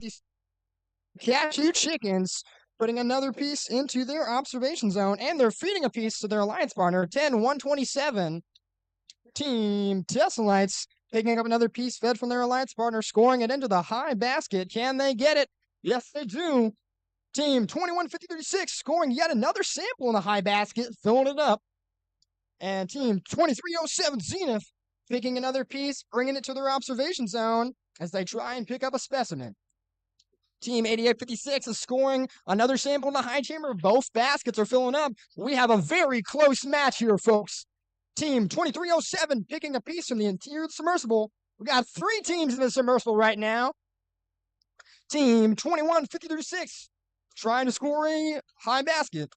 these cashew chickens, putting another piece into their observation zone, and they're feeding a piece to their alliance partner. 10-127. Team Tesselites picking up another piece fed from their alliance partner, scoring it into the high basket. Can they get it? Yes, they do. Team 21-50-36 scoring yet another sample in the high basket, filling it up. And team 2307 Zenith picking another piece, bringing it to their observation zone as they try and pick up a specimen. Team 8856 is scoring another sample in the high chamber. Both baskets are filling up. We have a very close match here, folks. Team 2307 picking a piece from the interior of the submersible. We got 3 teams in the submersible right now. Team 21-50-36 trying to score a high basket.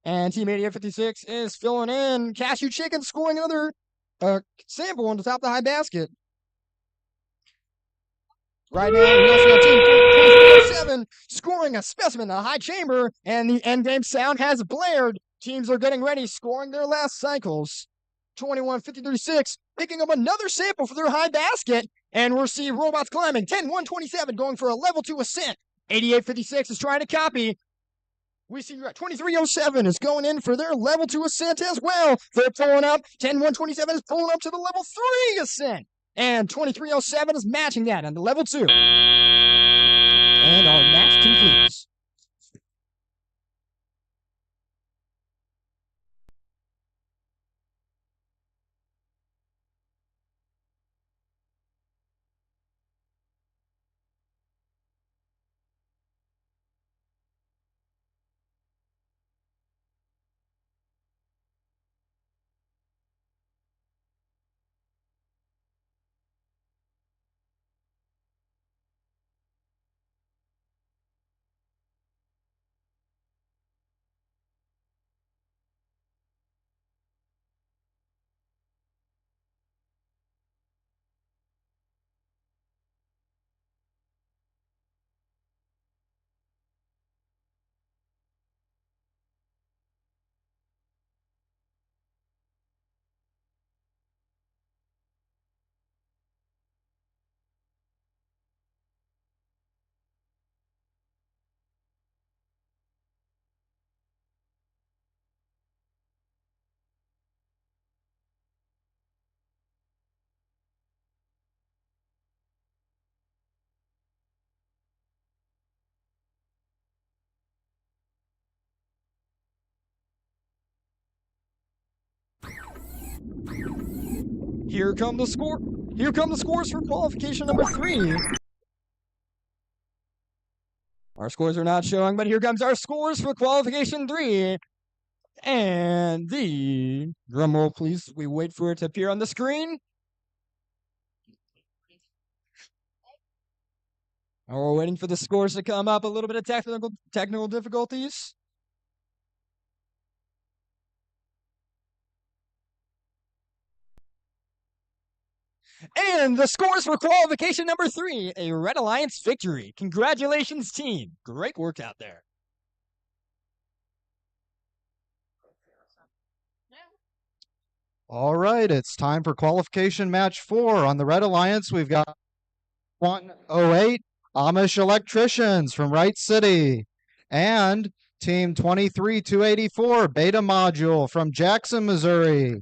And Team 8856 is filling in. Cashew Chicken scoring another sample on the top of the high basket. Right now, we also have Team 2307 scoring a specimen in the high chamber, and the endgame sound has blared. Teams are getting ready, scoring their last cycles. 21-50-36 picking up another sample for their high basket, and we'll see robots climbing. 10-127 going for a level 2 ascent. 8856 is trying to copy. We see 2307 is going in for their level 2 ascent as well. They're pulling up. 10-127 is pulling up to the level 3 ascent. And 2307 is matching that on the level 2. And our match concludes. Here come the scores for qualification number 3. Our scores are not showing, but here comes our scores for qualification 3. And the drum roll, please. We wait for it to appear on the screen. And we're waiting for the scores to come up. A little bit of technical difficulties. And the scores for qualification number 3, a Red Alliance victory. Congratulations, team. Great work out there. All right, it's time for qualification match 4. On the Red Alliance, we've got 108 Amish Electricians from Wright City and Team 23-284 Beta Module from Jackson, Missouri.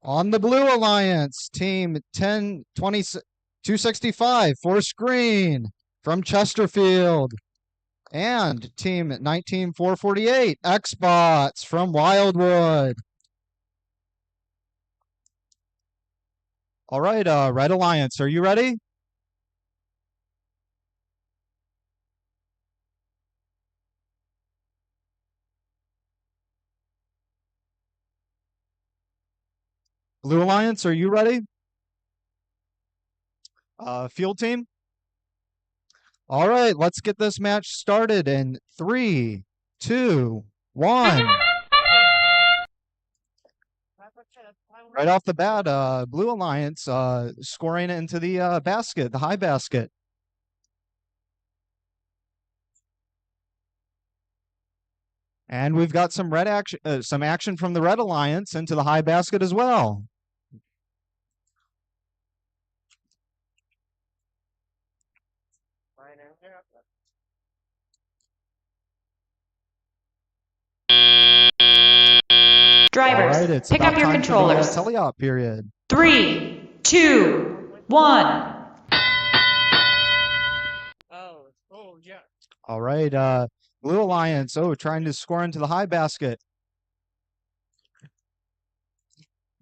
On the Blue Alliance, Team 10-265 Force Green from Chesterfield. And Team 19-448 Xbots from Wildwood. All right, Red Alliance, are you ready? Blue Alliance, are you ready? Field team? All right, let's get this match started in 3, 2, 1. Right off the bat, Blue Alliance scoring into the basket, the high basket. And we've got some action from the Red Alliance into the high basket as well. Drivers, All right, it's pick about up your time controllers. for the teleop period. 3, 2, 1. Oh, yeah. All right, Blue Alliance, trying to score into the high basket.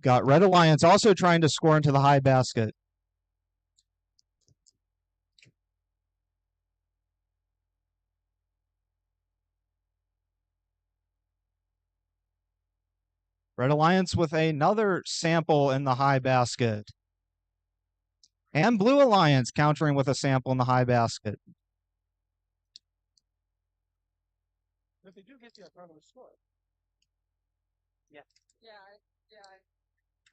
Got Red Alliance also trying to score into the high basket. Red Alliance with another sample in the high basket. And Blue Alliance countering with a sample in the high basket. But they do get you a front of the score. Yeah.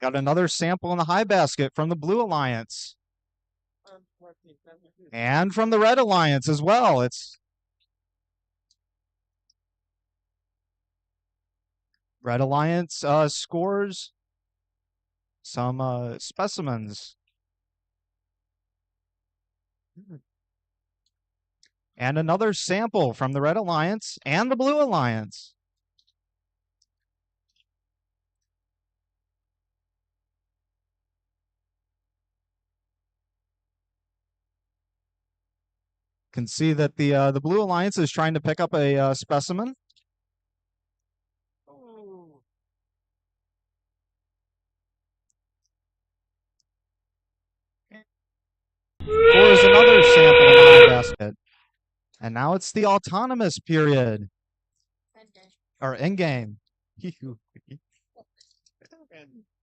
Got another sample in the high basket from the Blue Alliance. And from the Red Alliance as well. It's Red Alliance scores some specimens. And another sample from the Red Alliance and the Blue Alliance. Can see that the Blue Alliance is trying to pick up a specimen. Scores another sample in the high basket. And now it's the autonomous period. Or endgame. And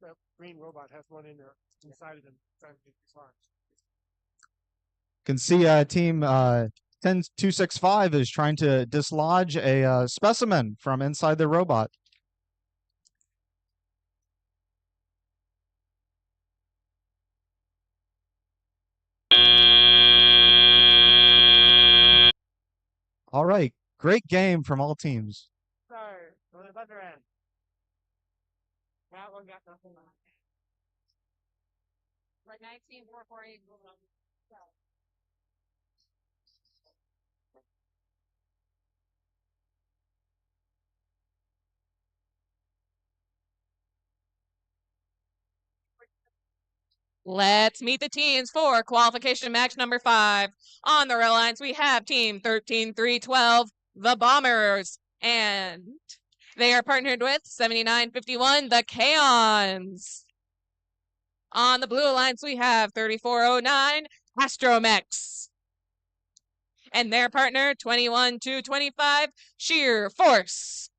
the green robot has one in there inside of them trying to get these lines. Can see team 10265 is trying to dislodge a specimen from inside the robot. All right, great game from all teams. Sorry, on the other end. That one got nothing on it. Right, 19,448. Let's meet the teams for qualification match number 5. On the Red Alliance, we have team 13312, the Bombers, and they are partnered with 7951, the Kaons. On the Blue Alliance, we have 3409, Astromex. And their partner, 21225, Sheer Force.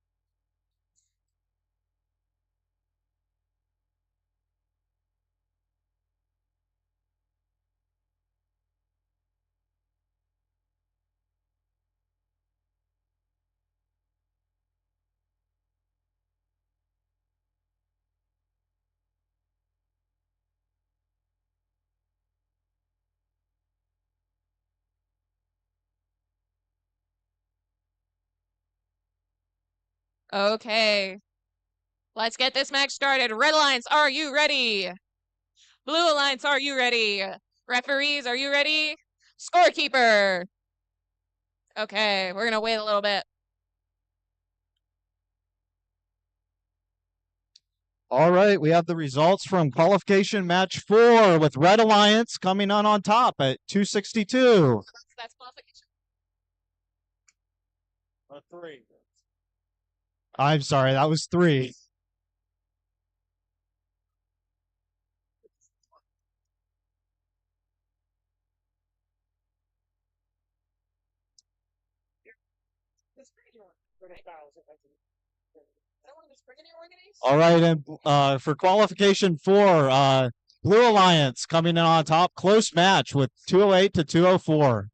Okay. Let's get this match started. Red Alliance, are you ready? Blue Alliance, are you ready? Referees, are you ready? Scorekeeper. Okay, we're going to wait a little bit. All right, we have the results from qualification match 4 with Red Alliance coming on top at 262. That's qualification. 3. I'm sorry, that was 3. All right, and for qualification 4, Blue Alliance coming in on top. Close match with 208 to 204.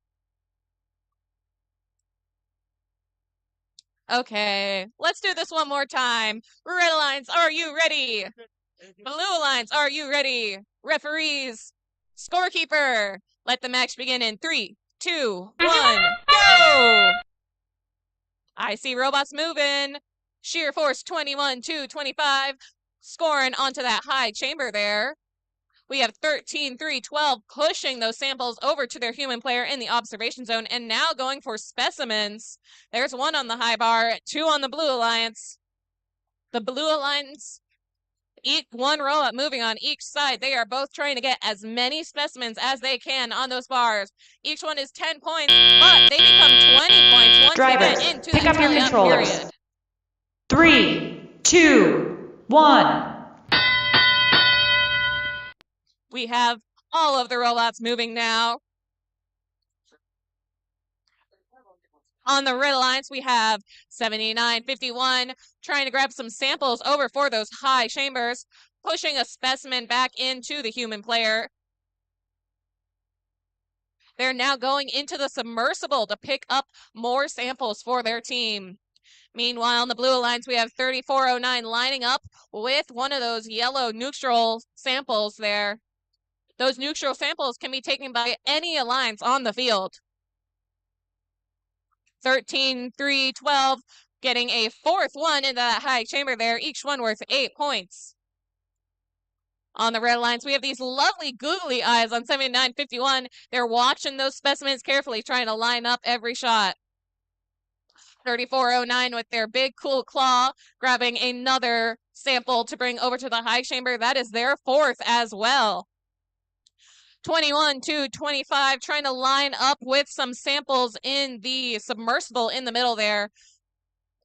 Okay, let's do this one more time. Red Alliance, are you ready? Blue Alliance, are you ready? Referees, scorekeeper, let the match begin in 3, 2, 1, go! I see robots moving. Sheer Force 21 to 25, scoring onto that high chamber there. we have 13-3-12 pushing those samples over to their human player in the observation zone and now going for specimens. There's one on the high bar, two on the Blue Alliance. The Blue Alliance, one robot moving on each side. They are both trying to get as many specimens as they can on those bars. Each one is 10 points, but they become 20 points once Drivers, we get into pick the up your tally-up controllers. period. 3, 2, 1. We have all of the robots moving now. On the Red Alliance, we have 7951 trying to grab some samples over for those high chambers, pushing a specimen back into the human player. They're now going into the submersible to pick up more samples for their team. Meanwhile, on the Blue Alliance, we have 3409 lining up with one of those yellow neutral samples there. Those neutral samples can be taken by any alliance on the field. 13-3-12, getting a fourth one into that high chamber there, each one worth 8 points. On the Red Alliance, we have these lovely googly eyes on 7951. They're watching those specimens carefully, trying to line up every shot. 3409 with their big cool claw, grabbing another sample to bring over to the high chamber. That is their fourth as well. 21-25, trying to line up with some samples in the submersible in the middle there.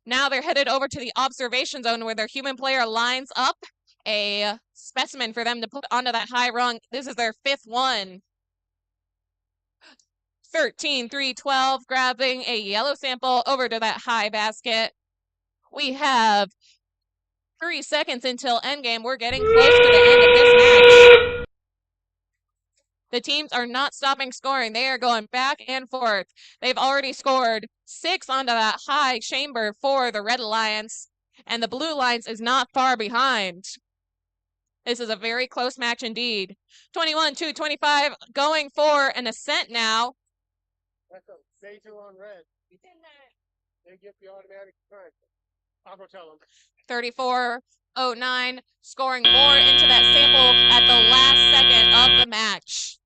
Now they're headed over to the observation zone where their human player lines up a specimen for them to put onto that high rung. This is their fifth one. 13-3-12, grabbing a yellow sample over to that high basket. We have 3 seconds until endgame. We're getting close to the end of this match. The teams are not stopping scoring. They are going back and forth. They've already scored 6 onto that high chamber for the Red Alliance, and the Blue Alliance is not far behind. This is a very close match indeed. 21-25, going for an ascent now. Stay two on red. They get the automatic time. I'll go tell them. 3409, scoring more into that sample at the last second of the match.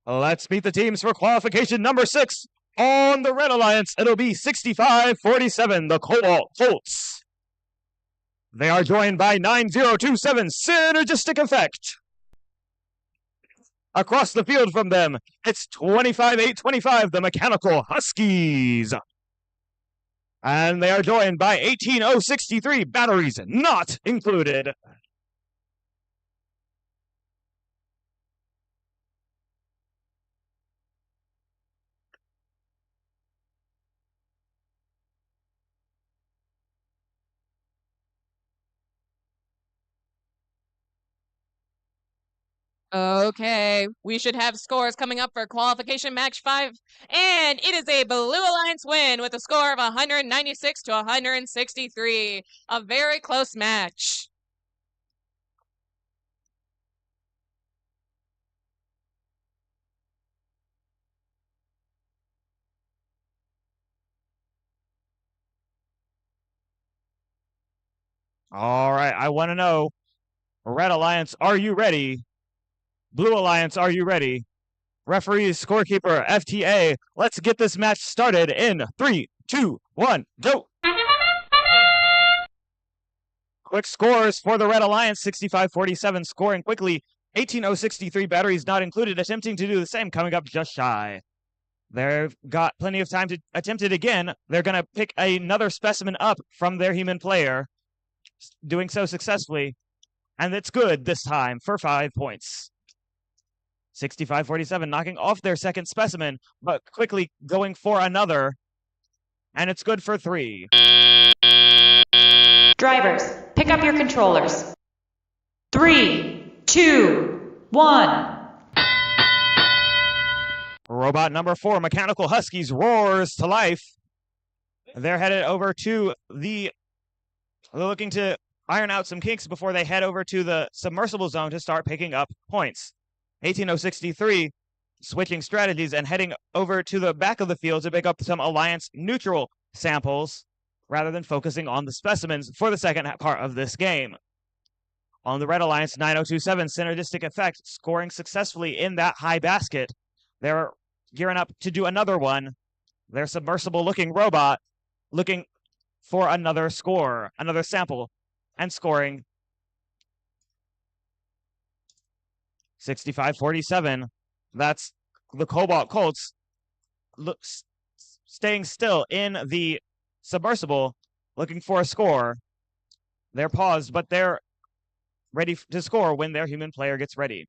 Let's meet the teams for qualification number 6. On the Red Alliance, it'll be 65-47, the Colts. They are joined by 9027, Synergistic Effect. Across the field from them, it's 25-8-25, the Mechanical Huskies. And they are joined by 18063, Batteries Not Included. Okay, we should have scores coming up for qualification match 5, and it is a Blue Alliance win with a score of 196-163. A very close match. All right, I want to know, Red Alliance, are you ready? Blue Alliance, are you ready? Referees, scorekeeper, FTA, let's get this match started in 3, 2, 1, go! Quick scores for the Red Alliance, 65-47, scoring quickly. 18063, Batteries Not Included, attempting to do the same, coming up just shy. They've got plenty of time to attempt it again. They're going to pick another specimen up from their human player, doing so successfully. And it's good this time for 5 points. 65-47, knocking off their second specimen, but quickly going for another. and it's good for 3. Drivers, pick up your controllers. 3, 2, 1. Robot number 4, Mechanical Huskies, roars to life. They're headed over to they're looking to iron out some kinks before they head over to the submersible zone to start picking up points. 18063 switching strategies and heading over to the back of the field to pick up some Alliance neutral samples rather than focusing on the specimens for the second part of this game. On the Red Alliance, 9027 synergistic effect, scoring successfully in that high basket. They're gearing up to do another one. Their submersible-looking robot looking for another score, another sample, and scoring 65-47. That's the Cobalt Colts staying still in the submersible, looking for a score. They're paused, but they're ready to score when their human player gets ready.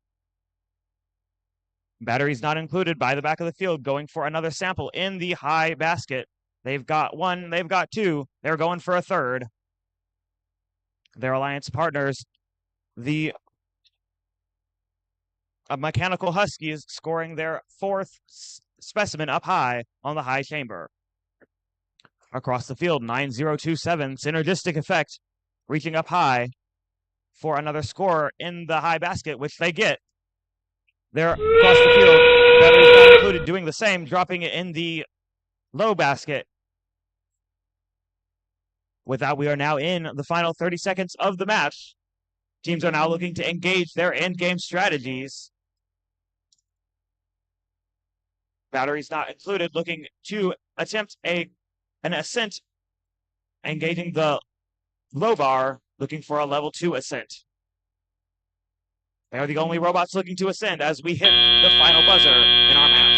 Batteries not included by the back of the field, going for another sample in the high basket. They've got 1, they've got 2, they're going for a third. Their Alliance partners, the Mechanical Huskies, scoring their 4th specimen up high on the high chamber. Across the field, 9027, synergistic effect, reaching up high for another score in the high basket, which they get. They're across the field, batteries not included, doing the same, dropping it in the low basket. With that, we are now in the final 30 seconds of the match. Teams are now looking to engage their end-game strategies. Batteries not included, looking to attempt an ascent, engaging the low bar, looking for a level 2 ascent. They are the only robots looking to ascend as we hit the final buzzer in our match.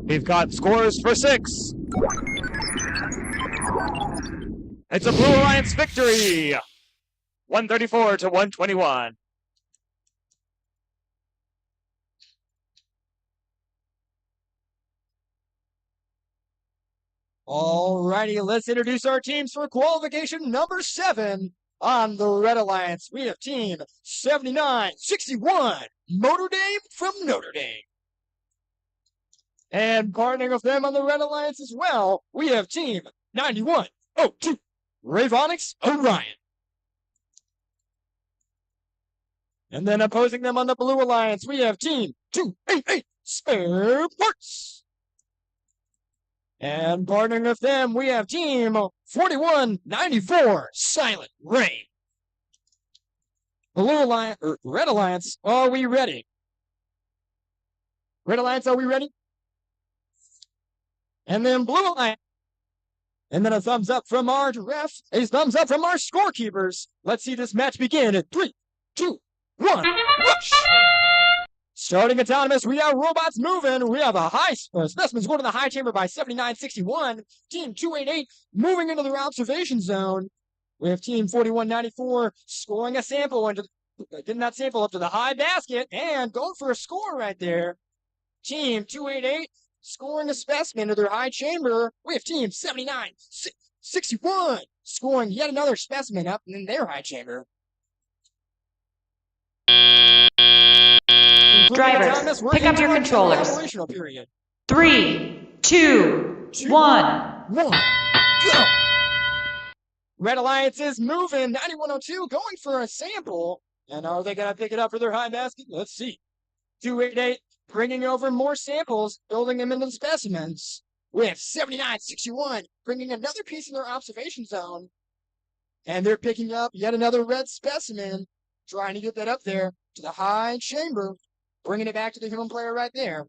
We've got scores for 6. It's a Blue Alliance victory, 134 to 121. Alrighty, let's introduce our teams for qualification number 7. On the Red Alliance, we have team 7961, Notre Dame from Notre Dame. And partnering with them on the Red Alliance as well, we have team 9102, Ravonics Orion. And then opposing them on the Blue Alliance, we have team 288, Spare Parts. And partnering with them, we have team 4194, Silent Rain. Blue Alliance, or Red Alliance, are we ready? Red Alliance, are we ready? And then Blue Alliance. And then a thumbs up from our ref, a thumbs up from our scorekeepers. Let's see this match begin at 3, 2, 1, rush! Starting autonomous, we have robots moving. We have a high specimens going to the high chamber by 7961. Team 288 moving into their observation zone. We have team 4194 scoring a sample into getting that sample up to the high basket and going for a score right there. Team 288 scoring a specimen to their high chamber. We have team 7961 scoring yet another specimen up in their high chamber. Drivers, pick up your controllers. 3, 2, 1. Go! Red Alliance is moving. 9102 going for a sample. And are they going to pick it up for their high basket? Let's see. 288 bringing over more samples, building them into the specimens. With 7961, bringing another piece in their observation zone. And they're picking up yet another red specimen, trying to get that up there to the high chamber, bringing it back to the human player right there.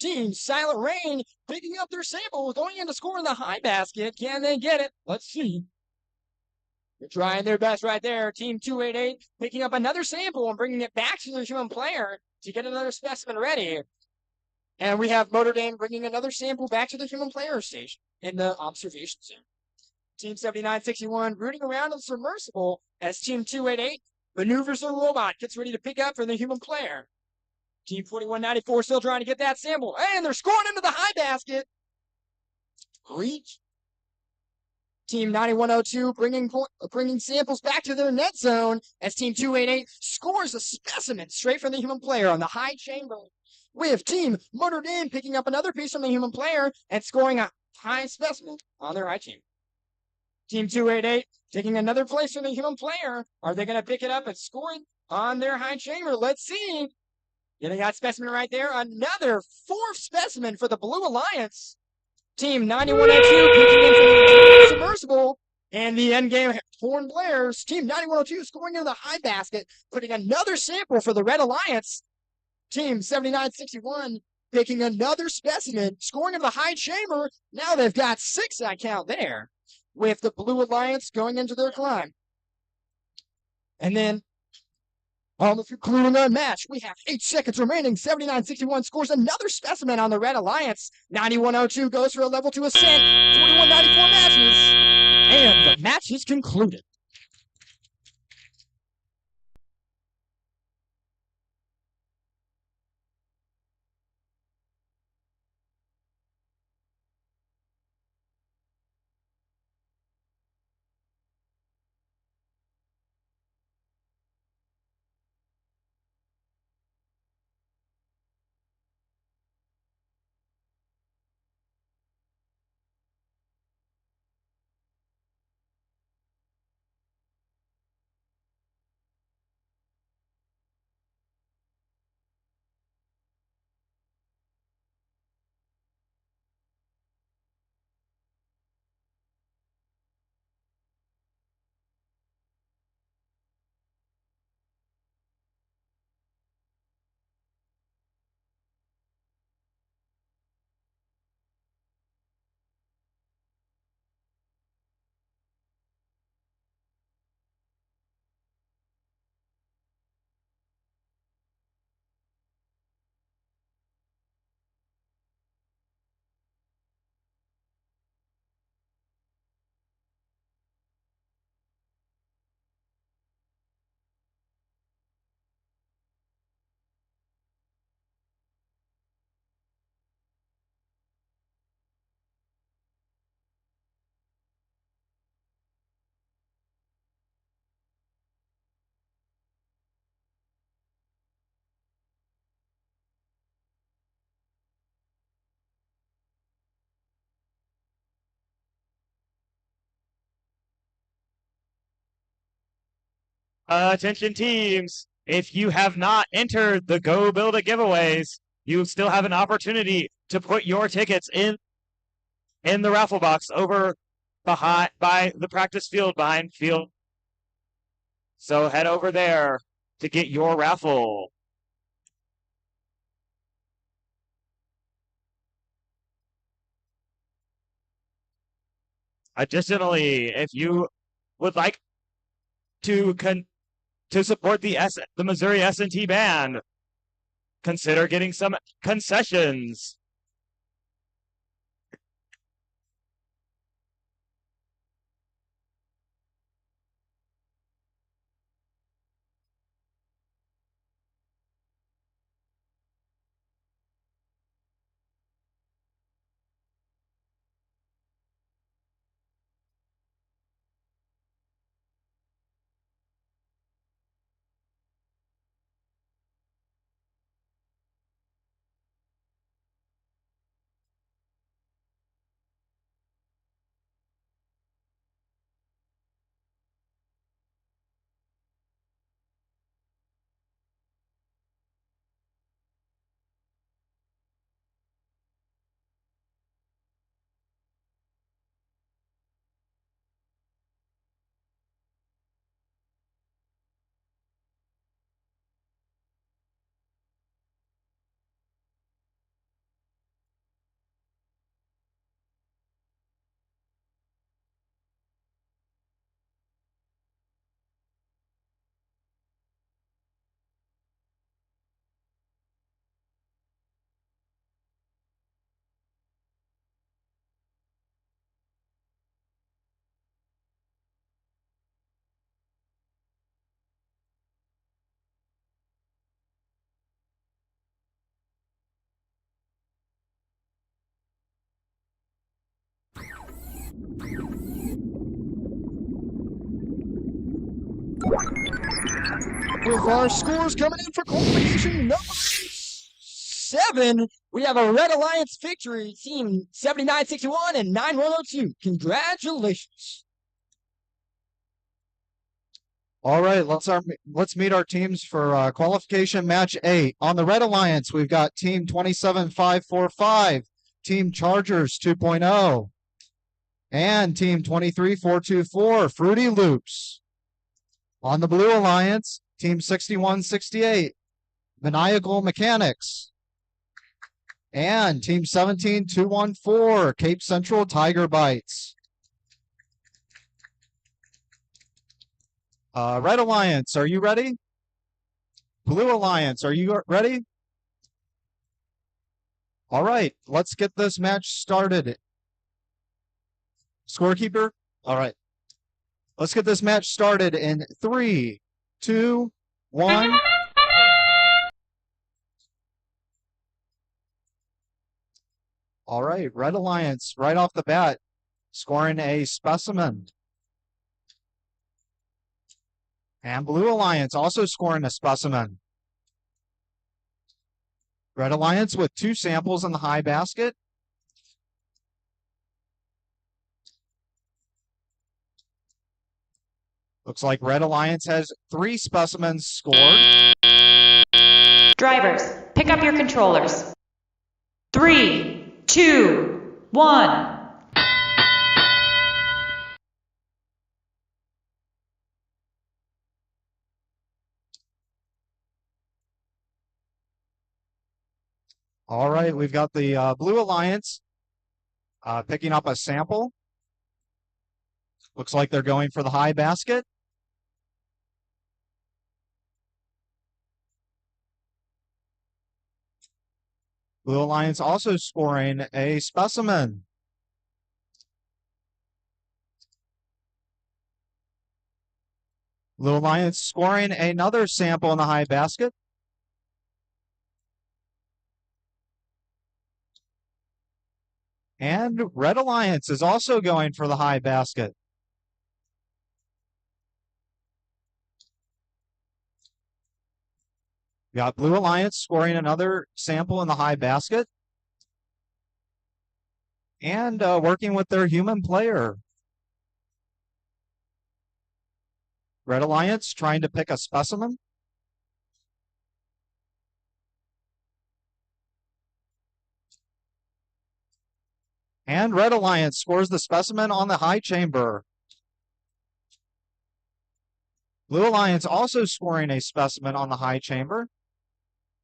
Team Silent Rain picking up their sample, going in to score in the high basket. Can they get it? Let's see. They're trying their best right there. Team 288 picking up another sample and bringing it back to the human player to get another specimen ready. And we have Notre Dame bringing another sample back to the human player station in the observation zone. Team 7961 rooting around in the submersible as Team 288 maneuvers their robot, gets ready to pick up for the human player. Team 4194 still trying to get that sample. And they're scoring into the high basket. Reach. Team 9102 bringing samples back to their net zone as Team 288 scores a specimen straight from the human player on the high chamber. With Team Notre Dame picking up another piece from the human player and scoring a high specimen on their high chamber. Team 288 taking another place from the human player. Are they going to pick it up and score it on their high chamber? Let's see. Yeah, they got specimen right there. Another fourth specimen for the Blue Alliance. Team 9102 peeking in from the submersible. And the endgame Horn Blares. Team 9102 scoring into the high basket, putting another sample for the Red Alliance. Team 7961 picking another specimen, scoring in the high chamber. Now they've got 6, I count there, with the Blue Alliance going into their climb. And then, on the concluding our match, we have 8 seconds remaining. 7961 scores another specimen on the Red Alliance. 9102 goes for a level 2 ascent. 4194 matches. And the match is concluded. Attention teams, if you have not entered the Go Build a giveaways, you still have an opportunity to put your tickets in the raffle box over by the practice field behind field. So head over there to get your raffle. Additionally, if you would like to support the Missouri S&T band, consider getting some concessions. With our scores coming in for qualification number 7, we have a Red Alliance victory, team 7961 and 9102. Congratulations. All right, let's meet our teams for qualification match 8. On the Red Alliance, we've got team 27545, team Chargers 2.0, and team 23424, Fruity Loops. On the Blue Alliance, team 6168, Maniacal Mechanics, and team 17214, Cape Central Tiger Bites. Red Alliance, are you ready? Blue Alliance, are you ready? All right, let's get this match started. Scorekeeper? All right. Let's get this match started in 3, 2, 1. All right, Red Alliance, right off the bat, scoring a specimen. And Blue Alliance also scoring a specimen. Red Alliance with 2 samples in the high basket. Looks like Red Alliance has 3 specimens scored. Drivers, pick up your controllers. 3, 2, 1. All right, we've got the Blue Alliance picking up a sample. Looks like they're going for the high basket. Blue Alliance also scoring a specimen. Blue Alliance scoring another sample in the high basket. And Red Alliance is also going for the high basket. Got Blue Alliance scoring another sample in the high basket. And working with their human player. Red Alliance trying to pick a specimen. And Red Alliance scores the specimen on the high chamber. Blue Alliance also scoring a specimen on the high chamber.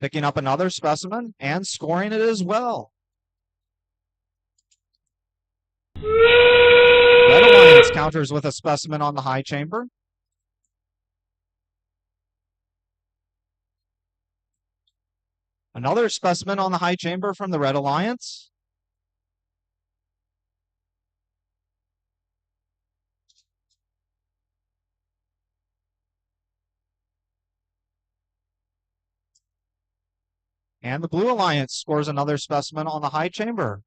Picking up another specimen and scoring it as well. Red Alliance counters with a specimen on the high chamber. Another specimen on the high chamber from the Red Alliance. And the Blue Alliance scores another specimen on the high chamber.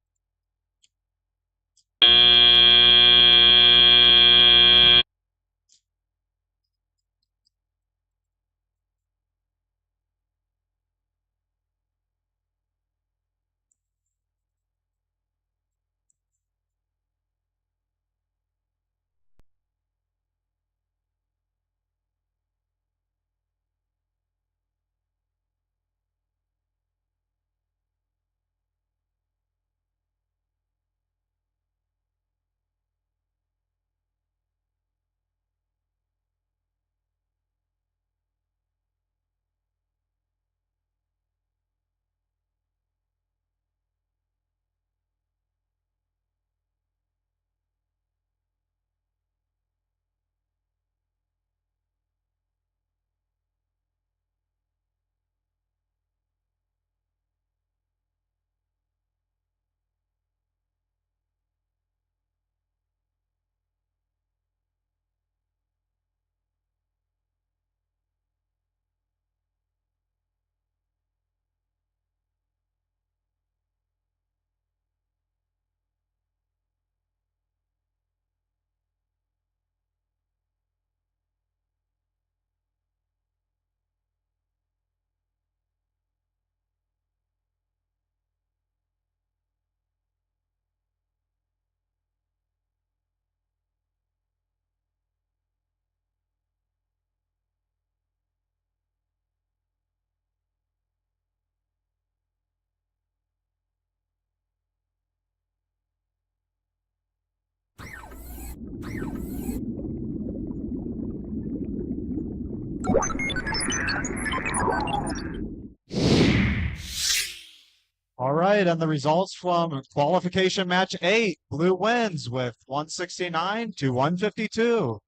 All right, and the results from qualification match 8. Blue wins with 169 to 152.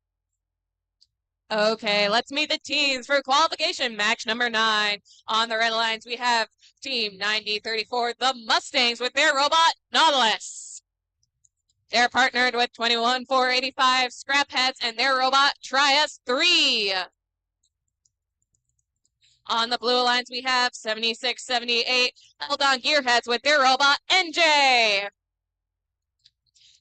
Okay, let's meet the teams for qualification match number 9. On the red lines, we have team 9034, the Mustangs, with their robot Nautilus. They're partnered with 21485 Scrap Heads and their robot Trias 3. On the blue lines, we have 7678 Eldon Gearheads with their robot NJ.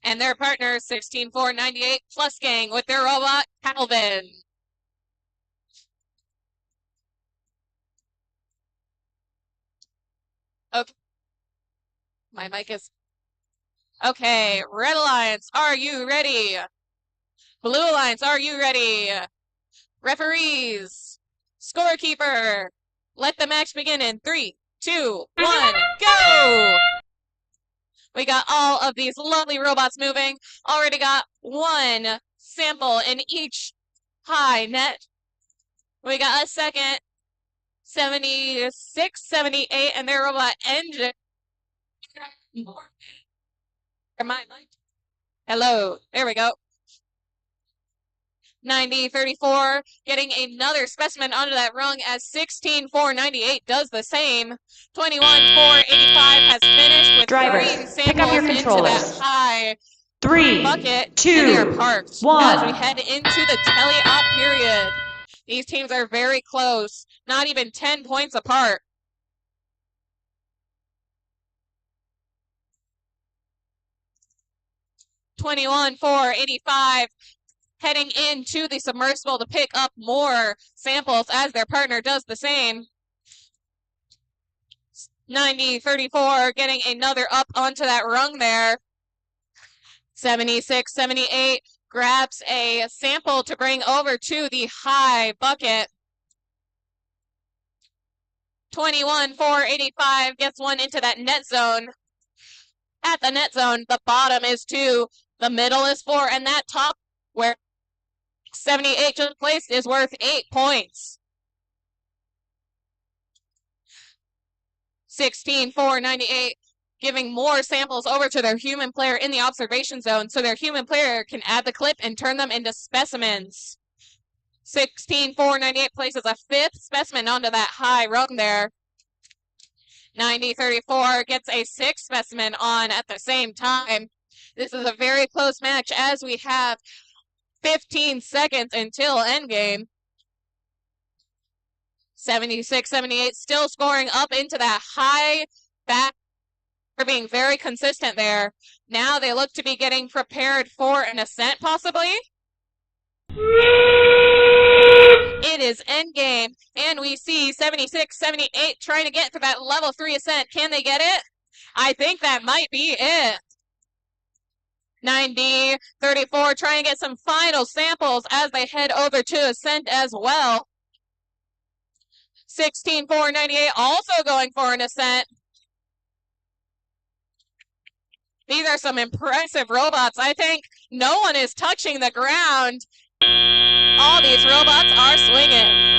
And their partner 16498 Plus Gang with their robot Calvin. Okay. My mic is... Okay, Red Alliance, are you ready? Blue Alliance, are you ready? Referees, scorekeeper, let the match begin in 3, 2, 1, go! We got all of these lovely robots moving. Already got one sample in each high net. We got a second, 76, 78, and their robot engine. Hello, there we go. 9034 getting another specimen onto that rung as 16498 does the same. 21485 has finished with Drivers, 3 pick up your samples into that controllers. high 3, bucket. 2, And they are parked 1. as we head into the tele-op period. These teams are very close, not even 10 points apart. $21,485 heading into the submersible to pick up more samples as their partner does the same. 9034 getting another up onto that rung there. 7678 grabs a sample to bring over to the high bucket. 21,485 gets one into that net zone. At the net zone, the bottom is 2, the middle is 4, and that top where 78 just placed is worth 8 points. 16,498 giving more samples over to their human player in the observation zone so their human player can add the clip and turn them into specimens. 16,498 places a 5th specimen onto that high rung there. 9034 gets a 6th specimen on at the same time. This is a very close match as we have 15 seconds until endgame. 76-78 still scoring up into that high back for being very consistent there. Now they look to be getting prepared for an ascent possibly. It is endgame, and we see 76-78 trying to get to that level 3 ascent. Can they get it? I think that might be it. 90-34 trying to get some final samples as they head over to ascent as well. 16-498 also going for an ascent. These are some impressive robots. I think no one is touching the ground. All these robots are swinging.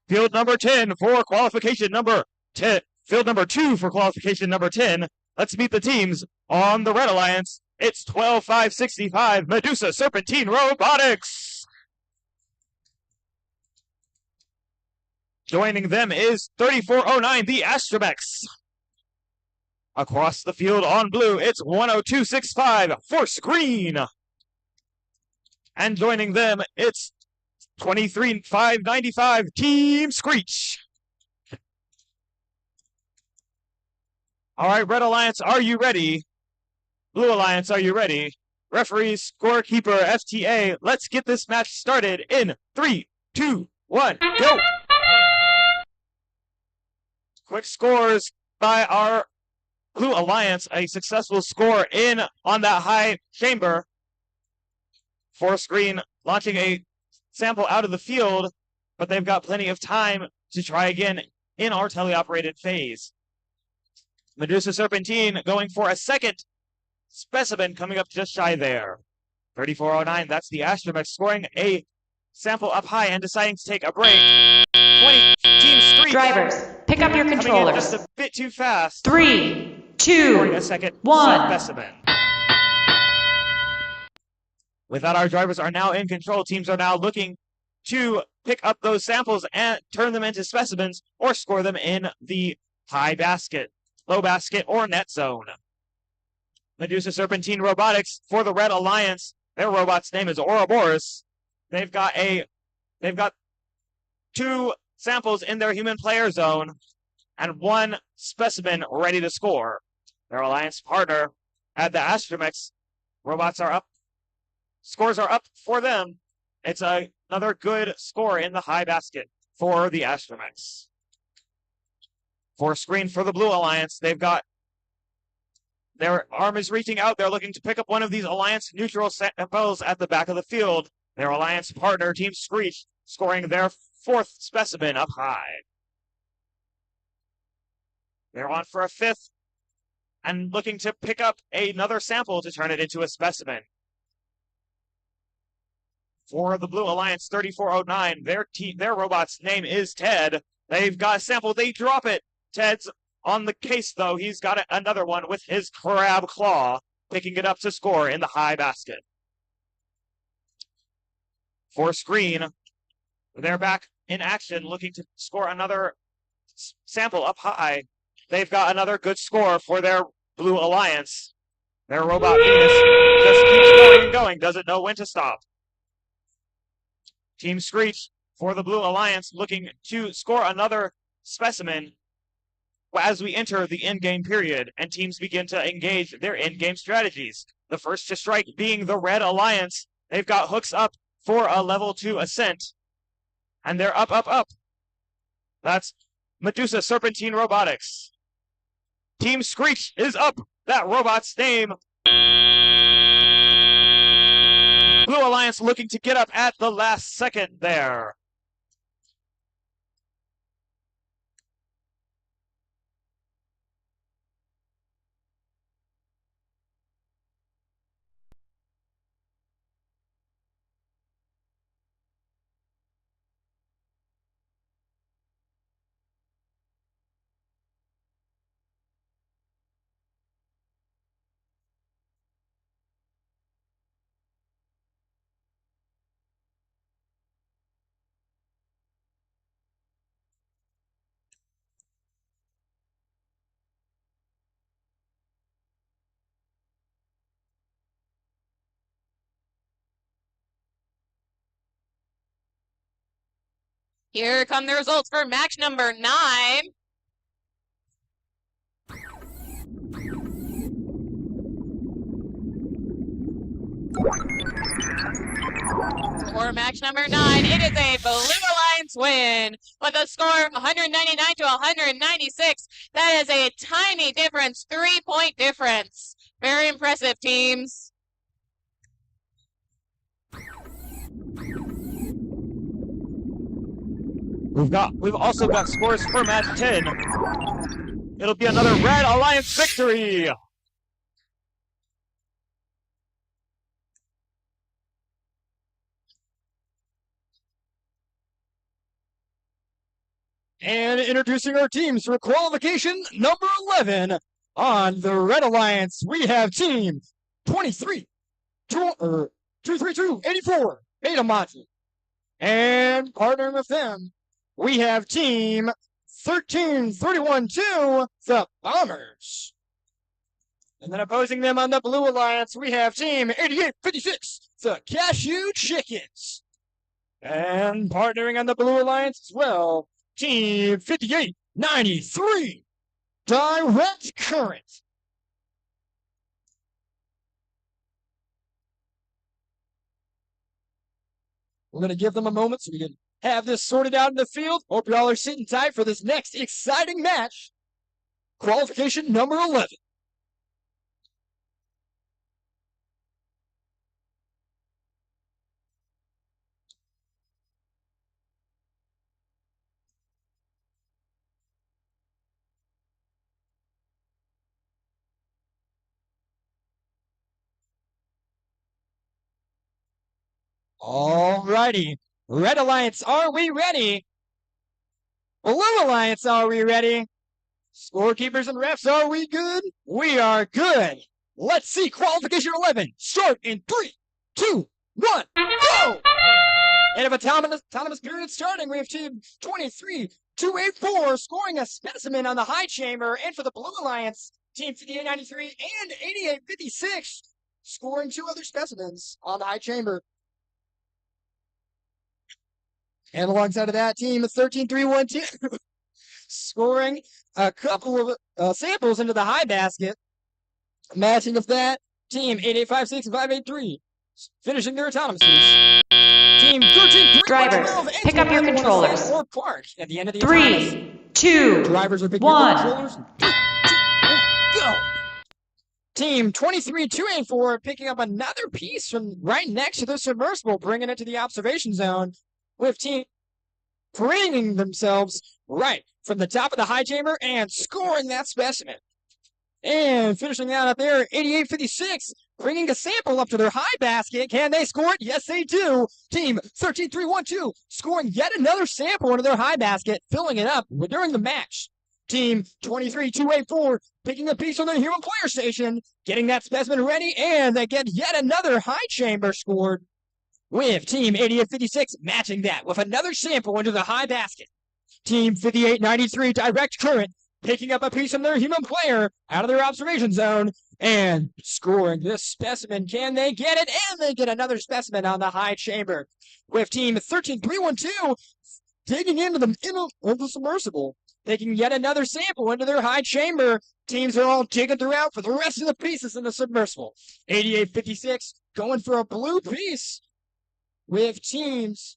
Field number 10 for qualification number 10. Field number 2 for qualification number 10. Let's meet the teams on the Red Alliance. it's 12,565 Medusa Serpentine Robotics. Joining them is 3409 the Astromechs. Across the field on blue, it's 10265 Force Green. And joining them, it's 23,595 Team Screech. All right, Red Alliance, are you ready? Blue Alliance, are you ready? Referees, scorekeeper, FTA, let's get this match started in 3, 2, 1, go! Quick scores by our Blue Alliance, a successful score in on that high chamber. Force Green launching a sample out of the field, but they've got plenty of time to try again in our teleoperated phase. Medusa Serpentine going for a second specimen, coming up just shy there. 3409, that's the Astromech scoring a sample up high and deciding to take a break. 20 Team Street. Drivers, pick up your Coming in controllers. just a bit too fast. 3, Scoring 2, a second 1. specimen. With that, our drivers are now in control. Teams are now looking to pick up those samples and turn them into specimens or score them in the high basket, low basket, or net zone. Medusa Serpentine Robotics for the Red Alliance. Their robot's name is Ouroboros. They've got 2 samples in their human player zone and 1 specimen ready to score. Their alliance partner at the Astromechs. Robots are up. Scores are up for them. It's another good score in the high basket for the Astromechs. Force Green for the Blue Alliance. They've got their arm is reaching out. They're looking to pick up one of these alliance neutral samples at the back of the field. Their alliance partner, Team Screech, scoring their 4th specimen up high. They're on for a 5th and looking to pick up another sample to turn it into a specimen. For the Blue Alliance 3409, their robot's name is Ted. They've got a sample, they drop it. Ted's on the case, though. He's got another one with his crab claw, picking it up to score in the high basket. Force Green, they're back in action, looking to score another sample up high. They've got another good score for their Blue Alliance. Their robot Venus just keeps going and going, doesn't know when to stop. Team Screech for the Blue Alliance looking to score another specimen as we enter the in-game period and teams begin to engage their in-game strategies. The first to strike being the Red Alliance. They've got hooks up for a level 2 ascent. And they're up, up, up. That's Medusa Serpentine Robotics. Team Screech is up. That robot's name. Blue Alliance looking to get up at the last second there. Here come the results for match number 9. For match number 9, it is a Blue Alliance win with a score of 199 to 196. That is a tiny difference, 3-point difference. Very impressive, teams. We've also got scores for match 10. It'll be another Red Alliance victory. And introducing our teams for qualification number 11 on the Red Alliance, we have Team 232-84, Beta Monty. And partnering with them, we have team 13-31-2, the Bombers. And then opposing them on the Blue Alliance, we have team 88-56, the Cashew Chickens. And partnering on the Blue Alliance as well, team 58-93, Direct Current. We're going to give them a moment so we can have this sorted out in the field. Hope y'all are sitting tight for this next exciting match. Qualification number 11. Alrighty. Red Alliance, are we ready? Blue Alliance, are we ready? Scorekeepers and refs, are we good? We are good. Let's see qualification 11. Start in 3, 2, 1, go! And of autonomous period starting, we have team 23-284 scoring a specimen on the high chamber. And for the Blue Alliance, team 58-93 and 88-56 scoring 2 other specimens on the high chamber. And alongside of that, team 13-3-1-2 scoring a couple of samples into the high basket. Matching with that, team 88-56 and 583 finishing their autonomous. Team 13-3-12 Drivers, pick up your controllers. Or Park at the end of the 3, 2, drivers are picking 1. up their controllers. 3, 2, 1, go! Team 23-284 picking up another piece from right next to the submersible, bringing it to the observation zone, with team bringing themselves right from the top of the high chamber and scoring that specimen. And finishing that up there, 88-56, bringing a sample up to their high basket. Can they score it? Yes, they do. Team 13-3-1-2 scoring yet another sample into their high basket, filling it up during the match. Team 23-284 picking a piece on the human player station, getting that specimen ready, and they get yet another high chamber scored, with team 88-56 matching that with another sample into the high basket. Team 58-93 Direct Current picking up a piece from their human player out of their observation zone and scoring this specimen. Can they get it? And they get another specimen on the high chamber, with team 13-3-1-2 digging into the submersible, taking yet another sample into their high chamber. Teams are all digging throughout for the rest of the pieces in the submersible. 88-56 going for a blue piece, with teams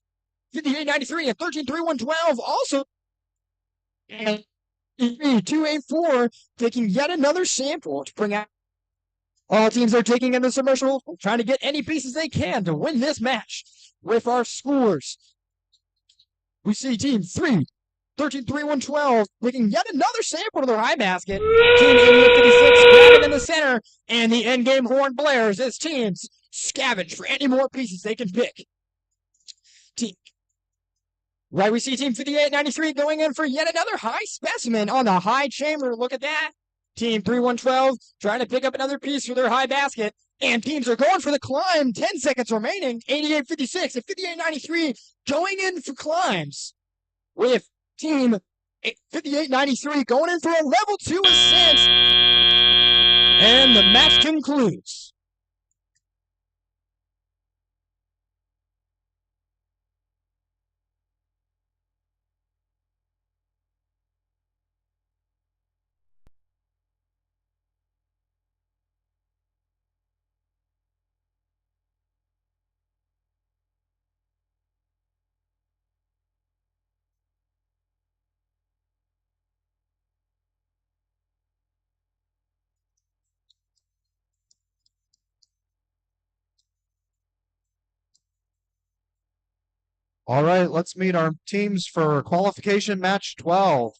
58-93 and 13-3-1-12 also. And 284 taking yet another sample to bring out. All teams are taking in the submersible, trying to get any pieces they can to win this match. With our scores, we see team 13-3-1-12 taking yet another sample to their high basket. Team 88-56 grabbing in the center, and the endgame horn blares as teams scavenge for any more pieces they can pick. Right, we see team 58-93 going in for yet another high specimen on the high chamber. Look at that. Team 3-1-12 trying to pick up another piece for their high basket. And teams are going for the climb. 10 seconds remaining. 88-56 and 58-93 going in for climbs, with team 58-93 going in for a level 2 ascent. And the match concludes. All right, let's meet our teams for qualification match 12.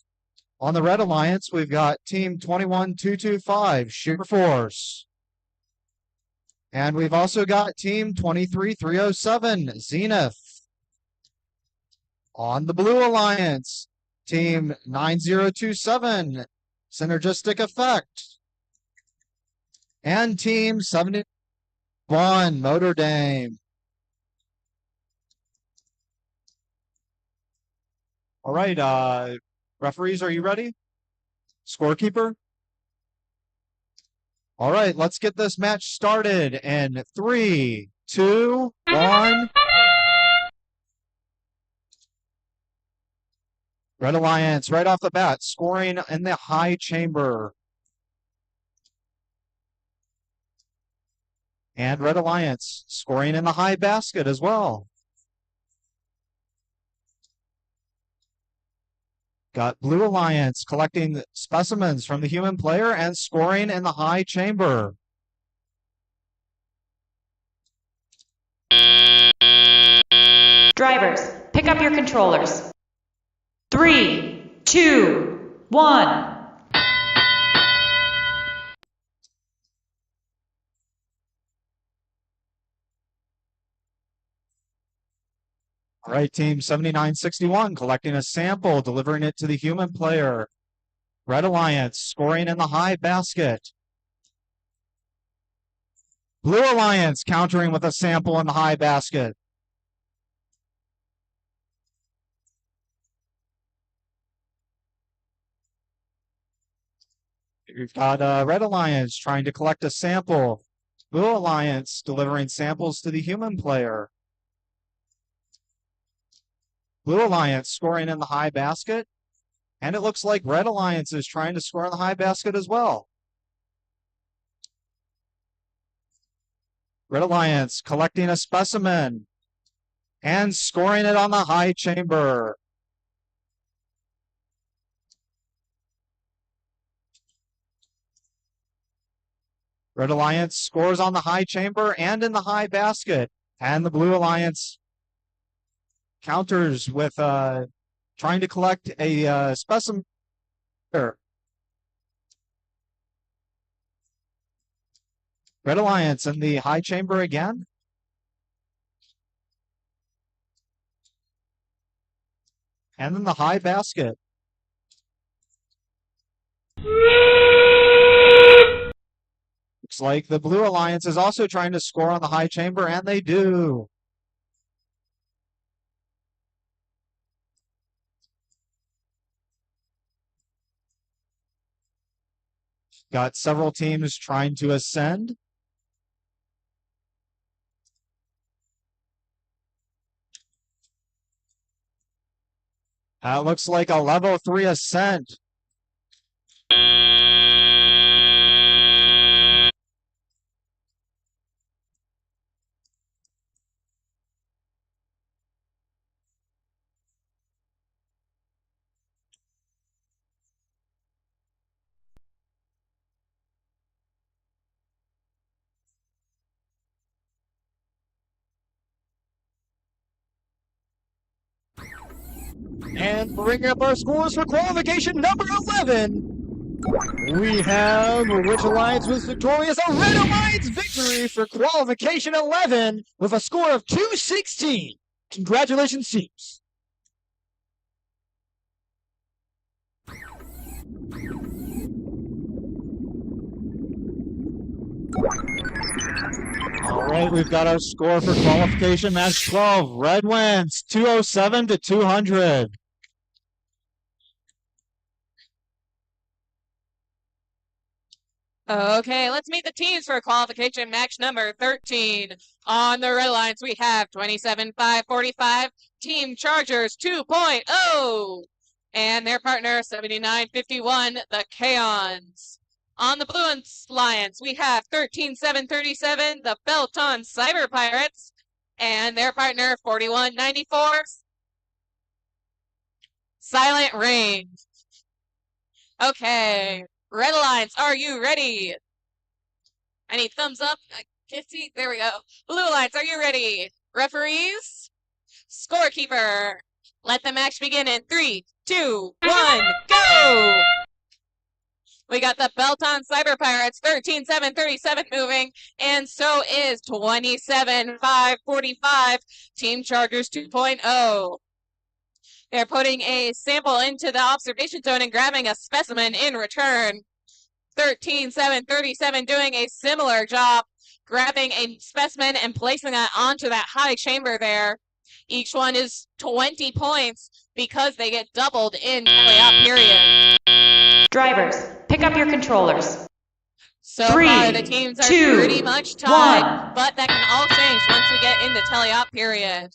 On the Red Alliance, we've got team 21-225, Sugar Force. And we've also got team 23-307, Zenith. On the Blue Alliance, team 9027, Synergistic Effect. And team 1, Notre Dame. All right, referees, are you ready? Scorekeeper? All right, let's get this match started in 3, 2, 1. Red Alliance right off the bat, scoring in the high chamber. And Red Alliance scoring in the high basket as well. Got Blue Alliance collecting specimens from the human player and scoring in the high chamber. Drivers, pick up your controllers. 3, 2, 1. All right, team 7961 collecting a sample, delivering it to the human player. Red Alliance scoring in the high basket. Blue Alliance countering with a sample in the high basket. We've got Red Alliance trying to collect a sample. Blue Alliance delivering samples to the human player. Blue Alliance scoring in the high basket. And it looks like Red Alliance is trying to score in the high basket as well. Red Alliance collecting a specimen and scoring it on the high chamber. Red Alliance scores on the high chamber and in the high basket. And the Blue Alliance counters with trying to collect a specimen. Red Alliance in the high chamber again. And then the high basket. Looks like the Blue Alliance is also trying to score on the high chamber, and they do. Got several teams trying to ascend. Looks like a level 3 ascent. And bringing up our scores for qualification number 11, we have which alliance was victorious? A Red Alliance victory for qualification 11 with a score of 216. Congratulations, teams. All right, we've got our score for qualification match 12. Red wins 207 to 200. Okay, let's meet the teams for qualification match number 13. On the Red Alliance, we have 27-5-45, Team Chargers 2.0, and their partner 79-51, the Kaons. On the Blue Alliance, we have 13-7-37, the Belton Cyber Pirates, and their partner 41-94, Silent Rain. Okay. Red Alliance, are you ready? I need thumbs up. I can't see. There we go. Blue Alliance, are you ready? Referees? Scorekeeper. Let the match begin in 3, 2, 1, go! We got the Belton Cyber Pirates 13-7-37 moving, and so is 27-5-45 Team Chargers 2.0. They're putting a sample into the observation zone and grabbing a specimen in return. 13-7-37 doing a similar job, grabbing a specimen and placing that onto that high chamber there. Each one is 20 points because they get doubled in playoff period. Drivers, pick up your controllers. So 3, far, the teams are 2, pretty much tied, 1. but that can all change once we get into teleop period.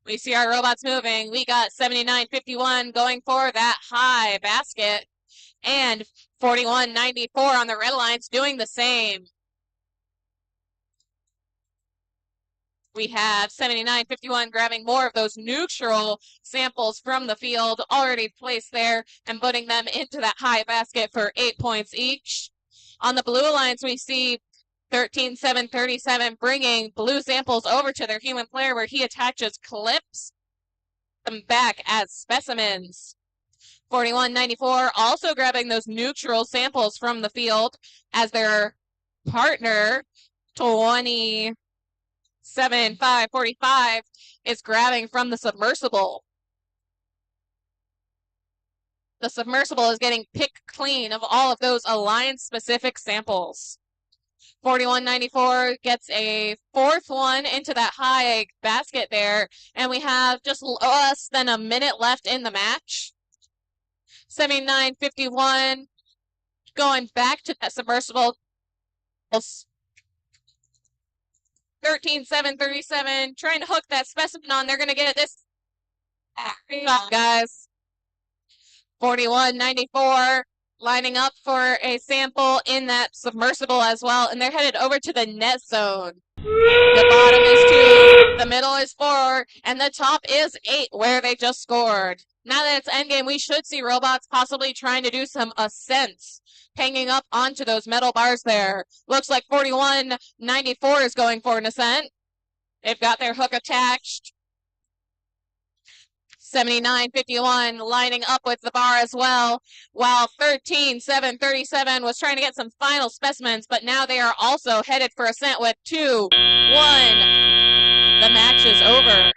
We see our robots moving. We got 7951 going for that high basket, and 4194 on the Red Alliance doing the same. We have 7951 grabbing more of those neutral samples from the field already placed there and putting them into that high basket for 8 points each. On the Blue Alliance, we see 13737 bringing blue samples over to their human player where he attaches clips them back as specimens. 4194 also grabbing those neutral samples from the field as their partner 27545 is grabbing from the submersible. The submersible is getting picked clean of all of those Alliance-specific samples. 4194 gets a fourth one into that high basket there, and we have just less than a minute left in the match. 7951 going back to that submersible. 13737 trying to hook that specimen on. They're going to get it this shot, guys. 4194 lining up for a sample in that submersible as well, and they're headed over to the net zone. The bottom is 2, the middle is 4, and the top is 8 where they just scored. Now that it's endgame, we should see robots possibly trying to do some ascents, hanging up onto those metal bars there. Looks like 4194 is going for an ascent. They've got their hook attached. 7951 lining up with the bar as well, while 13737 was trying to get some final specimens, but now they are also headed for ascent with 2-1. The match is over.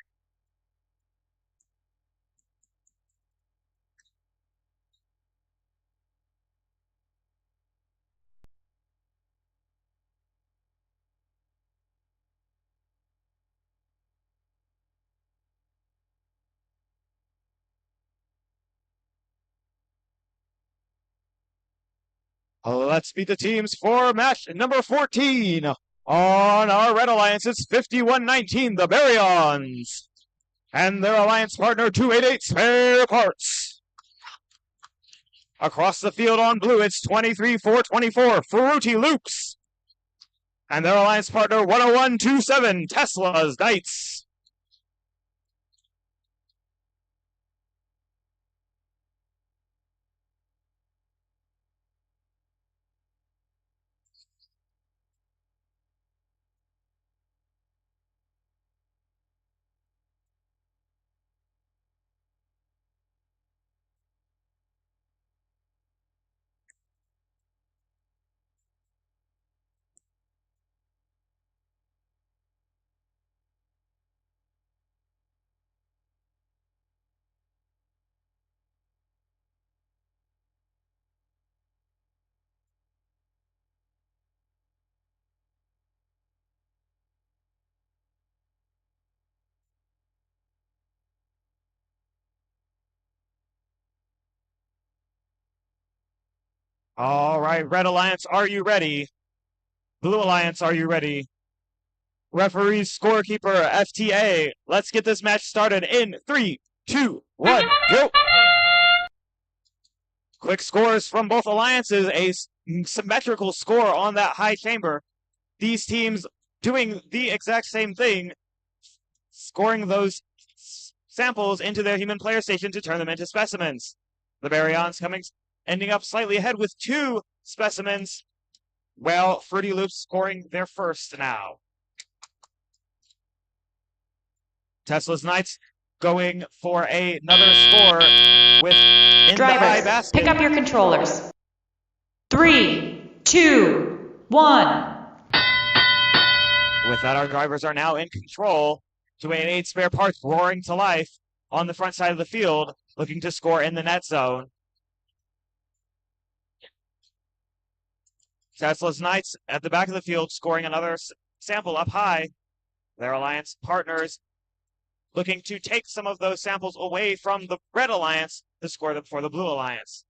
Let's meet the teams for match number 14. On our Red Alliance, it's 5119, the Baryons. And their alliance partner, 288 Spare Parts. Across the field on blue, it's 23424, Fruity Loops. And their alliance partner, 10127, Tesla's Knights. All right, Red Alliance, are you ready? Blue Alliance, are you ready? Referees, scorekeeper, FTA, let's get this match started in 3, 2, 1, go! Quick scores from both alliances, a symmetrical score on that high chamber. These teams doing the exact same thing, scoring those samples into their human player station to turn them into specimens. The Baryons ending up slightly ahead with 2 specimens, while Fruity Loops scoring their first now. Tesla's Knights going for another score with in the high Drivers, basket. pick up your controllers. 3, 2, 1. With that, our drivers are now in control. 288 Spare Parts roaring to life on the front side of the field, looking to score in the net zone. Tesla's Knights at the back of the field scoring another sample up high. Their alliance partners looking to take some of those samples away from the Red Alliance to score them for the Blue Alliance.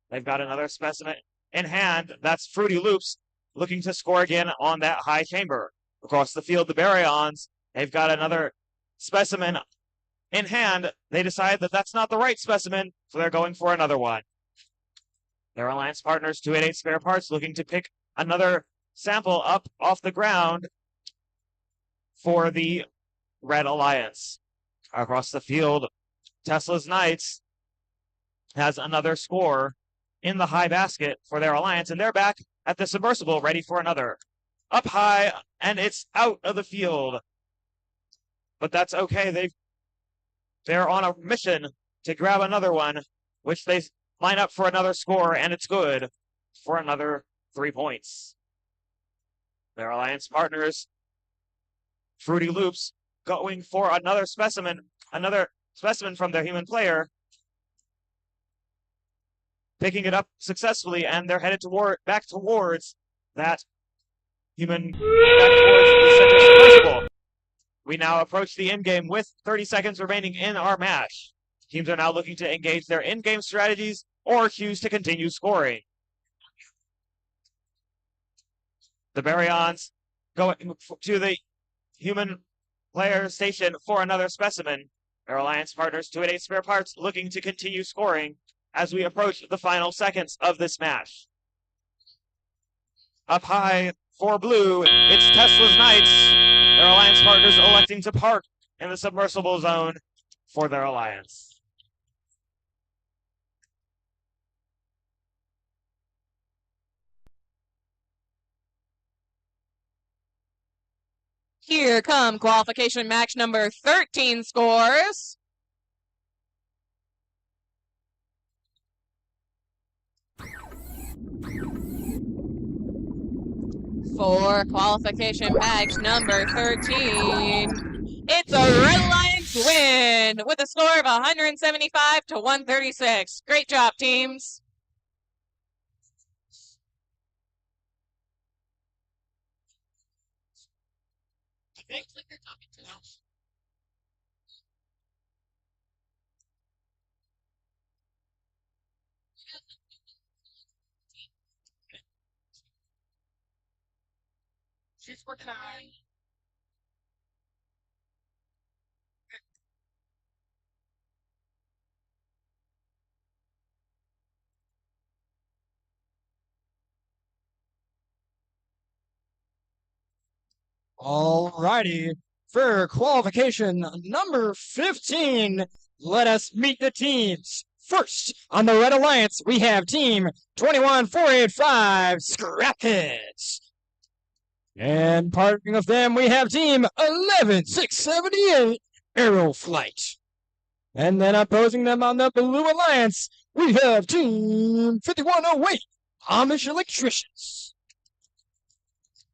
They've got another specimen in hand. That's Fruity Loops looking to score again on that high chamber. Across the field, the Baryons, they've got another specimen in hand. They decide that that's not the right specimen, so they're going for another one. Their alliance partners, 288 Spare Parts, looking to pick another sample up off the ground for the Red Alliance. Across the field, Tesla's Knights has another score in the high basket for their alliance, and they're back at the submersible, ready for another. Up high, and it's out of the field. But that's okay. They're on a mission to grab another one, which they line up for another score, and it's good for another 3 points. Their alliance partners, Fruity Loops, going for another specimen from their human player, picking it up successfully, and they're headed back towards that human, back towards the center submersible. We now approach the end game with 30 seconds remaining in our match. Teams are now looking to engage their in-game strategies or choose to continue scoring. The Baryons going to the human player station for another specimen. Their alliance partners, 288 Spare Parts, looking to continue scoring as we approach the final seconds of this match. Up high for blue, it's Tesla's Knights. Their alliance partners electing to park in the submersible zone for their alliance. Here come qualification match number 13 scores. For qualification match number 13, it's a Red Alliance win with a score of 175 to 136. Great job, teams. She's working on. Alrighty, for qualification number 15, let us meet the teams. First, on the Red Alliance, we have team 21485 Scrap Heads. And partnering of them, we have team 11678 Aero Flight. And then opposing them on the Blue Alliance, we have team 5108 Amish Electricians.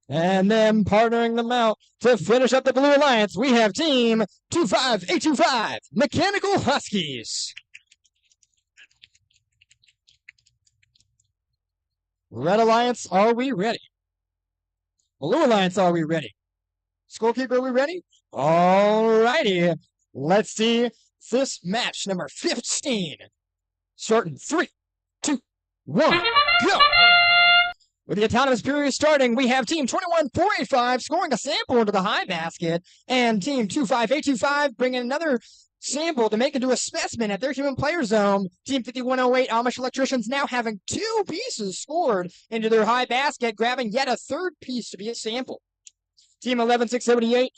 And then partnering them out to finish up the Blue Alliance, we have team 25825 Mechanical Huskies. Red Alliance, are we ready? Blue Alliance, are we ready? Scorekeeper, are we ready? Alrighty, let's see this match number 15. Starting 3, 2, 1, go! With the autonomous period starting, we have team 21485 scoring a sample into the high basket, and team 25825 bringing another sample to make into a specimen at their human player zone. Team 5108 Amish Electricians now having 2 pieces scored into their high basket, grabbing yet a third piece to be a sample. Team 11678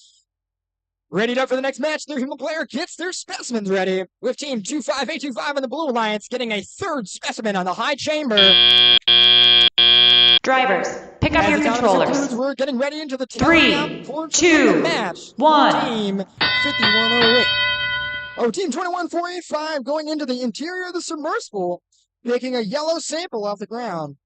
readied up for the next match. Their human player gets their specimens ready, with team 25825 in the Blue Alliance getting a third specimen on the high chamber. Drivers, pick up your controllers. We're getting ready into the 3, portion 2, of the match. 1. Team 5108. Oh, team 21485 going into the interior of the submersible, picking a yellow sample off the ground.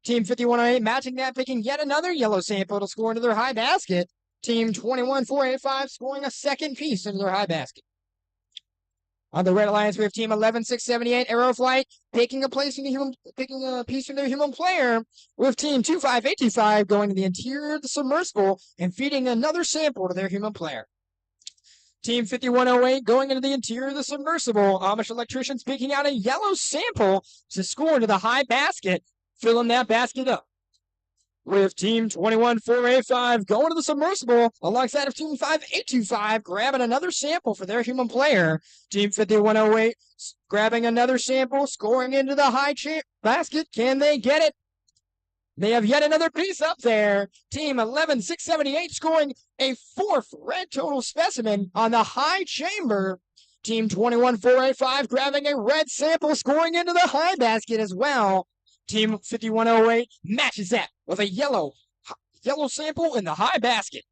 Team 5108 matching that, picking yet another yellow sample to score into their high basket. Team 21485 scoring a second piece into their high basket. On the Red Alliance, we have Team 11678 Aeroflight picking a piece from their human player, with Team 25825 going to the interior of the submersible and feeding another sample to their human player. Team 5108 going into the interior of the submersible. Amish electricians picking out a yellow sample to score into the high basket, filling that basket up. With Team 21485 going to the submersible alongside of Team 5825 grabbing another sample for their human player. Team 5108 grabbing another sample, scoring into the high basket. Can they get it? They have yet another piece up there. Team 11678 scoring a fourth red total specimen on the high chamber. Team 21485 grabbing a red sample, scoring into the high basket as well. Team 5108 matches that with a yellow sample in the high basket.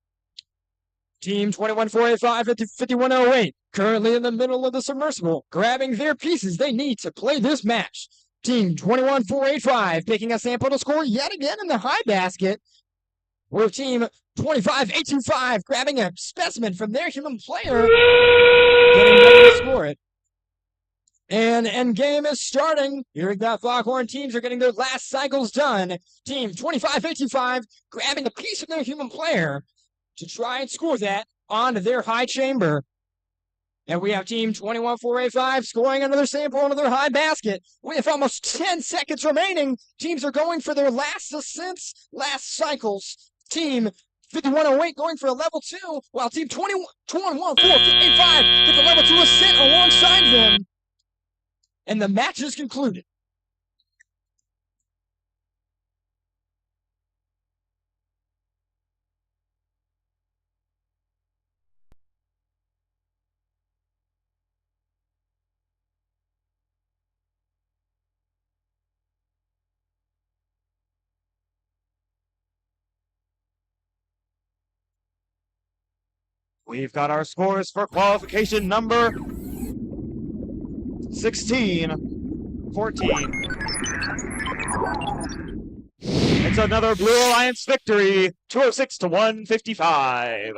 Team 21485 at 5108 currently in the middle of the submersible, grabbing their pieces they need to play this match. Team 21485 picking a sample to score yet again in the high basket, with Team 25825 grabbing a specimen from their human player, getting ready to score it. And endgame is starting. Hearing that foghorn, teams are getting their last cycles done. Team 25825 grabbing a piece of their human player to try and score that onto their high chamber. And we have Team 21485 scoring another sample onto their high basket. With almost 10 seconds remaining, teams are going for their last ascents, last cycles. Team 5108 going for a level 2, while Team 21485 get the level 2 ascent alongside them. And the match is concluded. We've got our scores for qualification number 16, 14. It's another Blue Alliance victory, 206 to 155.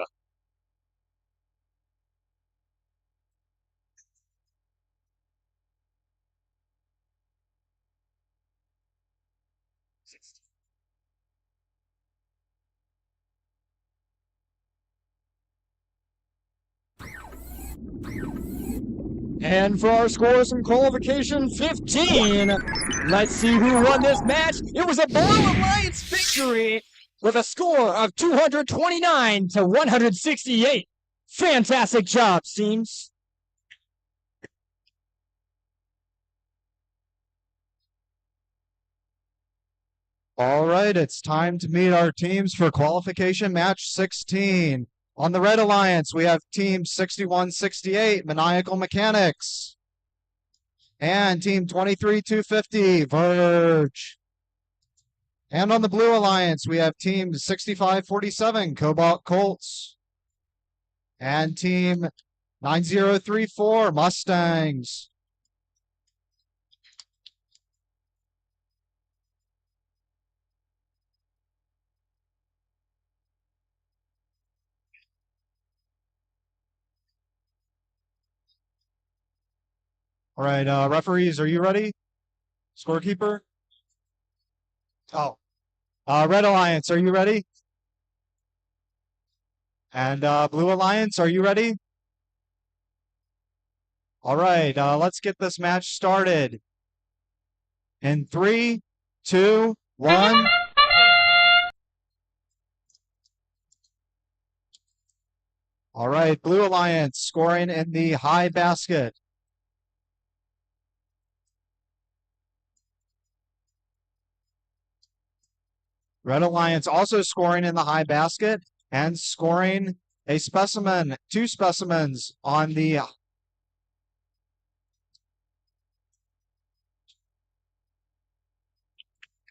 And for our scores from qualification 15, let's see who won this match. It was a Blue Alliance victory with a score of 229 to 168. Fantastic job, teams. All right, it's time to meet our teams for qualification match 16. On the Red Alliance, we have Team 6168, Maniacal Mechanics. And Team 23250, Verge. And on the Blue Alliance, we have Team 6547, Cobalt Colts. And Team 9034, Mustangs. All right, referees, are you ready? Scorekeeper? Oh. Red Alliance, are you ready? And Blue Alliance, are you ready? All right, let's get this match started. In 3, 2, 1. All right, Blue Alliance scoring in the high basket. Red Alliance also scoring in the high basket and scoring a specimen, 2 specimens on the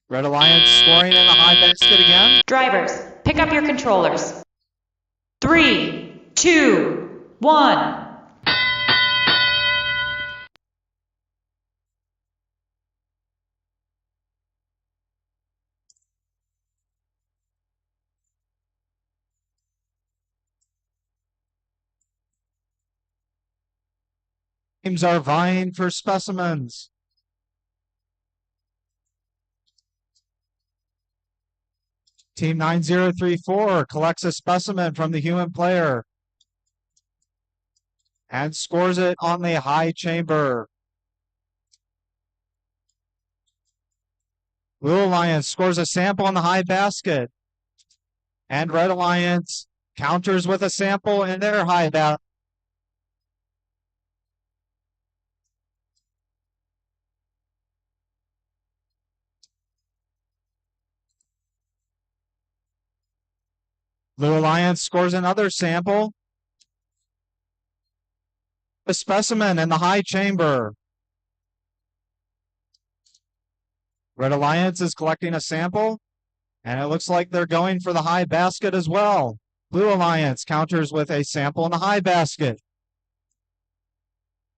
Red Alliance scoring in the high basket again. Drivers, pick up your controllers. 3, 2, 1. Teams are vying for specimens. Team 9034 collects a specimen from the human player and scores it on the high chamber. Blue Alliance scores a sample on the high basket. And Red Alliance counters with a sample in their high basket. Blue Alliance scores another sample. A specimen in the high chamber. Red Alliance is collecting a sample, and it looks like they're going for the high basket as well. Blue Alliance counters with a sample in the high basket.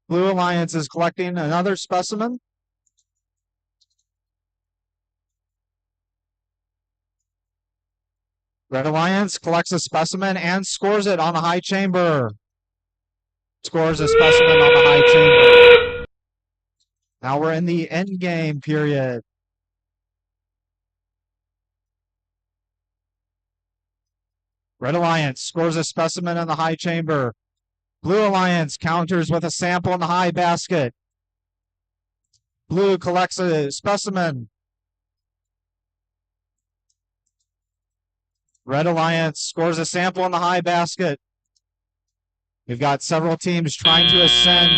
Blue Alliance is collecting another specimen. Red Alliance collects a specimen and scores it on the high chamber. Scores a specimen on the high chamber. Now we're in the end game period. Red Alliance scores a specimen in the high chamber. Blue Alliance counters with a sample in the high basket. Blue collects a specimen. Red Alliance scores a sample in the high basket. We've got several teams trying to ascend.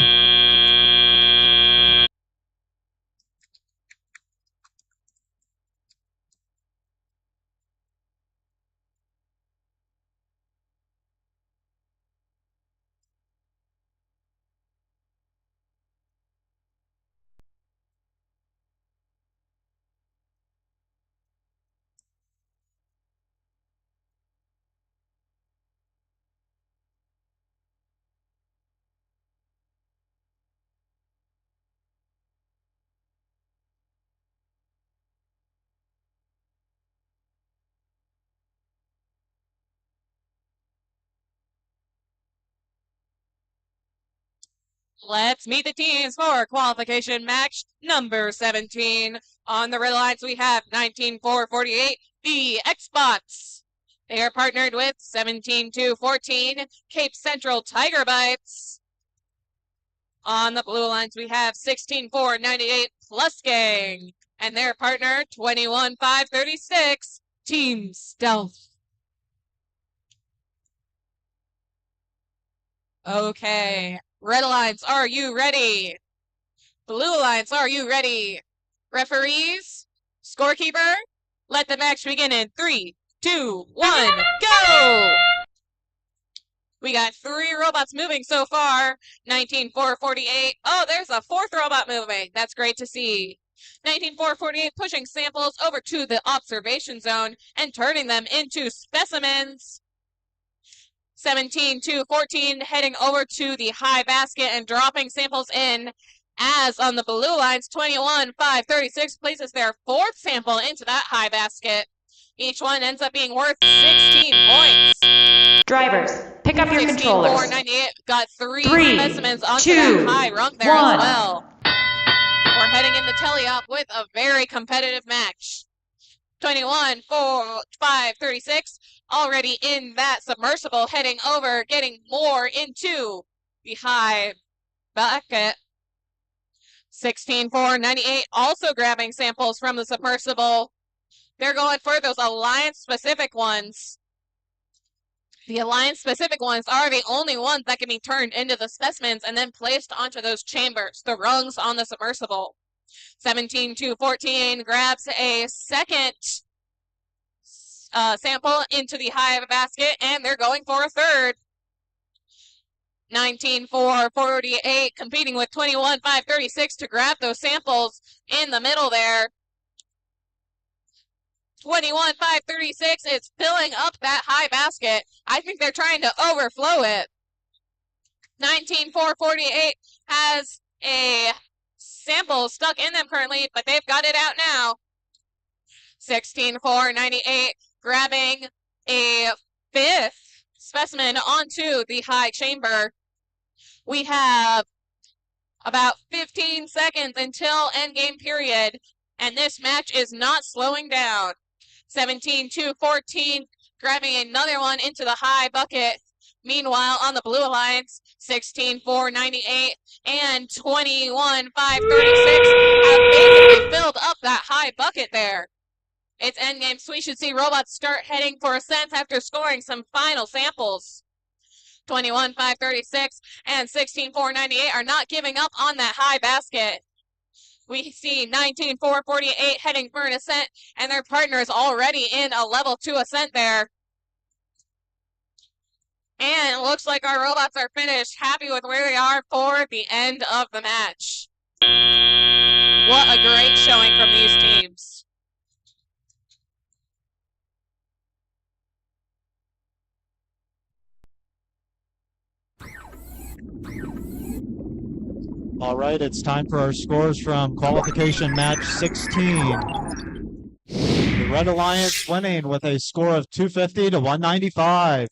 Let's meet the teams for qualification match number 17. On the red lines, we have 19448, the Xbox. They are partnered with 17214, Cape Central Tiger Bites. On the blue lines, we have 16498, Plus Gang. And their partner, 21536, Team Stealth. Okay. Red Alliance, are you ready? Blue Alliance, are you ready? Referees, scorekeeper, let the match begin in 3, 2, 1, go! We got 3 robots moving so far. 19448. Oh, there's a 4th robot moving. That's great to see. 19448 pushing samples over to the observation zone and turning them into specimens. 17214 heading over to the high basket and dropping samples in, as on the blue lines, 21536 places their 4th sample into that high basket. Each one ends up being worth 16 points. Drivers, pick up your controllers. 16498 got 3 3, specimens onto 2, that high rung there 1. as well. We're heading into teleop with a very competitive match. 21536 already in that submersible, heading over, getting more into the high bucket. 16498 also grabbing samples from the submersible. They're going for those Alliance-specific ones. The Alliance-specific ones are the only ones that can be turned into the specimens and then placed onto those chambers, the rungs on the submersible. 17214 grabs a second sample into the high basket, and they're going for a 3rd. 19448 competing with 21536 to grab those samples in the middle there. 21536 is filling up that high basket. I think they're trying to overflow it. 19448 has a sample stuck in them currently, but they've got it out now. 16498 grabbing a 5th specimen onto the high chamber. We have About 15 seconds until endgame period, and this match is not slowing down. 17-14, grabbing another one into the high bucket. Meanwhile, on the Blue Alliance, 16-4-98 and 21-5-36 have basically filled up that high bucket there. It's endgame, so we should see robots start heading for ascents after scoring some final samples. 21-5-36 and 16-4-98 are not giving up on that high basket. We see 19-4-48 heading for an ascent, and their partner is already in a level 2 ascent there. And it looks like our robots are finished, happy with where they are for the end of the match. What a great showing from these teams. All right, it's time for our scores from qualification match 16. The Red Alliance winning with a score of 250 to 195.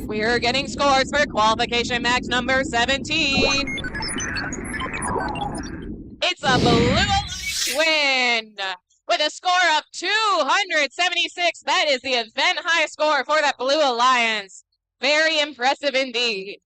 We are getting scores for qualification match number 17. It's a Blue Alliance win with a score of 276. That is the event high score for that Blue Alliance. Very impressive indeed.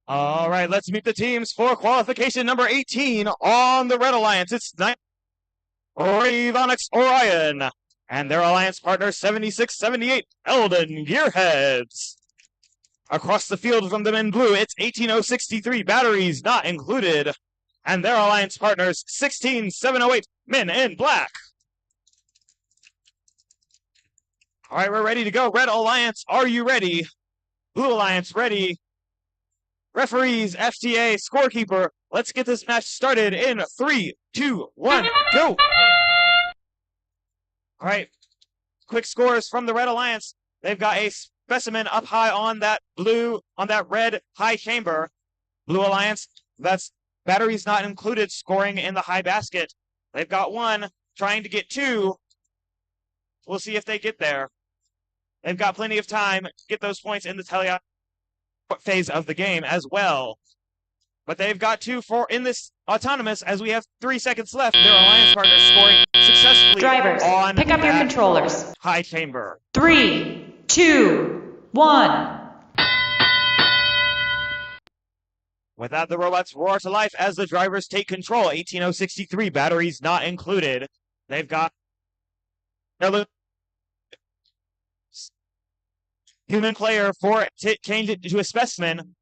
All right, let's meet the teams for qualification number 18 on the Red Alliance. It's Brave Onyx Orion and their alliance partner 7678 Eldon Gearheads. Across the field from them in blue, it's 18063 Batteries Not Included, and their alliance partners 16708 Men in Black. All right, we're ready to go. Red Alliance, are you ready? Blue Alliance, ready. Referees, FTA, scorekeeper, let's get this match started in 3, 2, 1, go! All right, quick scores from the Red Alliance. They've got a specimen up high on that red high chamber. Blue Alliance, that's Batteries Not Included, scoring in the high basket. They've got one, trying to get two. We'll see if they get there. They've got plenty of time to get those points in the teleop phase of the game as well. But they've got two for in this autonomous as we have 3 seconds left. Their alliance partner scoring successfully. Drivers, on pick up your that controllers. high chamber. 3, 2, 1. With that, the robots roar to life as the drivers take control. 18063 Batteries Not Included. They've got human player for change it to a specimen.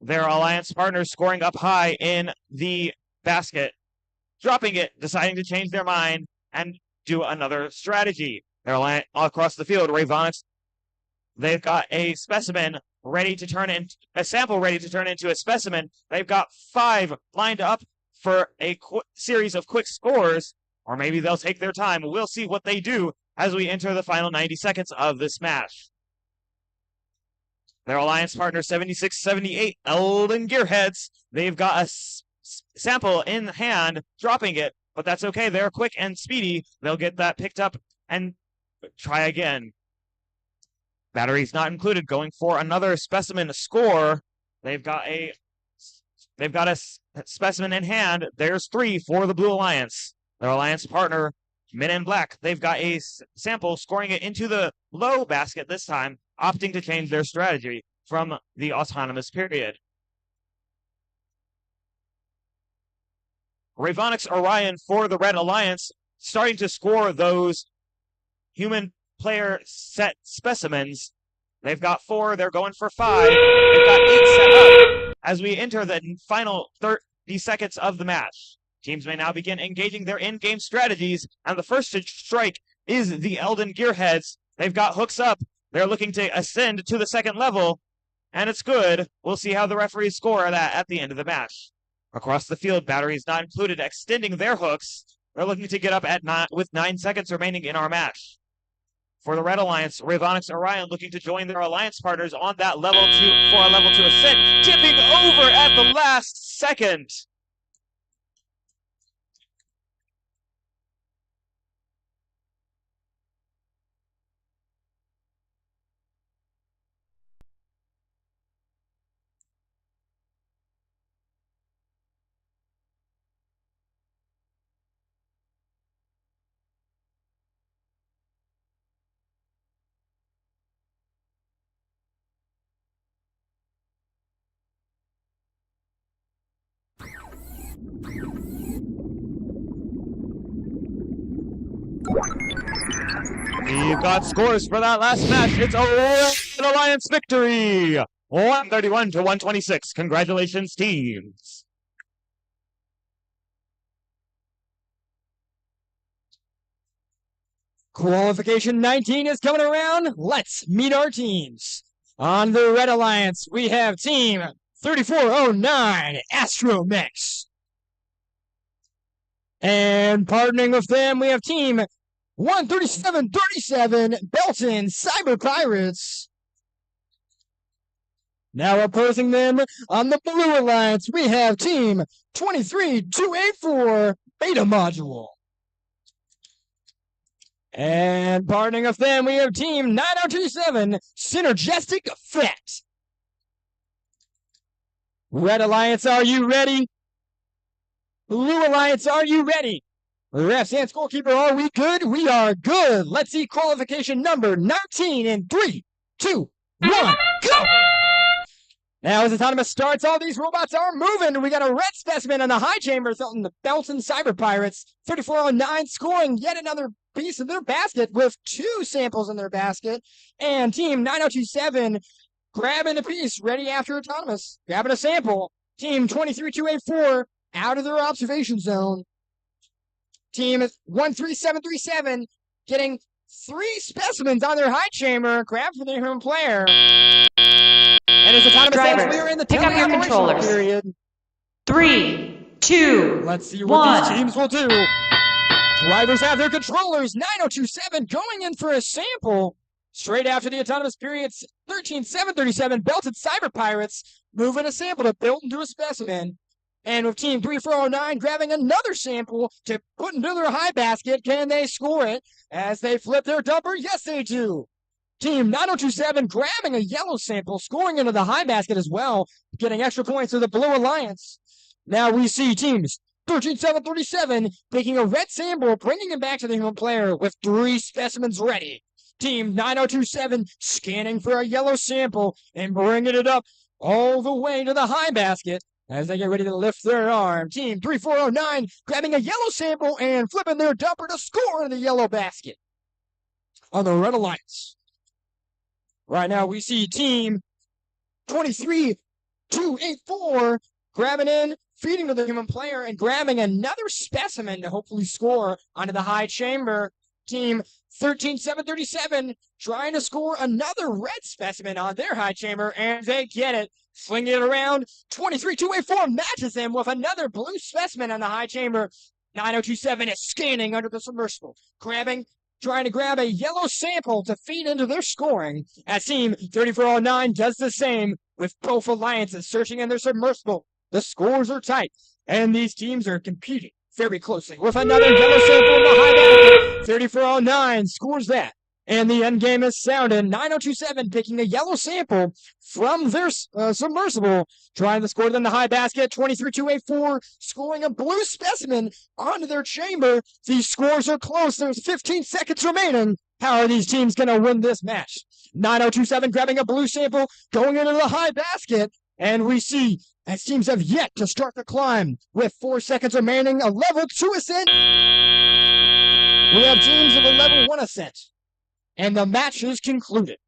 Their alliance partner scoring up high in the basket, dropping it, deciding to change their mind and do another strategy. Their alliance across the field, Ravonix, they've got a specimen ready to turn into a sample ready to turn into a specimen. They've got 5 lined up for a series of quick scores, or maybe they'll take their time. We'll see what they do as we enter the final 90 seconds of this match. Their alliance partner, 76-78, Eldon Gearheads. They've got a sample in hand, dropping it, but that's okay. They're quick and speedy. They'll get that picked up and try again. Batteries not included, going for another specimen score. They've got a specimen in hand. There's 3 for the Blue Alliance. Their alliance partner, Men in Black, they've got a sample, scoring it into the low basket this time, opting to change their strategy from the autonomous period. Ravonix Orion for the Red Alliance, starting to score those human player set specimens. They've got 4, they're going for 5. They've got 8 set up as we enter the final 30 seconds of the match. Teams may now begin engaging their in-game strategies, and the first to strike is the Eldon Gearheads. They've got hooks up. They're looking to ascend to the second level, and it's good. We'll see how the referees score that at the end of the match. Across the field, batteries not included, extending their hooks. They're looking to get up at with 9 seconds remaining in our match. For the Red Alliance, Ravonix Orion looking to join their alliance partners on that level for a level to ascend, tipping over at the last second. We've got scores for that last match. It's a Red Alliance victory, 131 to 126. Congratulations, teams. Qualification 19 is coming around. Let's meet our teams. On the Red Alliance, we have Team 3409, Astromix. And partnering with them, we have Team 137-37, Belton Cyber Pirates. Now opposing them on the Blue Alliance, we have Team 23284, Beta Module. And partnering with them, we have Team 9027, Synergistic Effect. Red Alliance, are you ready? Blue Alliance, are you ready? Refs and scorekeeper, are we good? We are good. Let's see qualification number 19 in 3, 2, 1, go! Now as autonomous starts, all these robots are moving. We got a red specimen in the high chamber, the Belton Cyber Pirates. 3409 scoring yet another piece of their basket with 2 samples in their basket. And Team 9027 grabbing a piece, ready after autonomous, grabbing a sample. Team 23284 out of their observation zone. Team 13737 getting 3 specimens on their high chamber, grab for the human player. And as autonomous Drivers, we are in the pick up your operational controllers. period. 3, 2, Let's see what 1. these teams will do. Drivers have their controllers. 9027 going in for a sample. Straight after the autonomous periods, 13737 Belted Cyber Pirates moving a sample to build into a specimen. And with Team 3409 grabbing another sample to put into their high basket, can they score it as they flip their dumper? Yes, they do. Team 9027 grabbing a yellow sample, scoring into the high basket as well, getting extra points for the Blue Alliance. Now we see teams 13737 taking a red sample, bringing it back to the human player with 3 specimens ready. Team 9027 scanning for a yellow sample and bringing it up all the way to the high basket as they get ready to lift their arm. Team 3409 grabbing a yellow sample and flipping their dumper to score in the yellow basket. On the Red Alliance. Right now we see team 23-284 grabbing in, feeding to the human player, and grabbing another specimen to hopefully score onto the high chamber. Team 13-737 trying to score another red specimen on their high chamber, and they get it. Flinging it around, 23-284 matches him with another blue specimen on the high chamber. 9027 is scanning under the submersible, trying to grab a yellow sample to feed into their scoring, as team 3409 does the same with both alliances searching in their submersible. The scores are tight, and these teams are competing very closely with another yellow sample in the high basket. 3409 scores that, and the end game is sounded. 9027 picking a yellow sample from their submersible, trying to score them the high basket. 23-284 scoring a blue specimen onto their chamber. These scores are close. There's 15 seconds remaining. How are these teams going to win this match? 9027 grabbing a blue sample, going into the high basket, and we see as teams have yet to start the climb with 4 seconds remaining. A level 2 ascent. We have teams of a level 1 ascent, and the match is concluded.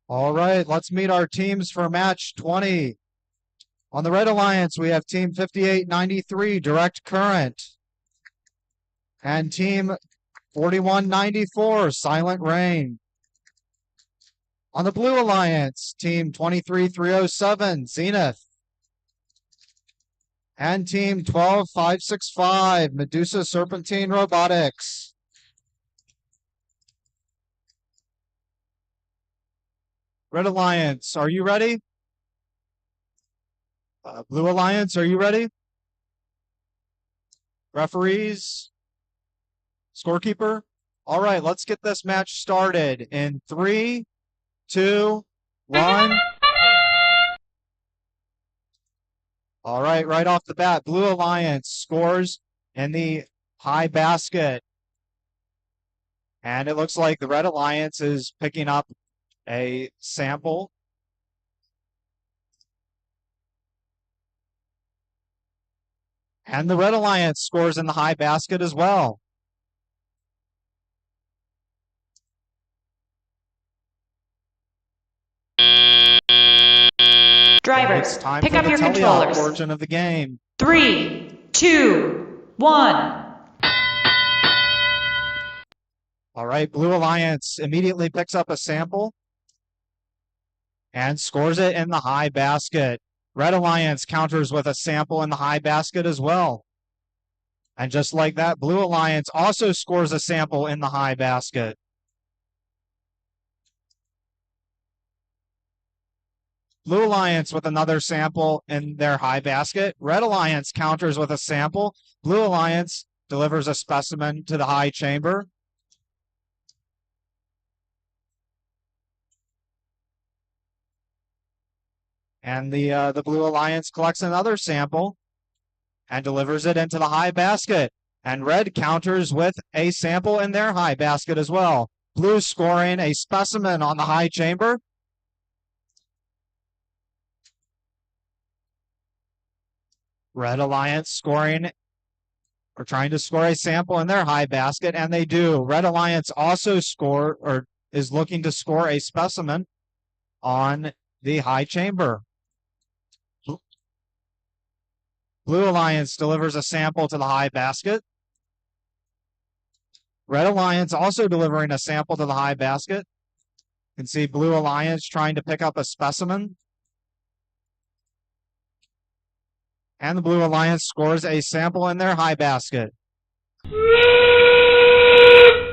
All right, let's meet our teams for match 20. On the Red Alliance, we have team 5893, Direct Current, and team 4194, Silent Rain. On the Blue Alliance, team 23307, Zenith, and team 12565, Medusa Serpentine Robotics. Red Alliance, are you ready? Blue Alliance, are you ready? Referees? Scorekeeper? All right, let's get this match started in 3, 2, 1. All right off the bat, Blue Alliance scores in the high basket. And it looks like the Red Alliance is picking up a sample. And the Red Alliance scores in the high basket as well. Drivers, It's time pick for up the your teleop controllers. portion of the game. 3, 2, 1. All right, Blue Alliance immediately picks up a sample and scores it in the high basket. Red Alliance counters with a sample in the high basket as well. And just like that, Blue Alliance also scores a sample in the high basket. Blue Alliance with another sample in their high basket. Red Alliance counters with a sample. Blue Alliance delivers a specimen to the high chamber. And the Blue Alliance collects another sample and delivers it into the high basket. And Red counters with a sample in their high basket as well. Blue scoring a specimen on the high chamber. Red Alliance scoring or trying to score a sample in their high basket, and they do. Red Alliance also is looking to score a specimen on the high chamber. Blue Alliance delivers a sample to the high basket. Red Alliance also delivering a sample to the high basket. You can see Blue Alliance trying to pick up a specimen. And the Blue Alliance scores a sample in their high basket.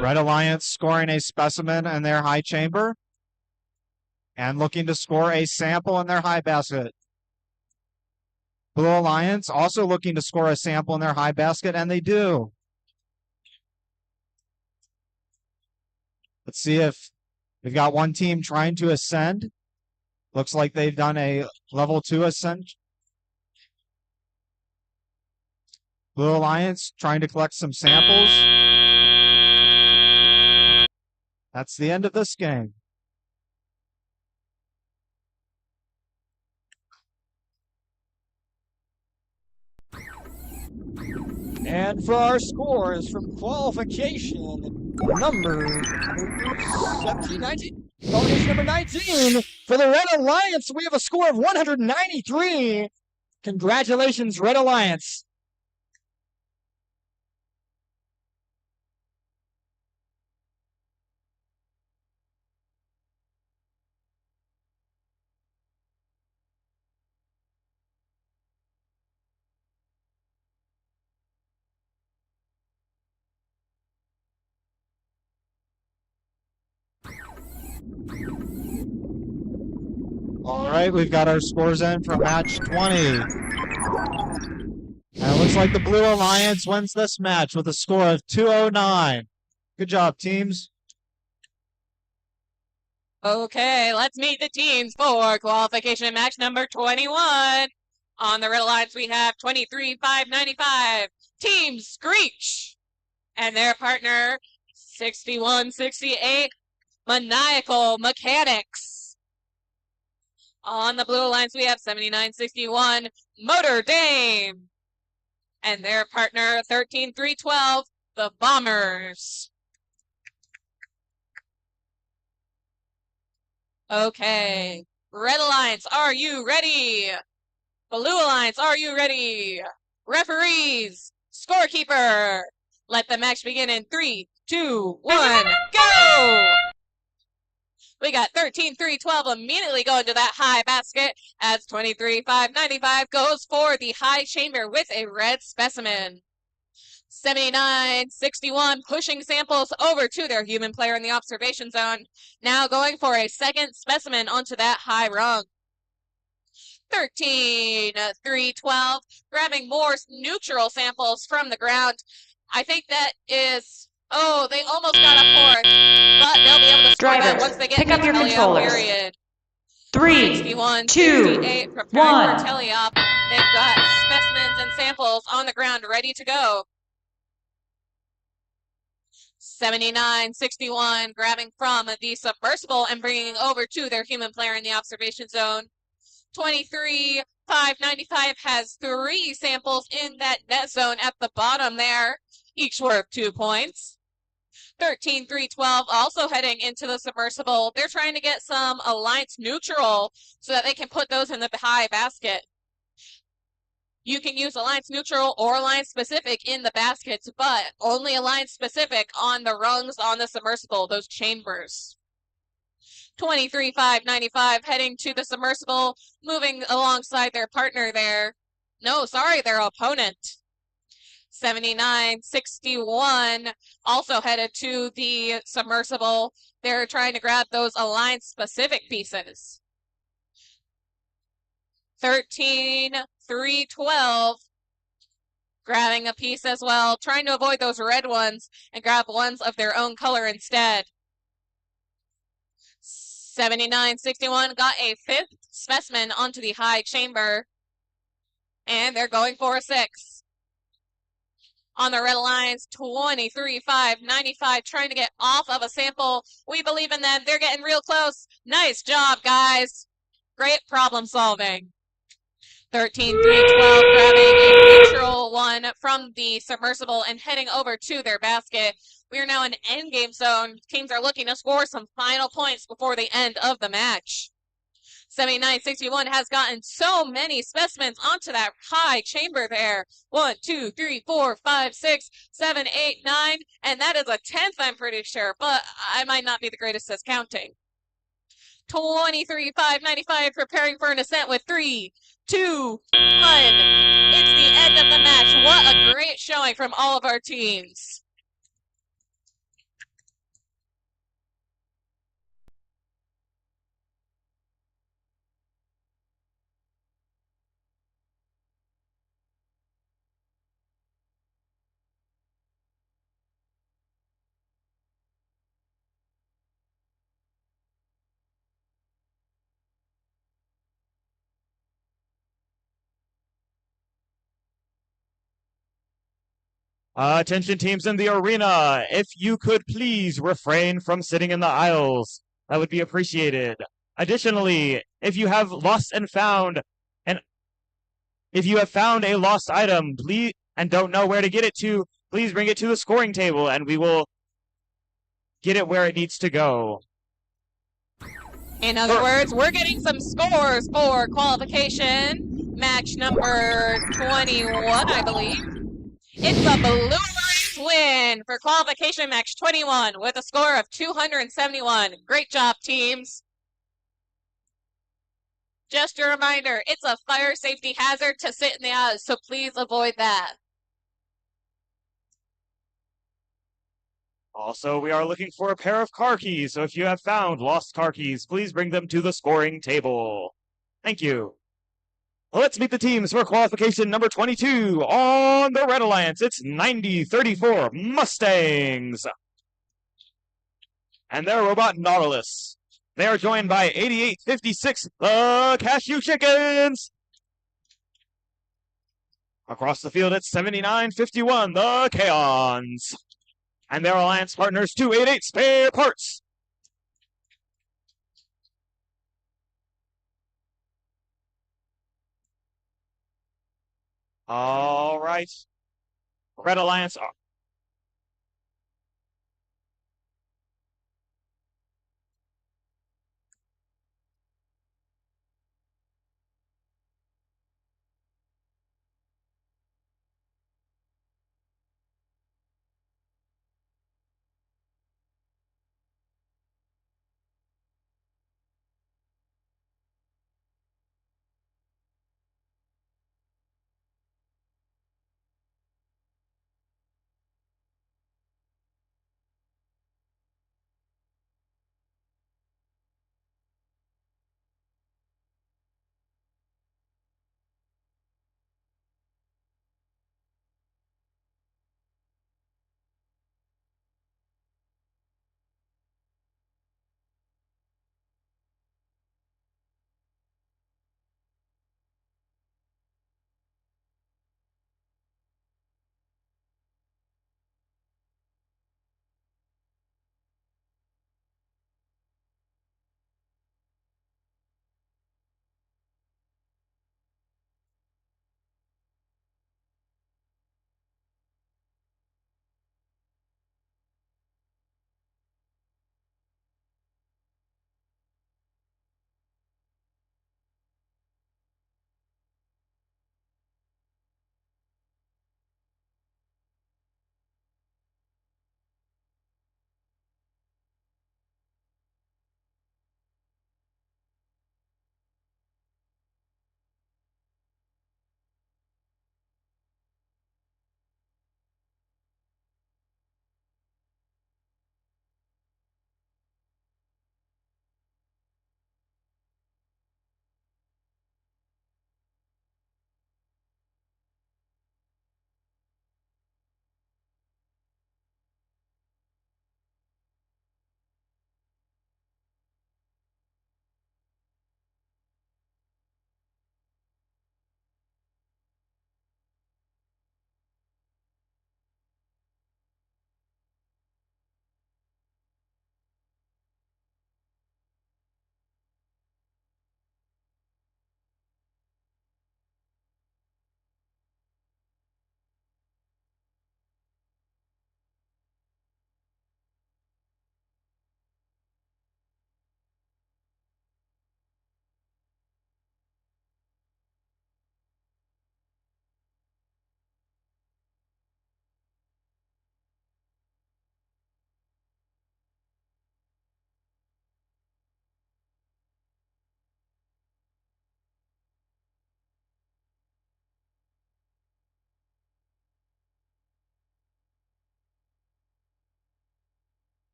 Red Alliance scoring a specimen in their high chamber. And looking to score a sample in their high basket. Blue Alliance also looking to score a sample in their high basket, and they do. Let's see if we've got one team trying to ascend. Looks like they've done a level 2 ascent. Blue Alliance trying to collect some samples. That's the end of this game. And for our scores from qualification, number 17, 19, qualification number 19, for the Red Alliance, we have a score of 193. Congratulations, Red Alliance. All right, we've got our scores in for match 20. And it looks like the Blue Alliance wins this match with a score of 209. Good job, teams. Okay, let's meet the teams for qualification match number 21. On the Red Alliance, we have 23,595, Team Screech, and their partner, 6168, Maniacal Mechanics. On the Blue Alliance, we have 7961, Motor Dame, and their partner, 13312, the Bombers. Okay, Red Alliance, are you ready? Blue Alliance, are you ready? Referees, scorekeeper, let the match begin in 3, 2, 1, go! We got 13-3-12 immediately going to that high basket as 23-5-95 goes for the high chamber with a red specimen. 79-61 pushing samples over to their human player in the observation zone. Now going for a second specimen onto that high rung. 13-3-12 grabbing more neutral samples from the ground. I think that is... Oh, they almost got a fourth, but they'll be able to score that Drivers, once they get pick to up your teleop controllers. period. 3, 61, 2, 68, preparing 1. for teleop. They've got specimens and samples on the ground ready to go. 79-61 grabbing from the submersible and bringing over to their human player in the observation zone. 23-5-95 has 3 samples in that net zone at the bottom there, each worth 2 points. 13-3-12 also heading into the submersible. They're trying to get some alliance neutral so that they can put those in the high basket. You can use alliance neutral or alliance specific in the baskets, but only alliance specific on the rungs on the submersible, those chambers. 23-5-95 heading to the submersible, moving alongside their partner there. No, sorry, their opponent. 79-61 also headed to the submersible. They're trying to grab those alliance specific pieces. 13-3-12 grabbing a piece as well, trying to avoid those red ones and grab ones of their own color instead. 79-61 got a 5th specimen onto the high chamber, and they're going for a 6. On the Red Alliance, 23-5-95 trying to get off of a sample. We believe in them. They're getting real close. Nice job, guys. Great problem solving. 13-3-12 grabbing a neutral one from the submersible and heading over to their basket. We are now in endgame zone. Teams are looking to score some final points before the end of the match. 79-61 has gotten so many specimens onto that high chamber there. 1, 2, 3, 4, 5, 6, 7, 8, 9, and that is a 10th, I'm pretty sure, but I might not be the greatest at counting. 23-5-95 preparing for an ascent with 3, 2, 1. It's the end of the match. What a great showing from all of our teams. Attention teams in the arena, if you could please refrain from sitting in the aisles, that would be appreciated. Additionally, if you have lost and found, and if you have found a lost item, please, and don't know where to get it to, please bring it to the scoring table and we will get it where it needs to go. In other words, we're getting some scores for qualification match number 21, I believe. It's a Blue Lions win for qualification match 21 with a score of 271. Great job, teams. Just a reminder, it's a fire safety hazard to sit in the aisles, so please avoid that. Also, we are looking for a pair of car keys, so if you have found lost car keys, please bring them to the scoring table. Thank you. Let's meet the teams for qualification number 22 on the Red Alliance. It's 9034 Mustangs and their robot Nautilus. They are joined by 8856 the Cashew Chickens. Across the field, it's 7951 the Kaons and their alliance partners 288 Spare Parts. All right. Red Alliance.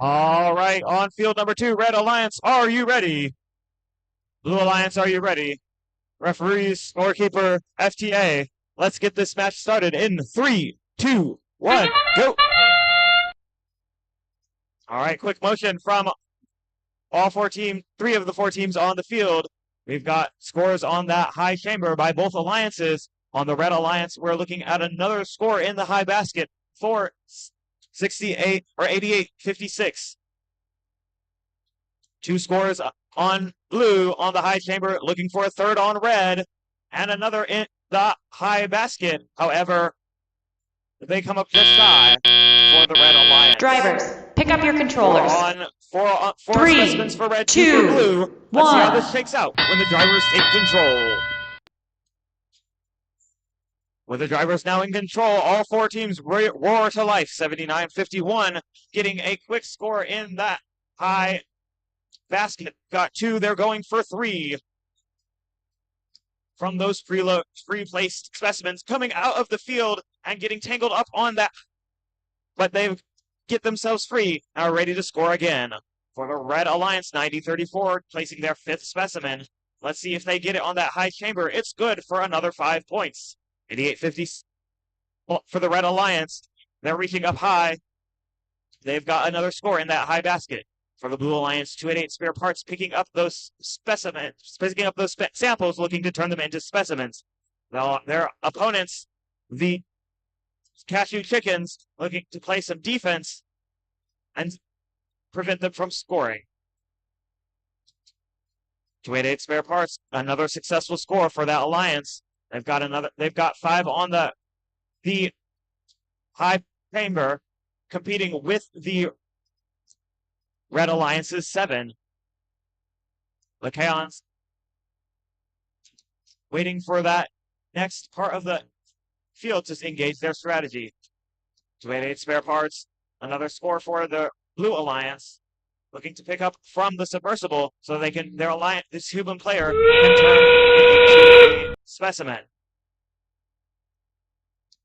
All right, on field number 2, Red Alliance, are you ready? Blue Alliance, are you ready? Referees, scorekeeper, FTA. Let's get this match started in 3, 2, 1, go. All right, quick motion from all 3 of the 4 teams on the field. We've got scores on that high chamber by both alliances. On the Red Alliance, we're looking at another score in the high basket for 68 or 88-56. 2 scores on blue on the high chamber, looking for a third on red, and another in the high basket. However, they come up just shy for the Red Alliance. Drivers, pick up your controllers. Four 3, specimens for red, 2, 2 for blue. Let's see how 1. this shakes out when the drivers take control. With the drivers now in control, all 4 teams roar to life. 79-51, getting a quick score in that high basket. Got 2, they're going for 3. From those pre-placed specimens coming out of the field and getting tangled up on that. But they get themselves free and are ready to score again. For the Red Alliance, 90-34, placing their 5th specimen. Let's see if they get it on that high chamber. It's good for another 5 points. 88-50 for the Red Alliance. They're reaching up high. They've got another score in that high basket. For the Blue Alliance, 288 spare parts, picking up those specimens, picking up those samples, looking to turn them into specimens. Now, their opponents, the Cashew Chickens, looking to play some defense and prevent them from scoring. 288 spare parts, another successful score for that alliance. They've got 5 on the high chamber, competing with the Red Alliance's 7. The Chaons waiting for that next part of the field to engage their strategy. 288 spare parts, another score for the Blue Alliance, looking to pick up from the submersible so they can this human player can turn into a specimen.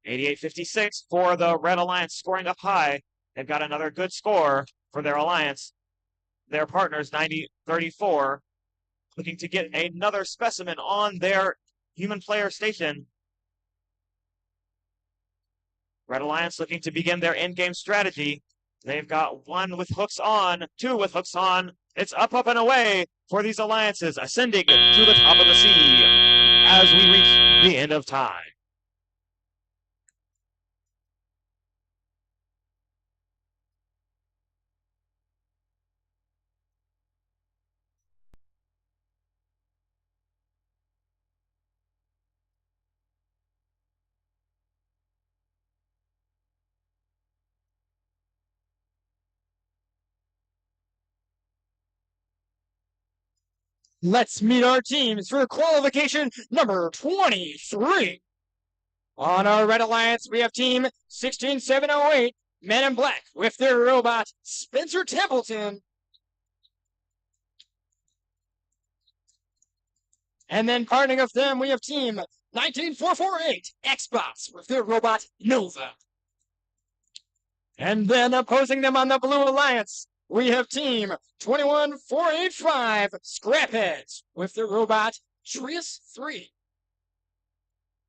88-56 for the Red Alliance, scoring up high. They've got another good score for their alliance. Their partners, 90-34, looking to get another specimen on their human player station. Red Alliance looking to begin their in-game strategy. They've got 1 with hooks on, 2 with hooks on. It's up, up, and away for these alliances, ascending to the top of the sea as we reach the end of time. Let's meet our teams for qualification number 23. On our Red Alliance, we have team 16708, Men in Black, with their robot, Spencer Templeton. And then partnering with them, we have team 19448, Xbox, with their robot, Nova. And then opposing them on the Blue Alliance, we have team 21485, Scrapheads, with their robot, Trius 3.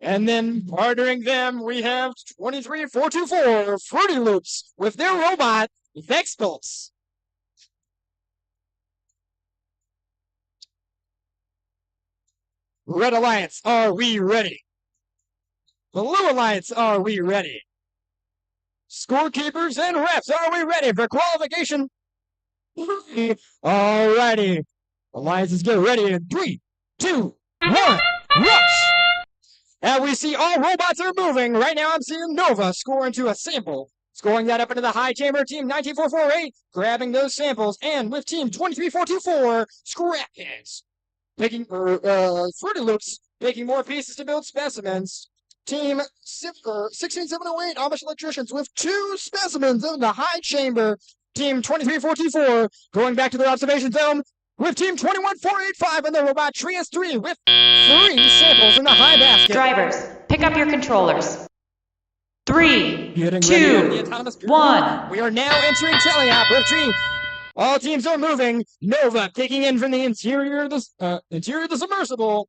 And then partnering them, we have 23424, Fruity Loops, with their robot, Vexpulse. Red Alliance, are we ready? Blue Alliance, are we ready? Scorekeepers and refs, are we ready for qualification? Alrighty. Alliances, get ready in 3, 2, 1, rush! And we see all robots are moving. Right now I'm seeing Nova score into a sample. Scoring that up into the high chamber, team 19448, grabbing those samples, and with team 23424, Scrapheads. Picking Fruity Loops, making more pieces to build specimens. Team 16708, Amish Electricians, with 2 specimens in the high chamber. Team 23424 going back to their observation zone with team 21485 and the robot Trius 3 with 3 samples in the high basket. Drivers, pick up your controllers. 3, Getting ready into the 2, autonomous period. 1. We are now entering teleop with team. All teams are moving. Nova kicking in from the interior of the submersible.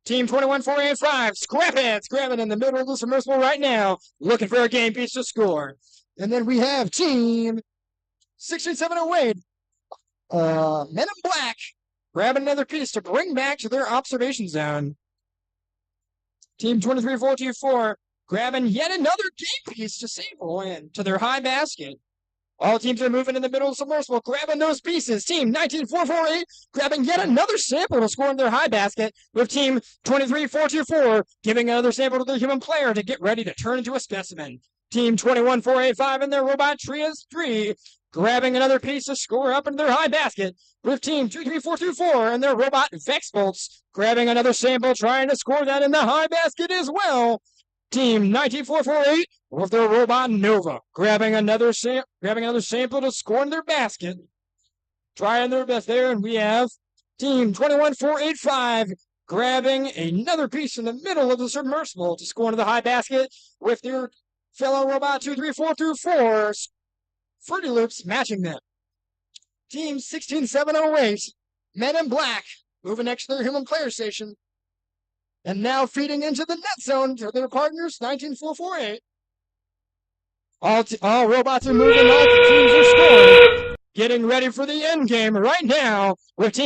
Team 21485, scrap it in the middle of the submersible right now, looking for a game piece to score. And then we have team 63708, Men in Black, grabbing another piece to bring back to their observation zone. Team 23424, grabbing yet another game piece to sample in to their high basket. All teams are moving in the middle of the submersible, grabbing those pieces. Team 19448 grabbing yet another sample to score in their high basket, with team 23424 giving another sample to the human player to get ready to turn into a specimen. Team 21485 and their robot Trias 3 grabbing another piece to score up into their high basket, with team 23424 and their robot Vex Bolts grabbing another sample, trying to score that in the high basket as well. Team 19448 with their robot Nova grabbing another sample to score in their basket, trying their best there. And we have team 21485 grabbing another piece in the middle of the submersible to score into the high basket, with their fellow robot 23424 Fruity Loops matching them. Team 16708 Men in Black moving next to their human player station, and now feeding into the net zone to their partners, 19448. All robots are moving, all teams are scoring. Getting ready for the end game right now, with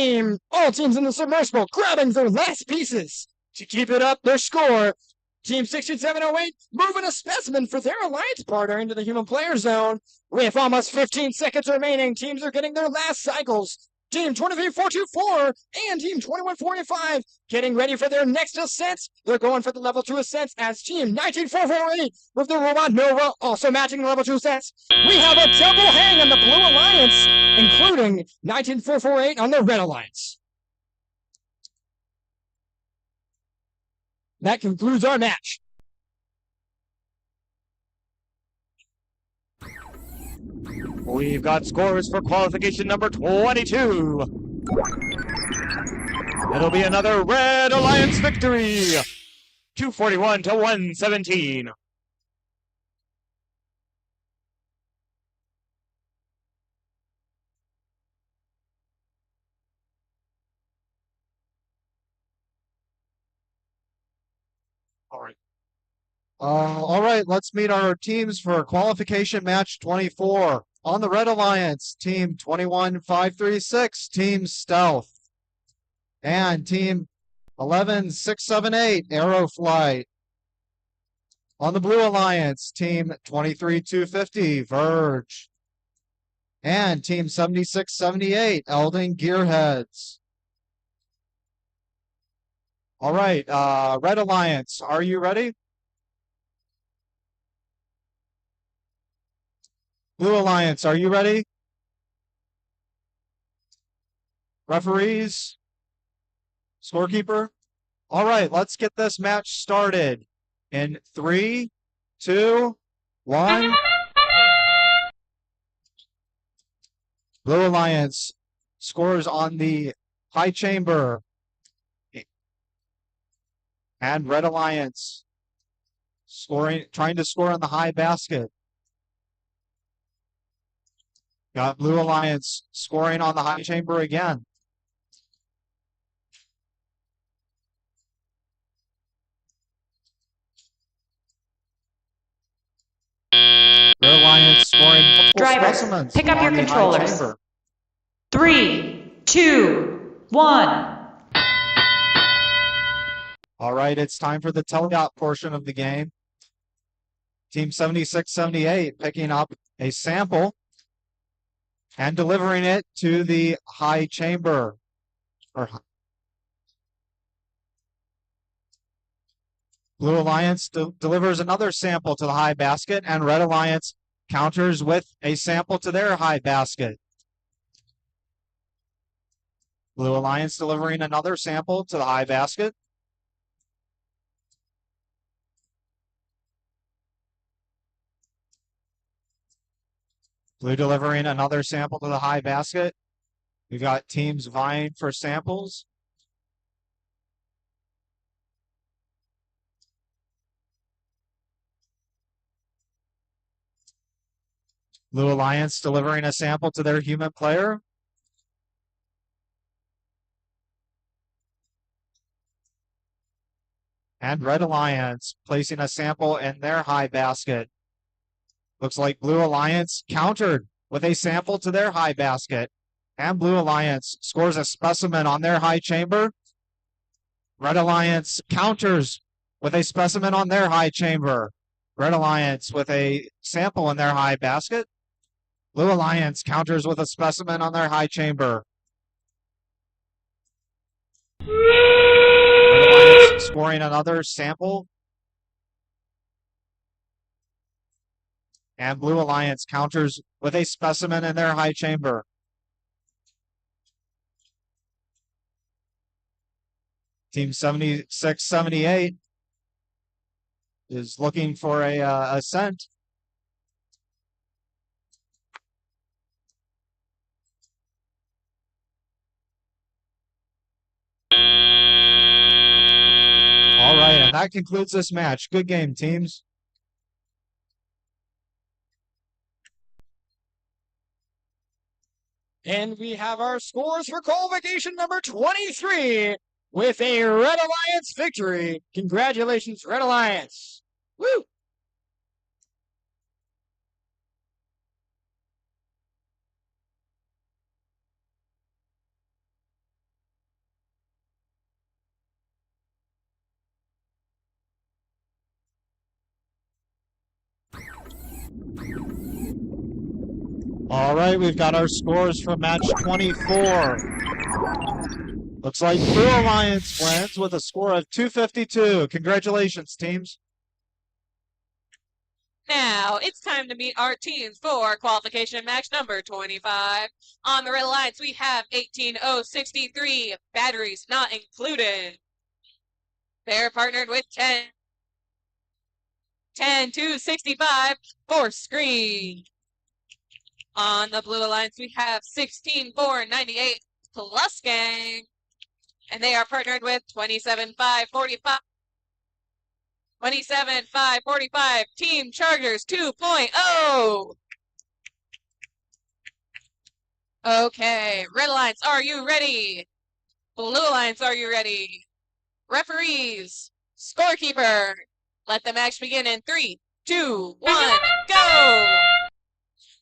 all teams in the submersible grabbing their last pieces to keep it up their score. Team 16708 moving a specimen for their alliance partner into the human player zone. With almost 15 seconds remaining, teams are getting their last cycles. Team 23424 and Team 21485 getting ready for their next ascent. They're going for the level 2 ascents, as Team 19448 with the robot Nova also matching the level 2 ascents. We have a double hang on the Blue Alliance, including 19448 on the Red Alliance. That concludes our match. We've got scores for qualification number 22. It'll be another Red Alliance victory, 241 to 117. All right, let's meet our teams for qualification match 24. On the Red Alliance, team 21536, Team Stealth, and team 11678, Aeroflight. On the Blue Alliance, team 23250, Verge, and team 7678, Eldon Gearheads. All right, Red Alliance, are you ready? Blue Alliance, are you ready? Referees? Scorekeeper? All right, let's get this match started. In 3, 2, 1. Blue Alliance scores on the high chamber. And Red Alliance trying to score on the high basket. Got Blue Alliance scoring on the high chamber again. Red Alliance scoring multiple Drivers, specimens pick up on your the high controllers. chamber. 3, 2, 1. All right, it's time for the teleop portion of the game. Team 7678 picking up a sample and delivering it to the high chamber. Blue Alliance delivers another sample to the high basket, and Red Alliance counters with a sample to their high basket. Blue Alliance delivering another sample to the high basket. Blue delivering another sample to the high basket. We've got teams vying for samples. Blue Alliance delivering a sample to their human player. And Red Alliance placing a sample in their high basket. Looks like Blue Alliance countered with a sample to their high basket. And Blue Alliance scores a specimen on their high chamber. Red Alliance counters with a specimen on their high chamber. Red Alliance with a sample in their high basket. Blue Alliance counters with a specimen on their high chamber. Red Alliance scoring another sample. And Blue Alliance counters with a specimen in their high chamber. Team 76-78 is looking for a ascent. All right, and that concludes this match. Good game, teams. And we have our scores for qualification number 23 with a Red Alliance victory. Congratulations, Red Alliance. Woo! All right, we've got our scores for match 24. Looks like Blue Alliance wins with a score of 252. Congratulations, teams. Now it's time to meet our teams for qualification match number 25. On the Red Alliance, we have 18063, batteries not included. They're partnered with 10265, force screen. On the Blue Alliance, we have 16498, plus gang. And they are partnered with 27545. 27545, Team Chargers 2.0. Okay, Red Alliance, are you ready? Blue Alliance, are you ready? Referees, scorekeeper, let the match begin in 3, 2, 1, go!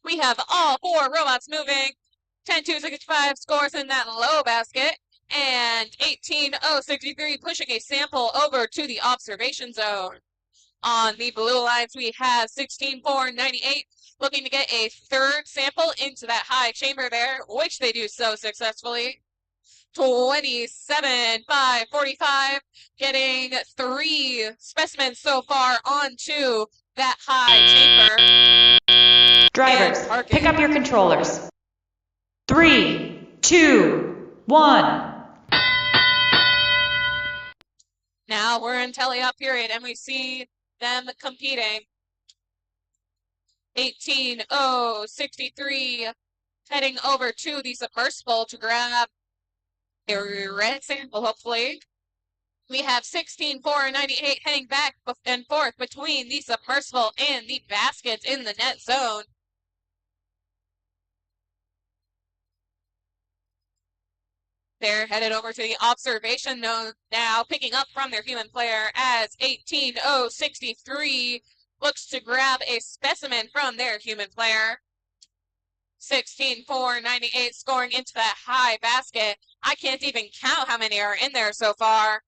We have all 4 robots moving. 10265 scores in that low basket. And 18063 pushing a sample over to the observation zone. On the Blue Alliance, we have 16498 looking to get a third sample into that high chamber there, which they do so successfully. 27545 getting 3 specimens so far onto that high chamber. Drivers, pick up your controllers. 3, 2, 1. Now we're in tele-up period, and we see them competing. 18063 heading over to the submersible to grab a red sample, hopefully. We have 16498 heading back and forth between the submersible and the baskets in the net zone. They're headed over to the observation zone now, picking up from their human player as 18063 looks to grab a specimen from their human player. 16498 scoring into that high basket. I can't even count how many are in there so far.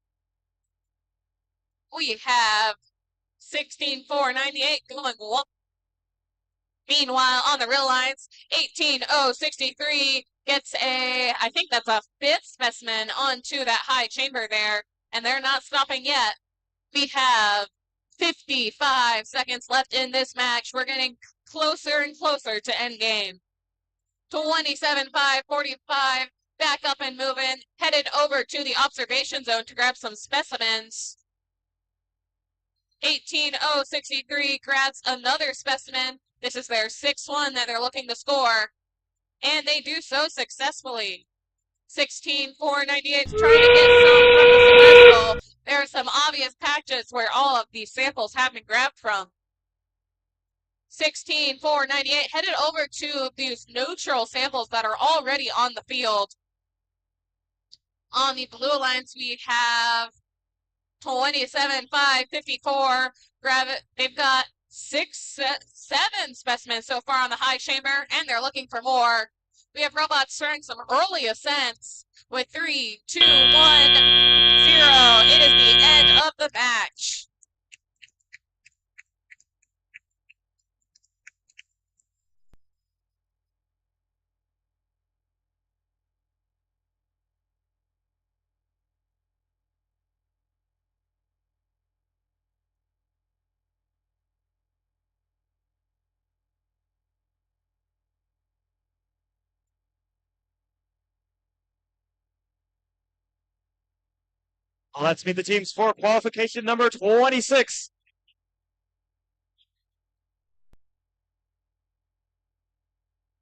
We have 16498 going one. Meanwhile, on the Real Alliance, 18063 gets I think that's a 5th specimen onto that high chamber there, and they're not stopping yet. We have 55 seconds left in this match. We're getting closer and closer to endgame. 27545, back up and moving, headed over to the observation zone to grab some specimens. 18063 grabs another specimen. This is their 6th one that they're looking to score, and they do so successfully. 16498 is trying to get some from the submersible. There are some obvious patches where all of these samples have been grabbed from. 16,498. Headed over to these neutral samples that are already on the field. On the Blue Alliance, we have 27,554. They've got 7 specimens so far on the high chamber, and they're looking for more. We have robots starting some early ascents with 3, 2, 1, 0. It is the end of the match. Let's meet the teams for qualification number 26.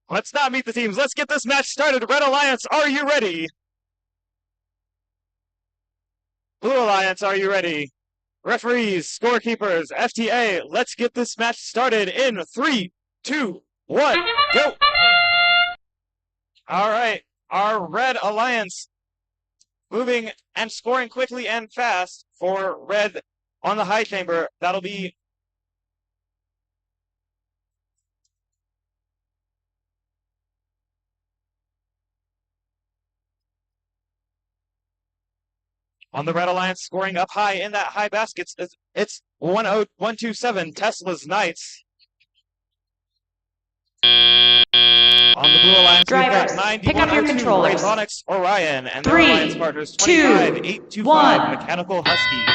Let's not meet the teams. Let's get this match started. Red Alliance, are you ready? Blue Alliance, are you ready? Referees, scorekeepers, FTA, let's get this match started in 3, 2, 1, go! All right, our Red Alliance moving and scoring quickly and fast for Red on the high chamber. That'll be on the Red Alliance, scoring up high in that high basket. It's 10127 Tesla's Knights. On the Blue Alliance, Drivers, we've got pick up your 9102 controllers. Ravonics Orion and their 3, alliance partners 2, 25825 1. Mechanical Huskies.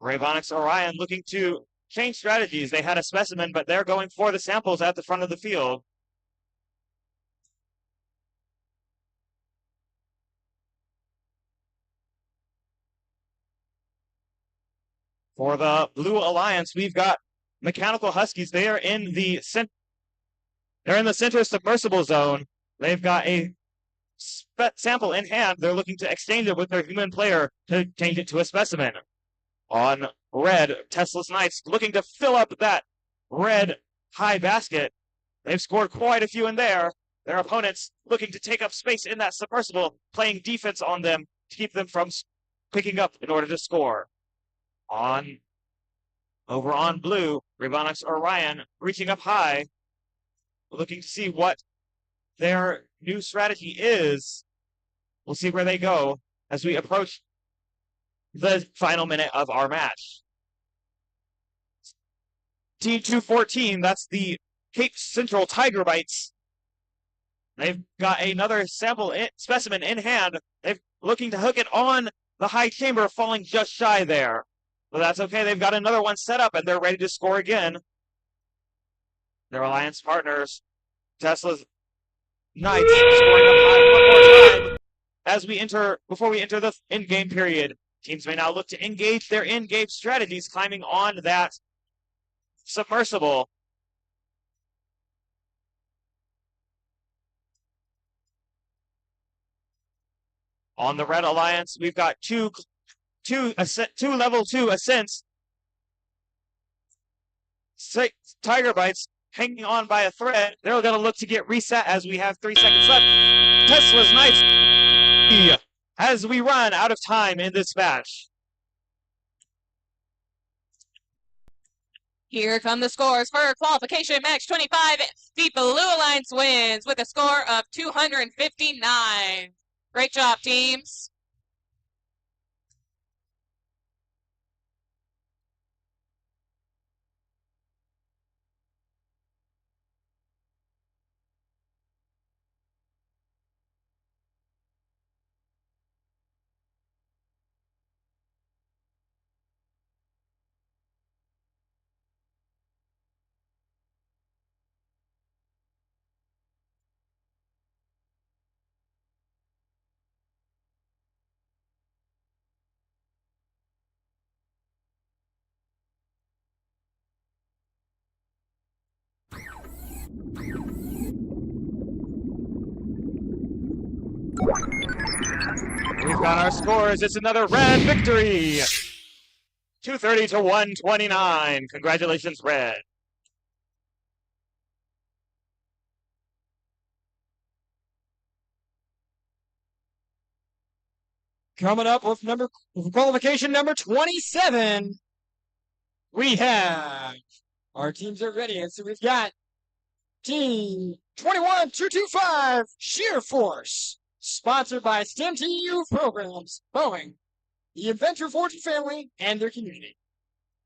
Ravonics Orion looking to change strategies. They had a specimen, but they're going for the samples at the front of the field. For the Blue Alliance, we've got Mechanical Huskies. They are in the center submersible zone. They've got a sample in hand. They're looking to exchange it with their human player to change it to a specimen. On Red, Tesla's Knights looking to fill up that red high basket. They've scored quite a few in there. Their opponents looking to take up space in that submersible, playing defense on them to keep them from picking up in order to score. Over on Blue, Ravonics Orion reaching up high, looking to see what their new strategy is. We'll see where they go as we approach the final minute of our match. Team 214, that's the Cape Central Tiger Bites. They've got another specimen in hand. They're looking to hook it on the high chamber, falling just shy there. But that's okay. They've got another one set up, and they're ready to score again. Their alliance partners, Tesla's Knights, scoring up high one more time. Before we enter the in-game period, teams may now look to engage their in-game strategies, climbing on that submersible. On the Red Alliance, we've got two level 2 ascents. Tiger Bites hanging on by a thread. They're going to look to get reset as we have 3 seconds left. Tesla's Knights as we run out of time in this match. Here come the scores for qualification match 25. The Blue Alliance wins with a score of 259. Great job, teams. we've got our scores. It's another red victory. 230 to 129. Congratulations, Red. Coming up with qualification number 27, we have our teams are ready. And so we've got team 21225 Sheer Force, sponsored by STEM TU Programs, Boeing, the Adventure Fortune family, and their community.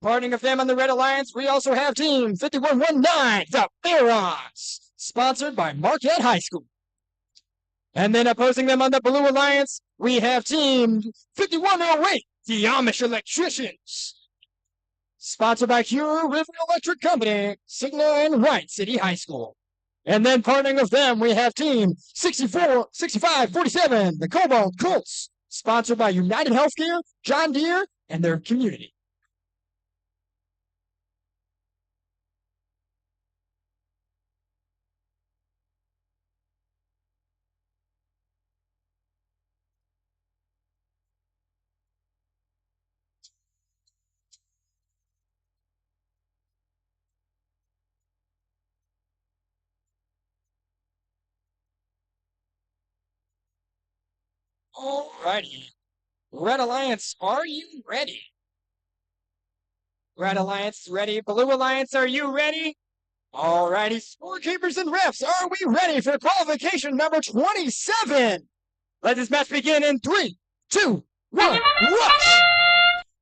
Partnering of them on the Red Alliance, we also have team 5119, the Barons, sponsored by Marquette High School. And then opposing them on the Blue Alliance, we have team 5108, the Amish Electricians, sponsored by Cure River Electric Company, Cigna, and Wright City High School. And then partnering of them, we have team 6547, the Cobalt Colts, sponsored by United Healthcare, John Deere, and their community. Alrighty. Red Alliance, are you ready? Red Alliance, ready. Blue Alliance, are you ready? Alrighty. Scorekeepers and refs, are we ready for qualification number 27? Let this match begin in 3, 2, 1, rush!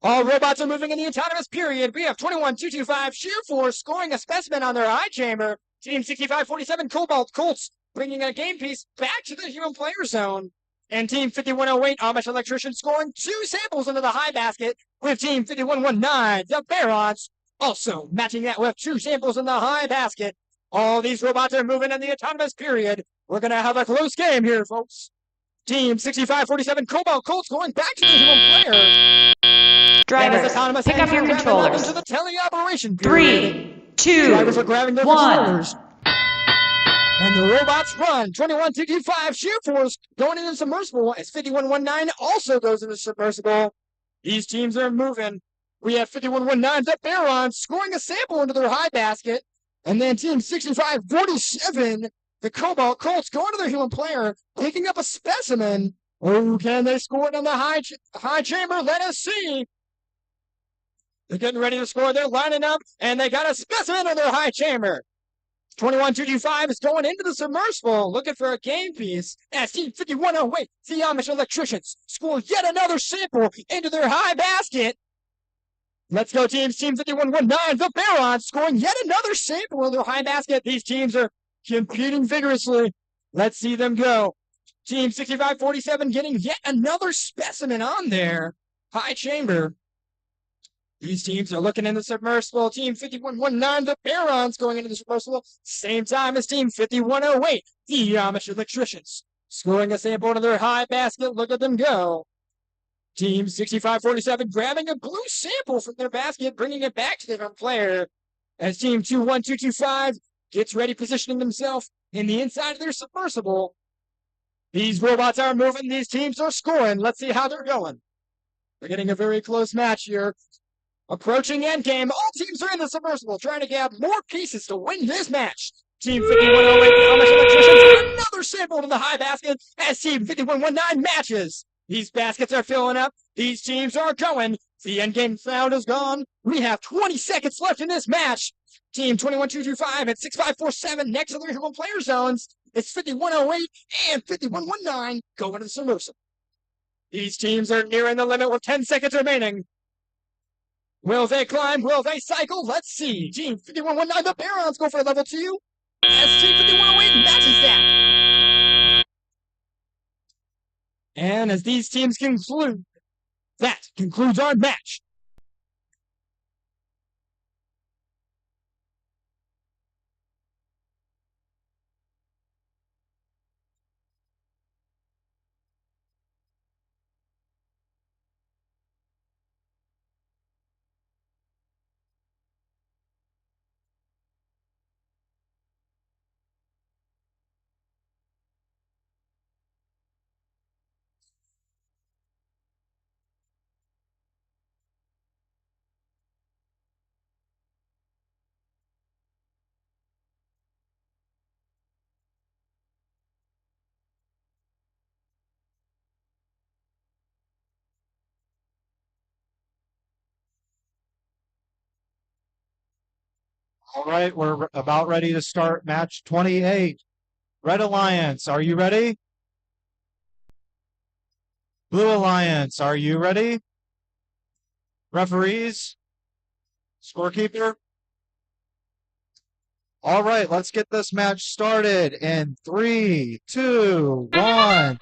All robots are moving in the autonomous period. We have 21225 Sheer Force scoring a specimen on their eye chamber. Team 6547 Cobalt Colts bringing a game piece back to the human player zone. And Team 5108 Amish Electrician scoring 2 samples into the high basket, with Team 5119, the Barons, also matching that with 2 samples in the high basket. All these robots are moving in the autonomous period. We're going to have a close game here, folks. Team 6547 Cobalt Colts going back to the human player. Drivers, pick up your controllers. Into the teleoperation period. 3, 2, Drivers are grabbing their 1. controllers. And the robots run. 21225 Sheer Force going into submersible as 5119 also goes into submersible. These teams are moving. We have 5119, the Barons, scoring a sample into their high basket. And then Team 6547, the Cobalt Colts, going to their human player, picking up a specimen. Oh, can they score it on the high chamber? Let us see. They're getting ready to score. They're lining up, and they got a specimen in their high chamber. 21225 is going into the submersible, looking for a game piece. As Team 5108, the Amish Electricians, score yet another sample into their high basket. Let's go, teams. Team 5119, the Barons, scoring yet another sample in their high basket. These teams are competing vigorously. Let's see them go. Team 6547 getting yet another specimen on their high chamber. These teams are looking in the submersible. Team 5119, the Barons, going into the submersible. Same time as Team 5108, the Amish Electricians, scoring a sample into their high basket. Look at them go. Team 6547 grabbing a blue sample from their basket, bringing it back to their player. As Team 21225 gets ready, positioning themselves in the inside of their submersible. These robots are moving. These teams are scoring. Let's see how they're going. We're getting a very close match here. Approaching endgame, all teams are in the submersible, trying to grab more pieces to win this match. Team 5108, the Amish Electricians, get another sample to the high basket as Team 5119 matches. These baskets are filling up. These teams are going. The endgame sound is gone. We have 20 seconds left in this match. Team 21225 at 6547 next to their human player zones. It's 5108 and 5119 going to the submersible. These teams are nearing the limit with 10 seconds remaining. Will they climb? Will they cycle? Let's see. Team 5119, the Barons go for level 2. As Team 5108 matches that. And as these teams conclude, that concludes our match. All right, we're about ready to start match 28. Red Alliance, are you ready? Blue Alliance, are you ready? Referees? Scorekeeper? All right, let's get this match started in 3, 2, 1.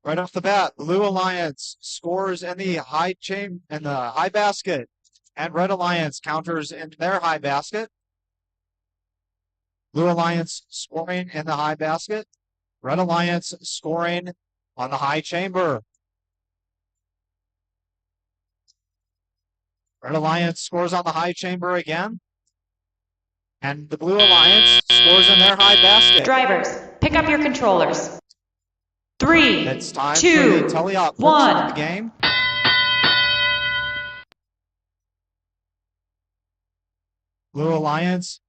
Right off the bat, Blue Alliance scores in the high basket, and Red Alliance counters in their high basket. Blue Alliance scoring in the high basket. Red Alliance scoring on the high chamber. Red Alliance scores on the high chamber again. And the Blue Alliance scores in their high basket. Drivers, pick up your controllers. 3, It's time 2, for the teleop 1. of the game. Blue Alliance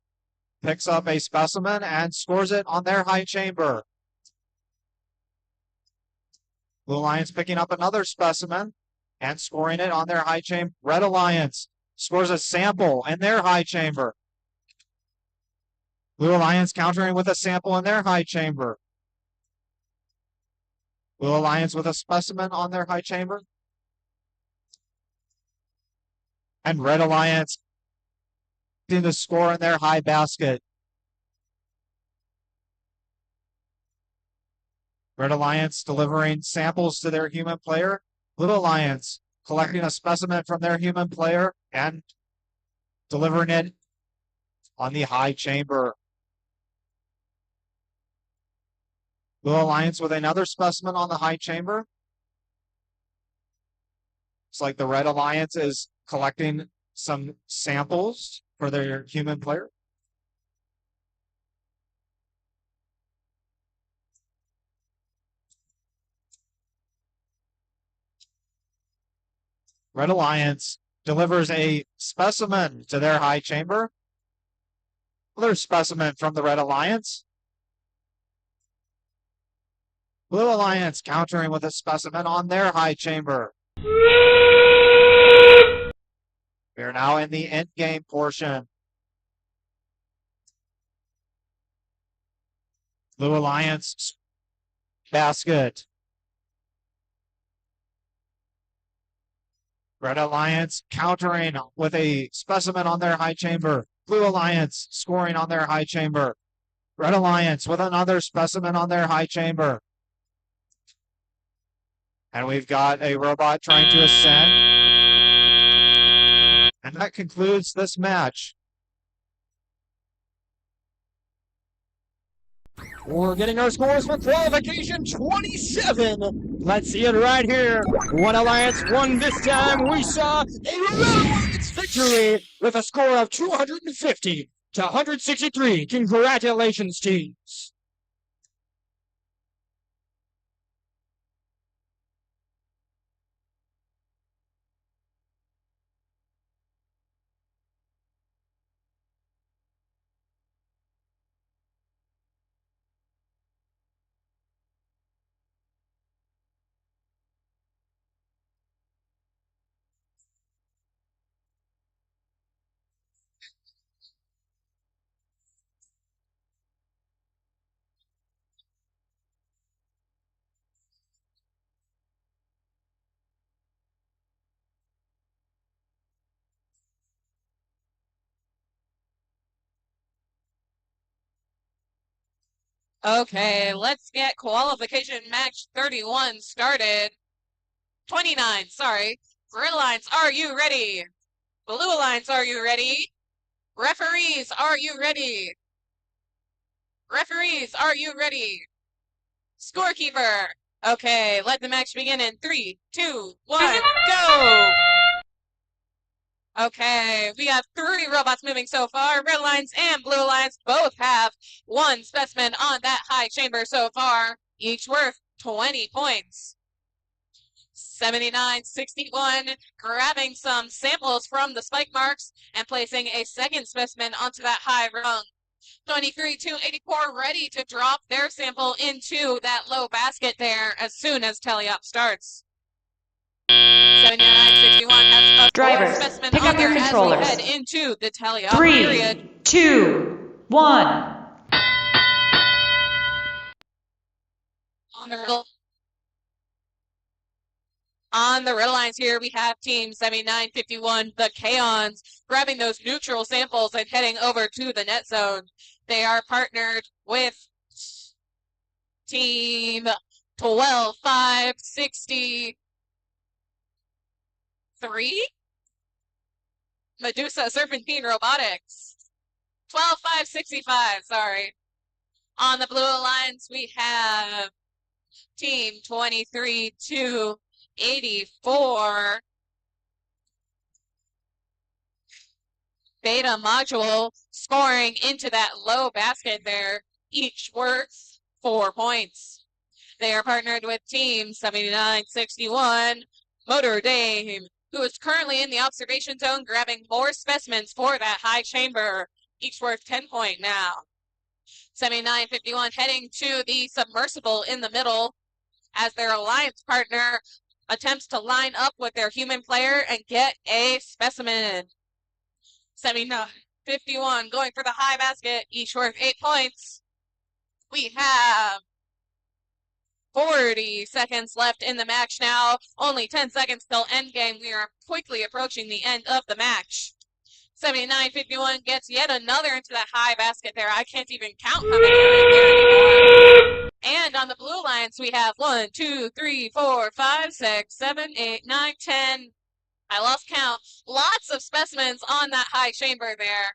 picks up a specimen and scores it on their high chamber. Blue Alliance picking up another specimen and scoring it on their high chamber. Red Alliance scores a sample in their high chamber. Blue Alliance countering with a sample in their high chamber. Blue Alliance with a specimen on their high chamber. And Red Alliance getting the score in their high basket. Red Alliance delivering samples to their human player. Blue Alliance collecting a specimen from their human player and delivering it on the high chamber. Blue Alliance with another specimen on the high chamber. It's like the Red Alliance is collecting some samples for their human player. Red Alliance delivers a specimen to their high chamber. Another specimen from the Red Alliance. Blue Alliance countering with a specimen on their high chamber. We are now in the end game portion. Blue Alliance basket. Red Alliance countering with a specimen on their high chamber. Blue Alliance scoring on their high chamber. Red Alliance with another specimen on their high chamber. And we've got a robot trying to ascend. And that concludes this match. We're getting our scores for qualification 27. Let's see it right here. One Alliance won this time. We saw a Red Alliance victory with a score of 250 to 163. Congratulations, teams. Okay, let's get qualification match 31 started. 29, sorry. Red Alliance, are you ready? Blue Alliance, are you ready? Referees, are you ready? Referees, are you ready? Scorekeeper. Okay, let the match begin in 3, 2, 1, go! Okay, we have 3 robots moving so far. Red Alliance and Blue Alliance both have 1 specimen on that high chamber so far, each worth 20 points. 79-61, grabbing some samples from the spike marks and placing a second specimen onto that high rung. 23-84, ready to drop their sample into that low basket there as soon as teleop starts. 7961 has a Drivers, specimen pick on up your there controllers. as we head into the tally-up period. 3, 2, 1. On the red lines here, we have Team 7951, the Kaons, grabbing those neutral samples and heading over to the net zone. They are partnered with Team 12563, Medusa Serpentine Robotics. 12565, sorry. On the blue alliance, we have Team 23284, Beta Module, scoring into that low basket there, each worth 4 points. They are partnered with Team 7961, Motor Dame, who is currently in the observation zone grabbing more specimens for that high chamber, each worth 10 points now. 7951 heading to the submersible in the middle as their alliance partner attempts to line up with their human player and get a specimen. 7951 going for the high basket, each worth 8 points. We have 40 seconds left in the match now. Only 10 seconds till endgame. We are quickly approaching the end of the match. 7951 gets yet another into that high basket there. I can't even count how many are in there anymore. And on the blue alliance, we have 1, 2, 3, 4, 5, 6, 7, 8, 9, 10. I lost count. Lots of specimens on that high chamber there.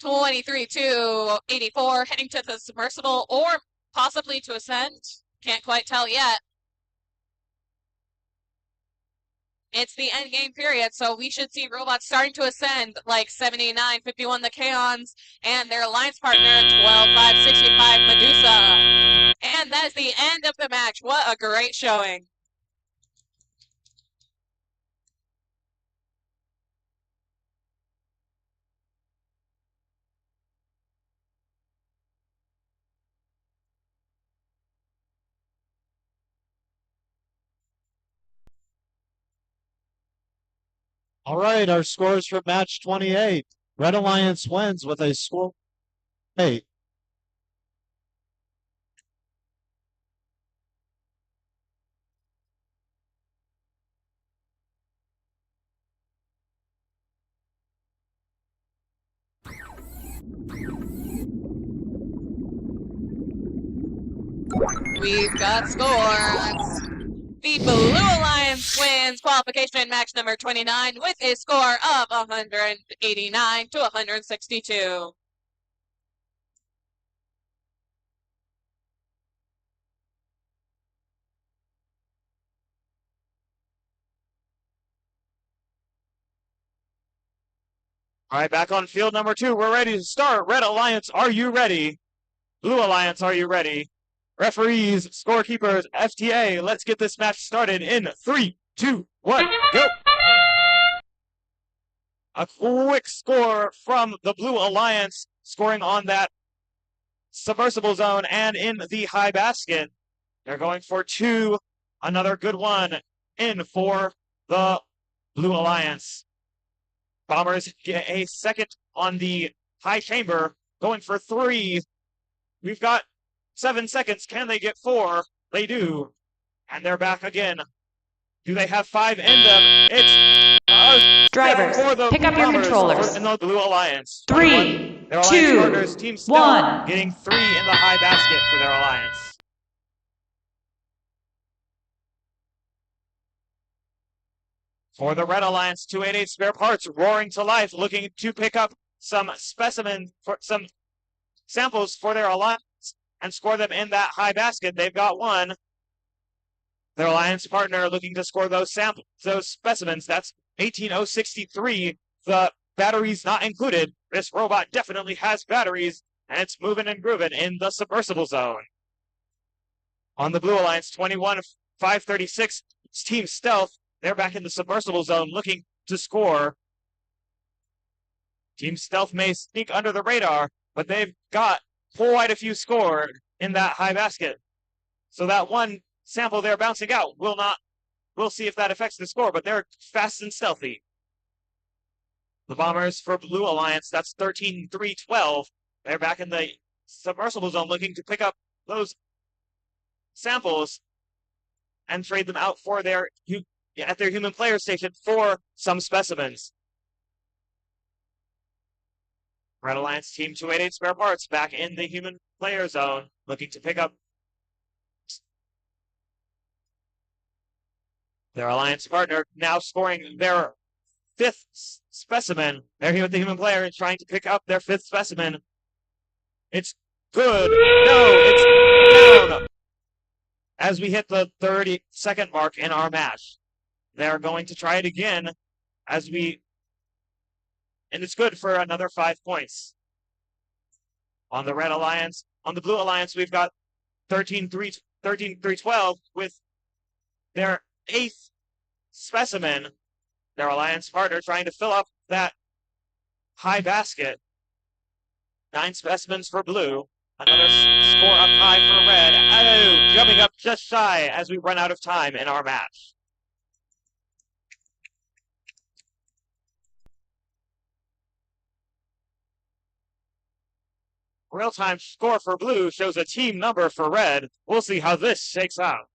23-284 heading to the submersible or possibly to ascend. Can't quite tell yet. It's the end game period, so we should see robots starting to ascend like 7951 the Kaons and their alliance partner 12565 Medusa. And that is the end of the match. What a great showing. All right, our scores for match 28. Red Alliance wins with a score 8. We've got scores. The Blue Alliance wins qualification match number 29 with a score of 189 to 162. All right, back on field number 2. We're ready to start. Red Alliance, are you ready? Blue Alliance, are you ready? Referees, scorekeepers, FTA, let's get this match started in 3, 2, 1, go! A quick score from the Blue Alliance, scoring on that submersible zone and in the high basket. They're going for 2. Another good one in for the Blue Alliance. Bombers get a second on the high chamber, going for 3. We've got 7 seconds. Can they get 4? They do. And they're back again. Do they have 5 in them? It's Drivers, for the pick up your Bombers controllers. in the Blue Alliance. 3, Their alliance 2, partners, Team Stealth, 1. getting 3 in the high basket for their alliance. For the Red Alliance, 288 spare parts roaring to life, looking to pick up some specimen for some samples for their alliance and score them in that high basket. They've got 1. Their alliance partner looking to score those specimens. That's 18063. The batteries not included. This robot definitely has batteries, and it's moving and grooving in the submersible zone. On the Blue Alliance, 21536, Team Stealth. They're back in the submersible zone looking to score. Team Stealth may sneak under the radar, but they've got quite a few scored in that high basket. So that 1 sample they're bouncing out will not We'll see if that affects the score, but they're fast and stealthy. The Bombers for Blue Alliance, that's 13-3-12. They're back in the submersible zone looking to pick up those samples and trade them out for at their human player station for some specimens. Red Alliance Team 288 spare parts back in the human player zone looking to pick up their alliance partner, now scoring their 5th specimen. They're here with the human player and trying to pick up their 5th specimen. It's good. No, it's down. As we hit the 30-second mark in our match, they're going to try it again and it's good for another 5 points. On the Red Alliance, on the Blue Alliance, we've got 13-3-12 with their 8th specimen, their alliance partner trying to fill up that high basket. 9 specimens for Blue. Another score up high for Red. Oh, jumping up just shy as we run out of time in our match. Real-time score for Blue shows a team number for Red. We'll see how this shakes out.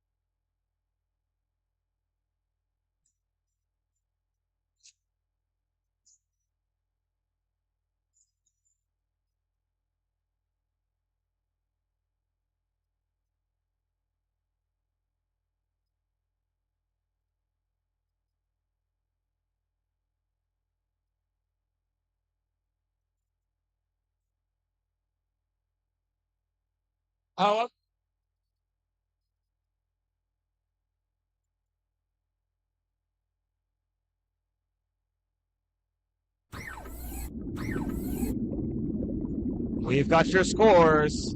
Oh, we've got your scores.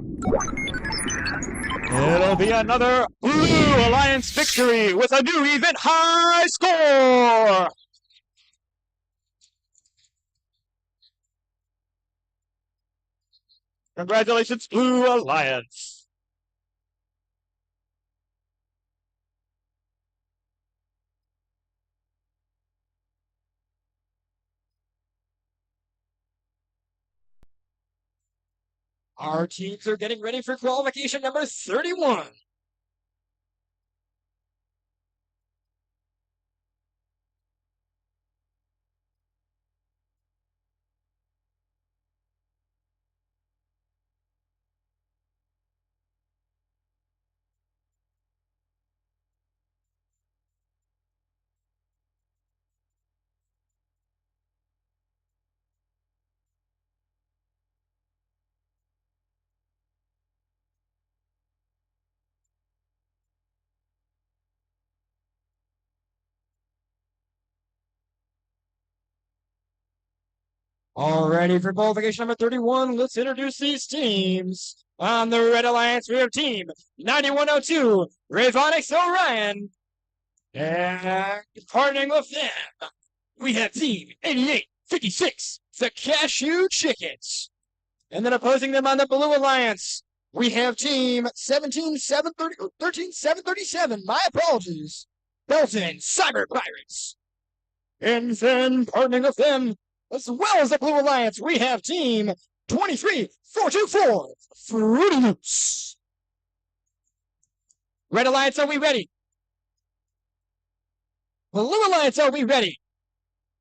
It'll be another Blue Alliance victory with a new event high score. Congratulations, Blue Alliance. Our teams are getting ready for qualification number 31. All ready for qualification number 31. Let's introduce these teams. On the Red Alliance, we have team 9102, Ravonix Orion. And partnering with them, we have team 8856, the Cashew Chickens. And then opposing them on the Blue Alliance, we have team 13737, my apologies, Belton Cyber Pirates. And then partnering with them, as well as the Blue Alliance, we have team 23424, Fruity Loops. Red Alliance, are we ready? Blue Alliance, are we ready?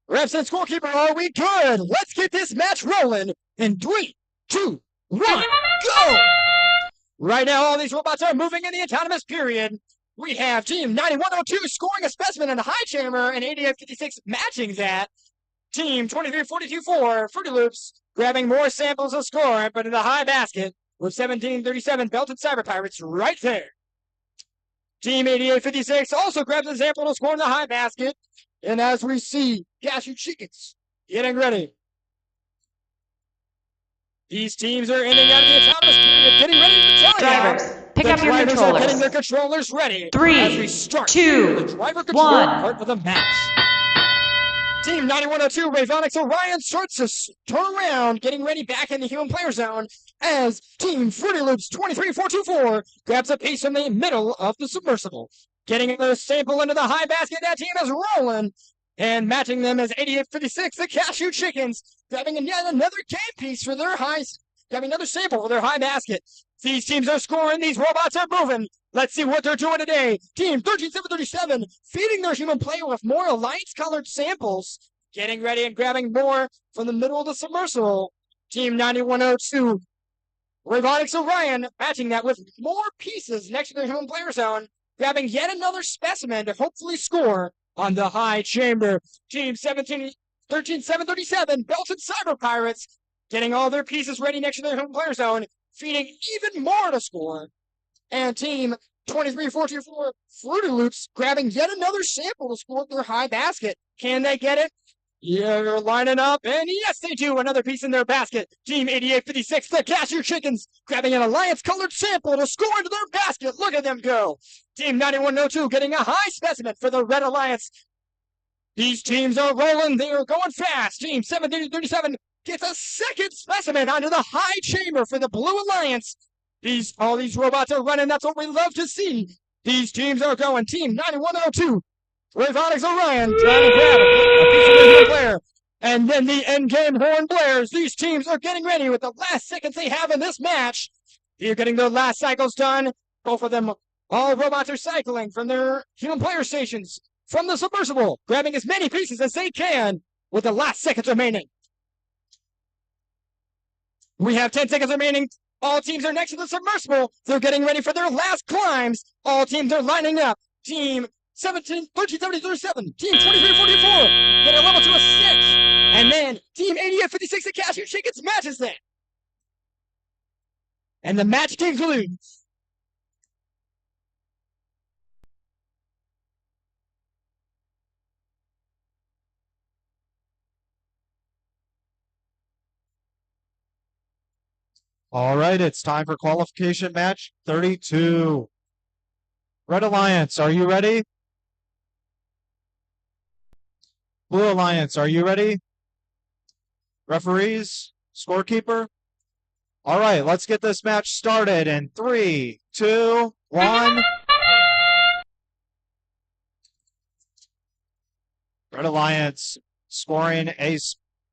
Refs and scorekeeper, are we good? Let's get this match rolling in 3, 2, 1, go! Right now, all these robots are moving in the autonomous period. We have team 9102 scoring a specimen in the high chamber and 8856 matching that. Team 23424, Fruity Loops, grabbing more samples of score, but in the high basket with 1737 Belted Cyber Pirates right there. Team 8856 also grabs a sample to score in the high basket. And as we see, Cashew Chickens getting ready. These teams are ending out of the autonomous period, getting ready to tell Drivers, pick up your Are getting their controllers. controllers ready. 3, as we start 2, the driver control 1. part of the match. Team 9102, Ravonix Orion starts to turn around, getting ready back in the human player zone as Team Fruity Loops 23424 grabs a piece from the middle of the submersible. getting another sample into the high basket. That team is rolling. And matching them is 88-56, the Cashew Chickens, grabbing yet another game piece for their highs, grabbing another sample for their high basket. These teams are scoring. These robots are moving. Let's see what they're doing today. Team 13-7-37, feeding their human player with more alliance-colored samples, getting ready and grabbing more from the middle of the submersible. Team 9102, Robotics Orion, matching that with more pieces next to their human player zone, grabbing yet another specimen to hopefully score on the high chamber. Team 13-7-37, Belton Cyber Pirates, getting all their pieces ready next to their home player zone, feeding even more to score. And team 23-14-4, Fruity Loops, grabbing yet another sample to score their high basket. Can they get it? Yeah, they're lining up, and yes, they do. Another piece in their basket. Team 88-56, the Cashew Chickens, grabbing an alliance-colored sample to score into their basket. Look at them go. Team 9102 getting a high specimen for the Red Alliance. These teams are rolling. They are going fast. Team 17-37 gets a second specimen onto the high chamber for the Blue Alliance. All these robots are running. That's what we love to see. These teams are going. Team 9102, Robotics Orion, trying to grab a piece of the player. And then the endgame horn blares. These teams are getting ready with the last seconds they have in this match. They're getting their last cycles done. Both of them, all robots are cycling from their human player stations, from the submersible, grabbing as many pieces as they can with the last seconds remaining. We have 10 seconds remaining. All teams are next to the submersible. They're getting ready for their last climbs. All teams are lining up. Team 13-70-37, Team 23-44, get a level to a 6. And then Team 88-56, the Cashew Chickens, matches that. And the match concludes. All right, it's time for qualification match 32. Red Alliance, are you ready? Blue Alliance, are you ready? Referees, scorekeeper? All right, let's get this match started in 3, 2, 1. Red Alliance scoring a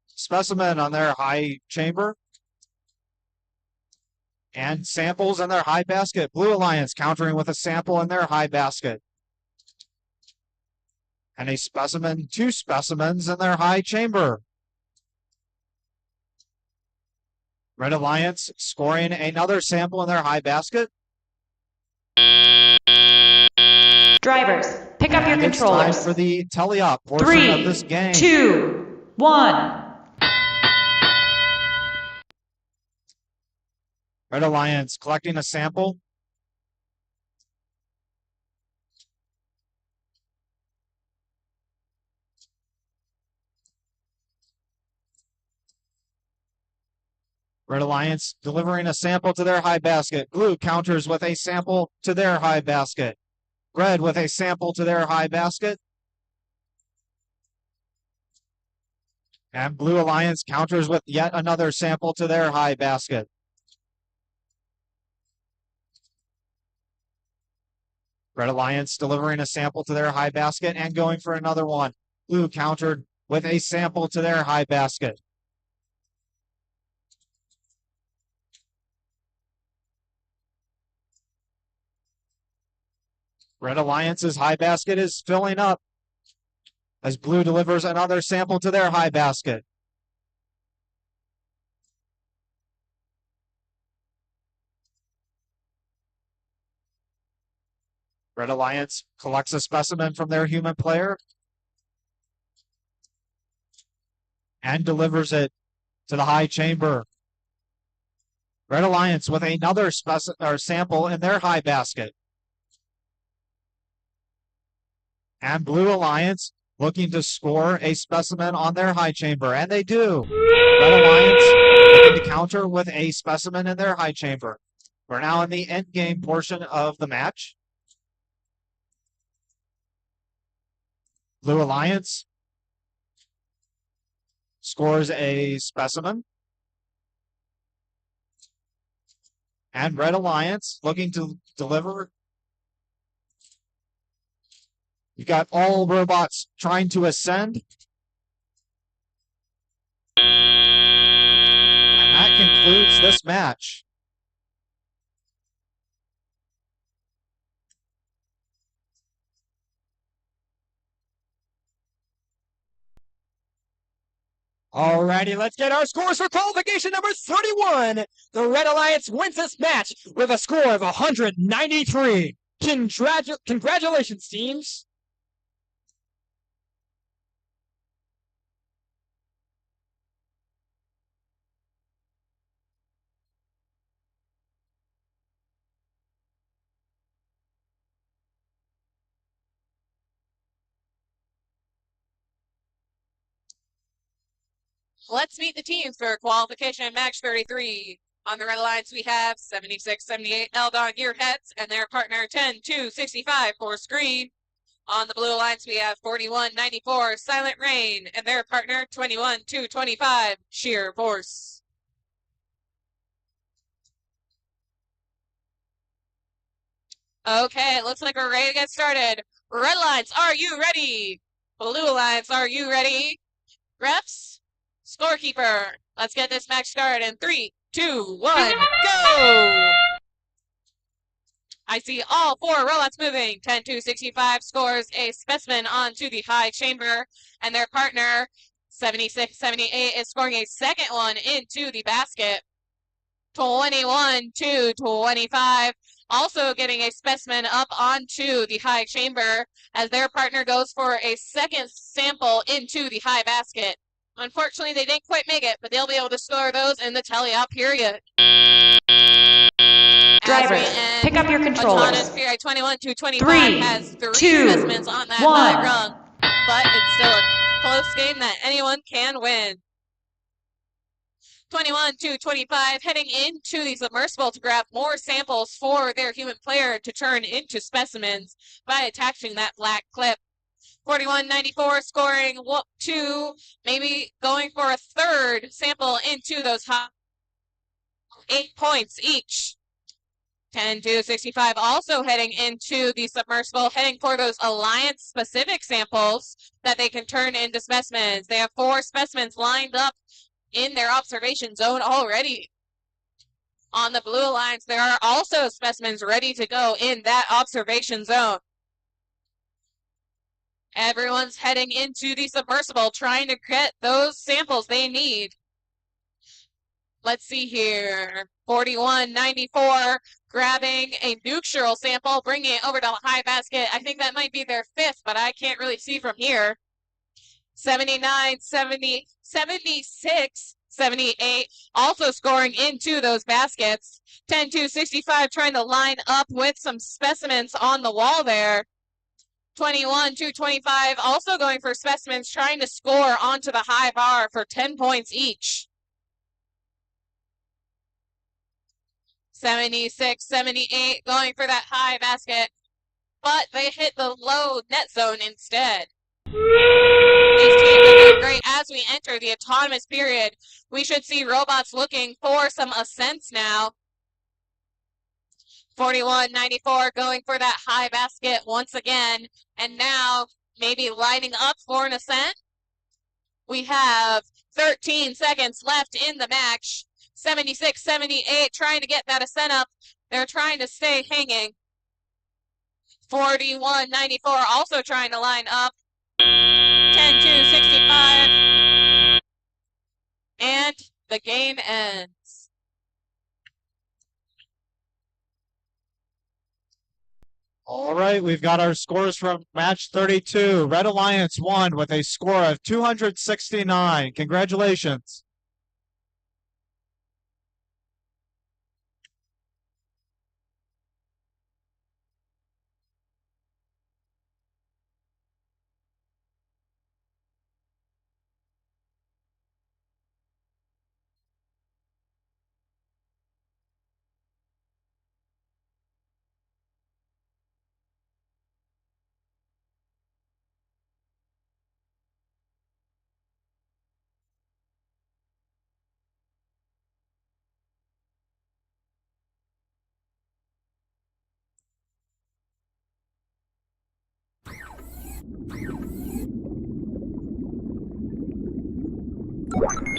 specimen on their high chamber and samples in their high basket. Blue Alliance countering with a sample in their high basket. And a specimen, 2 specimens in their high chamber. Red Alliance scoring another sample in their high basket. Drivers, pick up your And controllers. it's time for the tele-op portion of this 3, game. 2, 1. Red Alliance collecting a sample. Red Alliance delivering a sample to their high basket. Blue counters with a sample to their high basket. Red with a sample to their high basket. And Blue Alliance counters with yet another sample to their high basket. Red Alliance delivering a sample to their high basket and going for another one. Blue countered with a sample to their high basket. Red Alliance's high basket is filling up as Blue delivers another sample to their high basket. Red Alliance collects a specimen from their human player and delivers it to the high chamber. Red Alliance with another sample in their high basket. And Blue Alliance looking to score a specimen on their high chamber, and they do. Red Alliance looking to counter with a specimen in their high chamber. We're now in the end game portion of the match. Blue Alliance scores a specimen. And Red Alliance looking to deliver You've got all robots trying to ascend. And that concludes this match. Alrighty, let's get our scores for qualification number 31. The Red Alliance wins this match with a score of 193. Congratulations, teams. Let's meet the teams for qualification match 33. On the Red Alliance, we have 76-78 Eldon Gearheads and their partner 10-2-65 for Screen. On the Blue Alliance, we have 41-94 Silent Rain and their partner 21-25 Sheer Force. Okay, it looks like we're ready to get started. Red Alliance, are you ready? Blue Alliance, are you ready? Refs, scorekeeper, let's get this match started in 3, 2, 1, go! I see all 4 robots moving. 10-2-65 scores a specimen onto the high chamber, and their partner 76-78 is scoring a second one into the basket. 21-25 also getting a specimen up onto the high chamber as their partner goes for a second sample into the high basket. Unfortunately, they didn't quite make it, but they'll be able to score those in the tally-out period. Drivers, pick up your controllers. Autonomous period 21-25 3, has 3 2, specimens on that 1. high rung, but it's still a close game that anyone can win. 21-25 heading into the submersible to grab more samples for their human player to turn into specimens by attaching that black clip. 41-94 scoring 2, maybe going for a third sample into those hot 8 points each. 10-65 also heading into the submersible, heading for those Alliance-specific samples that they can turn into specimens. They have 4 specimens lined up in their observation zone already. On the Blue Alliance, there are also specimens ready to go in that observation zone. Everyone's heading into the submersible, trying to get those samples they need. Let's see here. 41-94, grabbing a neutral sample, bringing it over to the high basket. I think that might be their 5th, but I can't really see from here. 79-70, 76-78, also scoring into those baskets. 10-65 trying to line up with some specimens on the wall there. 21-25 also going for specimens, trying to score onto the high bar for 10 points each. 76-78 going for that high basket, but they hit the low net zone instead. These teams are doing great. As we enter the autonomous period, we should see robots looking for some ascents now. 41-94 going for that high basket once again, and now maybe lining up for an ascent. We have 13 seconds left in the match. 76-78 trying to get that ascent up. They're trying to stay hanging. 41-94 also trying to line up. 10-2-65. And the game ends. All right, we've got our scores from match 32. Red Alliance won with a score of 269. Congratulations.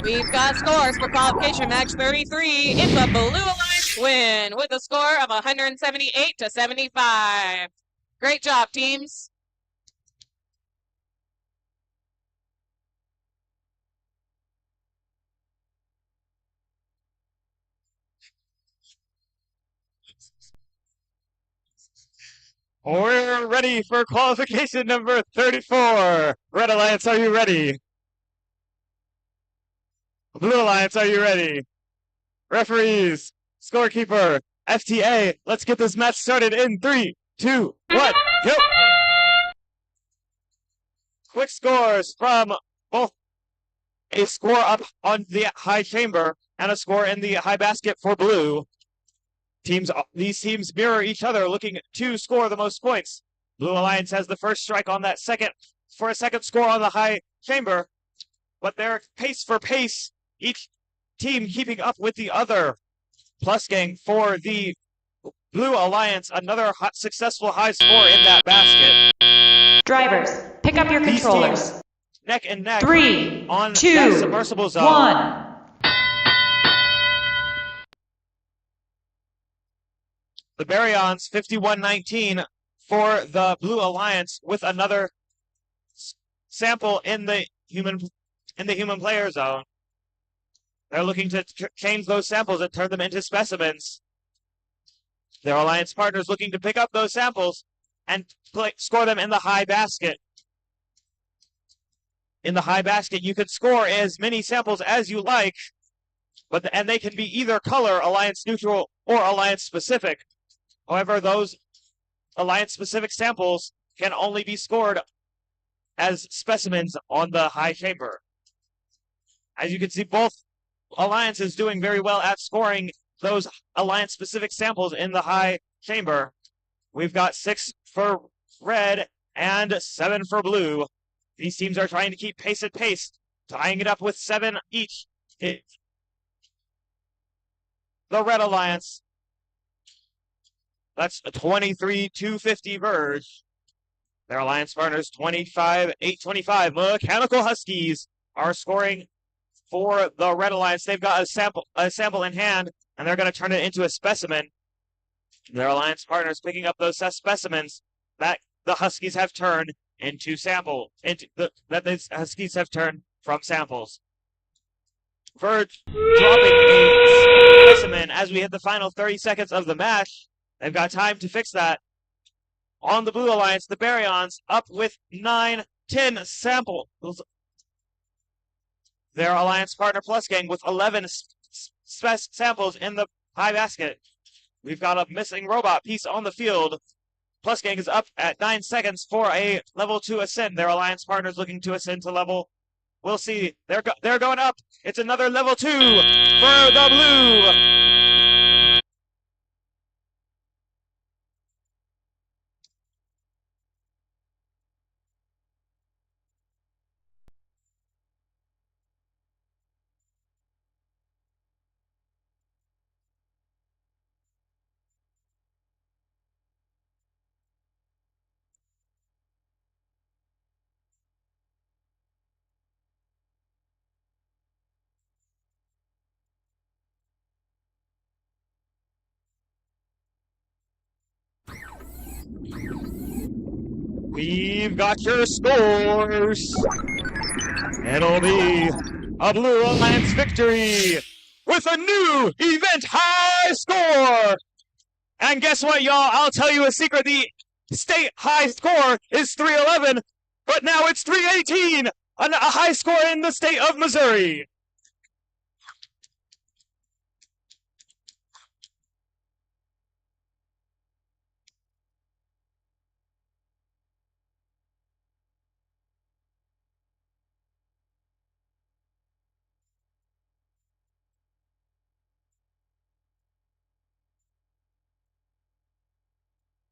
We've got scores for qualification match 33. It's a Blue Alliance win with a score of 178 to 75. Great job, teams. We're ready for qualification number 34. Red Alliance, are you ready? Blue Alliance, are you ready? Referees, scorekeeper, FTA, let's get this match started in 3, 2, 1, go! Quick scores from both a score up on the high chamber and a score in the high basket for blue. These teams mirror each other, looking to score the most points. Blue Alliance has the first strike on that second for a second score on the high chamber, but they're pace for pace, each team keeping up with the other. Plus gang for the Blue Alliance, another successful high score in that basket. Drivers, pick up your These controllers. teams neck and neck 3, on 2, that submersible zone. 1. The Baryons 51-19 for the Blue Alliance with another sample in the human player zone. They're looking to change those samples and turn them into specimens. Their alliance partners looking to pick up those samples and score them in the high basket. In the high basket, you can score as many samples as you like, and they can be either color, alliance neutral, or alliance specific. However, those alliance-specific samples can only be scored as specimens on the high chamber. As you can see, both alliances doing very well at scoring those alliance-specific samples in the high chamber. We've got 6 for red and 7 for blue. These teams are trying to keep pace at pace, tying it up with 7 each. The Red Alliance, that's a 23-250 Verge. Their alliance partners 25-825. Mechanical Huskies are scoring for the Red Alliance. They've got a sample in hand, and they're going to turn it into a specimen. Their alliance partners picking up those specimens that the Huskies have turned into Huskies have turned from samples. Verge dropping a specimen as we hit the final 30 seconds of the match. They've got time to fix that. On the Blue Alliance, the Baryons up with 9-10 samples. Their alliance partner Plus Gang with 11 samples in the high basket. We've got a missing robot piece on the field. Plus Gang is up at 9 seconds for a level 2 ascend. Their alliance partners looking to ascend to level. We'll see. They're going up. It's another level 2 for the blue. We've got your scores. It'll be a Blue Alliance victory with a new event high score. And guess what, y'all? I'll tell you a secret. The state high score is 311, but now it's 318, a high score in the state of Missouri.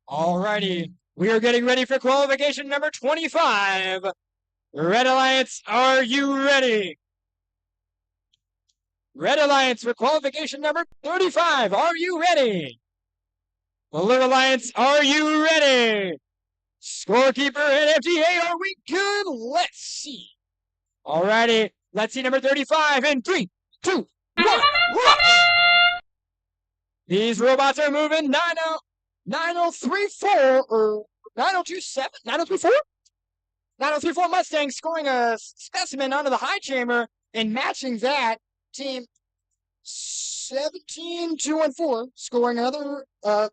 Alrighty, we are getting ready for qualification number 25. Red Alliance, are you ready? Red Alliance for qualification number 35, are you ready? Blue Alliance, are you ready? Scorekeeper and FTA, are we good? Let's see. Alrighty, let's see number 35 in 3, 2, 1, rush! These robots are moving 9034 or 9027, 9034? 9034 Mustang scoring a specimen onto the high chamber and matching that. Team 17214 scoring another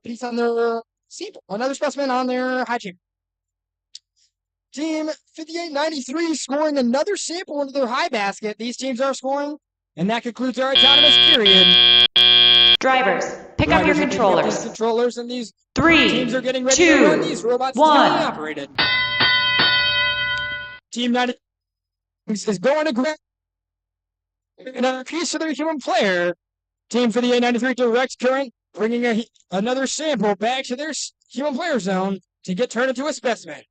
piece on their sample, another specimen on their high chamber. Team 5893 scoring another sample into their high basket. These teams are scoring, and that concludes our autonomous period. Drivers, pick up your Drivers are picking up controllers. these controllers, and these 3, teams are getting ready to run these 2, robots 1. to be operated. Team 90 is going to grab another piece of their human player. Team 5893 direct current, bringing another sample back to their human player zone to get turned into a specimen.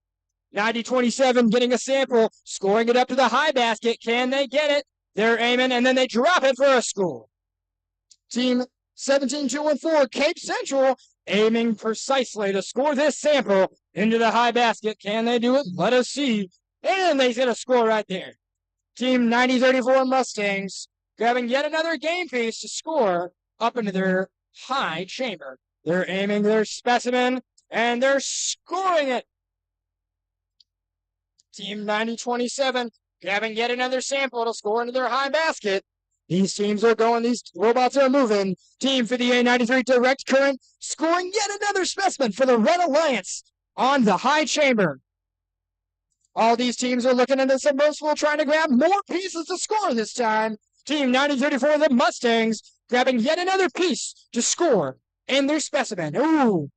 9027 getting a sample, scoring it up to the high basket. Can they get it? They're aiming, and then they drop it for a score. Team 17214 Cape Central aiming precisely to score this sample into the high basket. Can they do it? Let us see. And they get a score right there. Team 9034 Mustangs grabbing yet another game piece to score up into their high chamber. They're aiming their specimen, and they're scoring it. Team 9027 grabbing yet another sample to score into their high basket. These teams are going, these robots are moving. Team 5893 direct current scoring yet another specimen for the Red Alliance on the high chamber. All these teams are looking at the submersible, trying to grab more pieces to score this time. Team 9034, the Mustangs, grabbing yet another piece to score in their specimen. Ooh.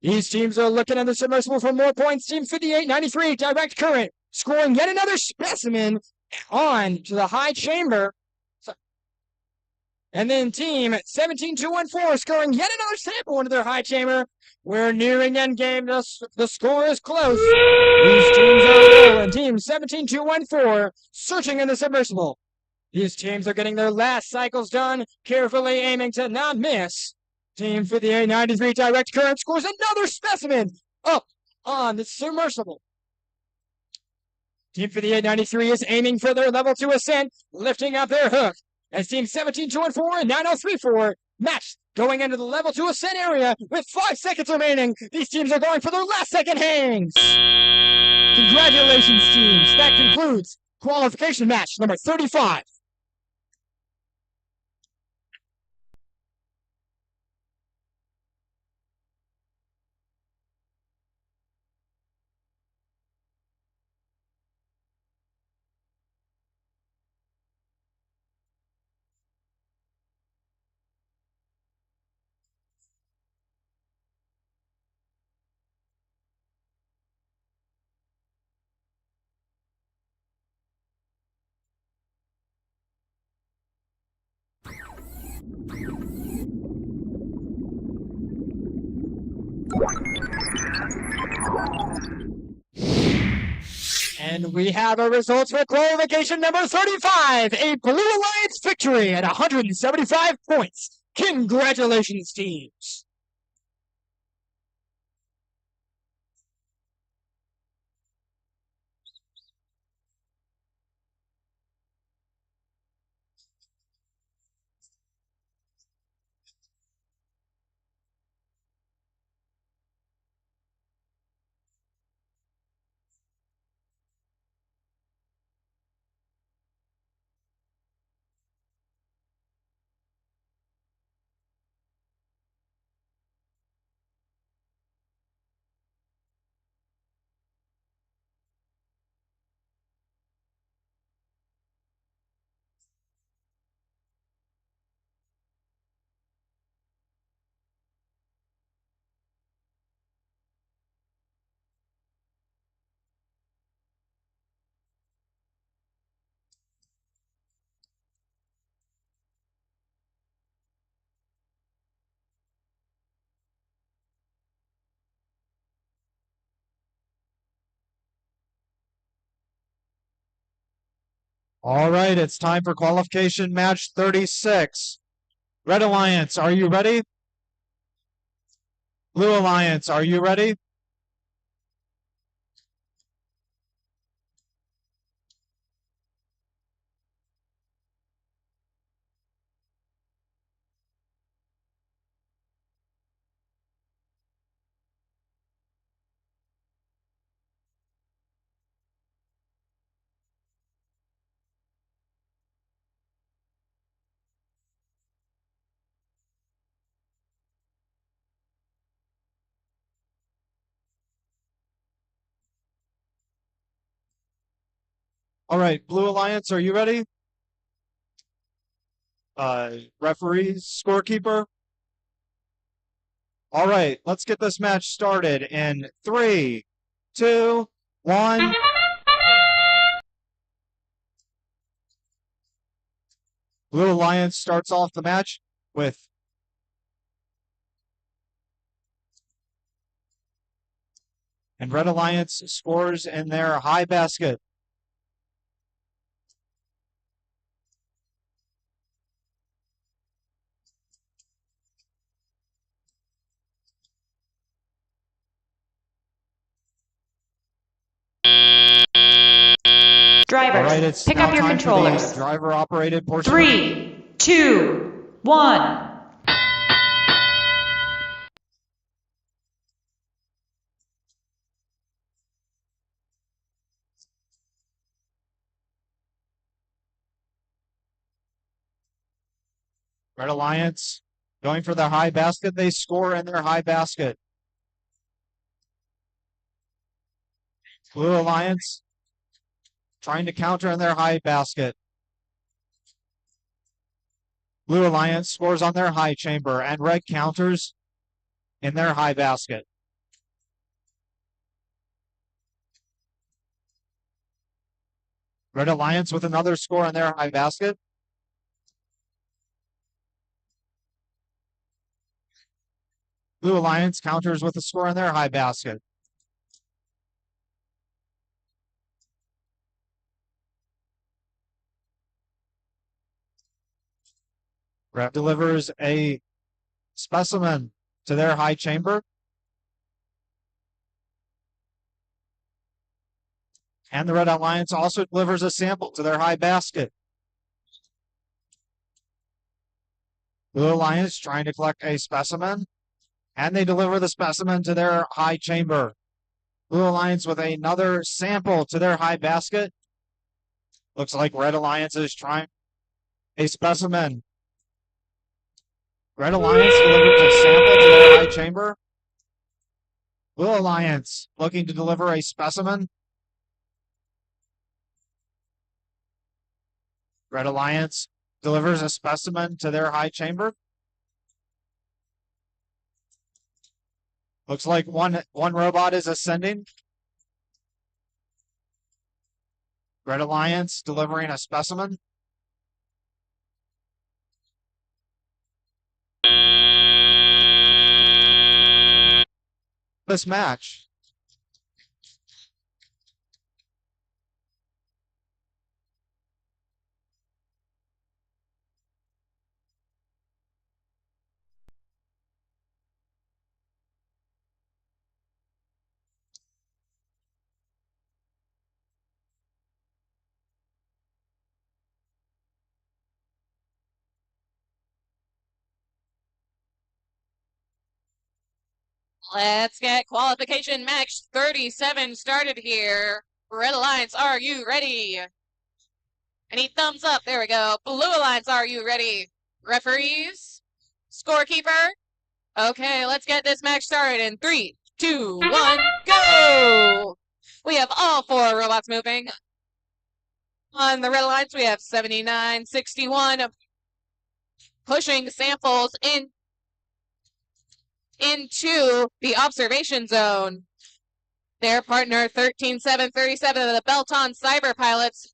These teams are looking at the submersible for more points. Team 5893, direct current, scoring yet another specimen on to the high chamber. And then team 17214 scoring yet another sample into their high chamber. We're nearing endgame. The score is close. These teams are rolling. Team 17214 searching in the submersible. These teams are getting their last cycles done, carefully aiming to not miss. Team 5893 direct current scores another specimen up on the submersible. Team 5893 is aiming for their level 2 ascent, lifting up their hook. As Team 17214 and 9034 match going into the level 2 ascent area with 5 seconds remaining. These teams are going for their last second hangs. Congratulations, teams. That concludes qualification match number 35. And we have our results for qualification number 35, a Blue Alliance victory at 175 points. Congratulations, teams. All right, it's time for qualification match 36. Red Alliance, are you ready? Blue Alliance, are you ready? All right, Blue Alliance, are you ready? Referee, scorekeeper. All right, let's get this match started in 3, 2, 1. Blue Alliance starts off the match with and Red Alliance scores in their high basket. Drivers, All right, it's pick now up your time for the controllers. driver-operated portion. 3, 2, 1. Red Alliance going for the high basket. They score in their high basket. Blue Alliance trying to counter in their high basket. Blue Alliance scores on their high chamber, and Red counters in their high basket. Red Alliance with another score on their high basket. Blue Alliance counters with a score on their high basket. Red delivers a specimen to their high chamber. And the Red Alliance also delivers a sample to their high basket. Blue Alliance trying to collect a specimen, and they deliver the specimen to their high chamber. Blue Alliance with another sample to their high basket. Looks like Red Alliance is trying a specimen. Red Alliance delivers a sample to their high chamber. Blue Alliance looking to deliver a specimen. Red Alliance delivers a specimen to their high chamber. Looks like one robot is ascending. Red Alliance delivering a specimen. This match. Let's get qualification match 37 started here. Red Alliance, are you ready? Any thumbs up? There we go. Blue Alliance, are you ready? Referees? Scorekeeper? Okay, let's get this match started in 3, 2, 1, go! We have all 4 robots moving. On the Red Alliance, we have 7961 pushing samples into the observation zone. Their partner 13737 of the Belton Cyber Pilots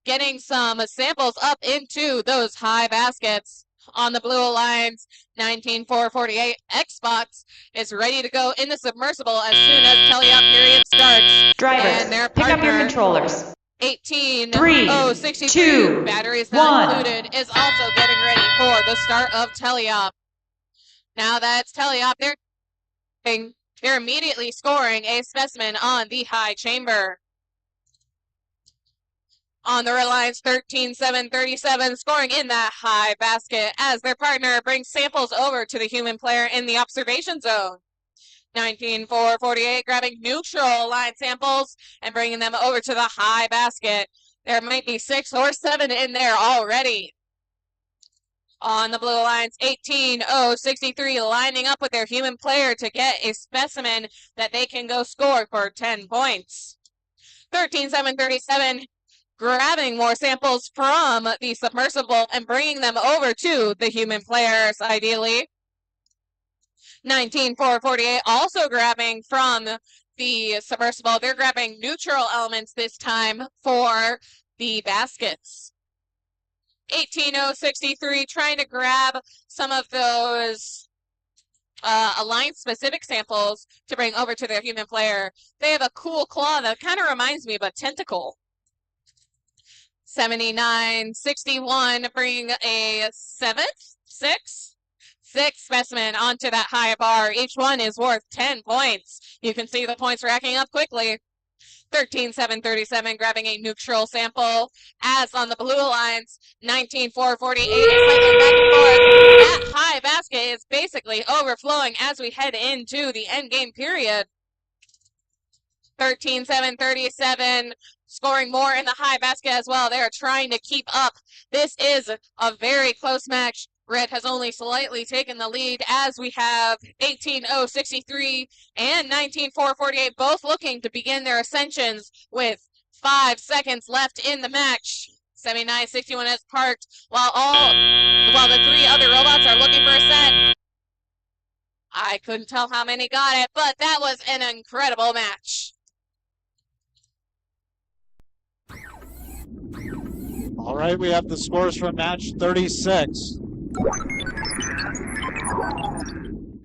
getting some samples up into those high baskets. On the Blue Alliance, 19448 Xbox is ready to go in the submersible as soon as teleop period starts. Drivers, And their pick up your partner, controllers. 18063 2, batteries not 1. included, is also getting ready for the start of teleop. Now that's teleop, they're immediately scoring a specimen on the high chamber. On the Red Alliance, 13737 scoring in that high basket as their partner brings samples over to the human player in the observation zone. 19448 grabbing neutral line samples and bringing them over to the high basket. There might be 6 or 7 in there already. On the Blue Alliance, 18063 lining up with their human player to get a specimen that they can go score for 10 points. 13737 grabbing more samples from the submersible and bringing them over to the human players, ideally. 19,448 also grabbing from the submersible. They're grabbing neutral elements this time for the baskets. 18,063 trying to grab some of those alliance-specific samples to bring over to their human player. They have a cool claw that kind of reminds me of a tentacle. 7961 bring a sixth specimen onto that high bar. Each one is worth 10 points. You can see the points racking up quickly. 13,737 grabbing a neutral sample. As on the Blue Alliance, 19,448 cycling back and forth. That high basket is basically overflowing as we head into the end game period. 13,737 scoring more in the high basket as well. They are trying to keep up. This is a very close match. Red has only slightly taken the lead as we have 18,063 and 19,448 both looking to begin their ascensions with 5 seconds left in the match. 7961 has parked while the 3 other robots are looking for a set. I couldn't tell how many got it, but that was an incredible match. All right, we have the scores from match 36.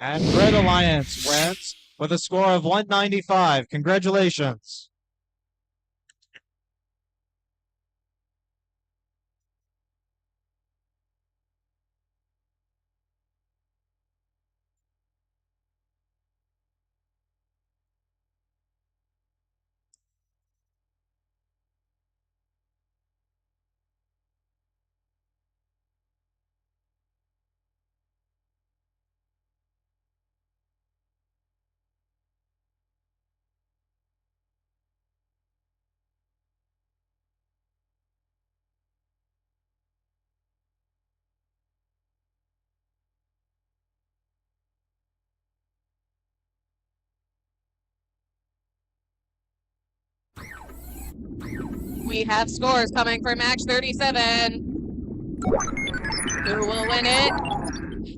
And Red Alliance wins with a score of 195. Congratulations. We have scores coming for match 37. Who will win it?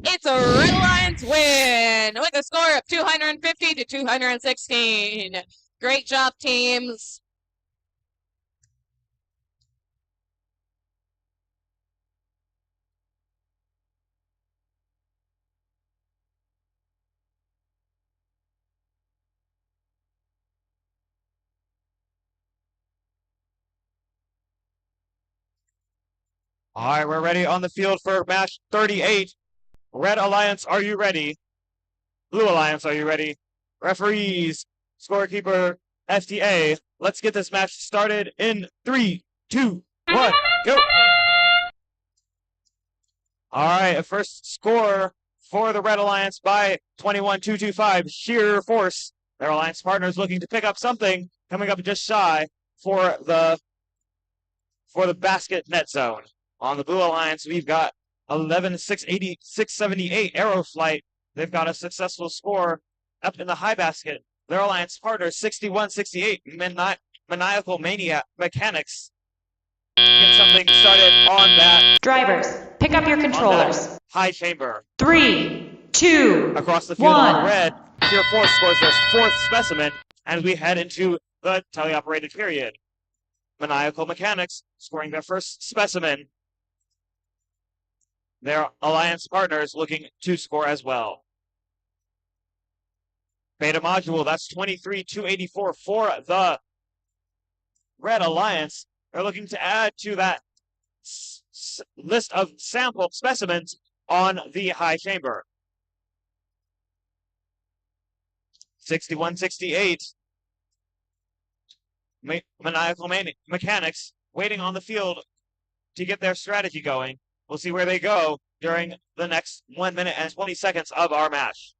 It's a Red Alliance win with a score of 250 to 216. Great job, teams. All right, we're ready on the field for match 38. Red Alliance, are you ready? Blue Alliance, are you ready? Referees, scorekeeper, FTA. Let's get this match started in 3, 2, 1, go. All right, first score for the Red Alliance by 21,225, sheer force. Their alliance partners looking to pick up something, coming up just shy for the basket net zone. On the Blue Alliance, we've got 11,678 Aeroflight. They've got a successful score up in the high basket. Their alliance partner, 6168 Maniacal Mechanics. Get something started on that. Drivers, pick up your controllers. High chamber. 3, 2, Across the field 1. on red, Tier 4 scores their 4th specimen as we head into the teleoperated period. Maniacal Mechanics scoring their 1st specimen. Their alliance partners looking to score as well. Beta module, that's 23,284 for the Red Alliance. They're looking to add to that list of sample specimens on the high chamber. 6168. Maniacal Mechanics waiting on the field to get their strategy going. We'll see where they go during the next 1 minute and 20 seconds of our match.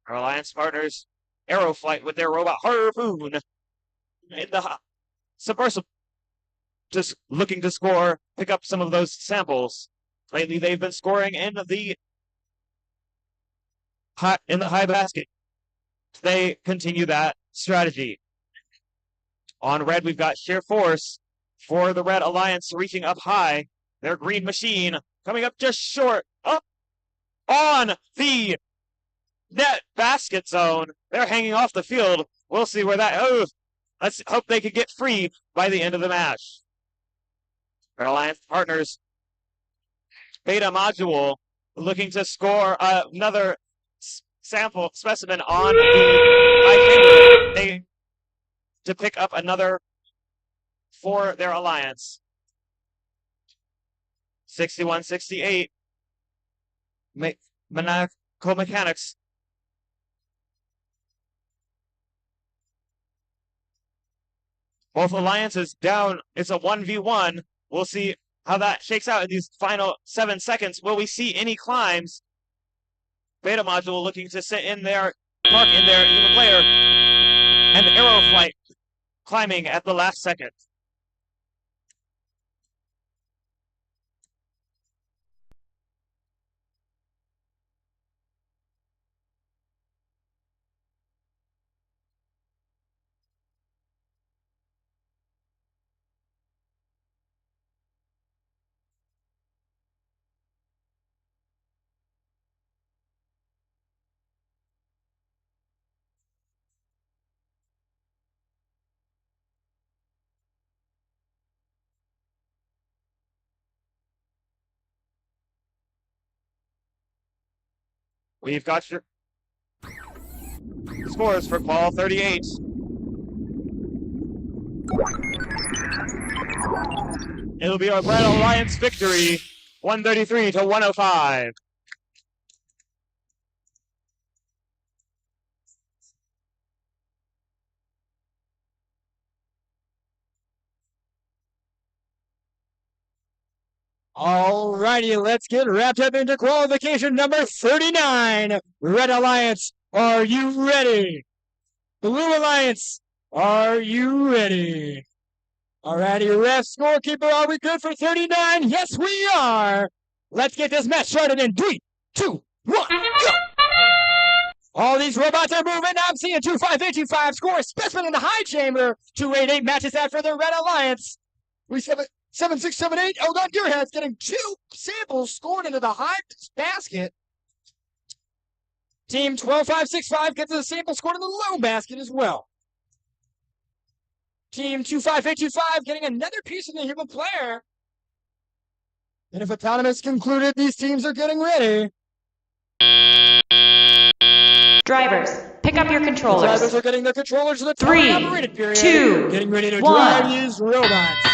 Our alliance partners, Aeroflight with their robot Harpoon in the submersible, just looking to score, pick up some of those samples. Lately, they've been scoring in the high basket. They continue that strategy. On red, we've got Sheer Force for the Red Alliance reaching up high. Their green machine coming up just short. Up on the net basket zone. They're hanging off the field. We'll see where that. Oh, let's hope they could get free by the end of the match. Red Alliance partners. Beta Module looking to score another sample specimen on the high chamber to pick up another for their alliance. 61-68. Monaco Mechanics. Both alliances down. It's a 1v1. We'll see how that shakes out in these final 7 seconds. Will we see any climbs? Beta Module looking to sit in there, park in there, human player, and Arrow Flight climbing at the last second. We've got your scores for Qual 38. It'll be our Red Alliance victory, 133-105. Alrighty, let's get wrapped up into qualification number 39. Red Alliance, are you ready? Blue Alliance, are you ready? Alrighty, ref, scorekeeper, are we good for 39? Yes, we are. Let's get this match started in 3, 2, 1, go! All these robots are moving. I'm seeing 25825 score specimen in the high chamber. 288 matches that for the Red Alliance. 7678, Eldon Gearhead's getting 2 samples scored into the high basket. Team 12565 gets a sample scored in the low basket as well. Team 25825 getting another piece in the human player. And if autonomous concluded, these teams are getting ready. Drivers, pick up your The controllers. drivers are getting their controllers to the 3, operated period. 2, getting ready to 1. drive these robots.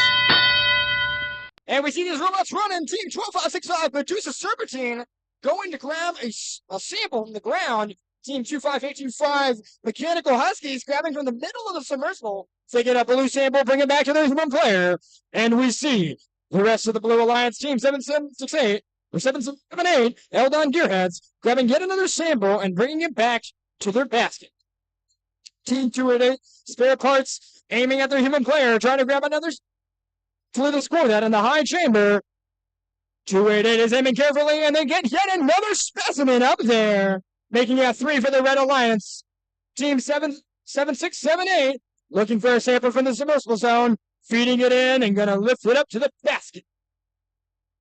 And we see these robots running. Team 12565 Medusa Serpentine going to grab a sample from the ground. Team 25825 Mechanical Huskies grabbing from the middle of the submersible. They get a blue sample, bring it back to their human player. And we see the rest of the Blue Alliance team 7768 or 778 Eldon Gearheads grabbing yet another sample and bringing it back to their basket. Team 288 Spare Parts aiming at their human player, trying to grab another to score that in the high chamber. 288 is aiming carefully, and they get yet another specimen up there, making it a 3 for the Red Alliance. Team 7678 looking for a sample from the submersible zone, feeding it in and gonna lift it up to the basket.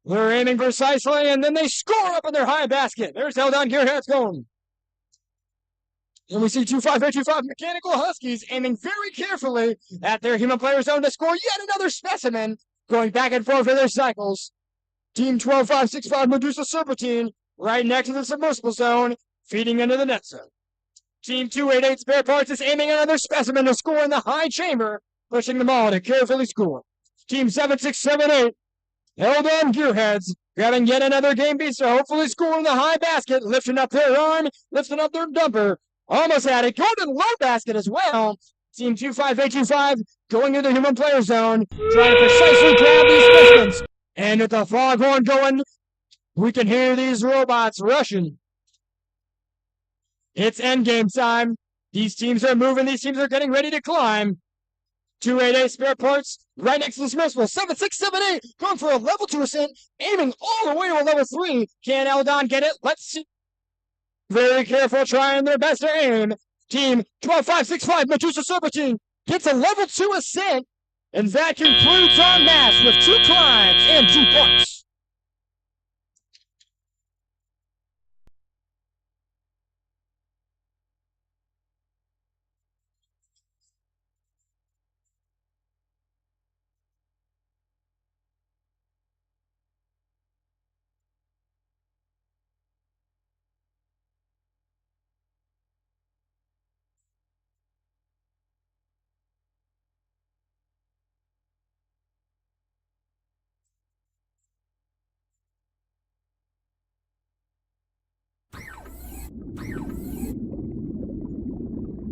They're aiming precisely, and then they score up in their high basket. There's Eldon Gearheads going. And we see 25825 Mechanical Huskies aiming very carefully at their human player zone to score yet another specimen, going back and forth in their cycles. Team 12565 Medusa Serpentine right next to the submersible zone, feeding into the net zone. Team 288 Spare Parts is aiming at another specimen to score in the high chamber, pushing them all to carefully score. Team 7678 Eldon Gearheads grabbing yet another game piece to hopefully score in the high basket, lifting up their arm, lifting up their dumper. Almost had it. Going to the low basket as well. Team 25825 going into the human player zone, trying to precisely grab these specimens. And with the foghorn going, we can hear these robots rushing. It's endgame time. These teams are moving. These teams are getting ready to climb. 288 Spare Parts right next to the submersible. 7678 going for a level 2 ascent, aiming all the way to a level 3. Can Eldon get it? Let's see. Very careful, trying their best to aim. Team 12565 Medusa Serpentine gets a level 2 ascent, And that concludes our match with 2 climbs and 2 parts.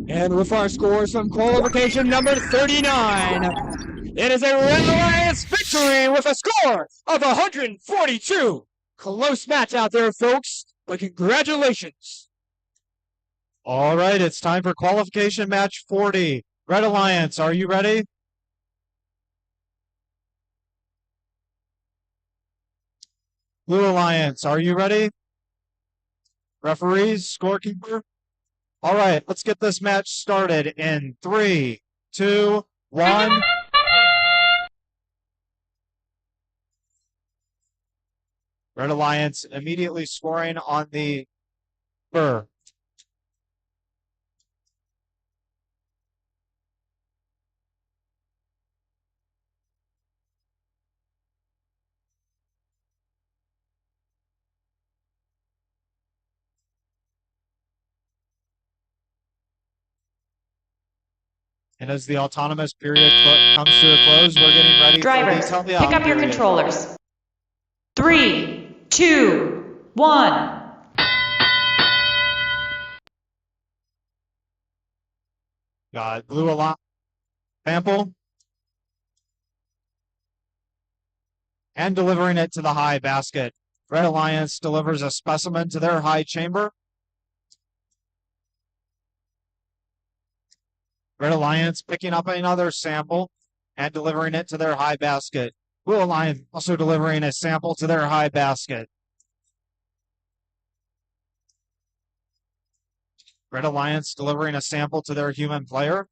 And with our scores from qualification number 39, it is a Red Alliance victory with a score of 142. Close match out there, folks, but congratulations. All right, it's time for qualification match 40. Red Alliance, are you ready? Blue Alliance, are you ready? Referees, scorekeeper? All right, let's get this match started in 3, 2, 1. Red Alliance immediately scoring on the burr. And as the autonomous period comes to a close, we're getting ready Drivers, for the pick up your period. controllers. 3, 2, 1. Got Blue Alliance sample. And delivering it to the high basket. Red Alliance delivers a specimen to their high chamber. Red Alliance picking up another sample and delivering it to their high basket. Blue Alliance also delivering a sample to their high basket. Red Alliance delivering a sample to their human player.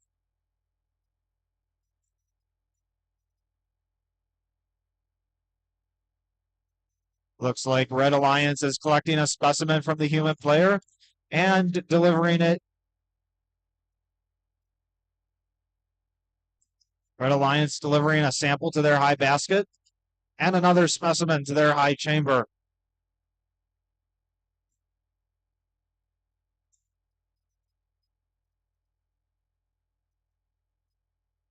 Looks like Red Alliance is collecting a specimen from the human player and delivering it. Red Alliance delivering a sample to their high basket and another specimen to their high chamber.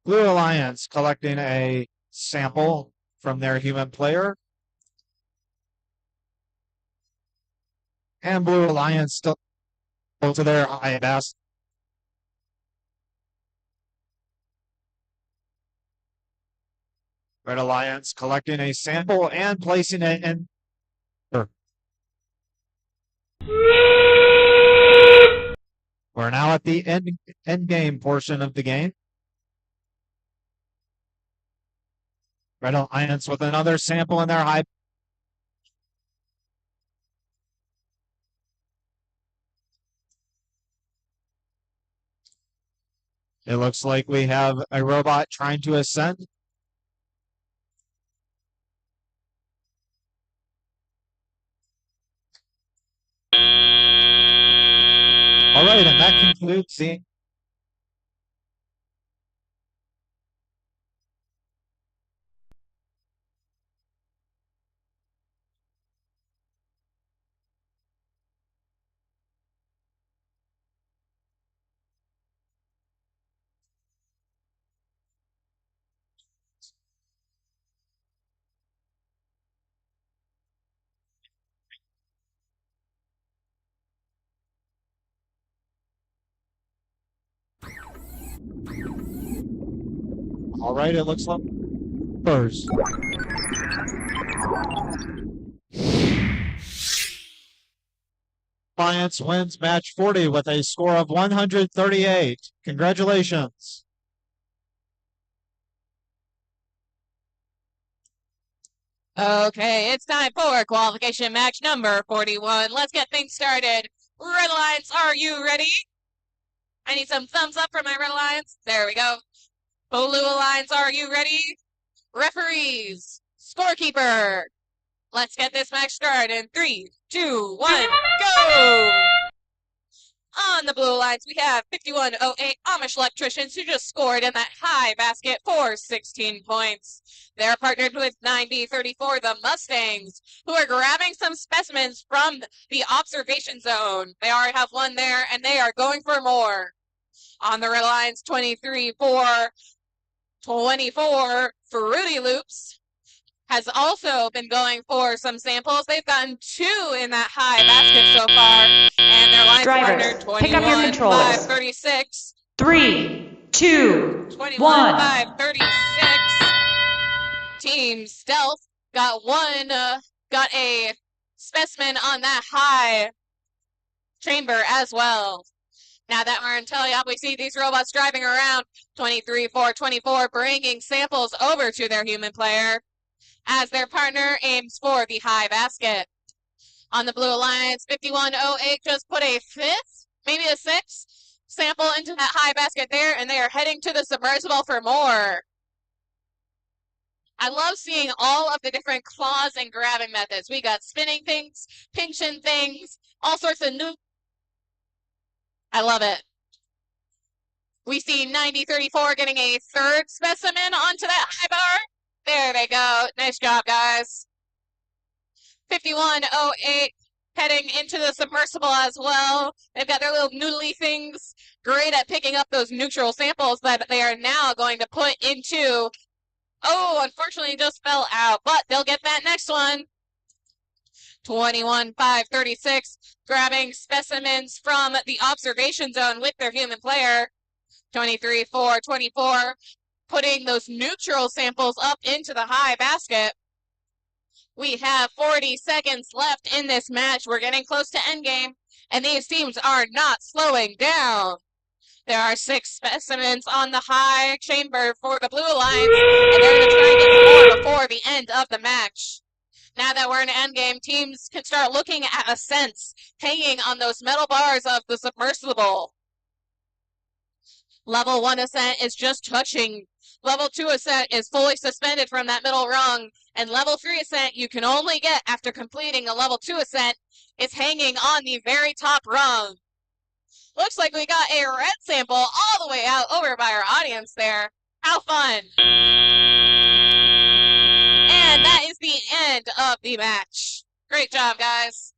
Blue Alliance collecting a sample from their human player. And Blue Alliance still to their high basket. Red Alliance collecting a sample and placing it in. We're now at the end game portion of the game. Red Alliance with another sample in their high. It looks like we have a robot trying to ascend. All right, and that concludes the All right, it looks like first. Alliance wins match 40 with a score of 138. Congratulations. Okay, it's time for qualification match number 41. Let's get things started. Red Alliance, are you ready? I need some thumbs up from my Red Alliance. There we go. Blue Alliance, are you ready? Referees, scorekeeper. Let's get this match started in 3, 2, 1, go! On the Blue Alliance, we have 5108 Amish Electricians who just scored in that high basket for 16 points. They're partnered with 9034 the Mustangs, who are grabbing some specimens from the observation zone. They already have one there, and they are going for more. On the Red Alliance, 23-24 Fruity Loops has also been going for some samples. They've gotten 2 in that high basket so far, and their line Drivers, partner pick up your controllers. 21-536. 3, 2, 1. 21-536. Team Stealth got a specimen on that high chamber as well. Now that we're in teleop, we see these robots driving around. 23-4-24 bringing samples over to their human player as their partner aims for the high basket. On the Blue Alliance, 5108 just put a 5th, maybe a 6th sample into that high basket there, and they are heading to the submersible for more. I love seeing all of the different claws and grabbing methods. We got spinning things, pinching things, all sorts of new. I love it. We see 9034 getting a 3rd specimen onto that high bar. There they go. Nice job, guys. 5108 heading into the submersible as well. They've got their little noodly things. Great at picking up those neutral samples that they are now going to put into. Oh, unfortunately just fell out, but they'll get that next one. 21-536 grabbing specimens from the observation zone with their human player. 23-4-24 putting those neutral samples up into the high basket. We have 40 seconds left in this match. We're getting close to endgame, and these teams are not slowing down. There are 6 specimens on the high chamber for the Blue Alliance, and they're going to try and get some more before the end of the match. Now that we're in endgame, teams can start looking at ascents hanging on those metal bars of the submersible. Level 1 ascent is just touching. Level 2 ascent is fully suspended from that middle rung. And level 3 ascent you can only get after completing a level 2 ascent is hanging on the very top rung. Looks like we got a red sample all the way out over by our audience there. How fun! And that is the end of the match. Great job, guys.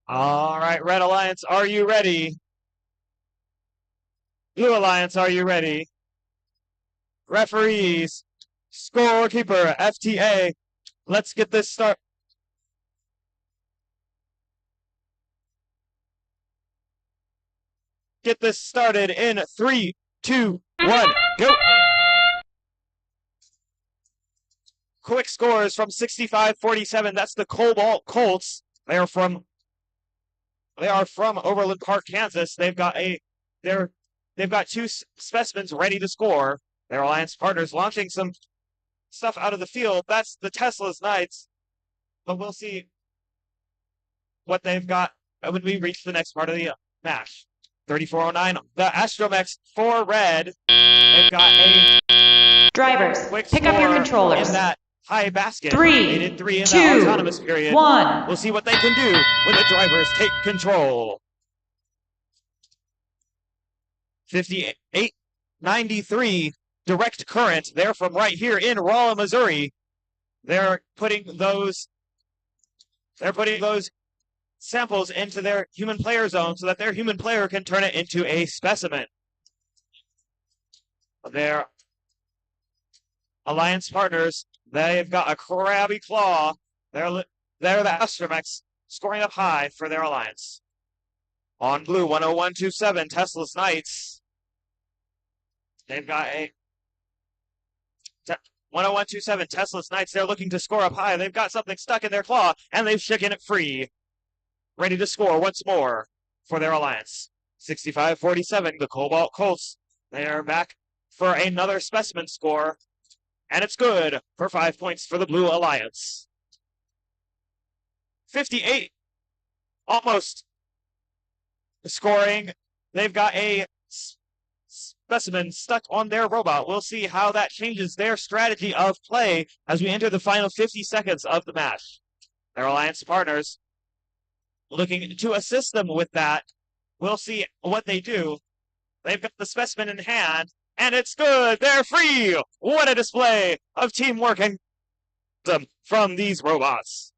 All right, Red Alliance, are you ready? Blue Alliance, are you ready? Referees, scorekeeper, FTA, let's get this start. Get this started in 3, 2, 1, go. Quick scores from 65-47. That's the Cobalt Colts. They are from Overland Park, Kansas. They've got two specimens ready to score. Their alliance partners launching some stuff out of the field. That's the Tesla's Knights. But we'll see what they've got when we reach the next part of the match. 3409, the Astromechs for red. They've got a Drivers, quick pick up your score controllers. in that high basket. 3, They did 3 in 2, that autonomous period. 1. We'll see what they can do when the drivers take control. 58-93 direct current. They're from right here in Rolla, Missouri. They're putting those samples into their human player zone so that their human player can turn it into a specimen. Their alliance partners, they've got a crabby claw. They're the Astromechs scoring up high for their alliance. On blue, 10127, Tesla's Knights. They've got a 10127, Tesla's Knights. They're looking to score up high. They've got something stuck in their claw, and they've shaken it free. Ready to score once more for their alliance. 65-47, the Cobalt Colts. They are back for another specimen score, and it's good for 5 points for the Blue Alliance. 58, almost scoring. They've got a specimen stuck on their robot. We'll see how that changes their strategy of play as we enter the final 50 seconds of the match. Their alliance partners looking to assist them with that. We'll see what they do. They've got the specimen in hand, and it's good. They're free. What a display of teamwork and from these robots.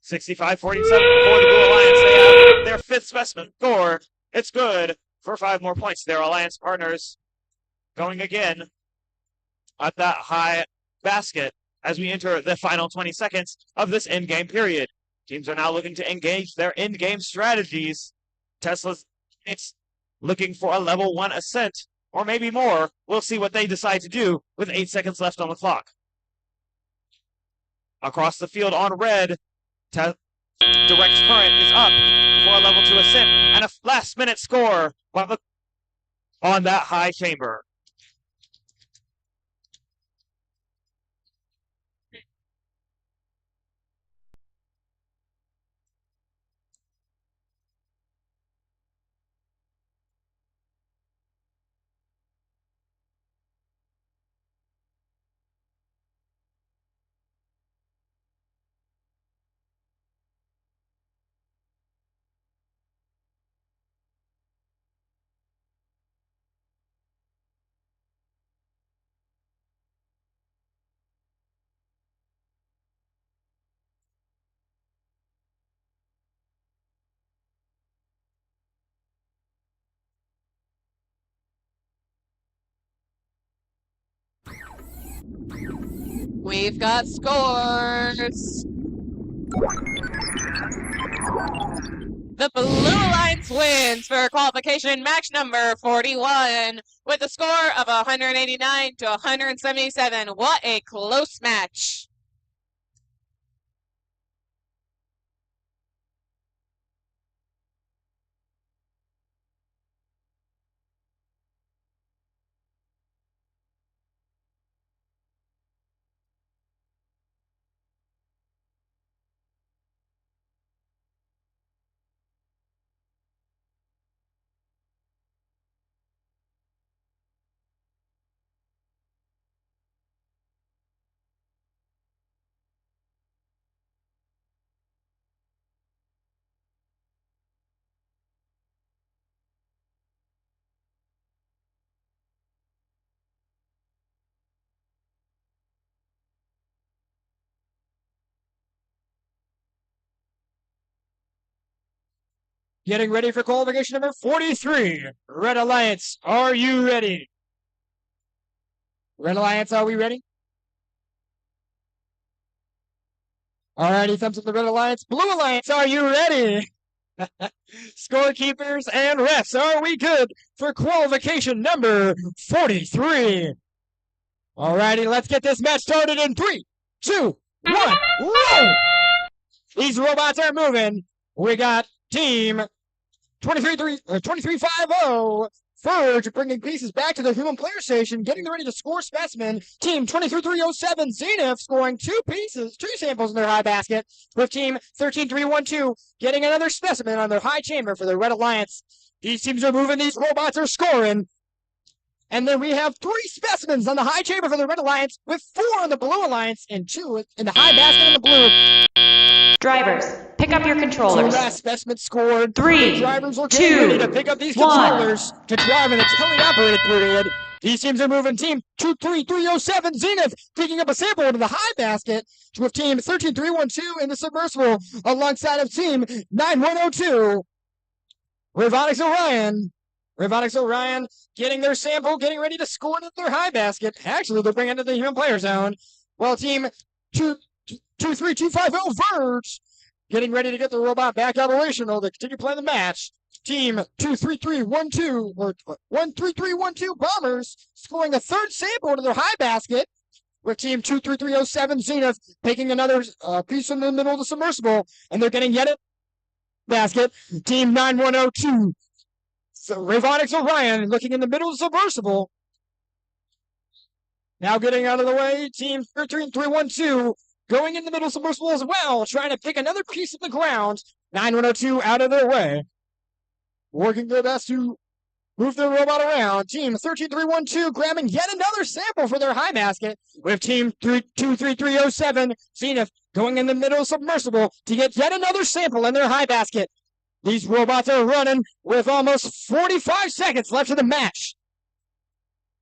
65-47 for the Blue Alliance. They have their 5th specimen scored. It's good for 5 more points. Their alliance partners going again at that high basket as we enter the final 20 seconds of this in-game period. Teams are now looking to engage their in-game strategies. Tesla's looking for a level 1 ascent, or maybe more. We'll see what they decide to do with 8 seconds left on the clock. Across the field on red, direct current is up for a level 2 ascent, and a last-minute score on that high chamber. We've got scores. The Blue Alliance wins for qualification match number 41 with a score of 189 to 177. What a close match. Getting ready for qualification number 43. Red Alliance, are you ready? Red Alliance, are we ready? Alrighty, thumbs up the Red Alliance. Blue Alliance, are you ready? Scorekeepers and refs, are we good for qualification number 43? Alrighty, let's get this match started in 3, 2, 1, roll! These robots are moving. We got team 2350 Verge bringing pieces back to the human player station, getting ready to score specimen. Team 23307 Zenith scoring 2 samples in their high basket, with team 13312 getting another specimen on their high chamber for the Red Alliance. These teams are moving, these robots are scoring. And then we have 3 specimens on the high chamber for the Red Alliance, with 4 on the Blue Alliance and 2 in the high basket on the Blue. Drivers, pick up your 2 controllers. last specimens scored. 3, The drivers are getting ready to pick up these 1. controllers to drive in the teleoperated period. These teams are moving. Team 23307 Zenith picking up a sample into the high basket with team 13312 in the submersible alongside of team 9102. Robotics Orion. Robotics Orion getting their sample, getting ready to score into their high basket. Actually, they're bringing it to the human player zone. While team 23250 Verge getting ready to get the robot back operational to continue playing the match. Team 23312 or 13312 Bombers scoring a 3rd sample into their high basket, with team 23307 Zenith taking another piece in the middle of the submersible, and they're getting yet a basket. Team 9102 Robotics Orion looking in the middle of the submersible. Now getting out of the way, team 13312 going in the middle submersible as well, trying to pick another piece of the ground. 9102 out of their way, working their best to move their robot around. Team 13312 grabbing yet another sample for their high basket, with team 23307 Zenith going in the middle submersible to get yet another sample in their high basket. These robots are running with almost 45 seconds left in the match.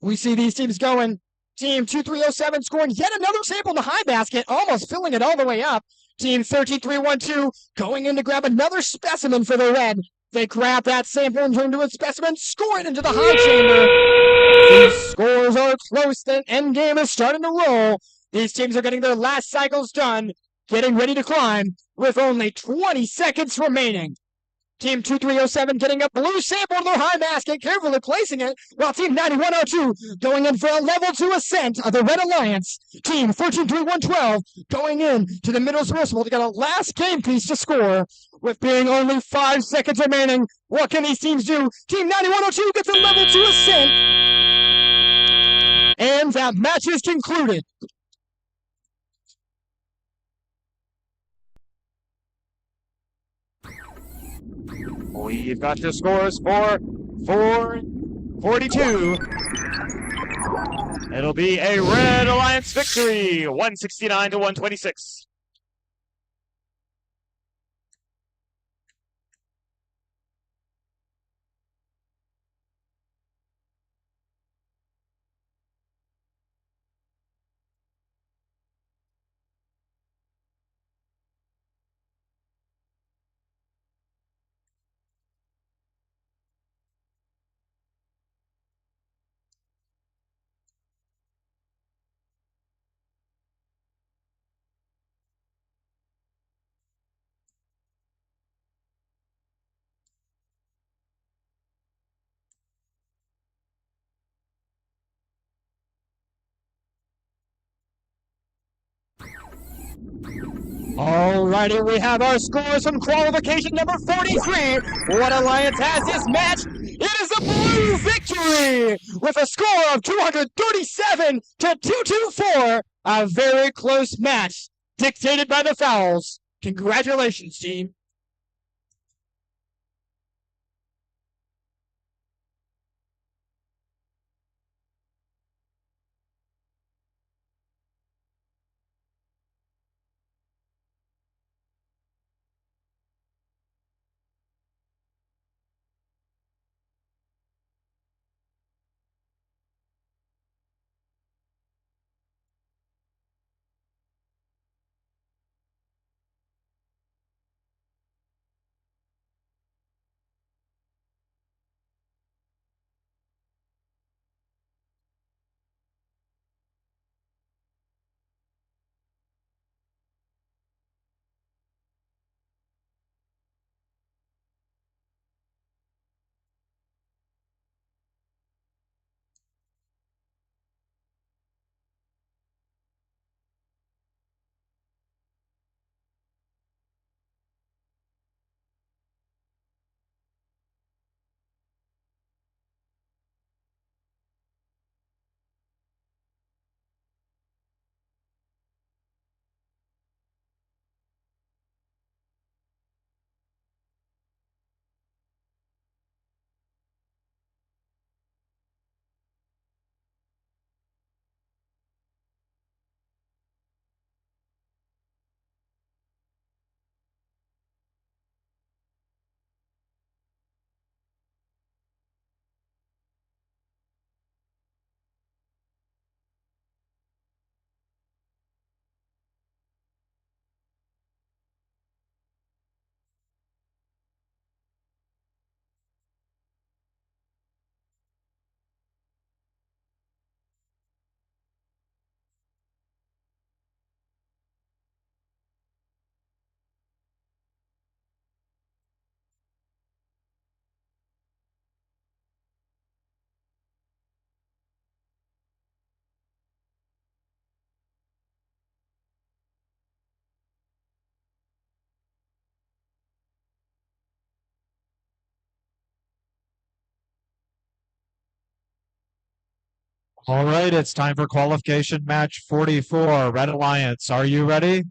We see these teams going. Team 2307 scoring yet another sample in the high basket, almost filling it all the way up. Team 13312 going in to grab another specimen for the red. They grab that sample and turn to a specimen, score it into the high chamber. These scores are close, the end game is starting to roll. These teams are getting their last cycles done, getting ready to climb with only 20 seconds remaining. Team 2307 getting a blue sample to their high basket, carefully placing it, while Team 9102 going in for a level 2 ascent of the Red Alliance. Team 13312 going in to the middle submersible to get a last game piece to score. With being only 5 seconds remaining, what can these teams do? Team 9102 gets a level 2 ascent, and that match is concluded. We've got your scores for 442. It'll be a Red Alliance victory, 169 to 126. Alrighty, we have our scores from qualification number 43. What Alliance has this match? It is a blue victory with a score of 237 to 224. A very close match dictated by the fouls. Congratulations, team. All right, it's time for qualification match 44. Red Alliance, are you ready?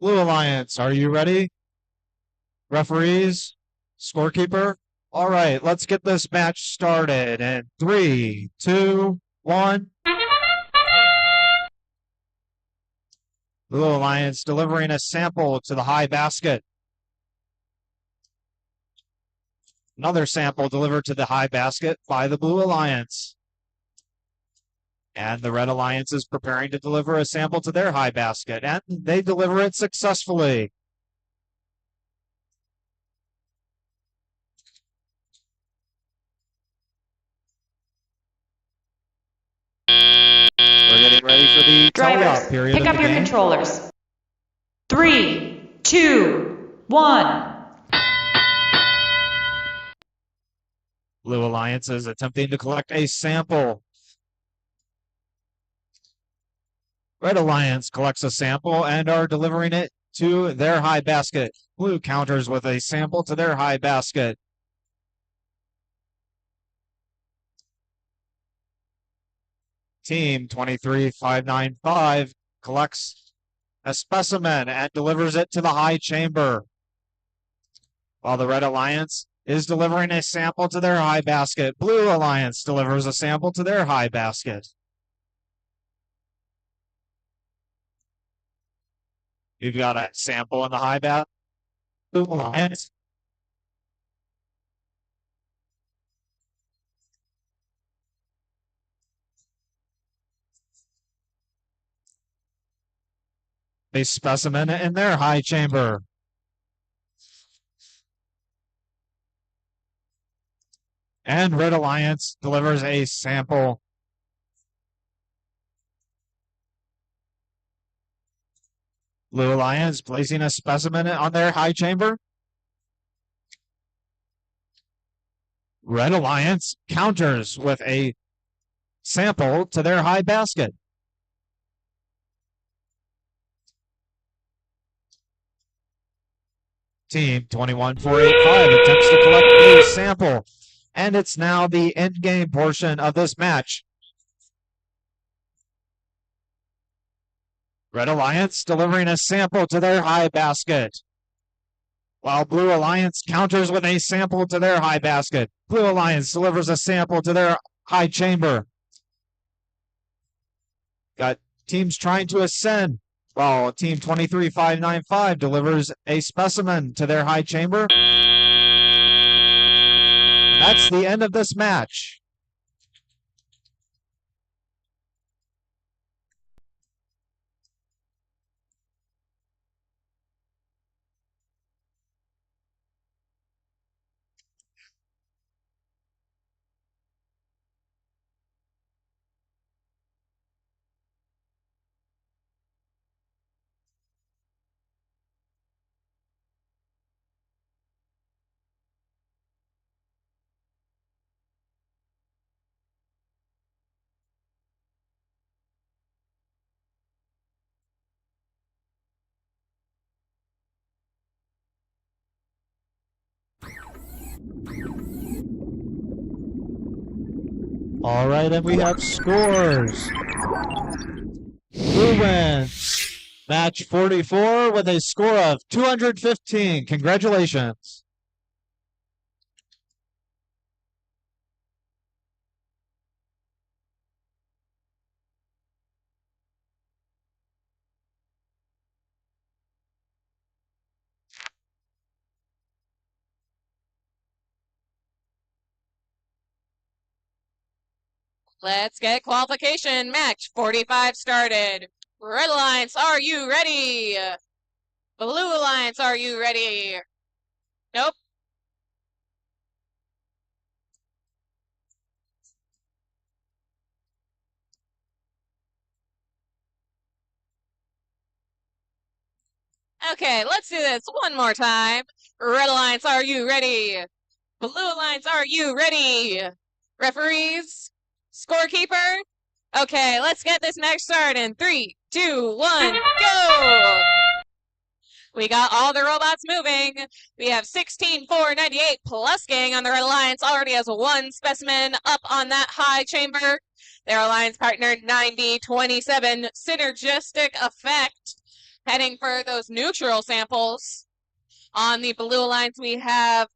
Blue Alliance, are you ready? Referees, scorekeeper. All right, let's get this match started in 3, 2, 1. Blue Alliance delivering a sample to the high basket. Another sample delivered to the high basket by the Blue Alliance. And the Red Alliance is preparing to deliver a sample to their high basket, and they deliver it successfully. We're getting ready for the Drivers, tally-up period pick of up the your game. controllers. 3, 2, 1. Blue Alliance is attempting to collect a sample. Red Alliance collects a sample and are delivering it to their high basket. Blue counters with a sample to their high basket. Team 23595 collects a specimen and delivers it to the high chamber, while the Red Alliance is delivering a sample to their high basket. Blue Alliance delivers a sample to their high basket. You've got a sample in the high basket. Blue Alliance. A specimen in their high chamber. And Red Alliance delivers a sample. Blue Alliance placing a specimen on their high chamber. Red Alliance counters with a sample to their high basket. Team 21485 attempts to collect a sample, and it's now the end game portion of this match. Red Alliance delivering a sample to their high basket, while Blue Alliance counters with a sample to their high basket. Blue Alliance delivers a sample to their high chamber. Got teams trying to ascend, while Team 23595 delivers a specimen to their high chamber. That's the end of this match. All right, and we have scores. Blue wins match 44 with a score of 215. Congratulations. Let's get qualification match 45 started. Red Alliance, are you ready? Blue Alliance, are you ready? Nope. Okay, let's do this one more time. Red Alliance, are you ready? Blue Alliance, are you ready? Referees? Scorekeeper? Okay, let's get this match started in 3, 2, 1, go! We got all the robots moving. We have 16,498 plus gang on the Red Alliance already has one specimen up on that high chamber. Their alliance partner 9027 synergistic effect heading for those neutral samples. On the Blue Alliance we have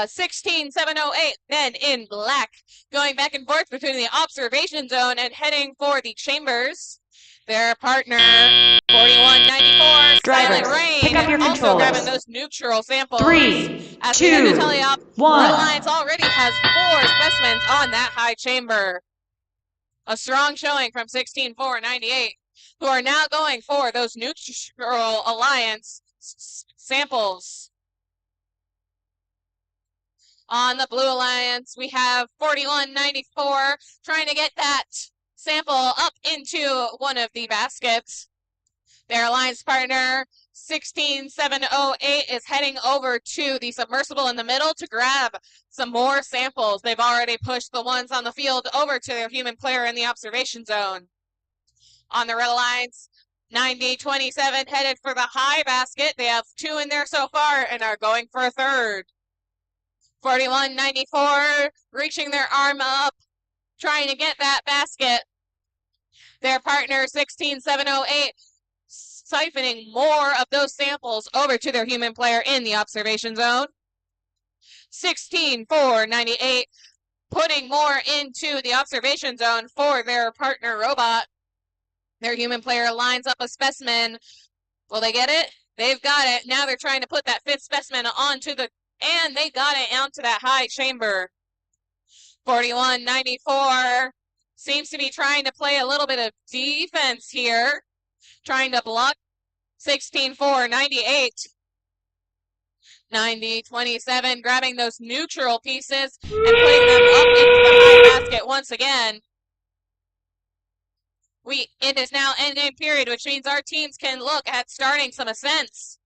16,708 men in black going back and forth between the observation zone and heading for the chambers. Their partner 4194 Silent Drivers, Rain pick up your also controllers. grabbing those neutral samples. 3, As we head to 2, tally up, 1. Red Alliance already has 4 specimens on that high chamber. A strong showing from 16,498, who are now going for those neutral alliance samples. On the Blue Alliance, we have 4194 trying to get that sample up into one of the baskets. Their alliance partner 16708 is heading over to the submersible in the middle to grab some more samples. They've already pushed the ones on the field over to their human player in the observation zone. On the Red Alliance, 9027 headed for the high basket. They have 2 in there so far and are going for a third. 4194 reaching their arm up, trying to get that basket. Their partner 16708 siphoning more of those samples over to their human player in the observation zone. 16498 putting more into the observation zone for their partner robot. Their human player lines up a specimen. Will they get it? They've got it. Now they're trying to put that 5th specimen onto the, and they got it onto that high chamber. 4194 seems to be trying to play a little bit of defense here, trying to block 16498. 9027 grabbing those neutral pieces and putting them up into the high basket once again. It is now endgame period, which means our teams can look at starting some ascents.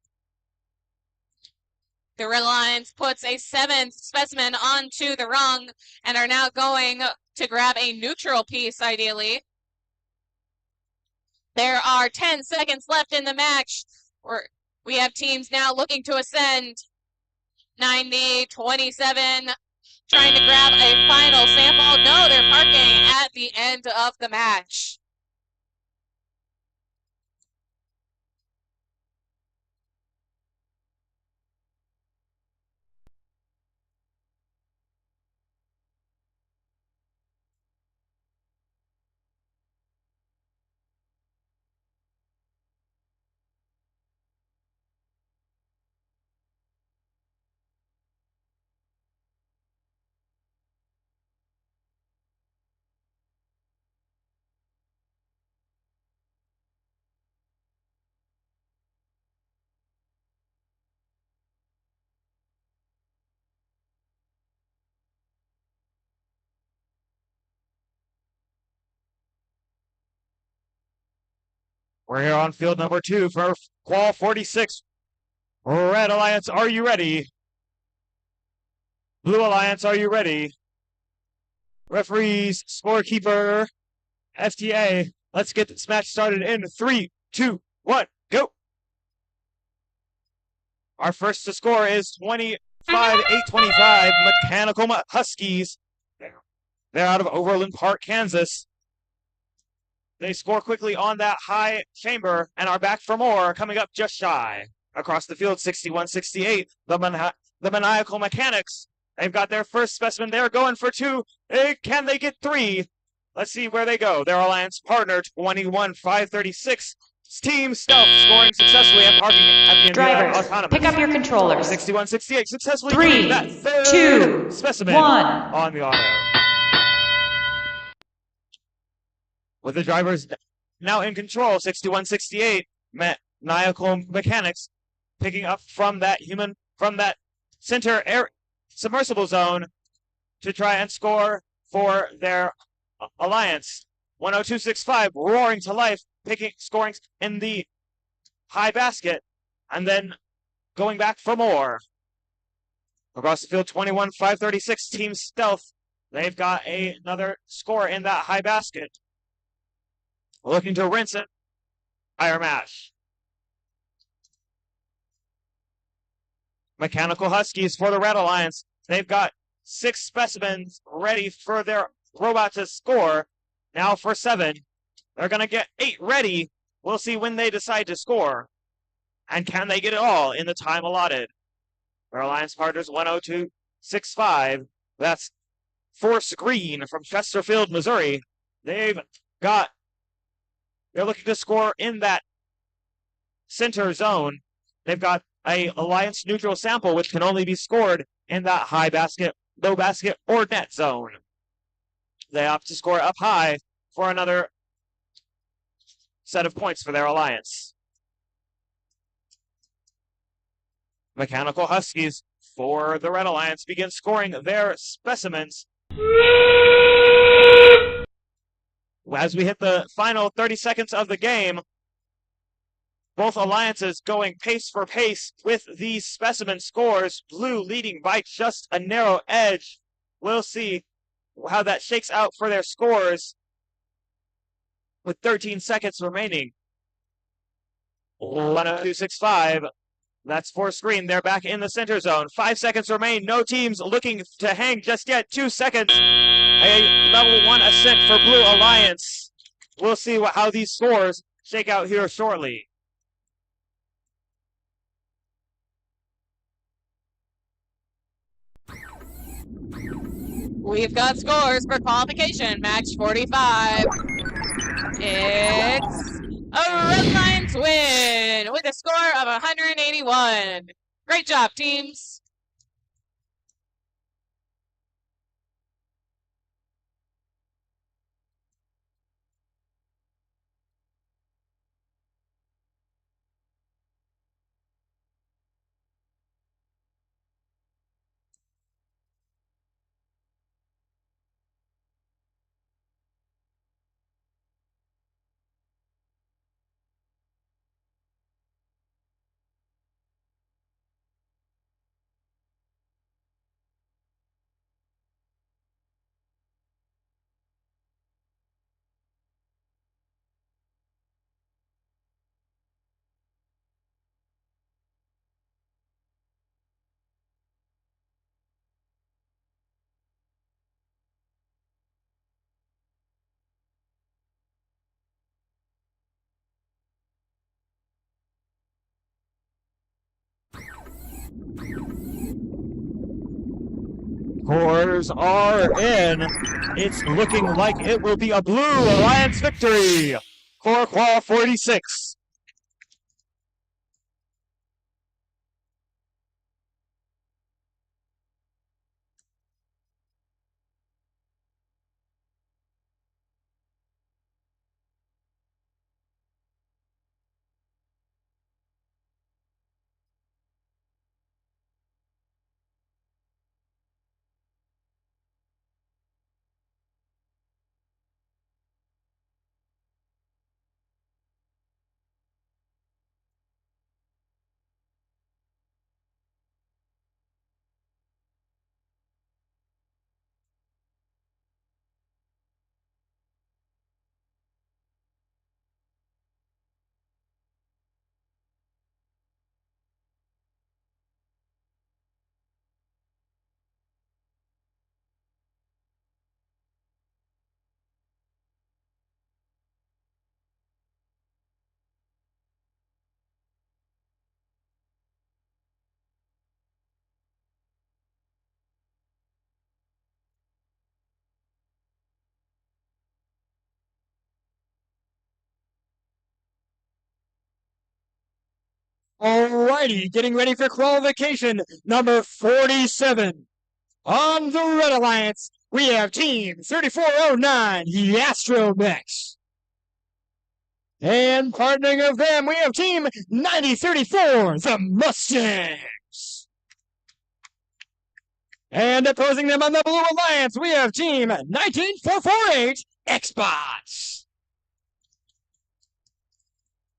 The Red Alliance puts a 7th specimen onto the rung and are now going to grab a neutral piece, ideally. There are 10 seconds left in the match. We have teams now looking to ascend. 9027 trying to grab a final sample. No, they're parking at the end of the match. We're here on field number 2 for Qual 46. Red Alliance, are you ready? Blue Alliance, are you ready? Referees, scorekeeper, FTA. Let's get this match started in 3, 2, 1, go. Our first to score is 25,825 Mechanical Huskies. They're out of Overland Park, Kansas. They score quickly on that high chamber and are back for more, coming up just shy. Across the field, 6168, the Maniacal Mechanics. They've got their first specimen. They're going for 2. Can they get 3? Let's see where they go. Their alliance partner, 21,536. Team Stealth scoring successfully and parking at the Drivers, Autonomous. pick up your controllers. 6168 successfully 3, getting that third 2, specimen 1. on the auto. With the drivers now in control, 6168, Maniacal Mechanics picking up from that center air submersible zone to try and score for their alliance. 10265 roaring to life, scoring in the high basket, and then going back for more. Across the field, 21-536, Team Stealth. They've got another score in that high basket. Looking to rinse it. Higher match. Mechanical Huskies for the Red Alliance. They've got 6 specimens ready for their robot to score. Now for 7. They're going to get 8 ready. We'll see when they decide to score. And can they get it all in the time allotted? Their Alliance partners 102.65. That's Force Green from Chesterfield, Missouri. They're looking to score in that center zone. They've got a Alliance neutral sample, which can only be scored in that high basket, low basket, or net zone. They opt to score up high for another set of points for their Alliance. Mechanical Huskies for the Red Alliance begin scoring their specimens. As we hit the final 30 seconds of the game, both alliances going pace for pace with these specimen scores. Blue leading by just a narrow edge. We'll see how that shakes out for their scores with 13 seconds remaining. 102.65. That's Force Green. They're back in the center zone. 5 seconds remain. No teams looking to hang just yet. 2 seconds. A level 1 ascent for Blue Alliance. We'll see how these scores shake out here shortly. We've got scores for qualification, match 45. It's a Red Alliance win with a score of 181. Great job, teams. Scores are in. It's looking like it will be a Blue Alliance victory for Qual 46. Alrighty, getting ready for qualification number 47. On the Red Alliance, we have Team 3409, the Astromechs. And partnering of them, we have Team 9034, the Mustangs. And opposing them on the Blue Alliance, we have Team 19448, Xbots.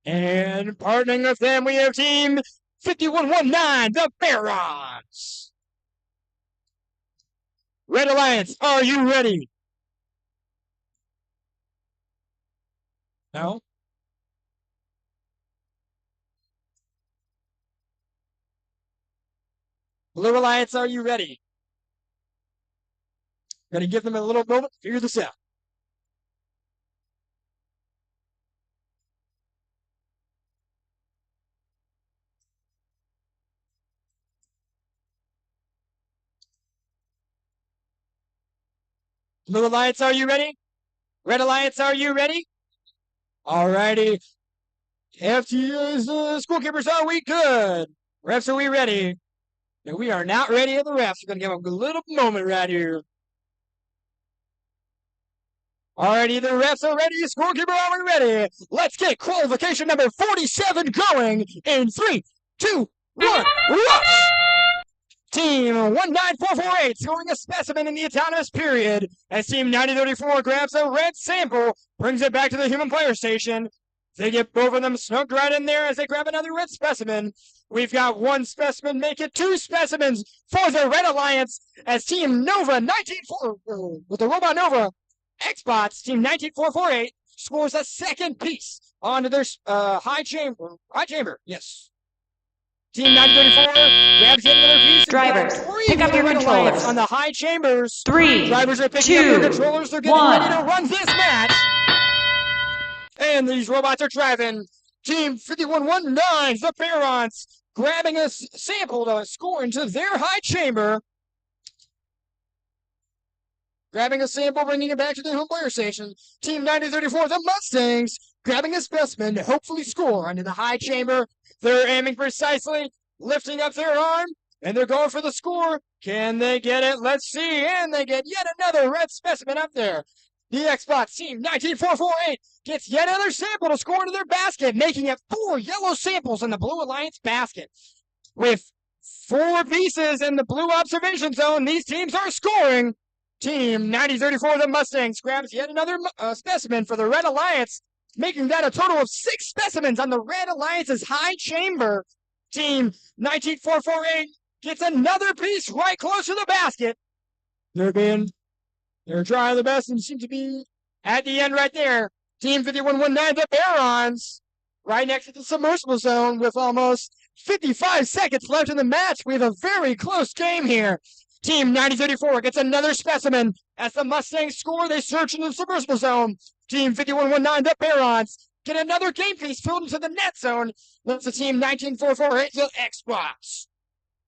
And partnering with them, we have Team 5119, the Barons. Red Alliance, are you ready? No? Blue Alliance, are you ready? Gonna give them a little moment to figure this out. Blue Alliance, are you ready? Red Alliance, are you ready? Alrighty. FTC's scorekeepers, are we good? Refs, are we ready? No, we are not ready at the refs. We're going to give them a little moment right here. Alrighty, the refs are ready. Scorekeeper, are we ready? Let's get qualification number 47 going in 3, 2, 1, rush! Team 19448 scoring a specimen in the autonomous period as Team 9034 grabs a red sample, brings it back to the human player station. They get both of them snugged right in there as they grab another red specimen. We've got one specimen, make it 2 specimens for the Red Alliance as Team Nova 194 with the Robot Nova Xbox, Team 19448 scores a second piece onto their high chamber. Yes. Team 934 grabs yet another piece. Drivers, pick up your controllers. On the high chambers. 3, Drivers are picking 2, up their controllers. They're getting 1. ready to run this match. And these robots are driving. Team 5119, the Barons, grabbing a sample to score into their high chamber. Grabbing a sample, bringing it back to the home player station. Team 9034, the Mustangs, grabbing a specimen to hopefully score into the high chamber. They're aiming precisely, lifting up their arm, and they're going for the score. Can they get it? Let's see. And they get yet another red specimen up there. The Xbox Team 19448 gets yet another sample to score into their basket, making it 4 yellow samples in the Blue Alliance basket. With 4 pieces in the blue observation zone, these teams are scoring. Team 9034, the Mustangs, grabs yet another specimen for the Red Alliance, making that a total of 6 specimens on the Red Alliance's high chamber. Team 19448 gets another piece right close to the basket. They're trying the best and seem to be at the end right there. Team 5119, the Barons, right next to the submersible zone with almost 55 seconds left in the match. We have a very close game here. Team 9034 gets another specimen. As the Mustangs score, they search in the submersible zone. Team 5119, the Barons, get another game piece filled into the net zone. That's the Team 19448, the Xbox.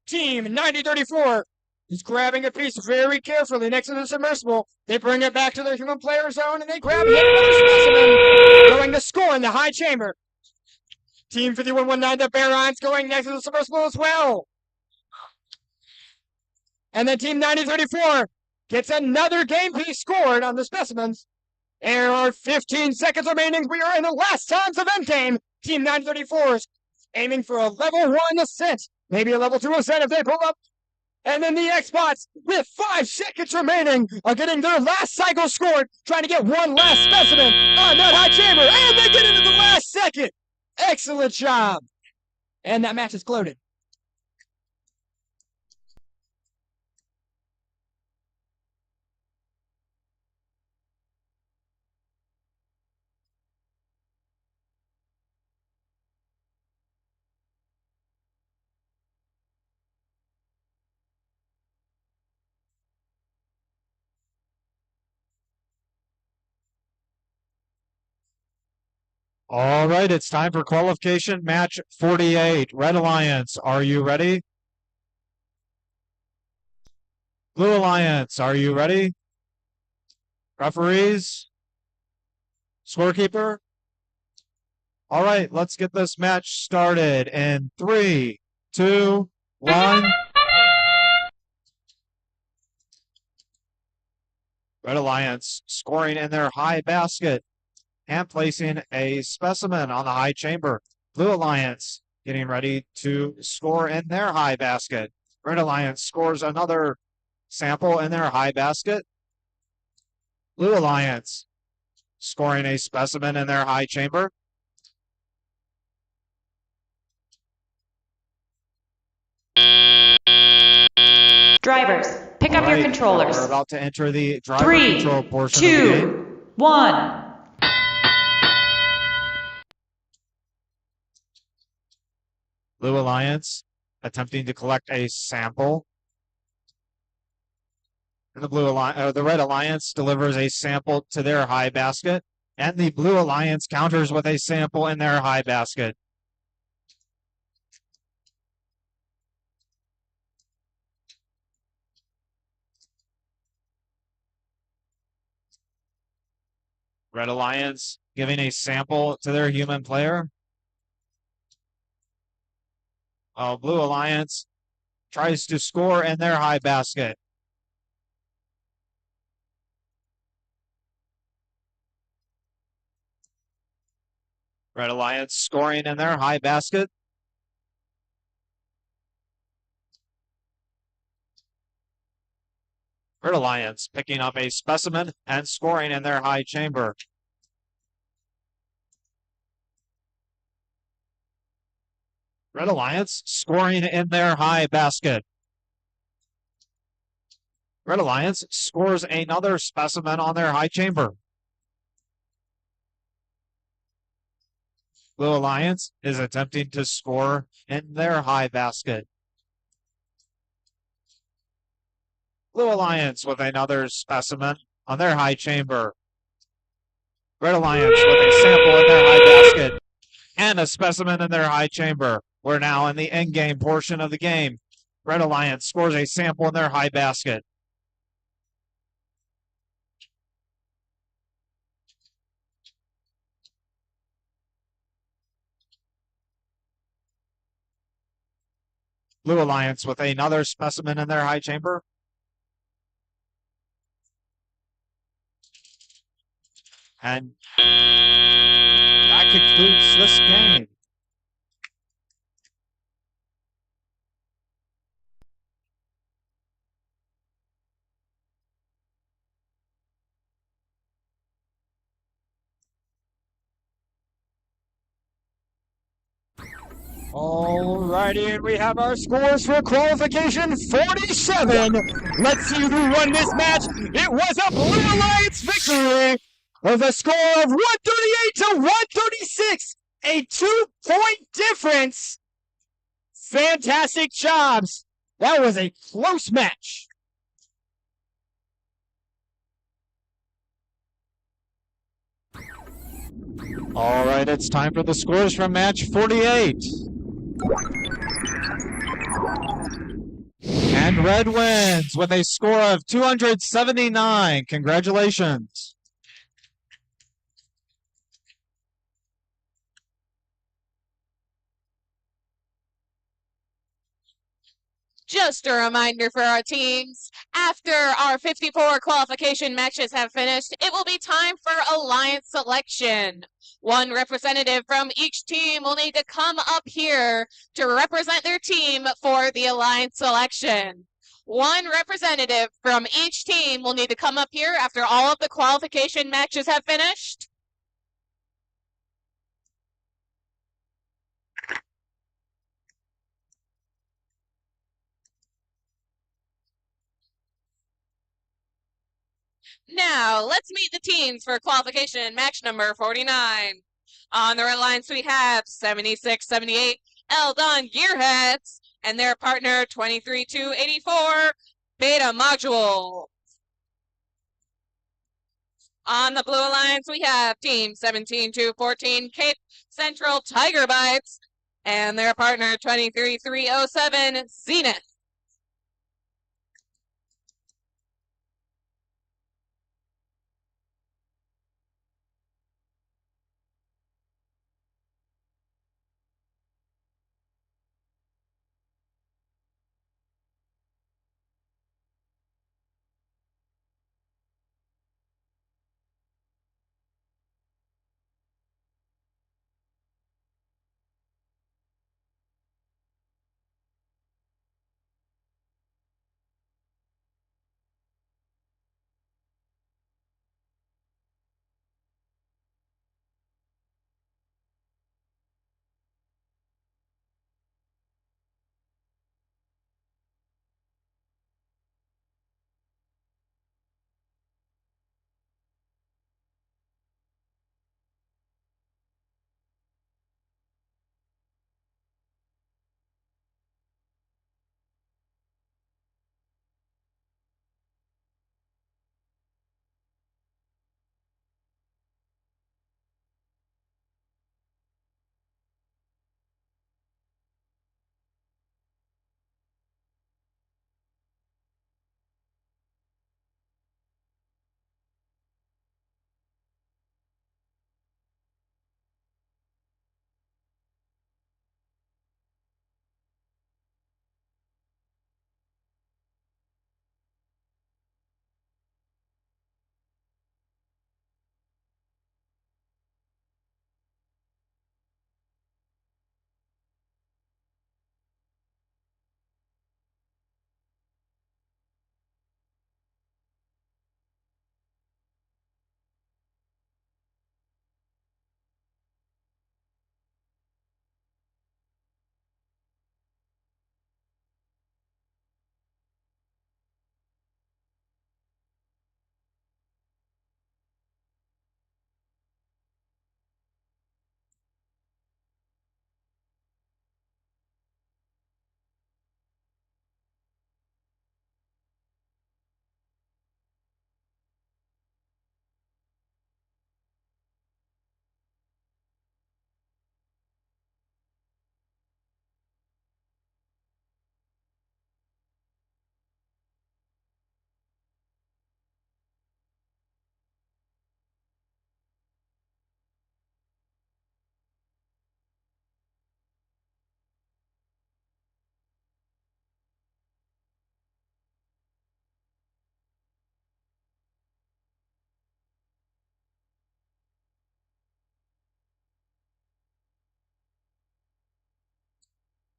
Team 9034 is grabbing a piece very carefully next to the submersible. They bring it back to the human player zone, and they grab yet another specimen, going to score in the high chamber. Team 5119, the Barons, going next to the submersible as well. And then Team 9034 gets another game piece scored on the specimens. There are 15 seconds remaining. We are in the last times of endgame. Team 934 is aiming for a level 1 ascent, maybe a level 2 ascent if they pull up. And then the Xbox, with 5 seconds remaining, are getting their last cycle scored, trying to get one last specimen on that high chamber. And they get it in the last second. Excellent job. And that match is closed. All right, it's time for qualification match 48. Red Alliance, are you ready? Blue Alliance, are you ready? Referees? Scorekeeper? All right, let's get this match started in 3, 2, 1. Red Alliance scoring in their high basket and placing a specimen on the high chamber. Blue Alliance getting ready to score in their high basket. Red Alliance scores another sample in their high basket. Blue Alliance scoring a specimen in their high chamber. Drivers, Pick up your Right, controllers. we're about to enter the driver 3, control portion of the game. 2, 1. Blue Alliance attempting to collect a sample. And the Red Alliance delivers a sample to their high basket, and the Blue Alliance counters with a sample in their high basket. Red Alliance giving a sample to their human player. While Blue Alliance tries to score in their high basket. Red Alliance scoring in their high basket. Red Alliance picking up a specimen and scoring in their high chamber. Red Alliance scoring in their high basket. Red Alliance scores another specimen on their high chamber. Blue Alliance is attempting to score in their high basket. Blue Alliance with another specimen on their high chamber. Red Alliance with a sample in their high basket and a specimen in their high chamber. We're now in the end game portion of the game. Red Alliance scores a sample in their high basket. Blue Alliance with another specimen in their high chamber. And that concludes this game. Alrighty, and we have our scores for qualification 47. Let's see who won this match. It was a Blue Alliance victory with a score of 138 to 136, a 2-point difference. Fantastic jobs. That was a close match. All right, it's time for the scores from match 48. And Red wins with a score of 279. Congratulations. Just a reminder for our teams, after our 54 qualification matches have finished, it will be time for alliance selection. One representative from each team will need to come up here to represent their team for the alliance selection. One representative from each team will need to come up here after all of the qualification matches have finished. Now, let's meet the teams for qualification match number 49. On the red lines, we have 76-78 Eldon Gearheads and their partner 23-84 Beta Module. On the blue alliance, we have team 17-14 Cape Central Tiger Bites and their partner 23-307 Zenith.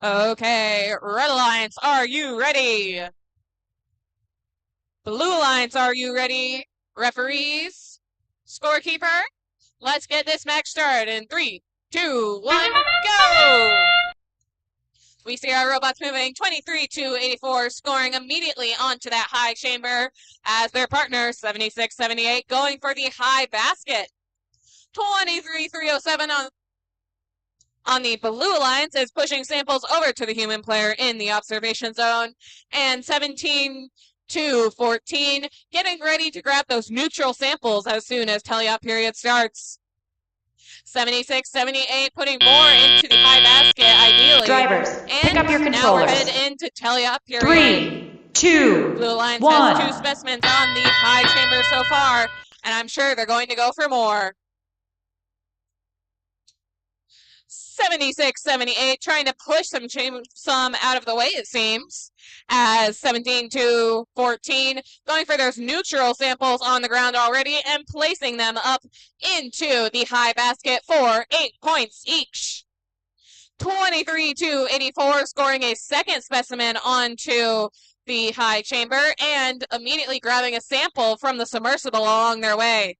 Okay, Red Alliance, are you ready? Blue Alliance, are you ready? Referees, scorekeeper, let's get this match started in 3, 2, 1, go! We see our robots moving 23 to 84, scoring immediately onto that high chamber as their partner, 76-78, going for the high basket. 23-307 on the Blue Alliance is pushing samples over to the human player in the observation zone. And 17-14, getting ready to grab those neutral samples as soon as teleop period starts. 76-78, putting more into the high basket, ideally. Drivers, pick up your Now we're controllers. headed into teleop period. 3, 2, Blue Alliance 1. has 2 specimens on the high chamber so far, and I'm sure they're going to go for more. 76-78, trying to push some out of the way, it seems, as 17-14, going for those neutral samples on the ground already and placing them up into the high basket for 8 points each. 23-84, scoring a second specimen onto the high chamber and immediately grabbing a sample from the submersible along their way.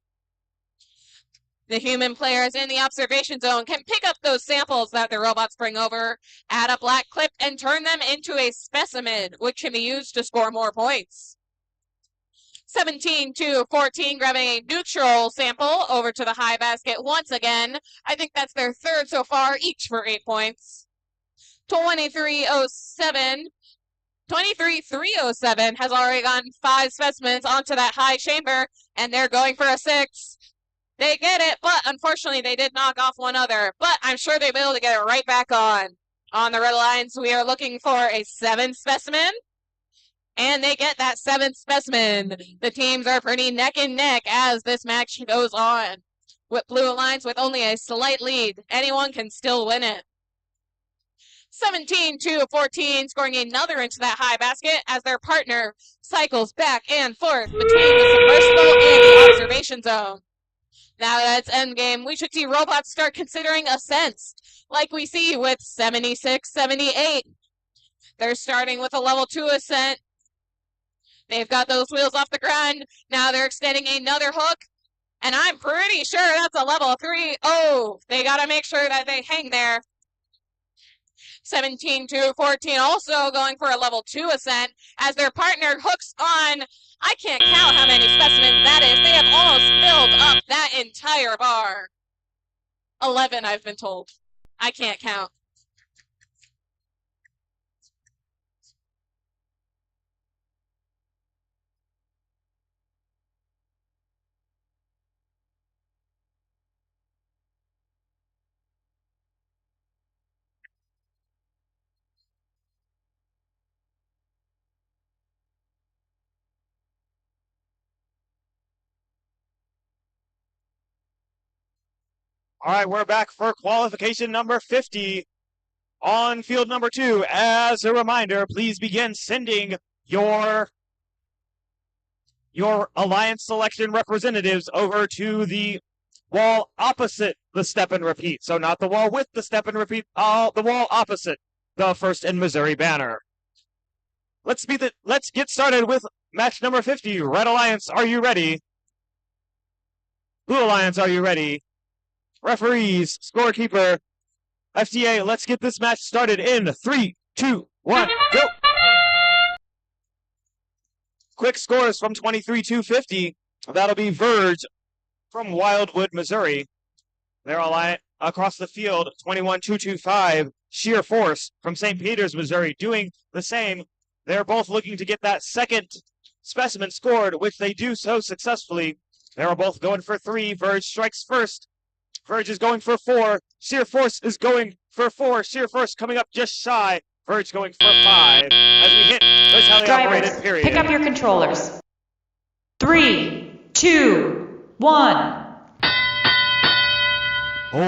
The human players in the observation zone can pick up those samples that the robots bring over, add a black clip, and turn them into a specimen, which can be used to score more points. 17-14, grabbing a neutral sample over to the high basket once again. I think that's their third so far, each for 8 points. 23-307 has already gotten 5 specimens onto that high chamber, and they're going for a 6. They get it, but unfortunately they did knock off one other. But I'm sure they'll be able to get it right back on. On the Red Alliance, we are looking for a 7th specimen. And they get that 7th specimen. The teams are pretty neck and neck as this match goes on. With Blue Alliance with only a slight lead, anyone can still win it. 17-14, scoring another into that high basket as their partner cycles back and forth between the submersible and the observation zone. Now that's endgame, we should see robots start considering ascents, like we see with 76-78. They're starting with a level 2 ascent. They've got those wheels off the ground. Now they're extending another hook, and I'm pretty sure that's a level 3. Oh, they gotta make sure that they hang there. 17-14 also going for a level 2 ascent as their partner hooks on, I can't count how many specimens that is. They have almost filled up that entire bar. 11, I've been told. I can't count. All right, we're back for qualification number 50 on field number 2. As a reminder, please begin sending your alliance selection representatives over to the wall opposite the step and repeat. So not the wall with the step and repeat, the wall opposite the First in Missouri banner. Let's get started with match number 50. Red Alliance, are you ready? Blue Alliance, are you ready? Referees, scorekeeper, FTA, let's get this match started in 3, 2, 1, go! Quick scores from 23-50. That'll be Verge from Wildwood, Missouri. They're all across the field, 21-225. Sheer Force from St. Peters, Missouri, doing the same. They're both looking to get that second specimen scored, which they do so successfully. They're both going for 3. Verge strikes first. Verge is going for 4. Sheer Force is going for 4. Sheer Force coming up just shy. Verge going for 5. As we hit the teleoperated period. Pick up your controllers. 3, 2, 1.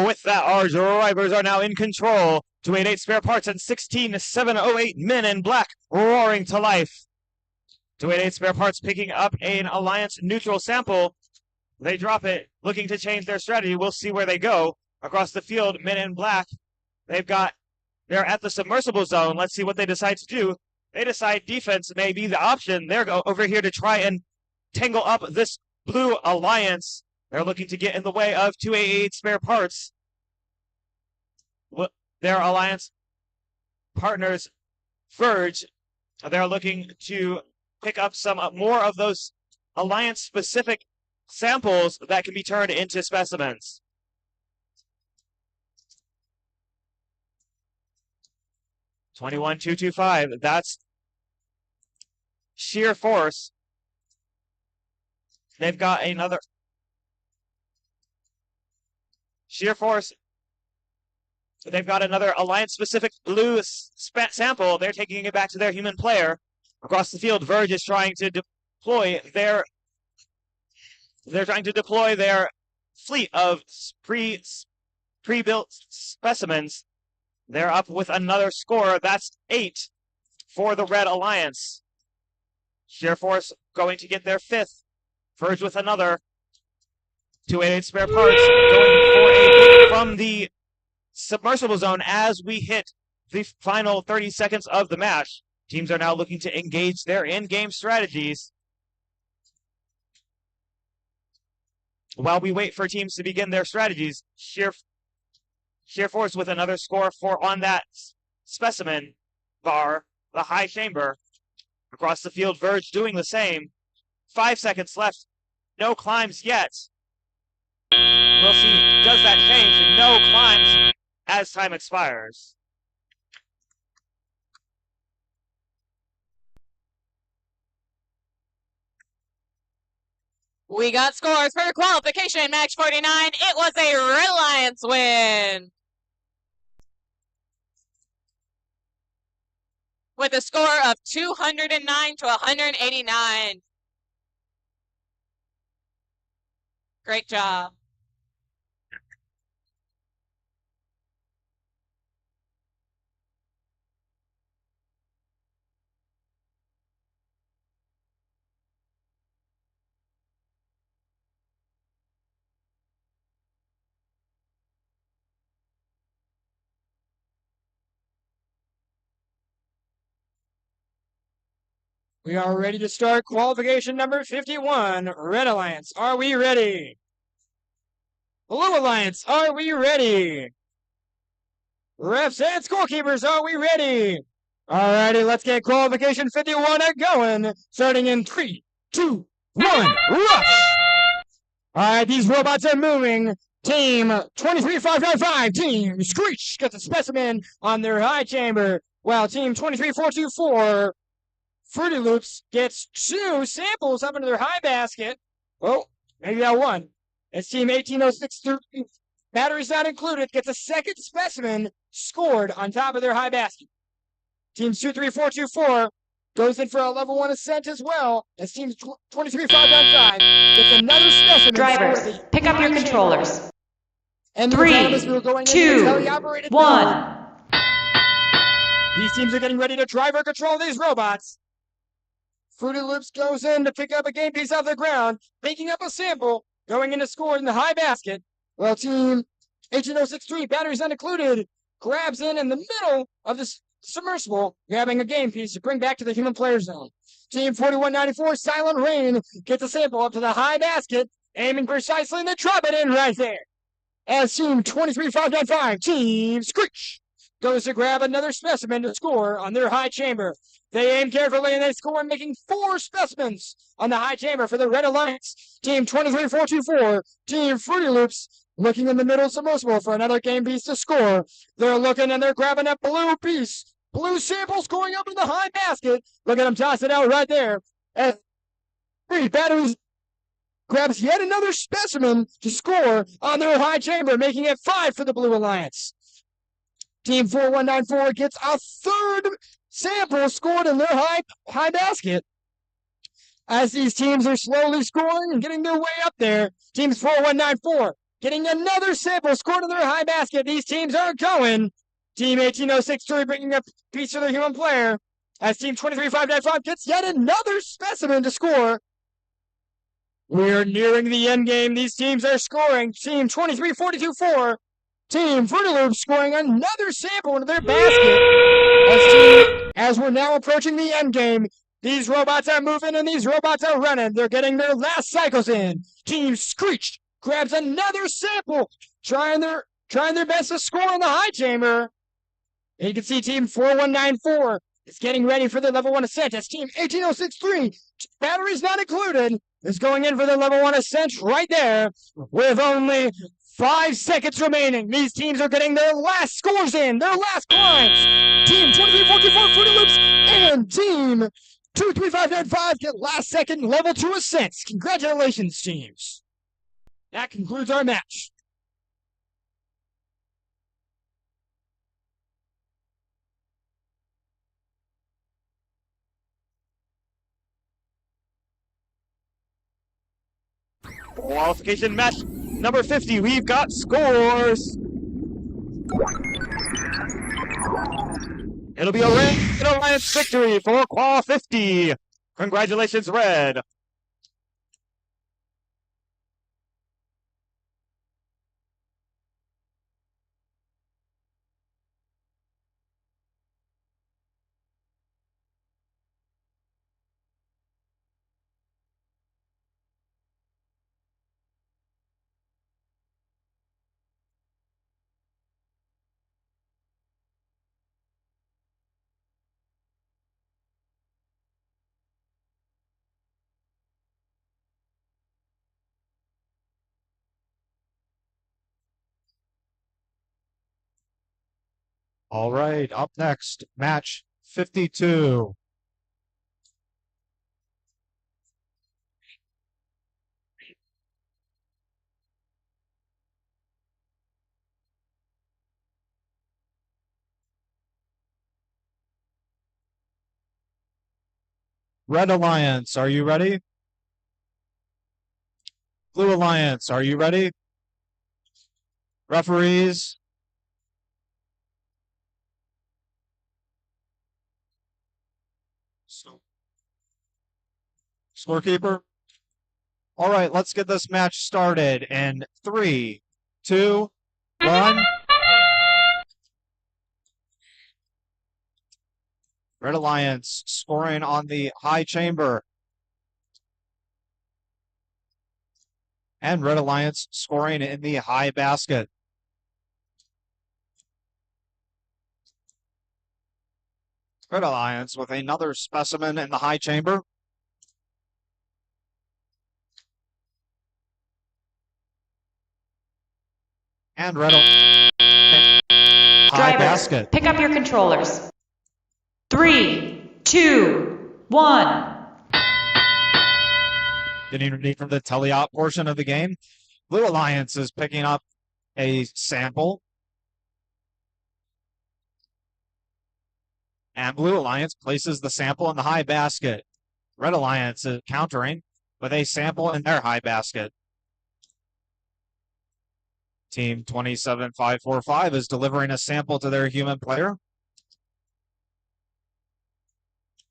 With that, our drivers are now in control. 288 spare parts and 16-708 men in black roaring to life. 288 spare parts picking up an Alliance neutral sample. They drop it, looking to change their strategy. We'll see where they go. Across the field, men in black. They've got They're at the submersible zone. Let's see what they decide to do. They decide defense may be the option. They're over here to try and tangle up this blue alliance. They're looking to get in the way of 288 spare parts. Their alliance partners, Verge, they're looking to pick up some more of those alliance-specific samples that can be turned into specimens. $21,225. That's sheer force. They've got another sheer force. They've got another alliance-specific blue sample. They're taking it back to their human player. Across the field, Verge is trying to deploy their. They're trying to deploy their fleet of pre-built specimens. They're up with another score. That's 8 for the Red Alliance. Sheer Force going to get their 5th. Verge with another. 288 spare parts going for a pick from the submersible zone as we hit the final 30 seconds of the match. Teams are now looking to engage their in-game strategies. While we wait for teams to begin their strategies, Sheer Force with another score for on that specimen bar, the high chamber. Across the field, Verge doing the same. 5 seconds left. No climbs yet. We'll see, does that change? No climbs as time expires. We got scores for qualification match 49. It was a Red Alliance win. With a score of 209 to 189. Great job. We are ready to start qualification number 51. Red Alliance, are we ready? Blue Alliance, are we ready? Refs and scorekeepers, are we ready? Alrighty, let's get qualification 51 going. Starting in 3, 2, 1, rush! Alright, these robots are moving. Team 23595, Team Screech gets a specimen on their high chamber, while Team 23424 Fruity Loops gets 2 samples up into their high basket. Oh, maybe that one. As Team 18063, batteries not included, gets a second specimen scored on top of their high basket. Team 23424 goes in for a level 1 ascent as well, as Team 23595 gets another specimen. Drivers, pick up your controllers. And 3, we're going 2, 1. These teams are getting ready to driver control these robots. Fruity Loops goes in to pick up a game piece off the ground, picking up a sample, going in to score in the high basket. Well, Team 18063, batteries not included, grabs in the middle of this submersible, grabbing a game piece to bring back to the human player zone. Team 4194, Silent Rain, gets a sample up to the high basket, aiming precisely to drop it in right there. As Team 23595, Team Screech, goes to grab another specimen to score on their high chamber. They aim carefully and they score, making 4 specimens on the high chamber for the Red Alliance. Team 23424, Team Fruity Loops, looking in the middle submersible for another game piece to score. They're looking and they're grabbing a blue piece. Blue samples going up in the high basket. Look at them toss it out right there. And 3 batteries grabs yet another specimen to score on their high chamber, making it 5 for the Blue Alliance. Team 4194 gets a 3rd sample scored in their high basket. As these teams are slowly scoring and getting their way up there, Teams 4194 getting another sample scored in their high basket. These teams are going. Team 18063 bringing a piece to the human player. As Team 23595 gets yet another specimen to score. We're nearing the end game. These teams are scoring. Team 23424 Team Fruity Loops scoring another sample into their basket. As we're now approaching the end game, these robots are moving and these robots are running. They're getting their last cycles in. Team Screech grabs another sample, trying their best to score in the high chamber. And you can see Team 4194 is getting ready for their level 1 ascent. As Team 18063, batteries not included, is going in for their level 1 ascent right there with only 5 seconds remaining. These teams are getting their last scores in, their last climbs. Team 2344 Fruity Loops and Team 23595 get last second level 2 ascents. Congratulations, teams. That concludes our match. Qualification match number 50. We've got scores. It'll be a Red Alliance victory for Qual 50. Congratulations, Red. All right, up next, match 52. Red Alliance, are you ready? Blue Alliance, are you ready? Referees? Scorekeeper? All right, let's get this match started in 3, 2, 1. Red Alliance scoring on the high chamber. And Red Alliance scoring in the high basket. Red Alliance with another specimen in the high chamber. And Red Alliance high Drivers, basket. pick up your controllers. 3, 2, 1. Getting ready for the teleop portion of the game. Blue Alliance is picking up a sample. And Blue Alliance places the sample in the high basket. Red Alliance is countering with a sample in their high basket. Team 27545 is delivering a sample to their human player.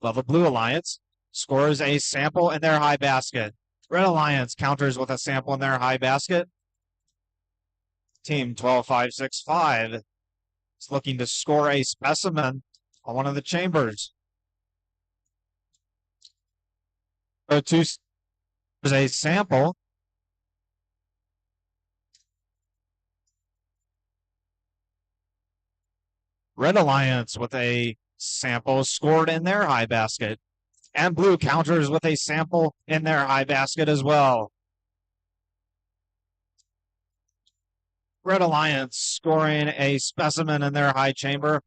Level Blue Alliance scores a sample in their high basket. Red Alliance counters with a sample in their high basket. Team 12565 is looking to score a specimen on one of the chambers. There's a sample. Red Alliance with a sample scored in their high basket. And Blue counters with a sample in their high basket as well. Red Alliance scoring a specimen in their high chamber.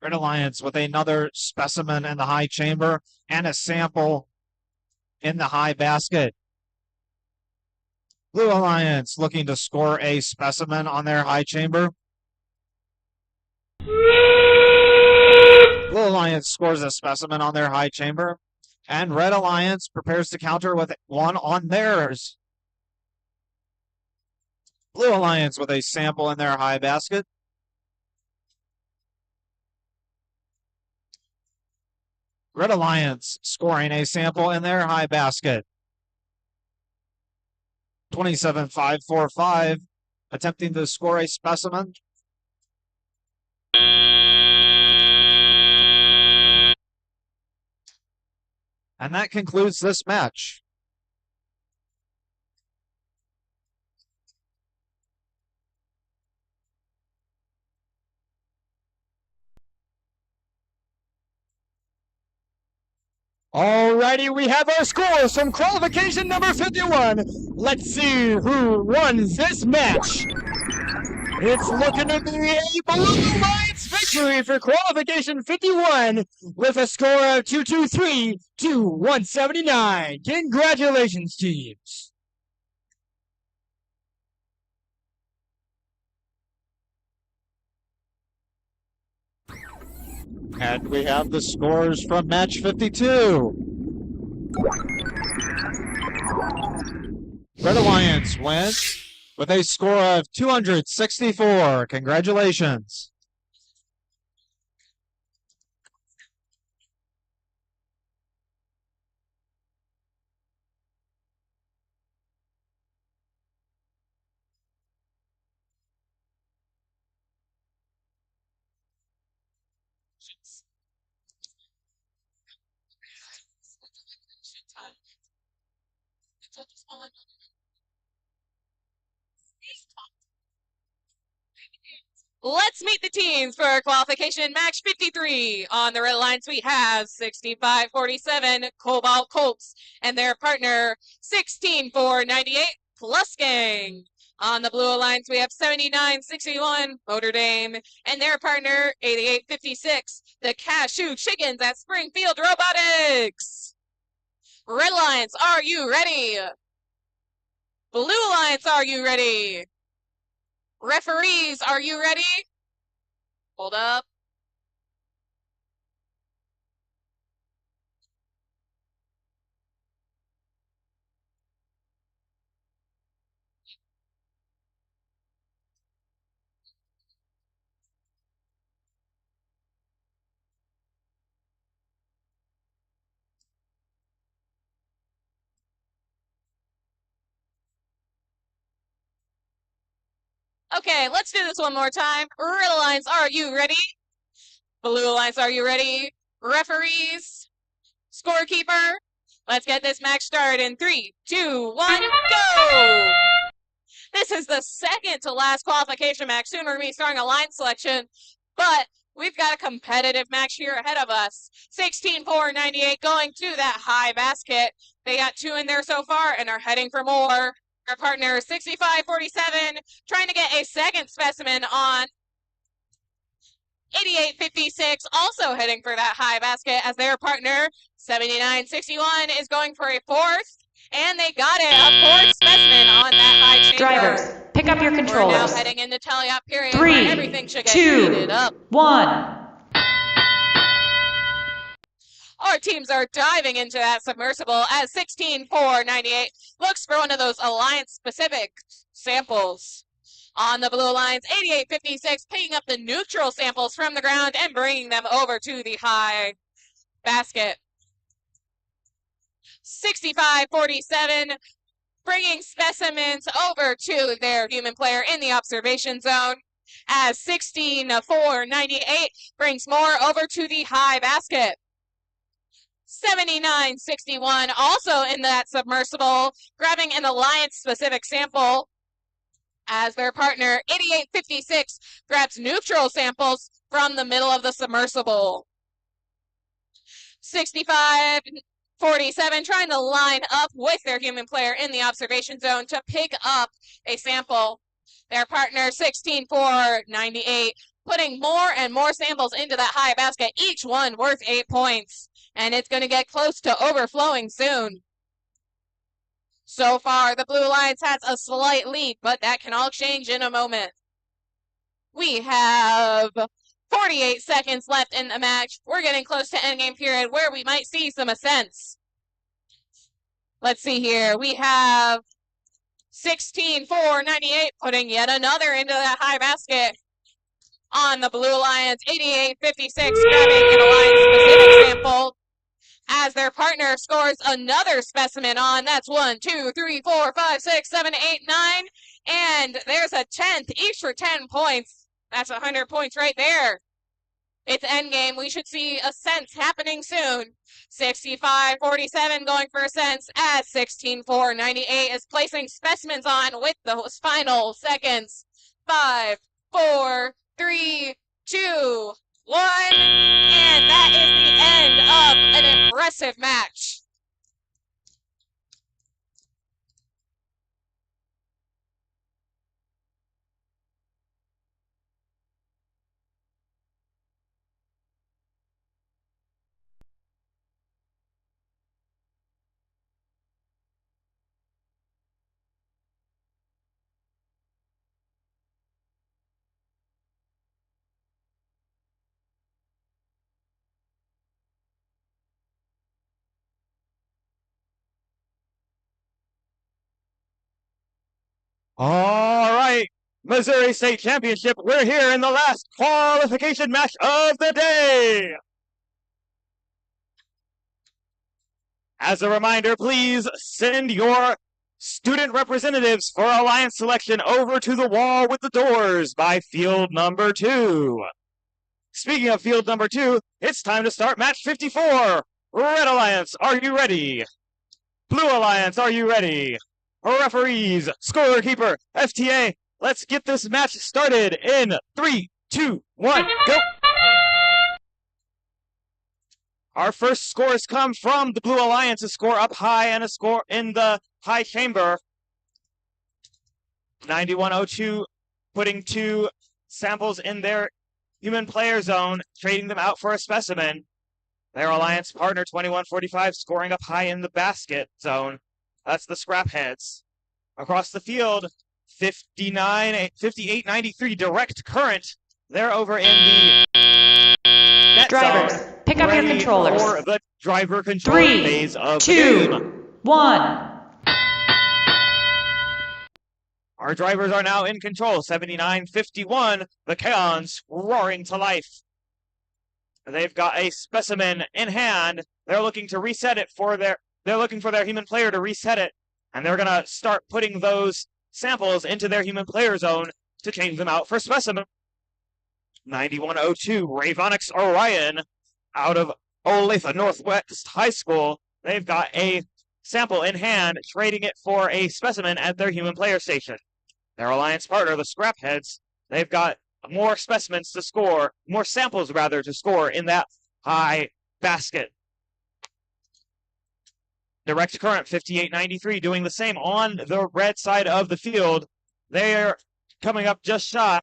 Red Alliance with another specimen in the high chamber and a sample in the high basket. Blue Alliance looking to score a specimen on their high chamber. Blue Alliance scores a specimen on their high chamber. And Red Alliance prepares to counter with one on theirs. Blue Alliance with a sample in their high basket. Red Alliance scoring a sample in their high basket. 27.545, attempting to score a specimen. And that concludes this match. Alrighty, we have our scores from qualification number 51. Let's see who won this match. It's looking to be a blue lights victory for qualification 51 with a score of 223 to 179. Congratulations, teams. And we have the scores from match 52. Red Alliance wins with a score of 264. Congratulations. Let's meet the teams for qualification match 53. On the red lines, we have 65-47 Cobalt Colts and their partner 16-4-98 Plus Gang. On the blue lines, we have 79-61 Notre Dame and their partner 88-56 the Cashew Chickens at Springfield Robotics. Red lines, are you ready? Blue lines, are you ready? Referees, are you ready? Hold up. Okay, let's do this one more time. Red lines, are you ready? Blue lines, are you ready? Referees, scorekeeper, let's get this match started in 3, 2, 1, go! This is the second to last qualification match. Soon we're going to be starting a line selection, but we've got a competitive match here ahead of us. 16-4-98 going to that high basket. They got 2 in there so far and are heading for more. Our partner 65-47 trying to get a second specimen on 88-56, also heading for that high basket as their partner 79-61 is going for a fourth, and they got it, a fourth specimen on that high chamber. Drivers, pick up your We're now controllers. heading into tally-up period 3, where everything should get 2, heated up. 1. Our teams are diving into that submersible as 16-4-98 looks for one of those Alliance-specific samples. On the blue lines, 88-56 picking up the neutral samples from the ground and bringing them over to the high basket. 65-47 bringing specimens over to their human player in the observation zone as 16-4-98 brings more over to the high basket. 79-61 also in that submersible, grabbing an Alliance-specific sample as their partner 88-56 grabs neutral samples from the middle of the submersible. 65-47 trying to line up with their human player in the observation zone to pick up a sample. Their partner 16-4-98 putting more and more samples into that high basket, each one worth 8 points. And it's going to get close to overflowing soon. So far, the Blue Lions has a slight lead, but that can all change in a moment. We have 48 seconds left in the match. We're getting close to endgame period where we might see some ascents. Let's see here. We have 16-4-98 putting yet another into that high basket. On the Blue Lions, 88-56 grabbing an Alliance-specific sample. as their partner scores another specimen on. That's 1, 2, 3, 4, 5, 6, 7, 8, 9. And there's a 10th, each for 10 points. That's 100 points right there. It's endgame. We should see a sense happening soon. 65-47 going for a sense as 16-4-98 is placing specimens on with those final seconds. 5, 4, 3, 2, 1. And that is the end of an impressive match. All right, Missouri State Championship. We're here in the last qualification match of the day. As a reminder, please send your student representatives for alliance selection over to the wall with the doors by field number 2. Speaking of field number 2, it's time to start match 54. Red Alliance, are you ready? Blue Alliance, are you ready? Referees, scorekeeper, FTA, let's get this match started in 3, 2, 1, go! Our first scores come from the Blue Alliance, a score up high and a score in the high chamber. 9102 putting 2 samples in their human player zone, trading them out for a specimen. Their alliance partner 2145 scoring up high in the basket zone. That's the scrap heads. Across the field, 5893 direct current. They're over in the net Drivers, zone, pick up your ready controllers. for the driver control 3, phase of the 2, game. 1. Our drivers are now in control. 7951, the Kaons roaring to life. They've got a specimen in hand. They're looking to reset it they're looking for their human player to reset it, and they're gonna start putting those samples into their human player zone to change them out for specimen. 9102, Ravonix Orion out of Olathe Northwest High School. They've got a sample in hand, trading it for a specimen at their human player station. Their alliance partner, the Scrapheads, they've got more specimens to score, more samples rather to score in that high basket. Direct current 5893 doing the same on the red side of the field. They're coming up just shy.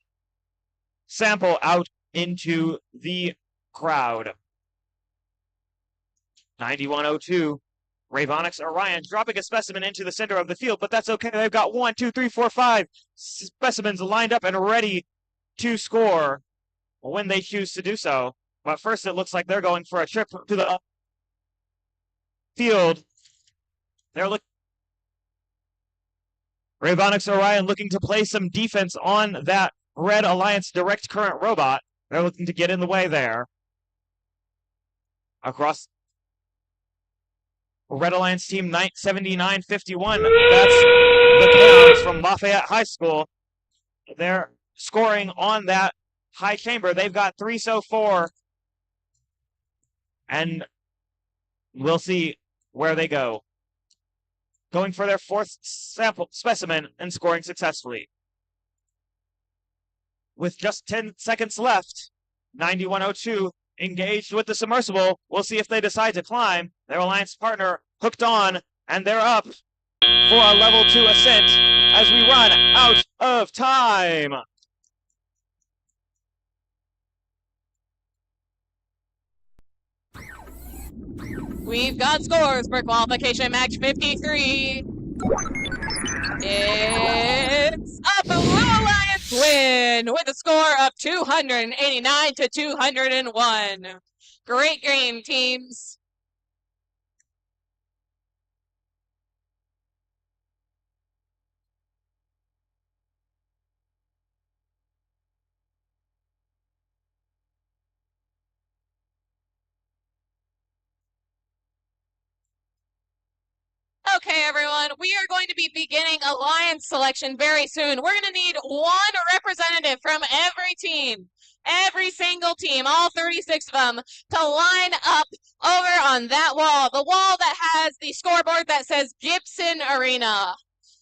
Sample out into the crowd. 9102. Ravonix Orion dropping a specimen into the center of the field, but that's okay. They've got 1, 2, 3, 4, 5 specimens lined up and ready to score when they choose to do so. But first, it looks like they're going for a trip to the field. They're looking. Ravonix Orion looking to play some defense on that Red Alliance direct current robot. They're looking to get in the way there. Across Red Alliance team 7951. That's the Kaons from Lafayette High School. They're scoring on that high chamber. They've got 3 so far. And we'll see where they go. Going for their 4th sample specimen and scoring successfully. With just 10 seconds left, 9102 engaged with the submersible. We'll see if they decide to climb. Their alliance partner hooked on, and they're up for a level 2 ascent as we run out of time. We've got scores for qualification match 53. It's a Blue Alliance win with a score of 289-201. Great game, teams. everyone. We are going to be beginning alliance selection very soon. We're going to need one representative from every team, every single team, all 36 of them, to line up over on that wall, the wall that has the scoreboard that says Gibson Arena.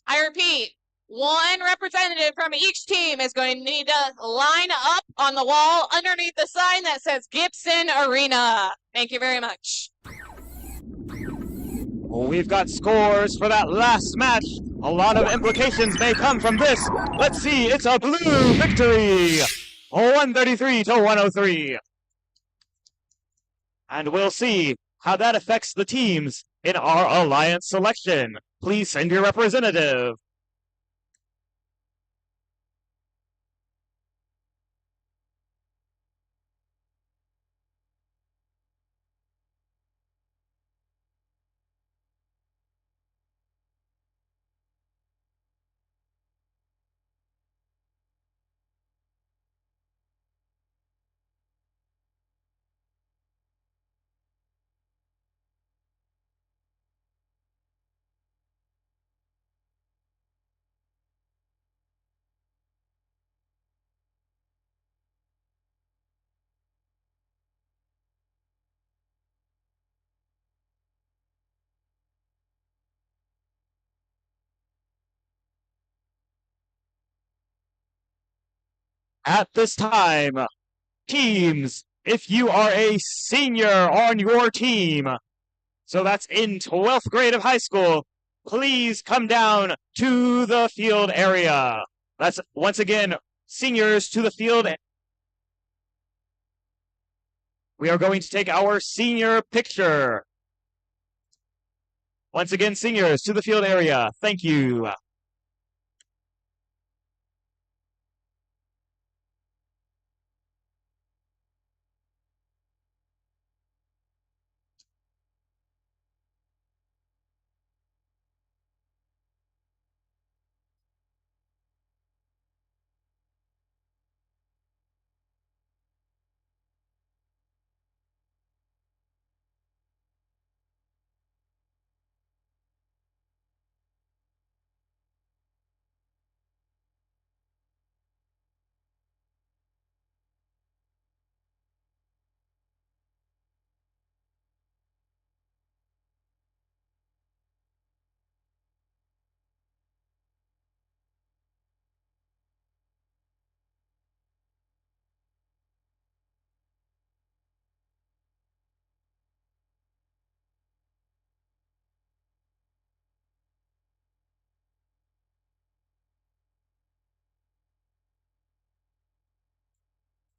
I repeat, one representative from each team is going to need to line up on the wall underneath the sign that says Gibson Arena. Thank you very much. We've got scores for that last match. A lot of implications may come from this. Let's see, it's a blue victory. 133 to 103. And we'll see how that affects the teams in our alliance selection. Please send your representative. At this time, teams, if you are a senior on your team, so that's in 12th grade of high school, please come down to the field area. That's, once again, seniors to the field. We are going to take our senior picture. Once again, seniors to the field area. Thank you.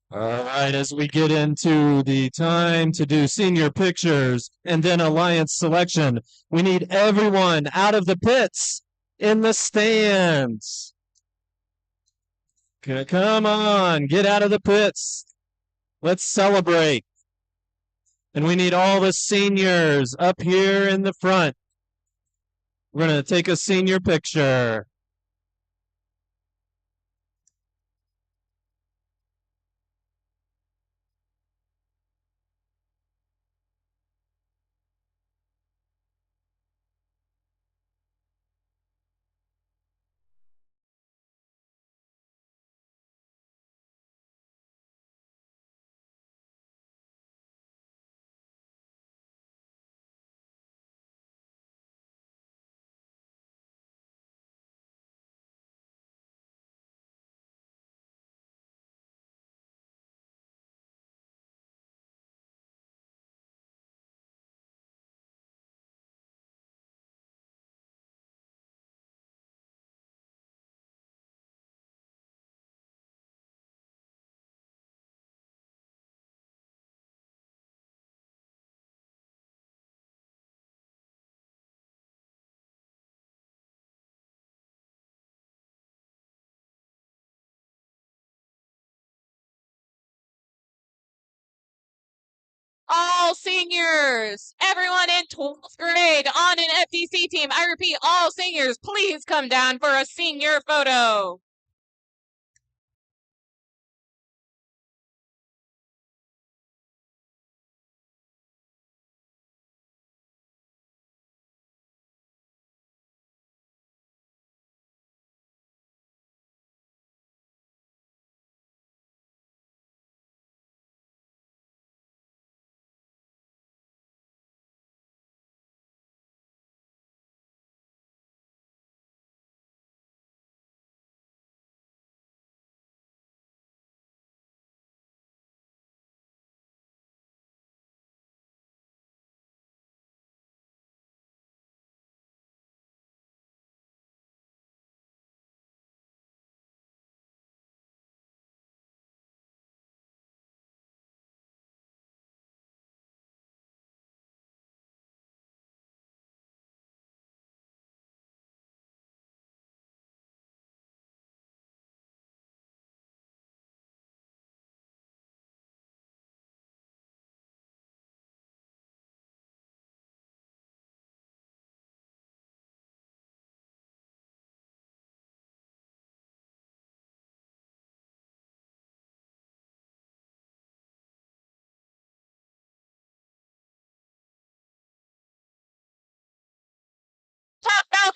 All right, as we get into the time to do senior pictures and then alliance selection, we need everyone out of the pits in the stands. Come on, get out of the pits. Let's celebrate. And we need all the seniors up here in the front. We're going to take a senior picture. All seniors, everyone in 12th grade on an FTC team. I repeat, all seniors, please come down for a senior photo.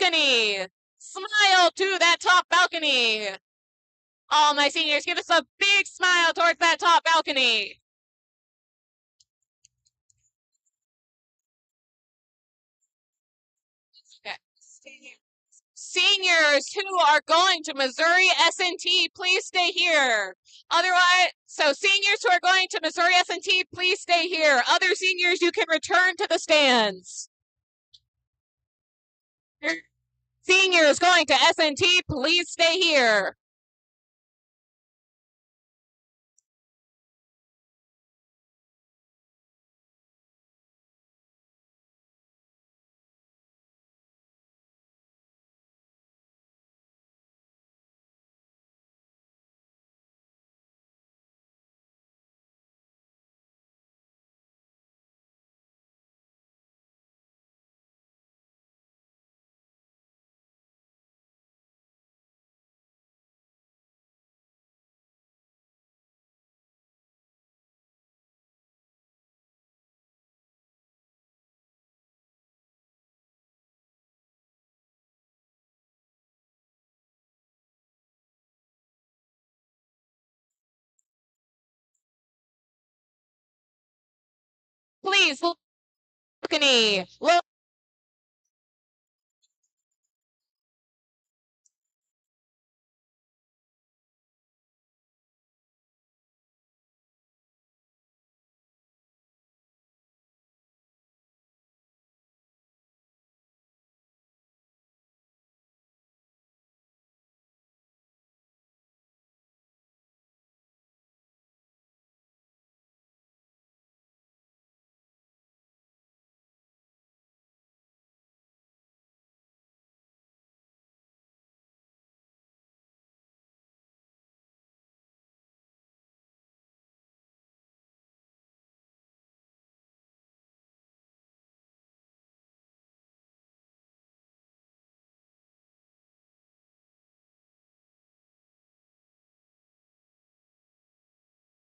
balcony. Smile to that top balcony. All my seniors, give us a big smile towards that top balcony. Okay. Seniors who are going to Missouri S&T, please stay here. Otherwise, so seniors who are going to Missouri S&T, please stay here. Other seniors, you can return to the stands. Seniors going to S&T, please stay here. Please, balcony. Look.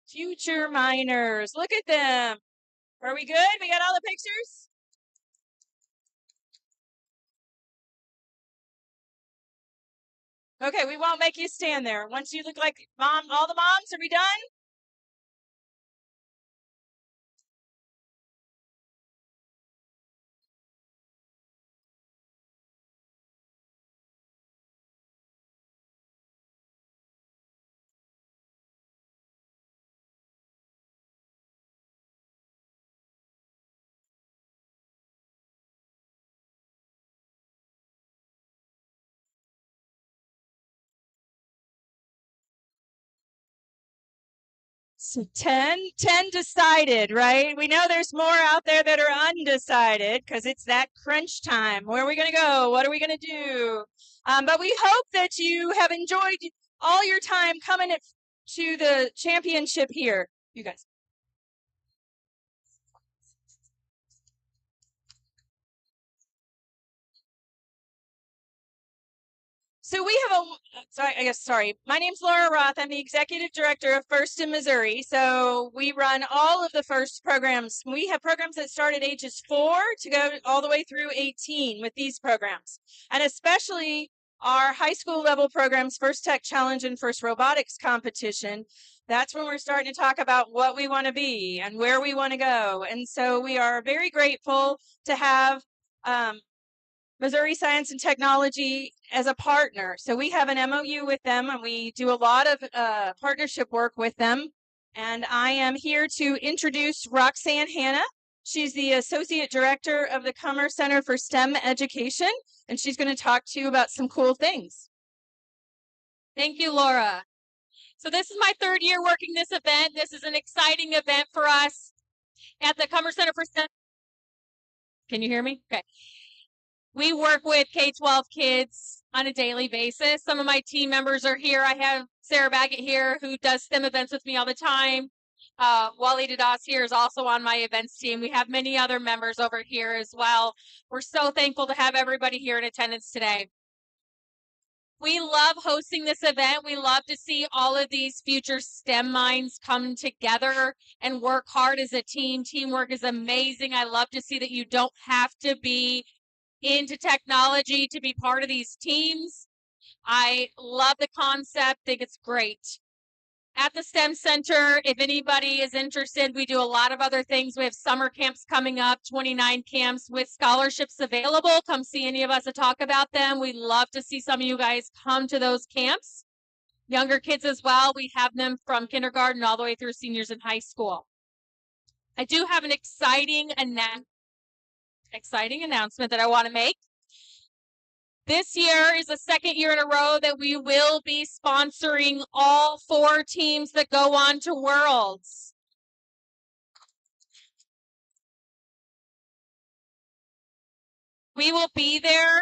Future minors, look at them. Are we good? We got all the pictures? Okay, we won't make you stand there. Once you look like mom, all the moms, are we done? So 10 decided, right? We know there's more out there that are undecided because it's that crunch time. Where are we going to go? What are we going to do? But we hope that you have enjoyed all your time coming to the championship here, you guys. So we have sorry. My name's Laura Roth. I'm the executive director of First in Missouri. So we run all of the First programs. We have programs that start at ages 4 to go all the way through 18 with these programs. And especially our high school level programs, First Tech Challenge and First Robotics Competition. That's when we're starting to talk about what we want to be and where we want to go. And so we are very grateful to have Missouri Science and Technology as a partner. So we have an MOU with them and we do a lot of partnership work with them. And I am here to introduce Roxanne Hanna. She's the Associate Director of the Commerce Center for STEM Education, and she's going to talk to you about some cool things. Thank you, Laura. So this is my 3rd year working this event. This is an exciting event for us at the Commerce Center for STEM. Can you hear me? Okay. We work with K-12 kids on a daily basis. Some of my team members are here. I have Sarah Baggett here who does STEM events with me all the time. Wally Dadas here is also on my events team. We have many other members over here as well. We're so thankful to have everybody here in attendance today. We love hosting this event. We love to see all of these future STEM minds come together and work hard as a team. Teamwork is amazing. I love to see that you don't have to be into technology to be part of these teams. I love the concept, think it's great. At the STEM Center, if anybody is interested, we do a lot of other things. We have summer camps coming up, 29 camps with scholarships available. Come see any of us to talk about them. We'd love to see some of you guys come to those camps. Younger kids as well. We have them from kindergarten all the way through seniors in high school. I do have an exciting announcement that I want to make. This year is the second year in a row that we will be sponsoring all 4 teams that go on to Worlds. We will be there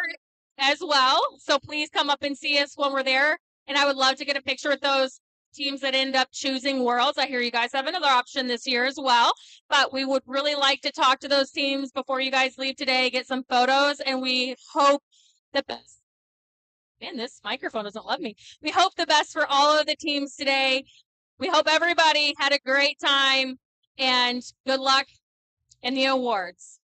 as well, so please come up and see us when we're there. And I would love to get a picture with those teams that end up choosing Worlds. I hear you guys have another option this year as well, but we would really like to talk to those teams before you guys leave today, get some photos, and we hope the best. Man, this microphone doesn't love me. We hope the best for all of the teams today. We hope everybody had a great time, and good luck in the awards.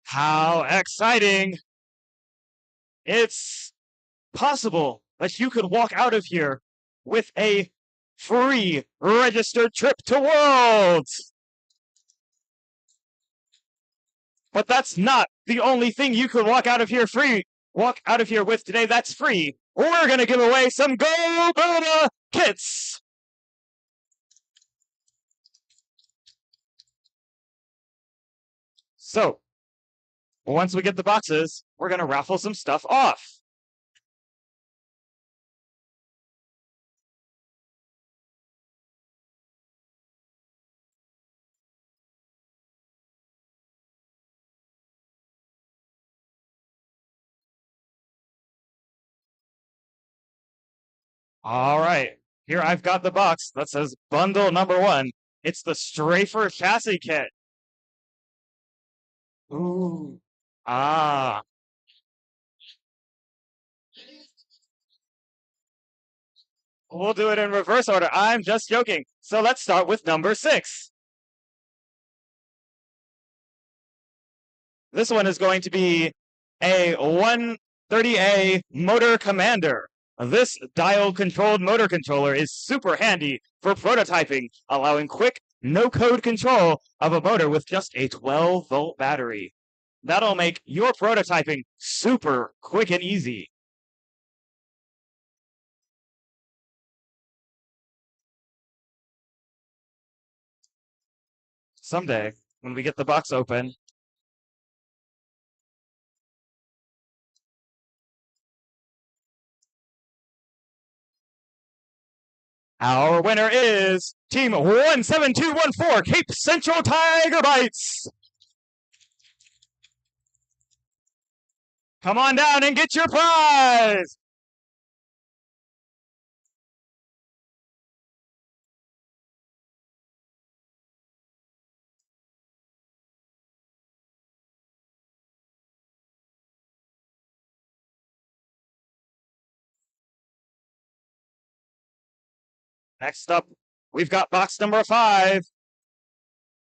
How exciting! It's possible that you could walk out of here with a free registered trip to Worlds. But that's not the only thing you could walk out of here with today that's free. We're going to give away some Go Buddha kits. So, once we get the boxes, we're going to raffle some stuff off. All right, here I've got the box that says bundle number 1. It's the Strafer chassis kit. Ooh. Ah. We'll do it in reverse order. I'm just joking. So let's start with number 6. This one is going to be a 130A Motor Commander. This dial-controlled motor controller is super handy for prototyping, allowing quick, no-code control of a motor with just a 12-volt battery. That'll make your prototyping super quick and easy. Someday, when we get the box open, our winner is Team 17214, Cape Central Tiger Bites. Come on down and get your prize. Next up, we've got box number 5.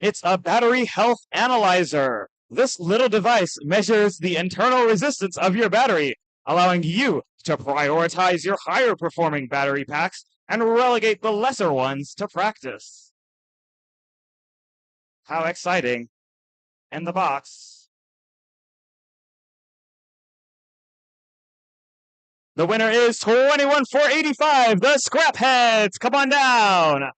It's a battery health analyzer. This little device measures the internal resistance of your battery, allowing you to prioritize your higher performing battery packs and relegate the lesser ones to practice. How exciting. And the box. The winner is 21485, the Scrapheads. Come on down.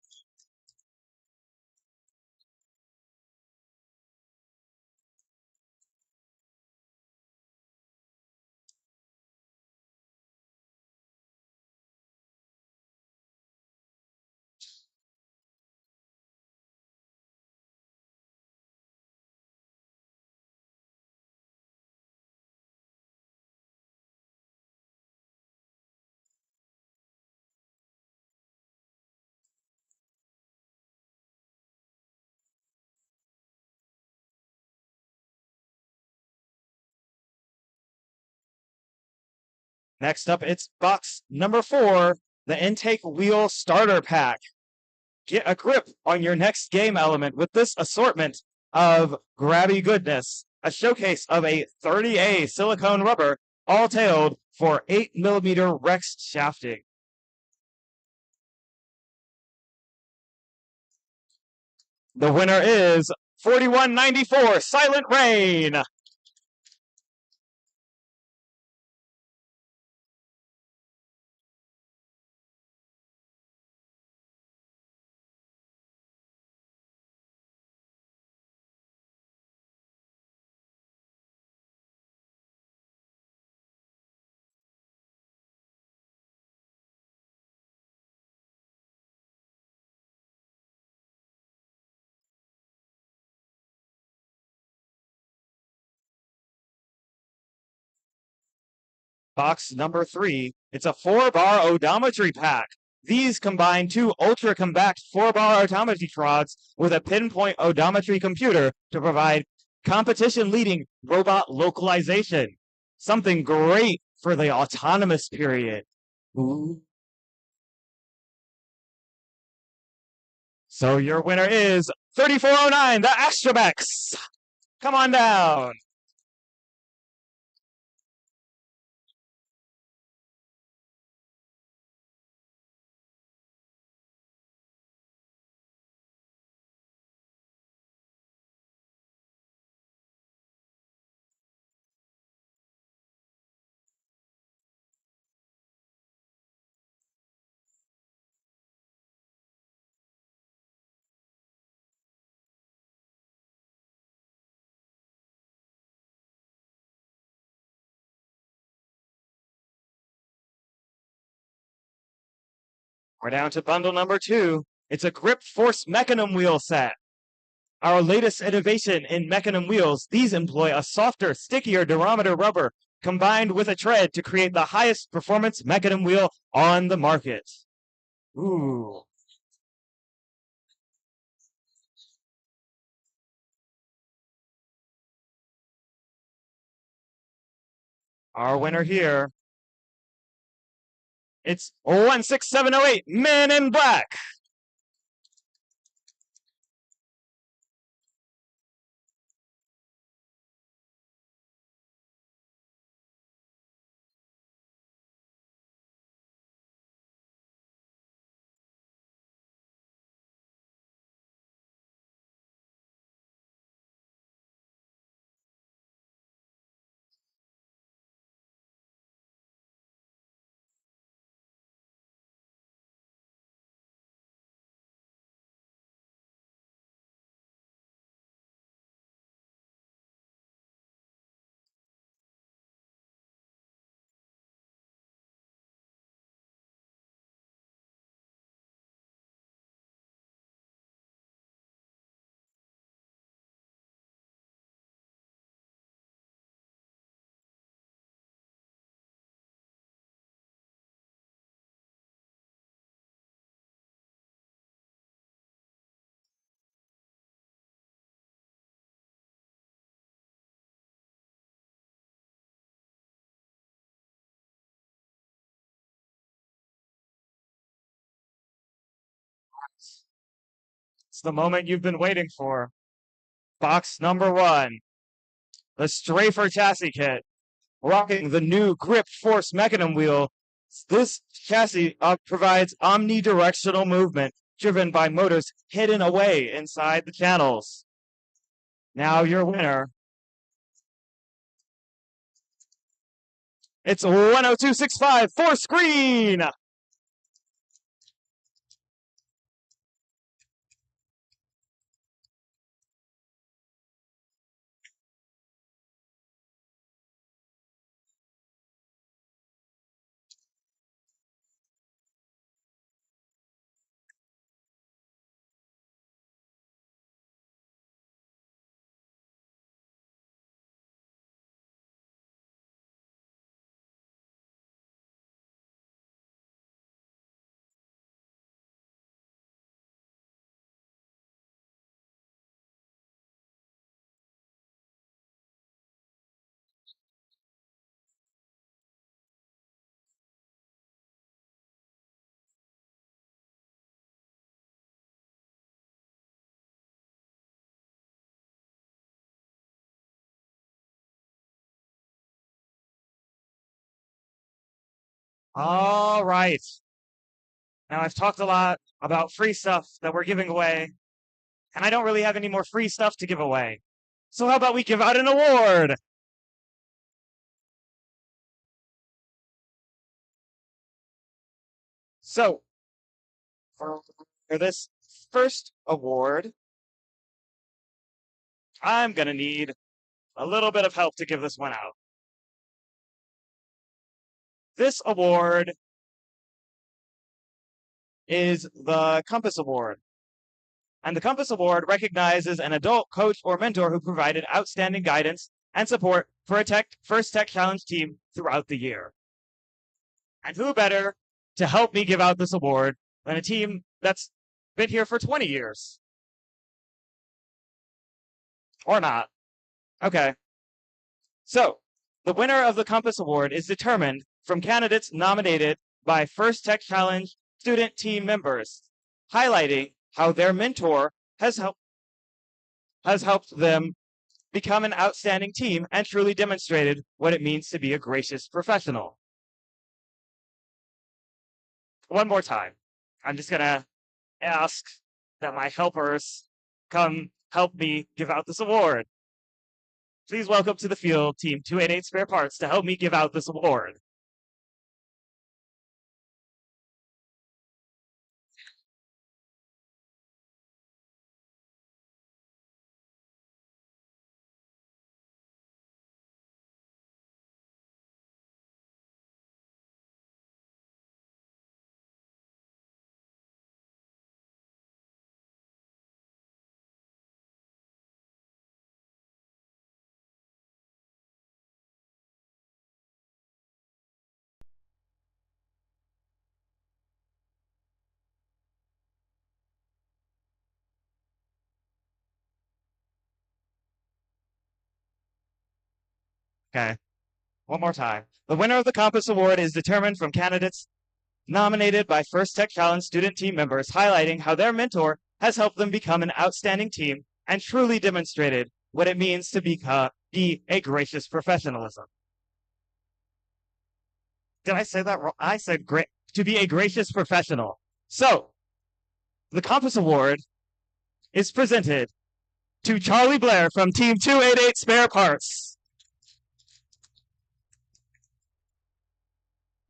Next up, it's box number 4, the intake wheel starter pack. Get a grip on your next game element with this assortment of grabby goodness. A showcase of a 30A silicone rubber, all tailed for 8mm Rex shafting. The winner is 4194 Silent Rain. Box number 3, it's a 4-bar odometry pack. These combine 2 ultra-compact 4-bar odometry rods with a pinpoint odometry computer to provide competition-leading robot localization. Something great for the autonomous period. Ooh. So your winner is 3409, the Astrobex. Come on down. We're down to bundle number 2. It's a grip force mechanism wheel set. Our latest innovation in mechanism wheels, these employ a softer, stickier durometer rubber combined with a tread to create the highest performance mechanism wheel on the market. Ooh. Our winner here, it's 16708 Men in Black. It's the moment you've been waiting for. Box number 1, the Strafer chassis kit, rocking the new grip force mechanism wheel. This chassis provides omnidirectional movement driven by motors hidden away inside the channels. Now your winner, it's 10265 Force Screen. All right. Now, I've talked a lot about free stuff that we're giving away, and I don't really have any more free stuff to give away. So how about we give out an award? So, for this first award, I'm going to need a little bit of help to give this one out. This award is the Compass Award. And the Compass Award recognizes an adult coach or mentor who provided outstanding guidance and support for a First Tech Challenge team throughout the year. And who better to help me give out this award than a team that's been here for 20 years? Or not. Okay. So, the winner of the Compass Award is determined from candidates nominated by First Tech Challenge student team members, highlighting how their mentor has helped them become an outstanding team and truly demonstrated what it means to be a gracious professional. One more time. I'm just going to ask that my helpers come help me give out this award. Please welcome to the field Team 288 Spare Parts to help me give out this award. Okay. One more time. The winner of the Compass Award is determined from candidates nominated by First Tech Challenge student team members, highlighting how their mentor has helped them become an outstanding team and truly demonstrated what it means to be a gracious professionalism. Did I say that wrong? I said to be a gracious professional. So, the Compass Award is presented to Charlie Blair from Team 288 Spare Parts.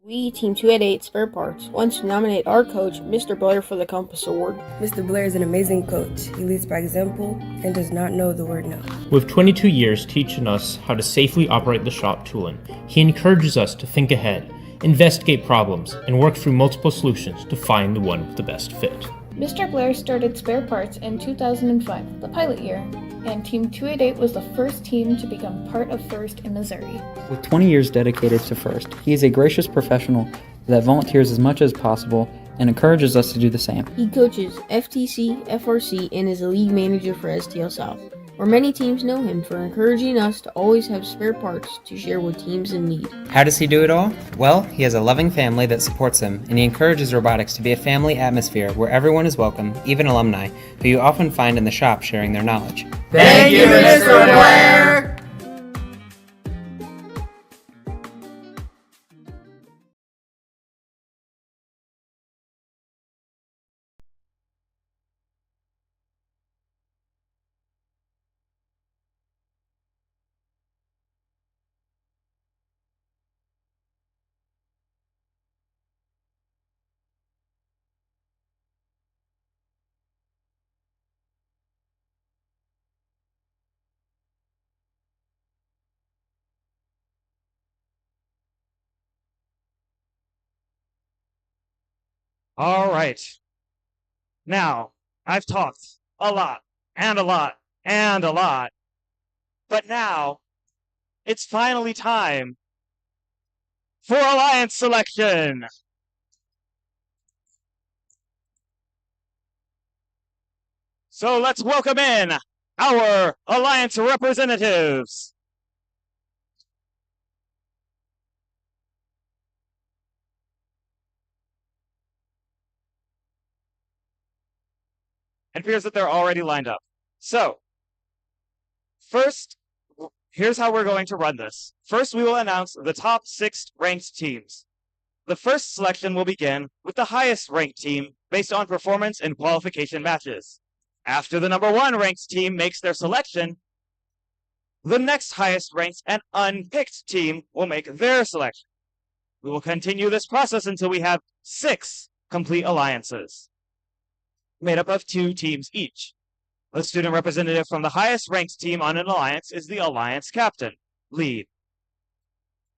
We, Team 288 Spare Parts, want to nominate our coach, Mr. Blair, for the Compass Award. Mr. Blair is an amazing coach. He leads by example and does not know the word no. With 22 years teaching us how to safely operate the shop tooling, he encourages us to think ahead, investigate problems, and work through multiple solutions to find the one with the best fit. Mr. Blair started Spare Parts in 2005, the pilot year, and Team 288 was the first team to become part of First in Missouri. With 20 years dedicated to First, he is a gracious professional that volunteers as much as possible and encourages us to do the same. He coaches FTC, FRC, and is a league manager for STL South, where many teams know him for encouraging us to always have spare parts to share with teams in need. How does he do it all? Well, he has a loving family that supports him, and he encourages robotics to be a family atmosphere where everyone is welcome, even alumni, who you often find in the shop sharing their knowledge. Thank you, Mr. Blair! All right. Now, I've talked a lot, and a lot, and a lot. But now, it's finally time for Alliance selection. So let's welcome in our Alliance representatives. It appears that they're already lined up. So, first, here's how we're going to run this. First, we will announce the top 6 ranked teams. The first selection will begin with the highest ranked team based on performance in qualification matches. After the number 1 ranked team makes their selection, the next highest ranked and unpicked team will make their selection. We will continue this process until we have 6 complete alliances, made up of 2 teams each. The student representative from the highest ranked team on an alliance is the alliance captain, lead.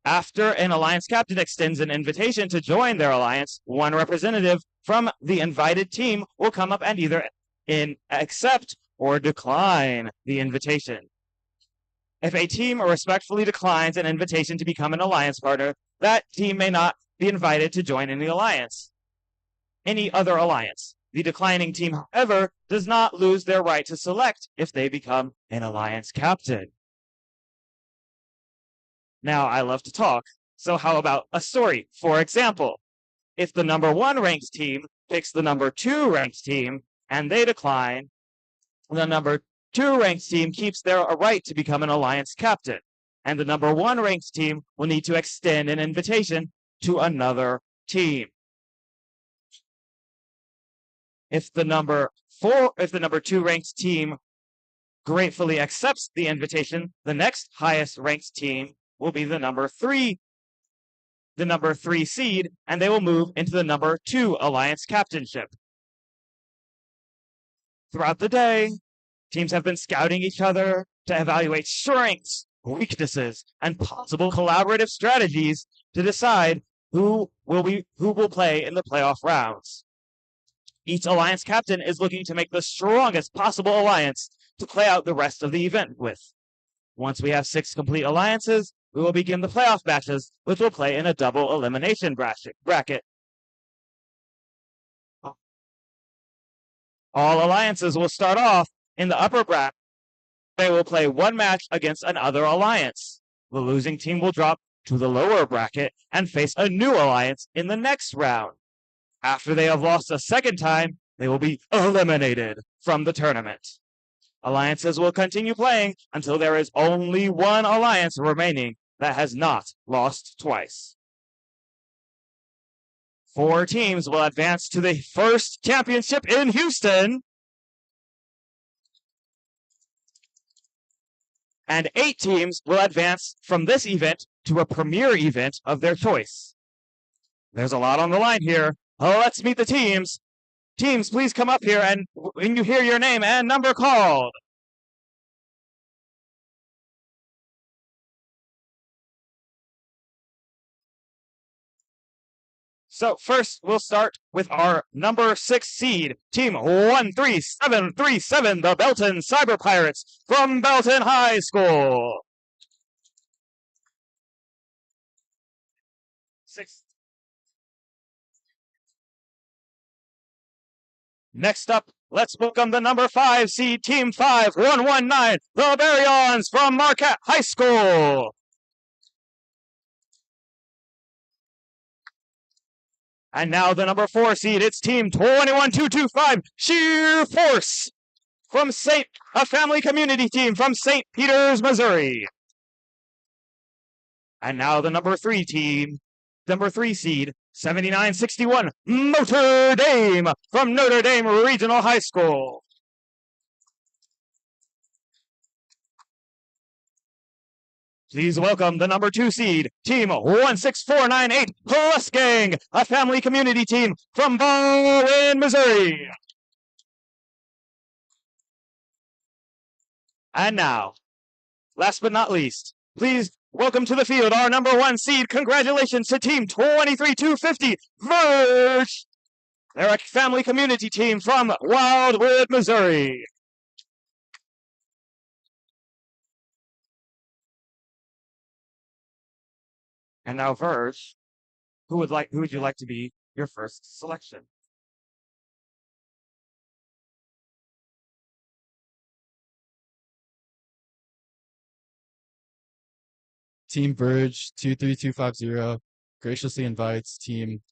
After an alliance captain extends an invitation to join their alliance, one representative from the invited team will come up and either accept or decline the invitation. If a team respectfully declines an invitation to become an alliance partner, that team may not be invited to join any other alliance. The declining team, however, does not lose their right to select if they become an alliance captain. Now, I love to talk, so how about a story? For example, if the number 1 ranked team picks the number 2 ranked team and they decline, the number 2 ranked team keeps their right to become an alliance captain, and the number 1 ranked team will need to extend an invitation to another team. If the number 2 ranked team gratefully accepts the invitation, the next highest ranked team will be the number 3 seed, and they will move into the number 2 alliance captainship. Throughout the day, teams have been scouting each other to evaluate strengths, weaknesses, and possible collaborative strategies to decide who will play in the playoff rounds. Each alliance captain is looking to make the strongest possible alliance to play out the rest of the event with. Once we have 6 complete alliances, we will begin the playoff matches, which will play in a double elimination bracket. All alliances will start off in the upper bracket. They will play 1 match against another alliance. The losing team will drop to the lower bracket and face a new alliance in the next round. After they have lost a second time, they will be eliminated from the tournament. Alliances will continue playing until there is only 1 alliance remaining that has not lost twice. 4 teams will advance to the first championship in Houston, and 8 teams will advance from this event to a premier event of their choice. There's a lot on the line here. Let's meet the teams. Teams, please come up here and when you hear your name and number called. So first, we'll start with our number 6 seed, Team 13737, the Belton Cyber Pirates from Belton High School. 6. Next up, let's welcome the number 5 seed, Team 5119, the Baryons from Marquette High School. And now the number 4 seed, it's Team 21225, Sheer Force from a family community team from St. Peters, Missouri. And now the number 3 seed, 7961, Notre Dame from Notre Dame Regional High School. Please welcome the number 2 seed, Team 16498, Plus Gang, a family community team from Bowen, Missouri. And now, last but not least, please welcome to the field our number 1 seed. Congratulations to Team 23250, Verge. They're a family community team from Wildwood, Missouri. And now, Verge, who would you like to be your first selection? Team Verge 23250 graciously invites Team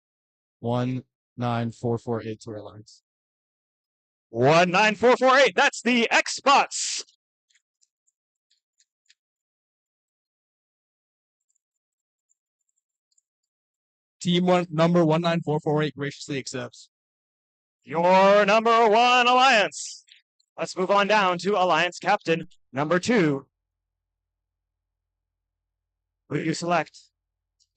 19448 to our alliance. 19448, that's the X-Bots. Number 19448 graciously accepts. Your number 1 alliance. Let's move on down to alliance captain number 2. Who do you select?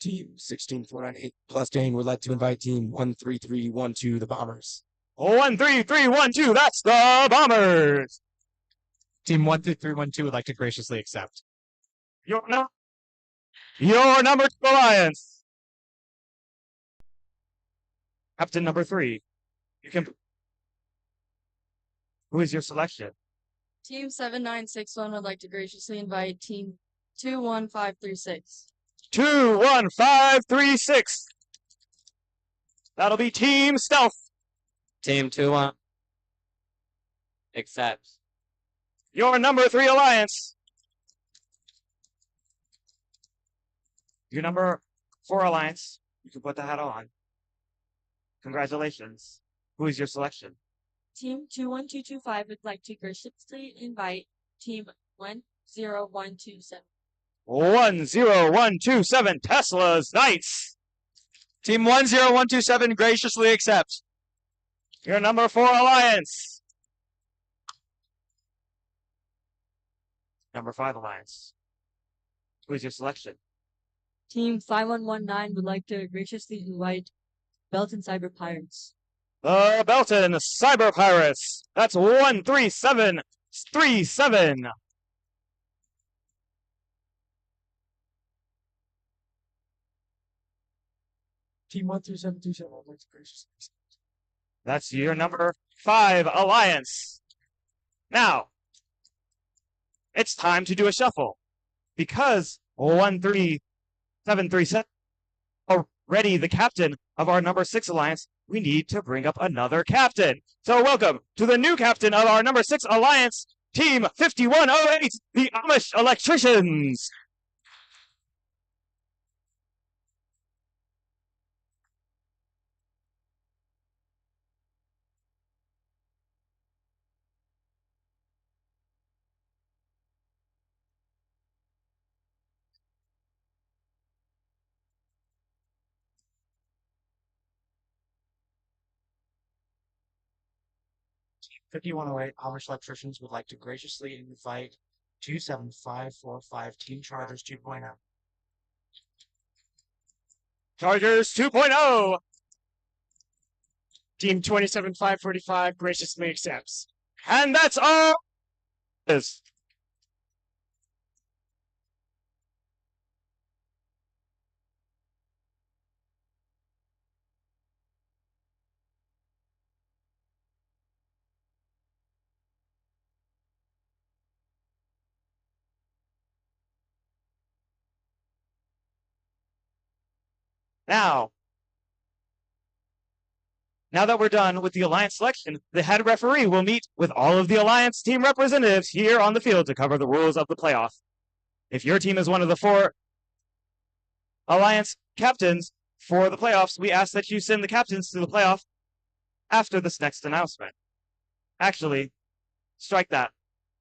Team 16498 plus Dane would like to invite team 13312, the Bombers. 13312, that's the Bombers. Team 13312 would like to graciously accept. Your number 2 alliance. Captain number 3. You can. Who is your selection? Team 7961 would like to graciously invite Team 21536. 21536. That'll be Team Stealth. Team 2-1 accepts. Your number 3 alliance. Your number 4 alliance. You can put the hat on. Congratulations. Who is your selection? Team 21225 would like to graciously invite Team 10127. 10127 Tesla's Knights. Team 10127 graciously accepts. Your number 4 alliance. Number 5 alliance. Who is your selection? Team 5119 would like to graciously invite Belton Cyber Pirates. The Belton Cyber Pirates. That's 13737. Team 13727 would like to graciously accept. That's your number 5 alliance. Now, it's time to do a shuffle. Because 13737 already the captain of our number 6 alliance, we need to bring up another captain. So welcome to the new captain of our number 6 alliance, Team 5108, the Amish Electricians. Team 5108 Amish Electricians would like to graciously invite 27545 Team Chargers 2.0. Chargers 2.0. Team 27545 graciously accepts. And that's all. Now that we're done with the Alliance selection, the head referee will meet with all of the Alliance team representatives here on the field to cover the rules of the playoff. If your team is one of the 4 Alliance captains for the playoffs, we ask that you send the captains to the playoff after this next announcement. Actually, strike that.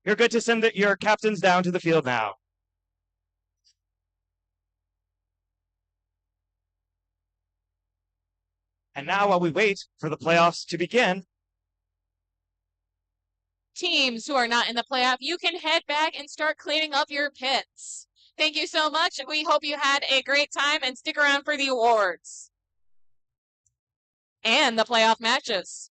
You're good to send your captains down to the field now. And now, while we wait for the playoffs to begin, teams who are not in the playoff, you can head back and start cleaning up your pits. Thank you so much. We hope you had a great time and stick around for the awards and the playoff matches.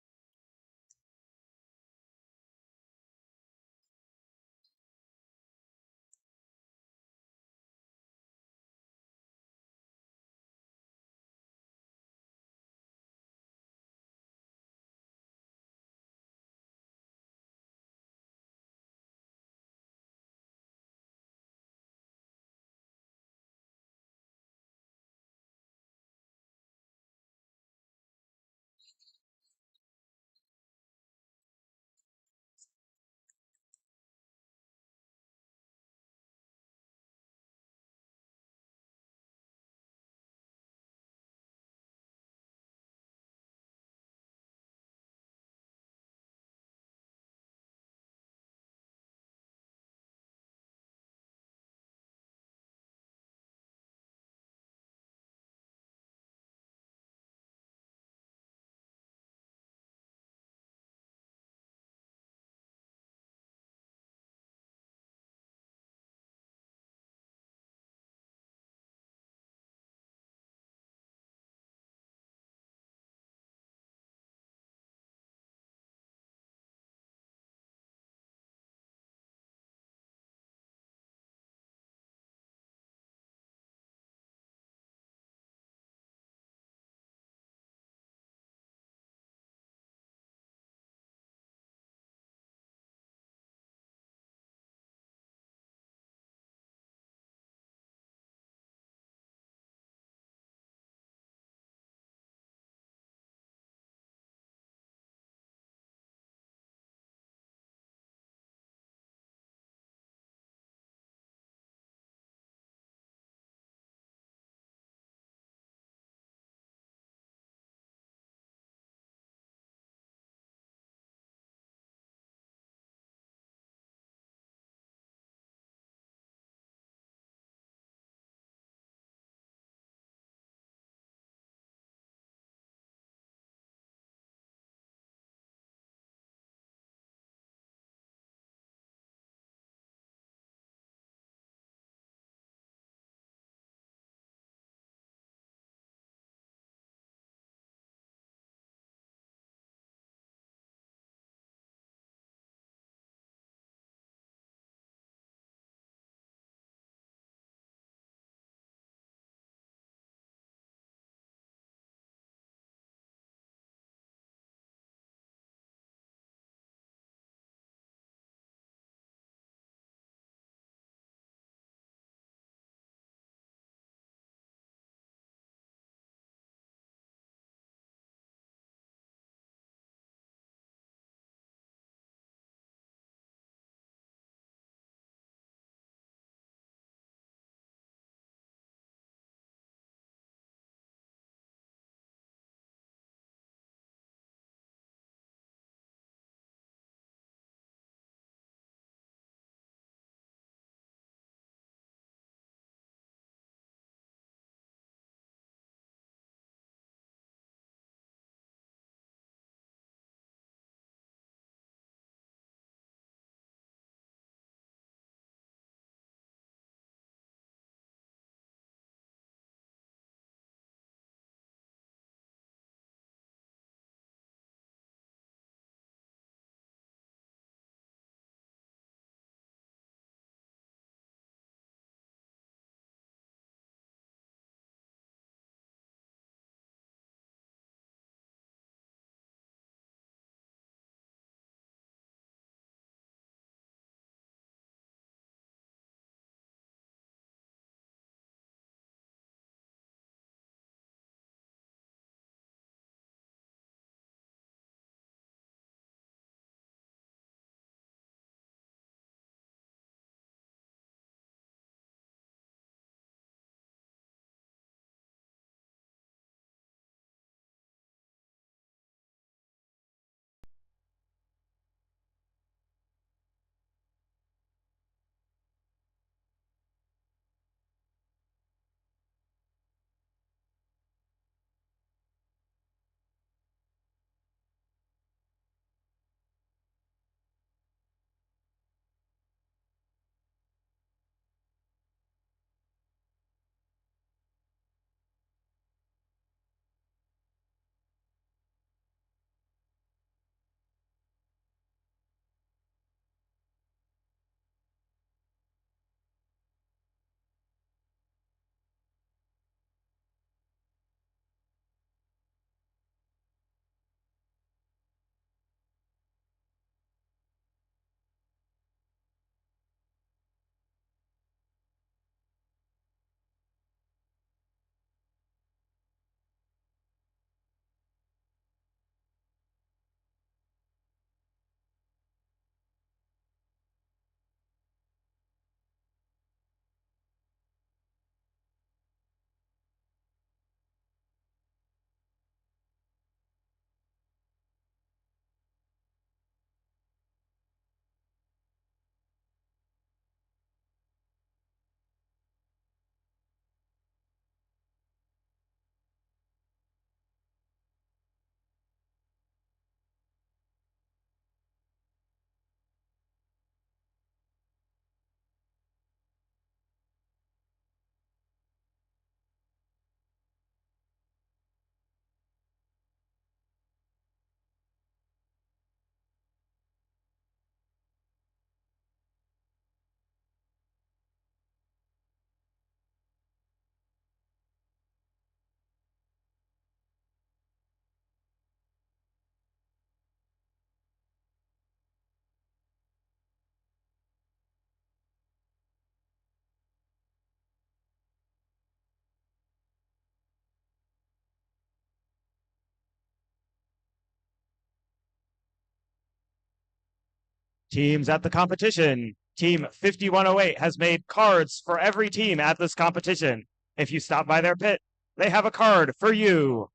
Teams at the competition. Team 5108 has made cards for every team at this competition. If you stop by their pit, they have a card for you.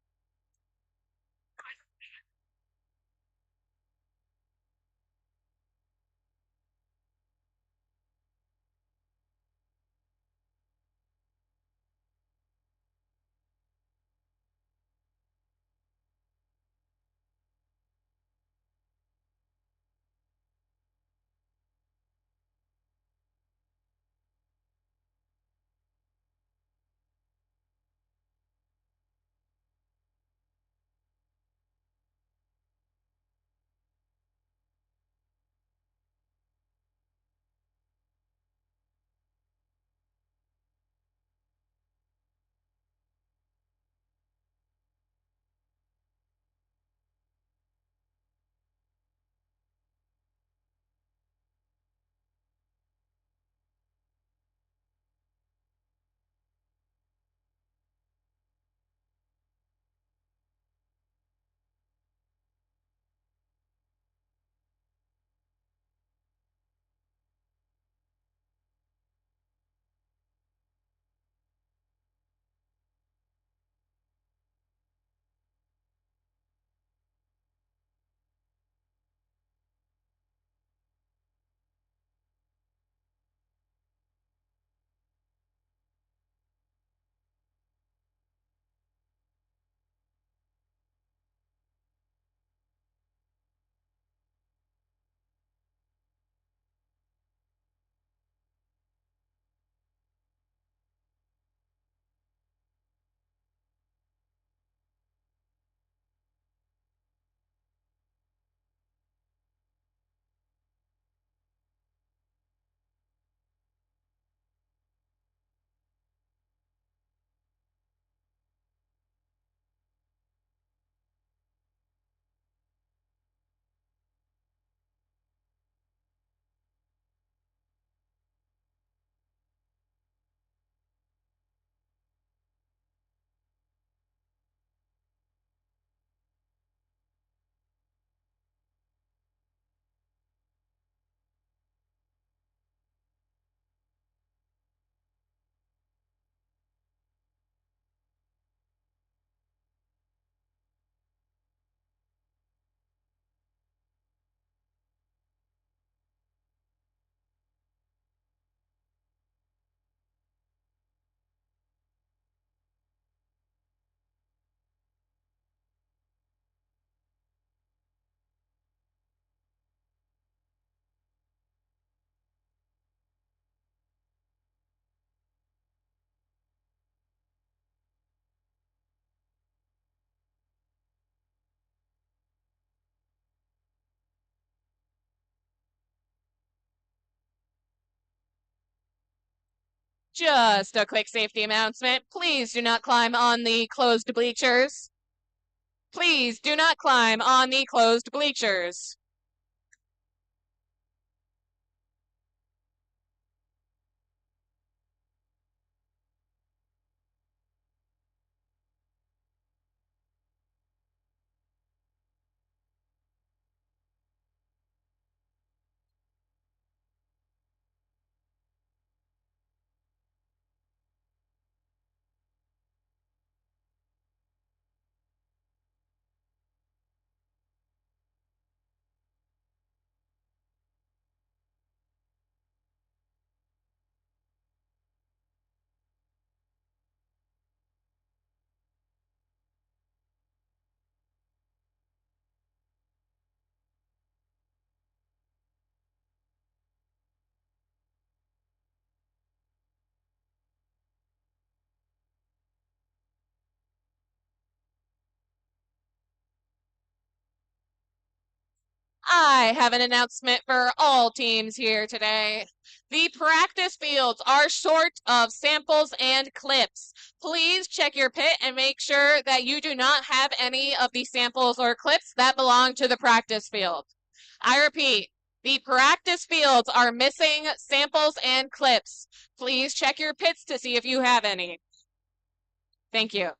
Just a quick safety announcement. Please do not climb on the closed bleachers. Please do not climb on the closed bleachers. I have an announcement for all teams here today. The practice fields are short of samples and clips. Please check your pit and make sure that you do not have any of the samples or clips that belong to the practice field. I repeat, the practice fields are missing samples and clips. Please check your pits to see if you have any. Thank you.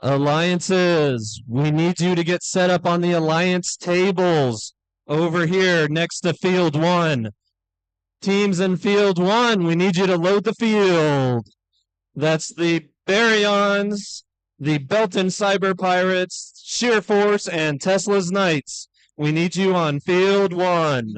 Alliances, we need you to get set up on the alliance tables over here next to field 1. Teams in field 1, we need you to load the field. That's the Baryons, the Belton Cyber Pirates, Sheer Force, and Tesla's Knights. We need you on field 1.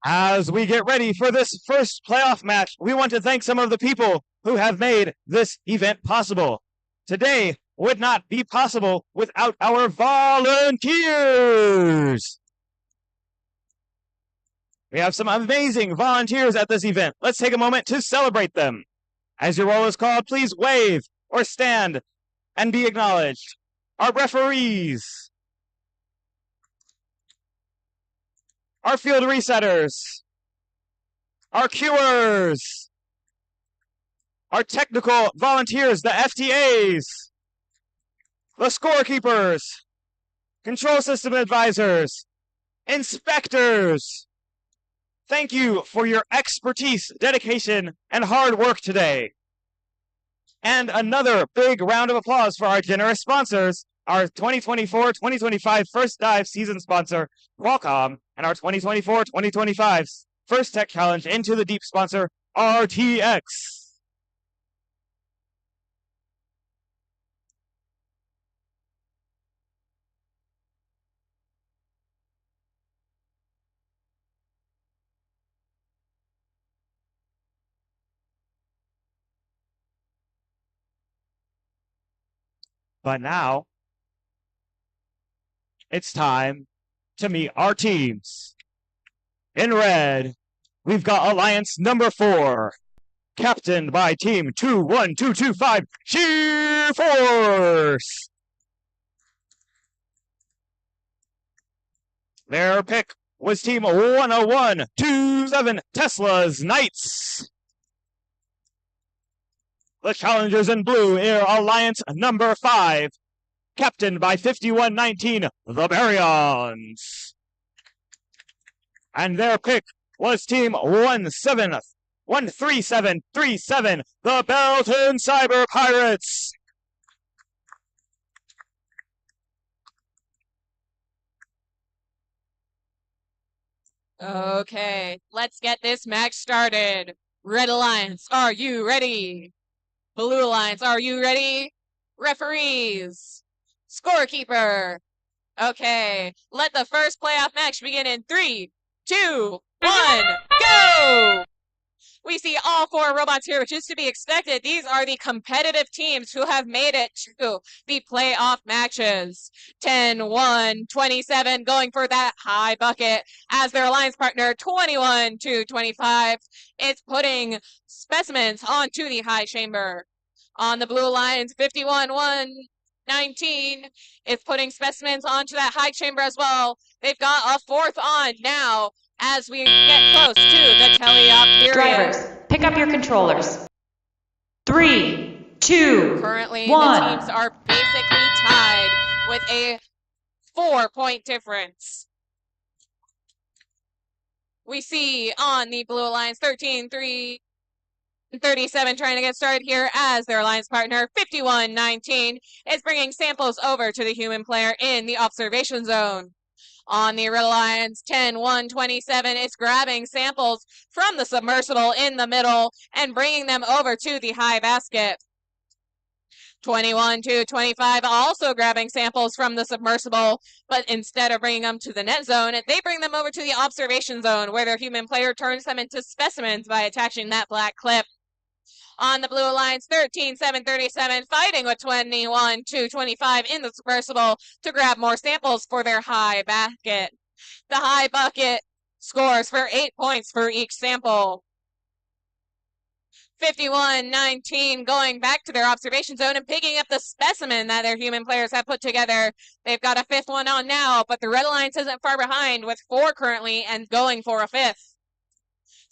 As we get ready for this first playoff match, we want to thank some of the people who have made this event possible. Today would not be possible without our volunteers. We have some amazing volunteers at this event. Let's take a moment to celebrate them. As your roll is called, please wave or stand and be acknowledged. Our referees, our field resetters, our cuers, our technical volunteers, the FTAs, the scorekeepers, control system advisors, inspectors. Thank you for your expertise, dedication, and hard work today. And another big round of applause for our generous sponsors, our 2024-2025 First Dive season sponsor, Qualcomm, and our 2024-2025 First Tech Challenge Into the Deep sponsor, RTX. But now, it's time to meet our teams. In red, we've got Alliance number 4, captained by Team 21225, Sheer Force. Their pick was Team 10127, Tesla's Knights. The challengers in blue are Alliance number 5, captained by 5119, the Baryons. And their pick was Team 13737, the Belton Cyber Pirates. Okay, let's get this match started. Red Alliance, are you ready? Blue Alliance, are you ready? Referees, scorekeeper. Okay, let the first playoff match begin in 3, 2, 1, go! We see all 4 robots here, which is to be expected. These are the competitive teams who have made it to the playoff matches. 10-1, 27 going for that high bucket as their alliance partner 21-25 is putting specimens onto the high chamber. On the blue lines, 51-1. 19 is putting specimens onto that high chamber as well. They've got a 4th on now as we get close to the tele-op period. Drivers, pick up your controllers. 3, 2, Currently, 1. the teams are basically tied with a 4-point difference. We see on the blue alliance 13-3, 37 trying to get started here as their alliance partner 51-19 is bringing samples over to the human player in the observation zone. On the Red Alliance, 10-1-27 is grabbing samples from the submersible in the middle and bringing them over to the high basket. 21-25 also grabbing samples from the submersible, but instead of bringing them to the net zone, they bring them over to the observation zone where their human player turns them into specimens by attaching that black clip. On the blue alliance, 13-7-37 fighting with 21-25 in the submersible to grab more samples for their high bucket. The high bucket scores for 8 points for each sample. 51-19 going back to their observation zone and picking up the specimen that their human players have put together. They've got a 5th one on now, but the Red Alliance isn't far behind with 4 currently and going for a 5th.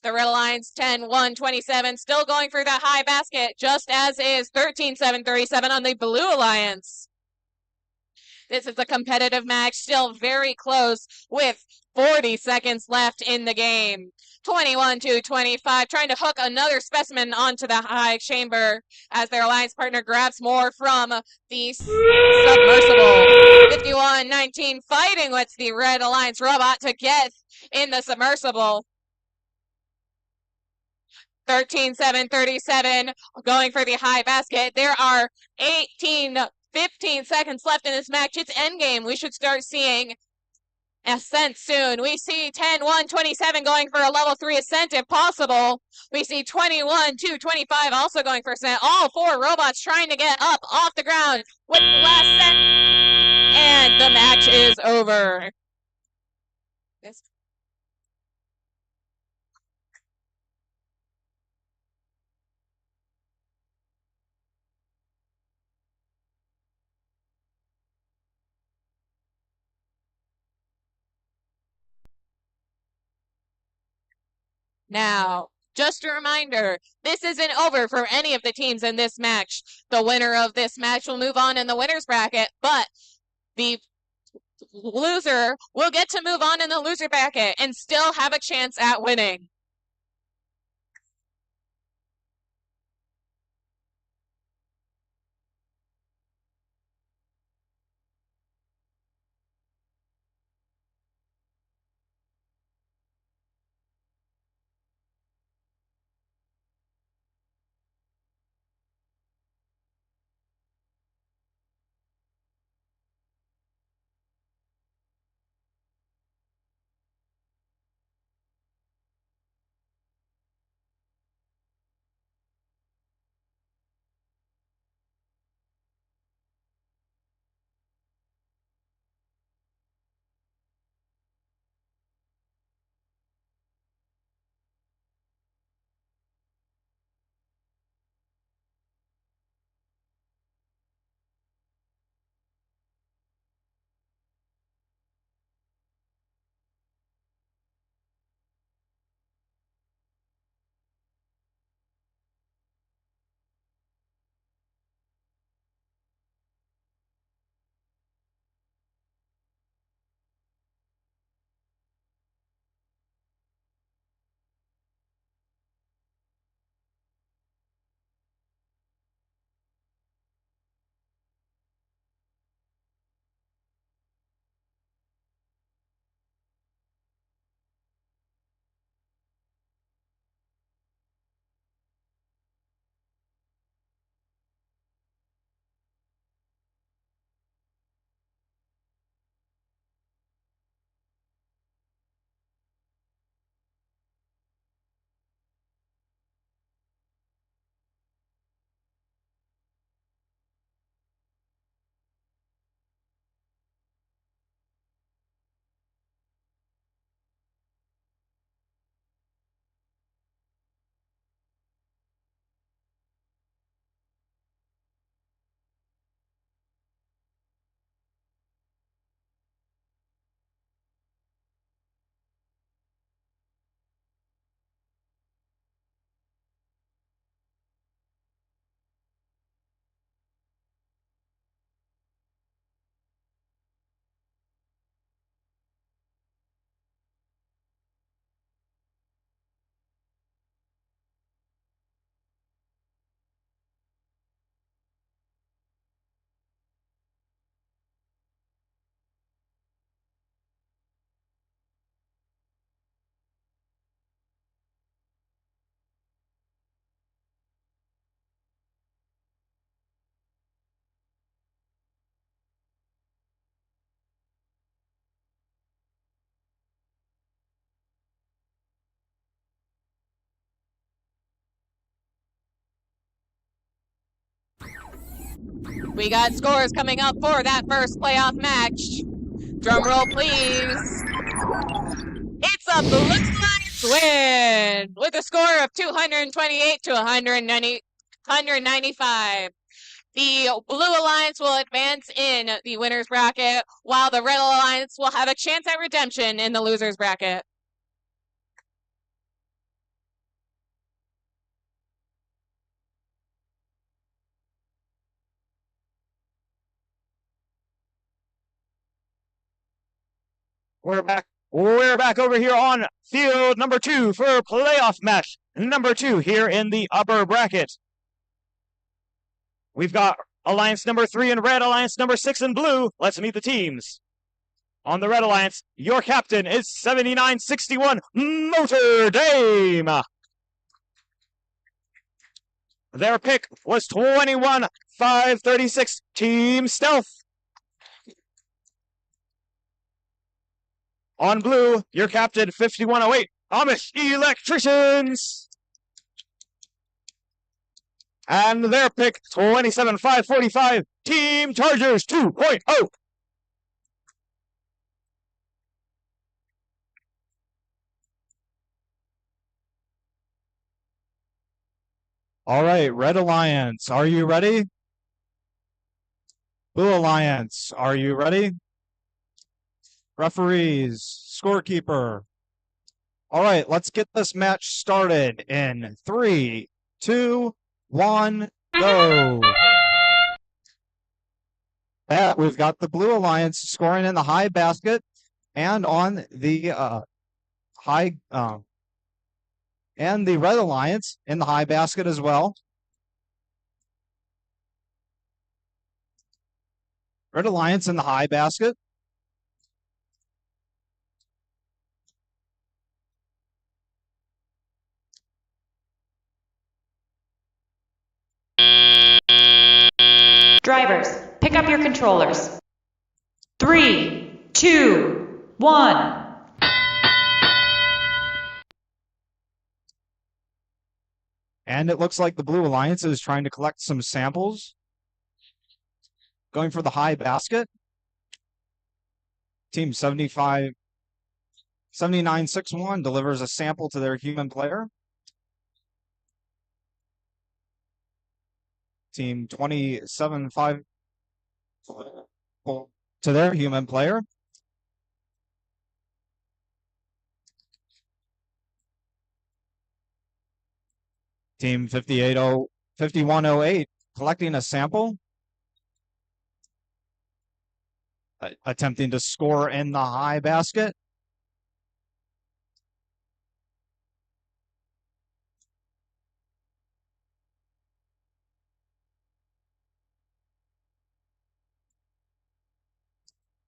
The Red Alliance 10-1-27 still going for that high basket, just as is 13-7-37 on the Blue Alliance. This is a competitive match, still very close with 40 seconds left in the game. 21-25, trying to hook another specimen onto the high chamber as their alliance partner grabs more from the submersible. 51-19, fighting with the Red Alliance robot to get in the submersible. 13-7-37 going for the high basket. There are 15 seconds left in this match. It's endgame. We should start seeing ascent soon. We see 10-1-27 going for a level 3 ascent if possible. We see 21-25 also going for ascent. All 4 robots trying to get up off the ground with the last set. And the match is over. Now, just a reminder, this isn't over for any of the teams in this match. The winner of this match will move on in the winner's bracket, but the loser will get to move on in the loser bracket and still have a chance at winning. We got scores coming up for that first playoff match. Drum roll, please. It's a Blue Alliance win with a score of 228 to 195. The Blue Alliance will advance in the winner's bracket, while the Red Alliance will have a chance at redemption in the loser's bracket. We're back. We're back over here on field number 2 for playoff match number 2 here in the upper bracket. We've got Alliance number 3 in red, Alliance number 6 in blue. Let's meet the teams. On the Red Alliance, your captain is 7961 Notre Dame. Their pick was 21-536 Team Stealth. On blue, your captain 5108 Amish Electricians. And their pick 27-545 Team Chargers 2.0. All right, Red Alliance, are you ready? Blue Alliance, are you ready? Referees, scorekeeper. All right, let's get this match started in 3, 2, 1, go. We've got the Blue Alliance scoring in the high basket and on the and the Red Alliance in the high basket as well. Red Alliance in the high basket. Drivers, pick up your controllers. 3, 2, 1. And it looks like the Blue Alliance is trying to collect some samples. Going for the high basket. Team 7961 delivers a sample to their human player. Team 275 to their human player. Team 5108 collecting a sample. Attempting to score in the high basket.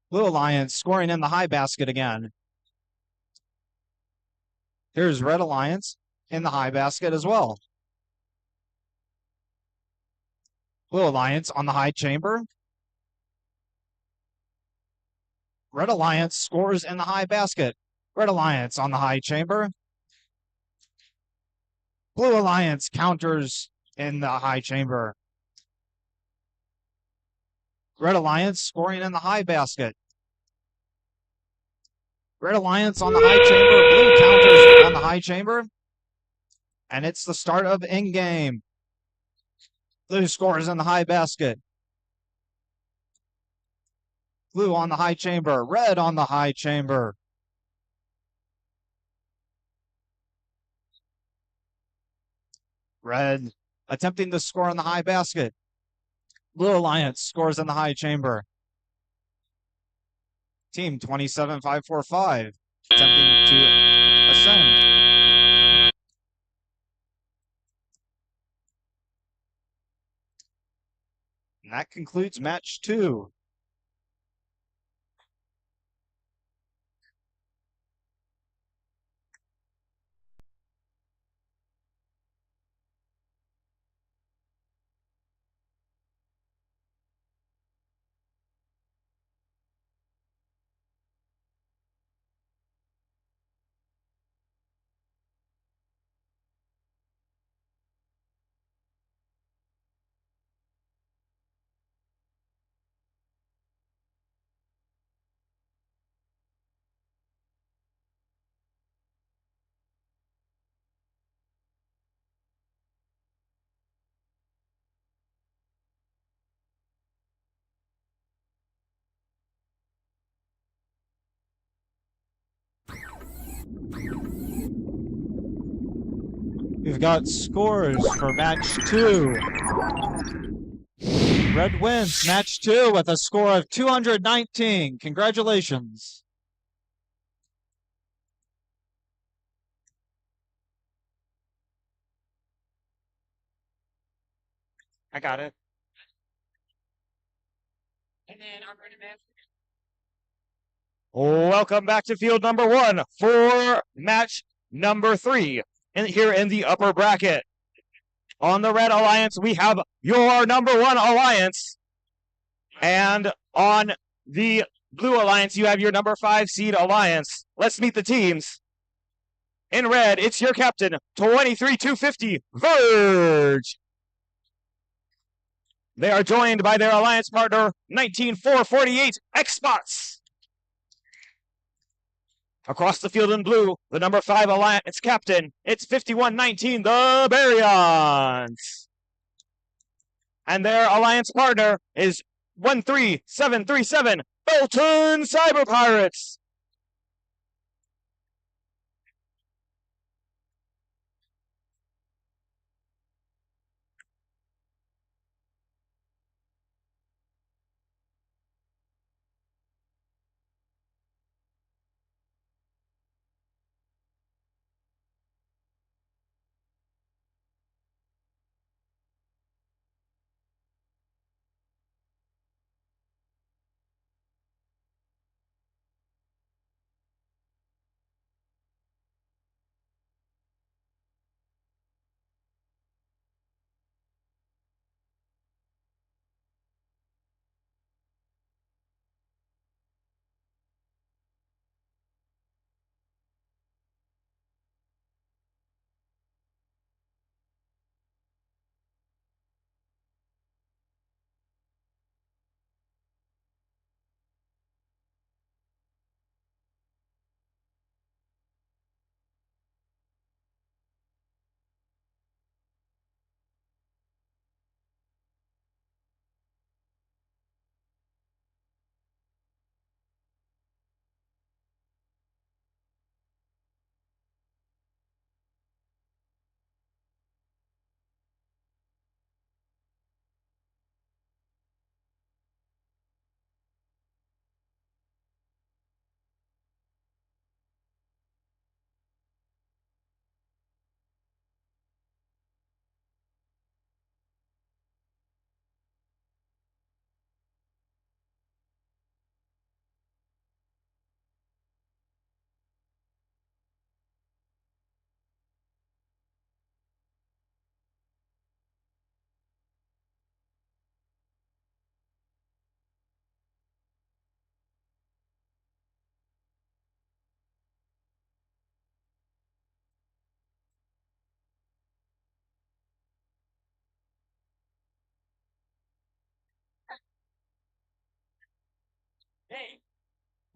Blue Alliance scoring in the high basket again. Here's Red Alliance in the high basket as well. Blue Alliance on the high chamber. Red Alliance scores in the high basket. Red Alliance on the high chamber. Blue Alliance counters in the high chamber. Red Alliance scoring in the high basket. Red Alliance on the high chamber. Blue counters on the high chamber. And it's the start of in-game. Blue scores in the high basket. Blue on the high chamber. Red on the high chamber. Red attempting to score in the high basket. Blue Alliance scores in the high chamber. Team 27545 attempting to ascend. And that concludes match 2. We've got scores for match 2. Red wins match 2 with a score of 219. Congratulations. I got it. And then our running man. Welcome back to field number 1 for match number 3 here in the upper bracket. On the Red Alliance, we have your number 1 alliance. And on the Blue Alliance, you have your number 5 seed alliance. Let's meet the teams. In red, it's your captain, 23-250, Verge. They are joined by their alliance partner, 19-448, Xbox. Across the field in blue, the number 5 alliance captain, it's 51-19, the Baryons. And their alliance partner is 13737, Belton Cyber Pirates.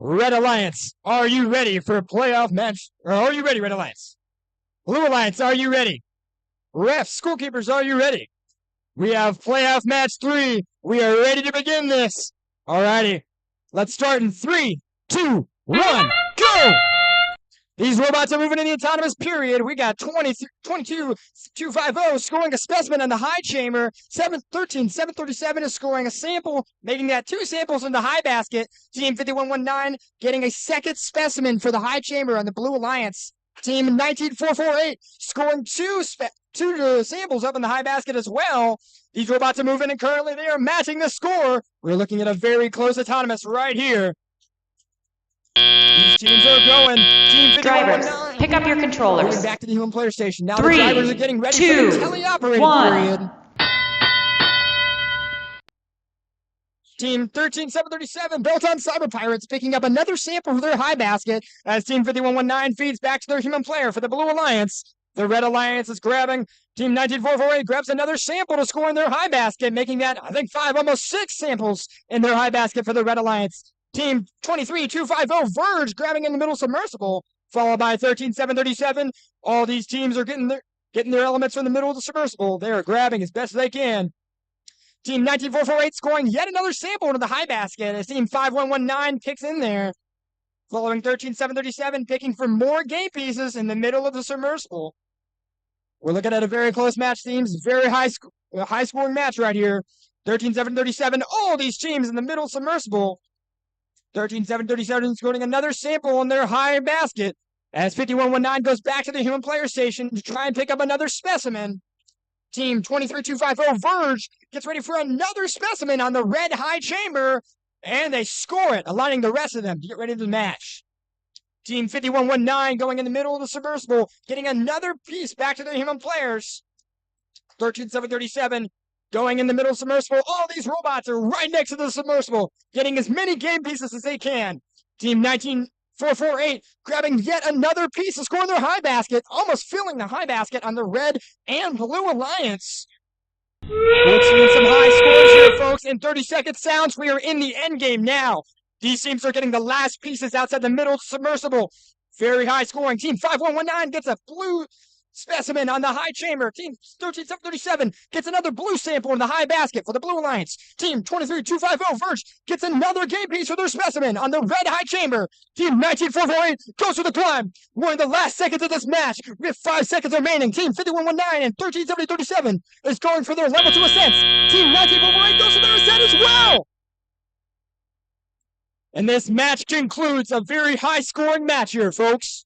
Red Alliance, are you ready for a playoff match? Or are you ready, Red Alliance? Blue Alliance, are you ready? Refs, scorekeepers, are you ready? We have playoff match 3. We are ready to begin this. Alrighty, let's start in 3, 2, 1, go! These robots are moving in the autonomous period. We got 22-250 scoring a specimen in the high chamber. 737 is scoring a sample, making that 2 samples in the high basket. Team 5119 getting a second specimen for the high chamber on the Blue Alliance. Team 19448 scoring 2 samples up in the high basket as well. These robots are moving, and currently they are matching the score. We're looking at a very close autonomous right here. These teams are going. Team 5119. Drivers, pick up your controllers. Moving back to the human player station. Now 3, the drivers are getting ready 2, for the teleoperating 1. period. Team 13737 Belton Cyber Pirates picking up another sample for their high basket as Team 5119 feeds back to their human player for the Blue Alliance. The Red Alliance is grabbing. Team 19448 grabs another sample to score in their high basket, making that, I think, 5, almost 6 samples in their high basket for the Red Alliance. Team 23250 Verge grabbing in the middle submersible, followed by 13737. All these teams are getting their elements from the middle of the submersible. They are grabbing as best as they can. Team 19448 scoring yet another sample into the high basket as Team 5119 kicks in there. Following 13-737, picking for more game pieces in the middle of the submersible. We're looking at a very close match, teams. Very high scoring match right here. 13-737, all these teams in the middle submersible. 13-737 scoring another sample on their high basket as 5119 goes back to the human player station to try and pick up another specimen. Team 23250 Verge gets ready for another specimen on the red high chamber, and they score it, aligning the rest of them to get ready to match. Team 5119 going in the middle of the submersible, getting another piece back to their human players. 13-737 going in the middle submersible. All these robots are right next to the submersible, getting as many game pieces as they can. Team 19448 grabbing yet another piece to score in their high basket, almost filling the high basket on the red and blue alliance. We're seeing some high scores here, folks. In 30-second sounds, we are in the end game now. These teams are getting the last pieces outside the middle submersible. Very high scoring. Team 5119 gets a blue specimen on the high chamber. Team 13-737 gets another blue sample in the high basket for the Blue Alliance. Team 23250 Verge gets another game piece for their specimen on the red high chamber. Team 19448 goes for the climb. We're in the last seconds of this match with 5 seconds remaining. Team 5119 and 13-737 is going for their level 2 ascents. Team 19448 goes for their ascent as well. And this match concludes a very high scoring match here, folks.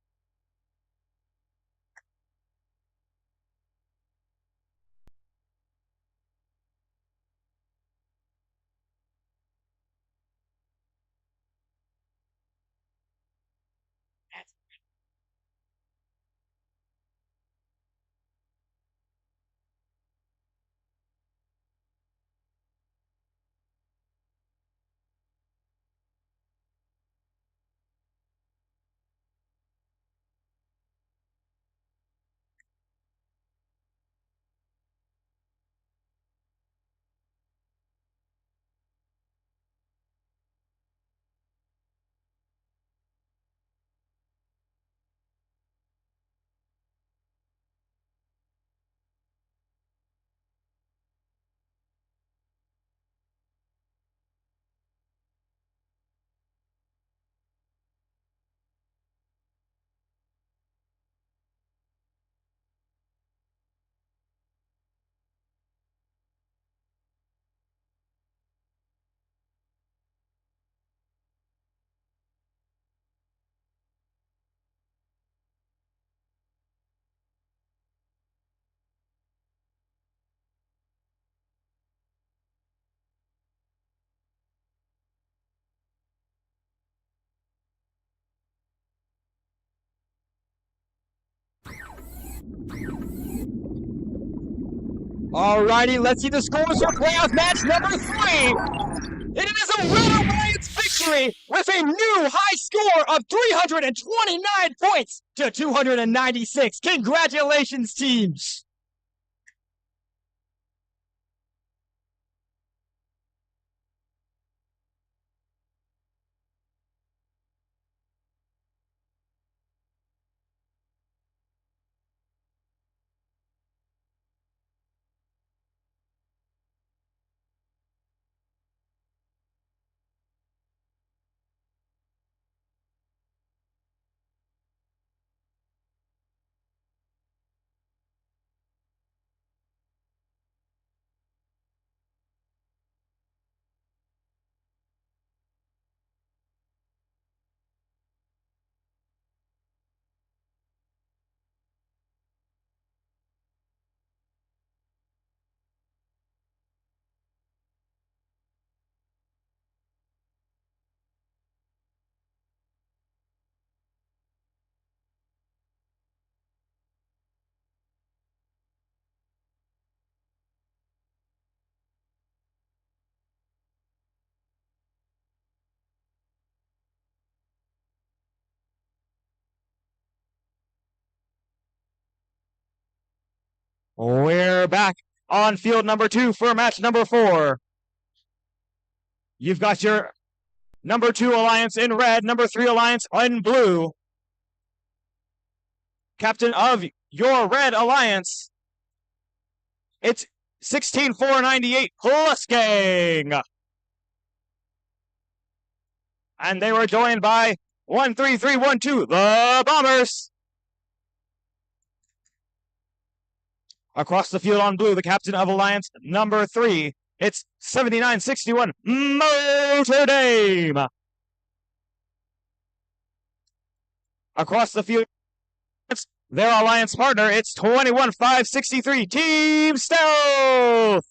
Alrighty, let's see the scores for playoff match number 3. It is a Red Alliance victory with a new high score of 329 points to 296. Congratulations, teams. We're back on field number 2 for match number 4. You've got your number 2 alliance in red, number 3 alliance in blue. Captain of your red alliance, it's 16498 Plusking. And they were joined by 1-3-3-1-2, the Bombers. Across the field on blue, the captain of Alliance number 3. It's 79-61, Notre Dame. Across the field, it's their Alliance partner. It's 21-5-63, Team Stealth.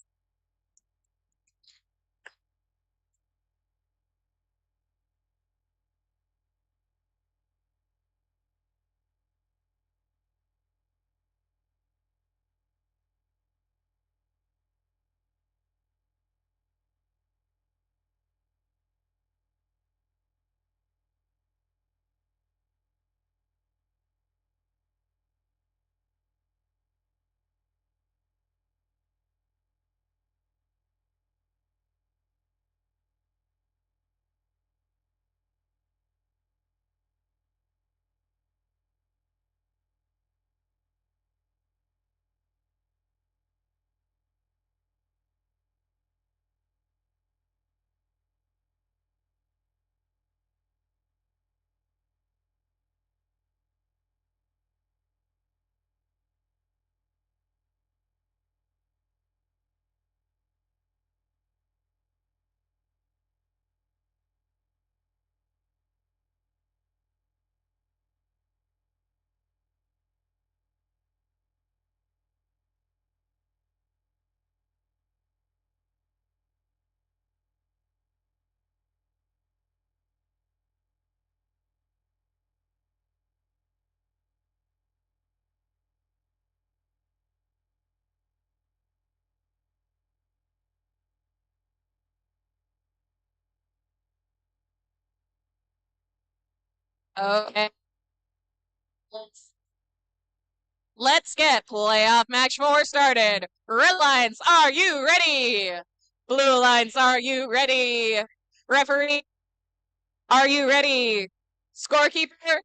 Okay. Let's get playoff match 4 started. Red lines, are you ready? Blue lines, are you ready? Referee, are you ready? Scorekeeper?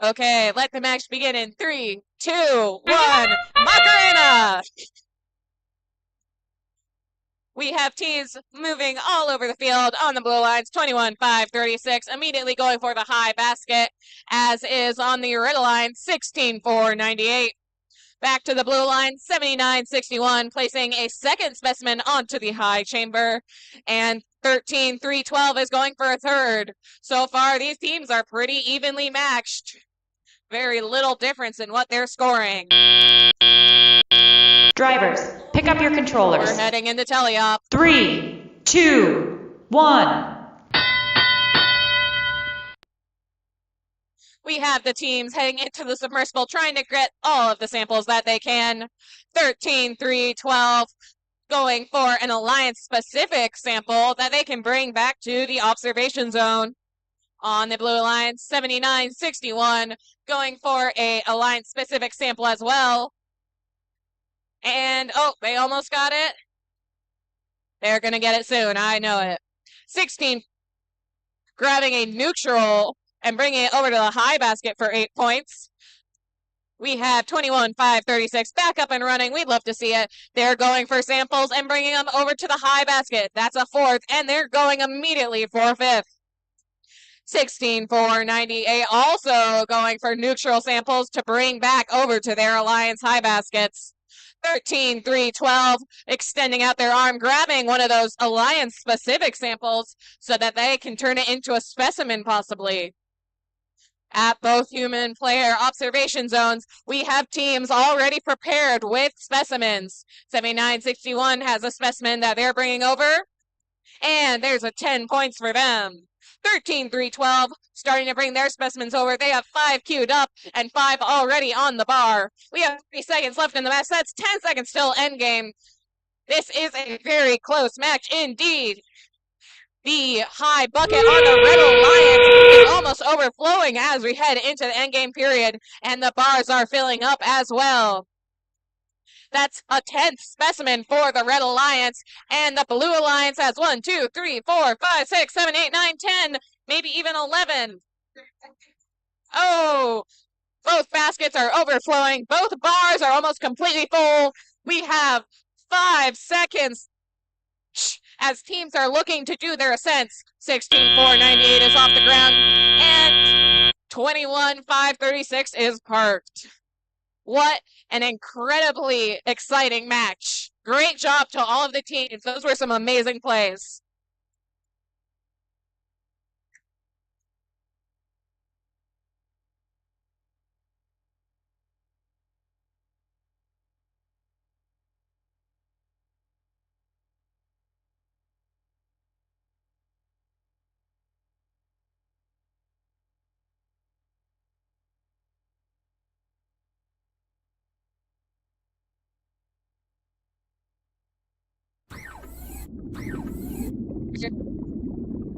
Okay, let the match begin in 3, 2, 1. Macarena! We have teams moving all over the field on the blue lines, 21-5-36, immediately going for the high basket, as is on the red line, 16-4-98. Back to the blue line, 79-61, placing a second specimen onto the high chamber, and 13-3-12 is going for a third. So far, these teams are pretty evenly matched. Very little difference in what they're scoring. Drivers, pick up your controllers. We're heading into teleop. 3, 2, 1. We have the teams heading into the submersible trying to get all of the samples that they can. 13-3-12 going for an Alliance-specific sample that they can bring back to the observation zone. On the blue line, 79-61 going for a Alliance-specific sample as well. And, oh, they almost got it. They're going to get it soon. I know it. 16 grabbing a neutral and bringing it over to the high basket for 8 points. We have 21-5-36 back up and running. We'd love to see it. They're going for samples and bringing them over to the high basket. That's a 4th, and they're going immediately for a 5th. 16-4-98 also going for neutral samples to bring back over to their Alliance high baskets. 13-3-12 extending out their arm, grabbing one of those Alliance-specific samples so that they can turn it into a specimen possibly. At both human player observation zones, we have teams already prepared with specimens. 79-61 has a specimen that they're bringing over, and there's a 10 points for them. 13-3-12 starting to bring their specimens over. They have 5 queued up and 5 already on the bar. We have 3 seconds left in the match. That's 10 seconds till endgame. This is a very close match indeed. The high bucket on the Red Alliance is almost overflowing as we head into the endgame period, and the bars are filling up as well. That's a 10th specimen for the Red Alliance, and the Blue Alliance has 1, 2, 3, 4, 5, 6, 7, 8, 9, 10, maybe even 11. Oh, both baskets are overflowing. Both bars are almost completely full. We have 5 seconds as teams are looking to do their ascents. 16-4-98 is off the ground, and 21,536 is parked. What an incredibly exciting match. Great job to all of the teams. Those were some amazing plays.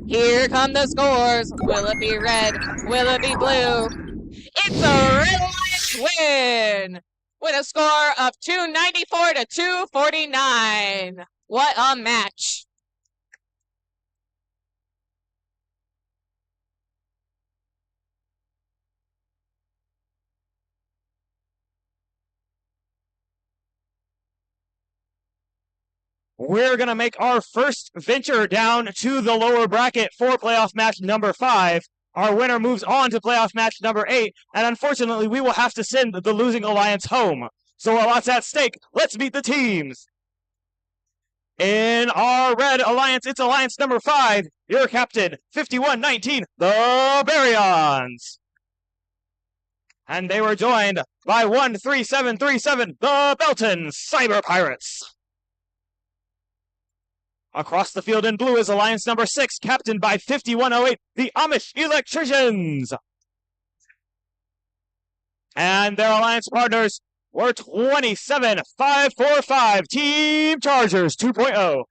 Here come the scores. Will it be red? Will it be blue? It's a Red Alliance win with a score of 294 to 249. What a match. We're going to make our first venture down to the lower bracket for playoff match number 5. Our winner moves on to playoff match number 8, and unfortunately, we will have to send the losing alliance home. So a lot's at stake. Let's meet the teams. In our red alliance, it's alliance number 5. Your captain, 5119, the Baryons. And they were joined by 13737, the Belton Cyber Pirates. Across the field in blue is alliance number 6, captained by 5108, the Amish Electricians. And their alliance partners were 27545, Team Chargers 2.0.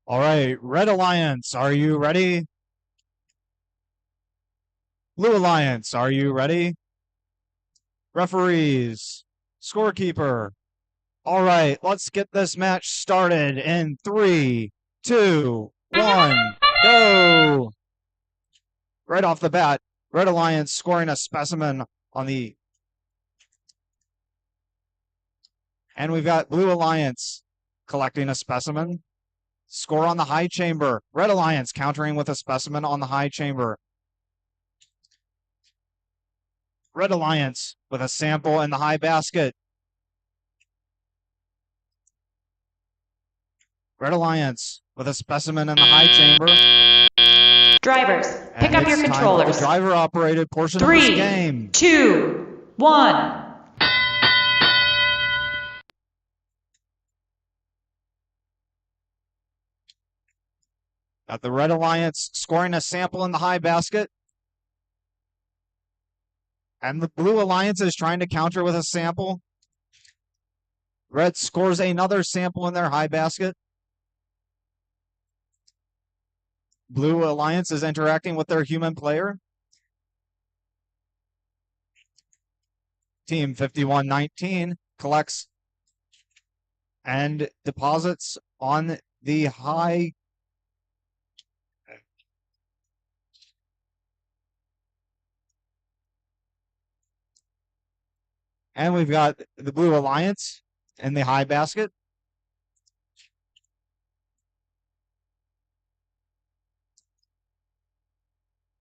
All right, Red Alliance, are you ready? Blue Alliance, are you ready? Referees, scorekeeper. All right, let's get this match started in 3, 2, 1, go. Right off the bat, Red Alliance scoring a specimen on the... And we've got Blue Alliance collecting a specimen. Score on the high chamber. Red Alliance countering with a specimen on the high chamber. Red Alliance with a sample in the high basket. Red Alliance with a specimen in the high chamber. Drivers, pick up your controllers. The driver-operated portion of this game. 3, 2, 1. Got the Red Alliance scoring a sample in the high basket. And the Blue Alliance is trying to counter with a sample. Red scores another sample in their high basket. Blue Alliance is interacting with their human player. Team 5119 collects and deposits on the high. And we've got the Blue Alliance in the high basket.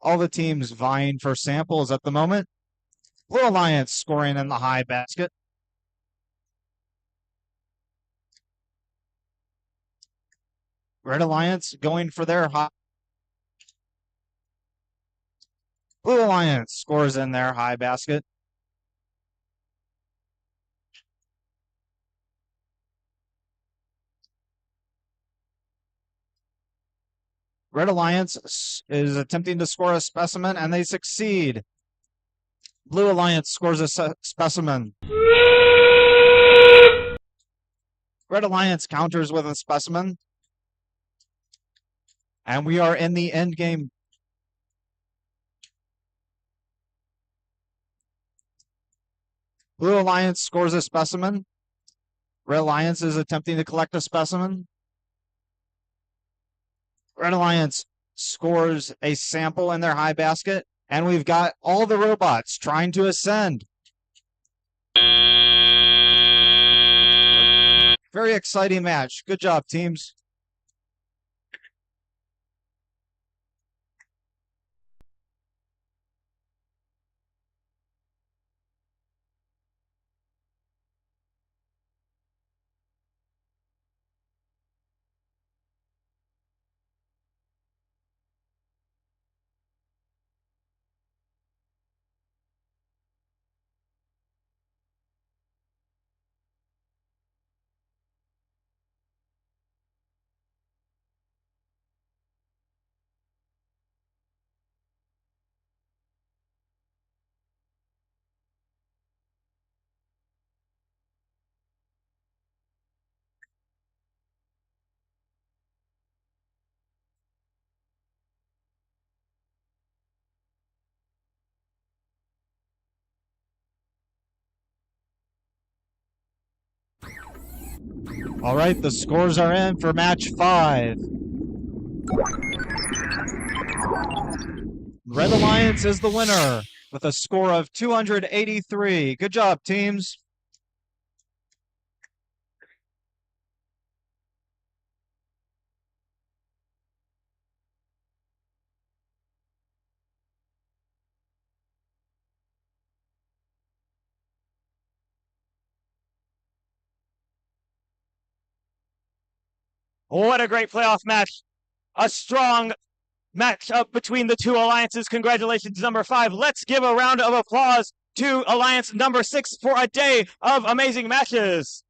All the teams vying for samples at the moment. Blue Alliance scoring in the high basket. Red Alliance going for their high. Blue Alliance scores in their high basket. Red Alliance is attempting to score a specimen, and they succeed. Blue Alliance scores a specimen. Red Alliance counters with a specimen. And we are in the end game. Blue Alliance scores a specimen. Red Alliance is attempting to collect a specimen. Red Alliance scores a sample in their high basket, and we've got all the robots trying to ascend. Very exciting match. Good job, teams. All right, the scores are in for match 5. Red Alliance is the winner with a score of 283. Good job, teams. What a great playoff match. A strong matchup between the two alliances. Congratulations, number 5. Let's give a round of applause to alliance number 6 for a day of amazing matches.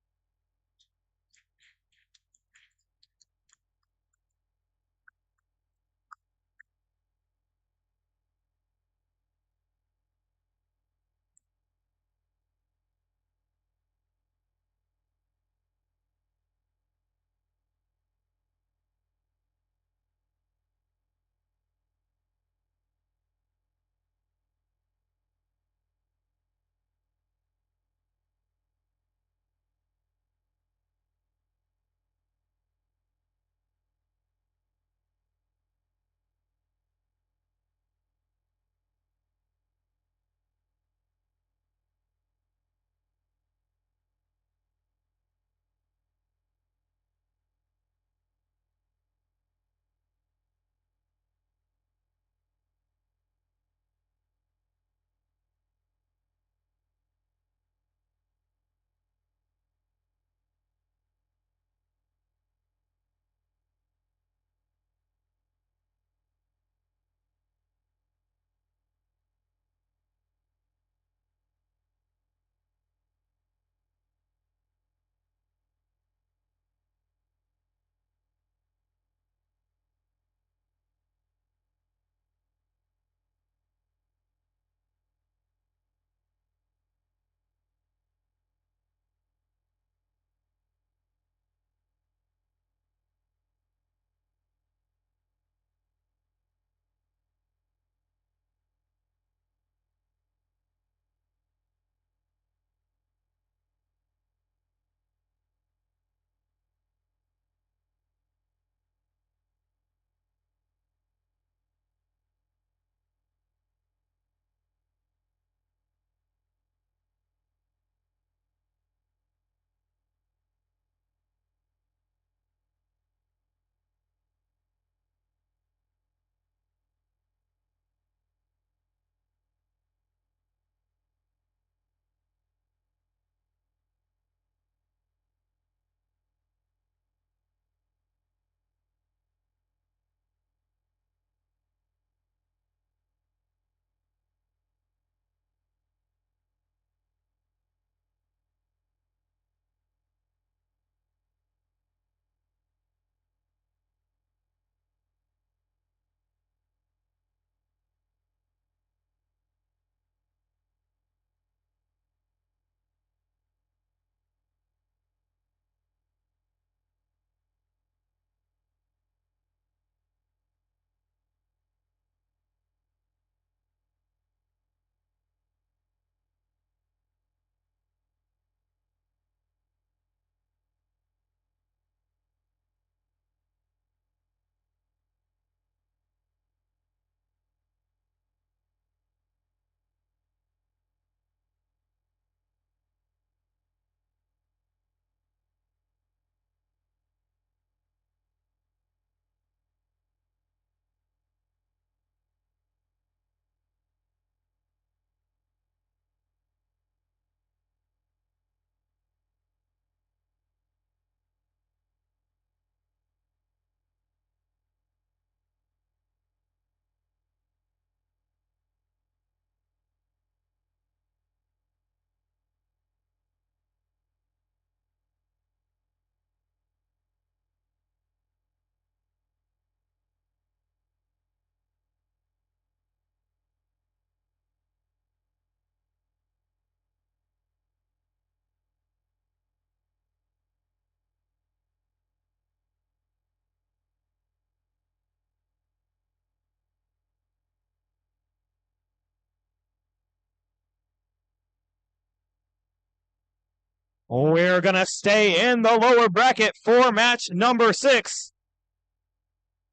We're going to stay in the lower bracket for match number 6.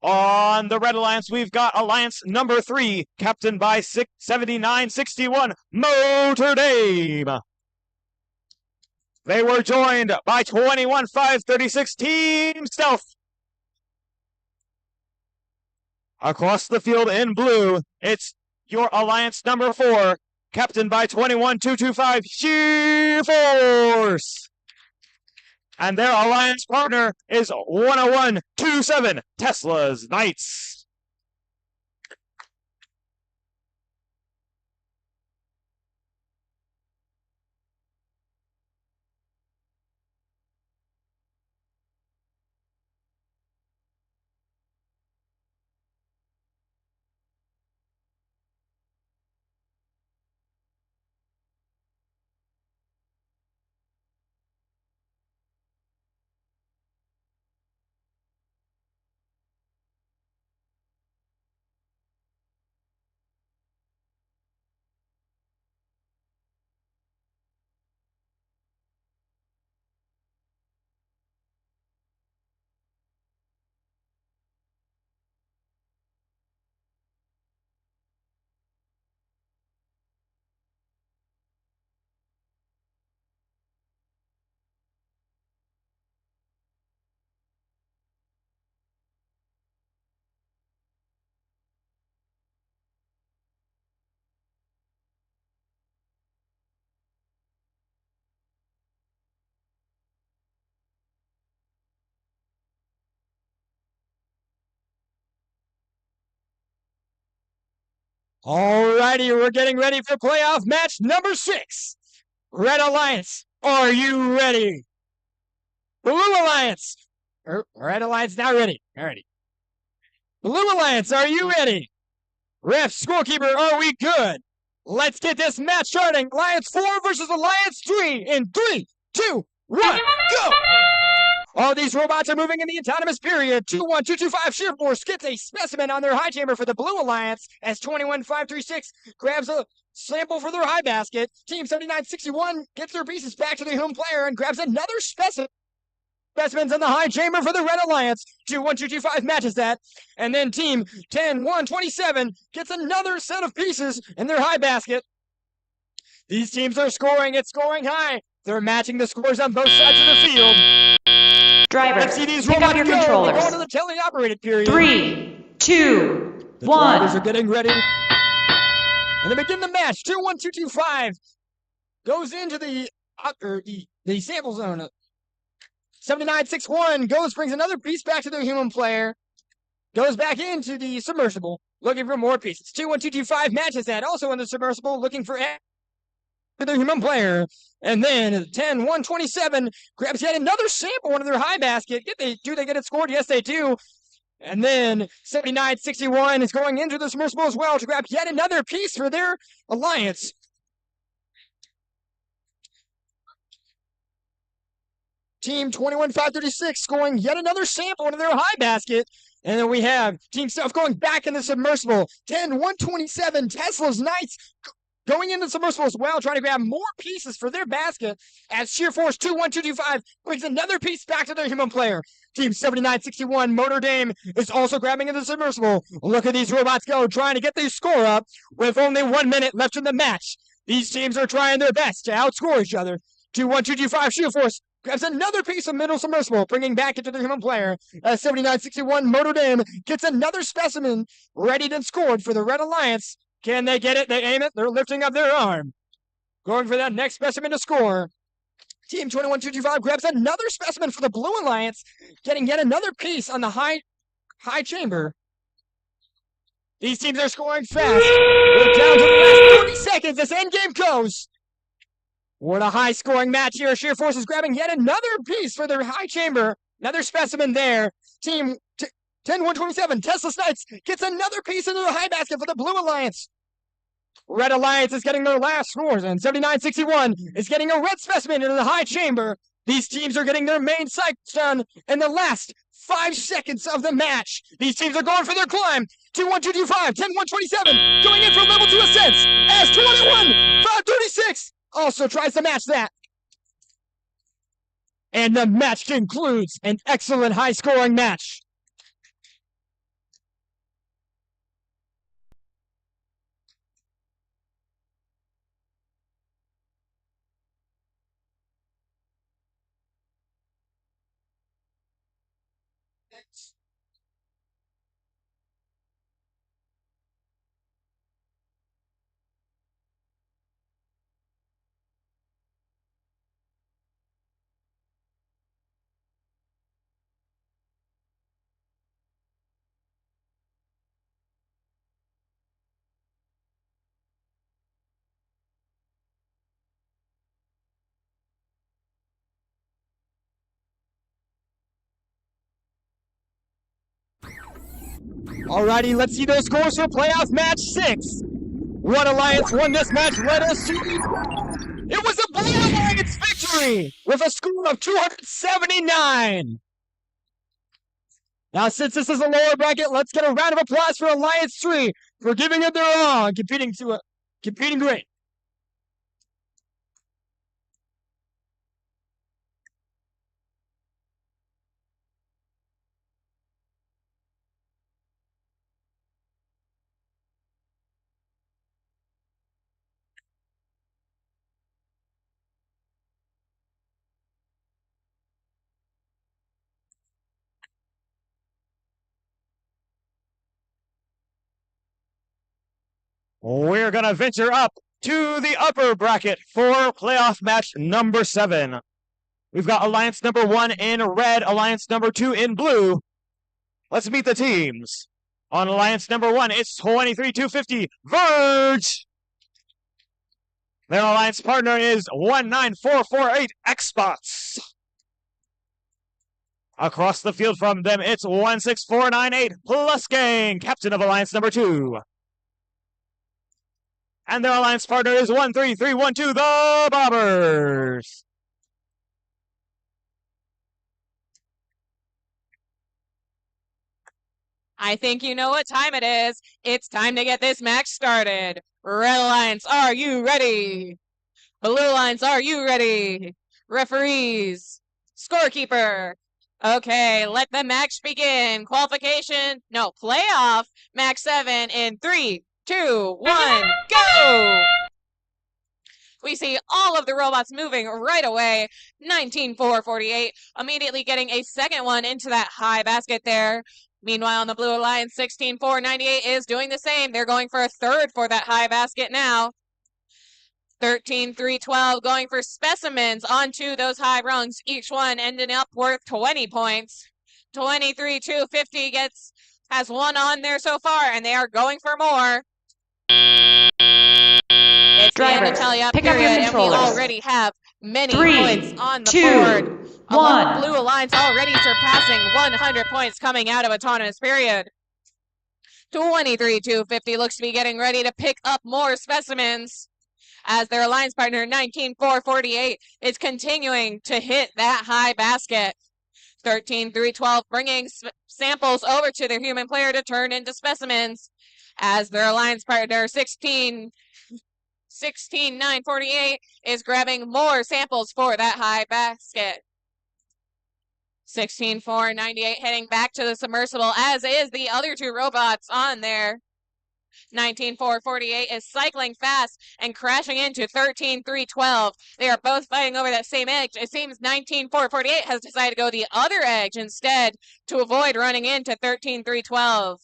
On the Red Alliance, we've got Alliance number 3, captained by 7961 Notre Dame. They were joined by 21536 Team Stealth. Across the field in blue, it's your Alliance number 4, captained by 21225 Sheer Force. And their alliance partner is 10127 Tesla's Knights. Alrighty, we're getting ready for playoff match number 6. Red Alliance, are you ready? Blue Alliance, Red Alliance not ready. Alrighty. Blue Alliance, are you ready? Ref, scorekeeper, are we good? Let's get this match starting. Alliance 4 versus Alliance 3 in 3, 2, 1, go! All these robots are moving in the autonomous period. 21225 Sheer Force gets a specimen on their high chamber for the Blue Alliance as 21536 grabs a sample for their high basket. Team 7961 gets their pieces back to the home player and grabs another specimens on the high chamber for the Red Alliance. 21225 matches that. And then team 10127 gets another set of pieces in their high basket. These teams are scoring. It's scoring high. They're matching the scores on both sides of the field. Driver, Let's see these pick up your robots go. controllers. We're going to the tele-operated period. 3, 2, The 1. drivers are getting ready. And they begin the match. 21225 goes into the sample zone. 7961 brings another piece back to the human player. Goes back into the submersible, looking for more pieces. 21225 matches that, also in the submersible, looking for the human player. And then 10127 grabs yet another sample into their high basket. Do they get it scored? Yes, they do. And then 7961 is going into the submersible as well to grab yet another piece for their alliance. Team 21536 scoring yet another sample into their high basket. And then we have Team Stealth going back in the submersible. 10127 Tesla's Knights going into the submersible as well, trying to grab more pieces for their basket as Sheer Force 21225 brings another piece back to their human player. Team 7961 Notre Dame is also grabbing into the submersible. Look at these robots go, trying to get the score up with only 1 minute left in the match. These teams are trying their best to outscore each other. 21225 Sheer Force grabs another piece of middle submersible, bringing back into the human player. 7961 Notre Dame gets another specimen ready and scored for the Red Alliance. Can they get it? They aim it. They're lifting up their arm. Going for that next specimen to score. Team 21225 grabs another specimen for the Blue Alliance, getting yet another piece on the high chamber. These teams are scoring fast. We're down to the last 30 seconds as endgame goes. What a high-scoring match here. Sheer Force is grabbing yet another piece for their high chamber. Another specimen there. Team 10127 Tesla's Knights gets another piece into the high basket for the Blue Alliance. Red Alliance is getting their last scores, and 7961 is getting a red specimen into the high chamber. These teams are getting their main cycles done in the last 5 seconds of the match. These teams are going for their climb. 21225, 10127 going in for level 2 ascents as 21536 also tries to match that. And the match concludes an excellent high-scoring match. Alrighty, let's see those scores for playoff match 6. One Alliance won this match, led us to... It was a Blue Alliance victory with a score of 279. Now, since this is a lower bracket, let's get a round of applause for Alliance 3 for giving it their all and competing great. We're going to venture up to the upper bracket for playoff match number 7. We've got Alliance number 1 in red, Alliance number 2 in blue. Let's meet the teams. On Alliance number 1, it's 23-250 Verge. Their alliance partner is 19448 Xbox. Across the field from them, it's 16498 Plus Gang, captain of alliance number 2. And their alliance partner is 13312 the Bombers. I think you know what time it is. It's time to get this match started. Red Alliance, are you ready? Blue Alliance, are you ready? Referees, scorekeeper. Okay, let the match begin. Playoff, match 7 in 3, 2, 1, go! We see all of the robots moving right away. 19-4-48, immediately getting a second one into that high basket there. Meanwhile, on the Blue Alliance, 16-4-98 is doing the same. They're going for a third for that high basket now. 13-3-12 going for specimens onto those high rungs, each one ending up worth 20 points. 23-250 has one on there so far, and they are going for more. It's the end of tally-up period, and we already have many points on the board. 1. Blue Alliance already surpassing 100 points coming out of autonomous period. 23-250 looks to be getting ready to pick up more specimens, as their alliance partner 19-4-48 is continuing to hit that high basket. 13-3-12 bringing samples over to their human player to turn into specimens, as their alliance partner 16-9-48 is grabbing more samples for that high basket. 16-4-98 heading back to the submersible, as is the other two robots on there. 19-4-48 is cycling fast and crashing into 13-3-12. They are both fighting over that same edge. It seems 19-4-48 has decided to go the other edge instead to avoid running into 13-3-12.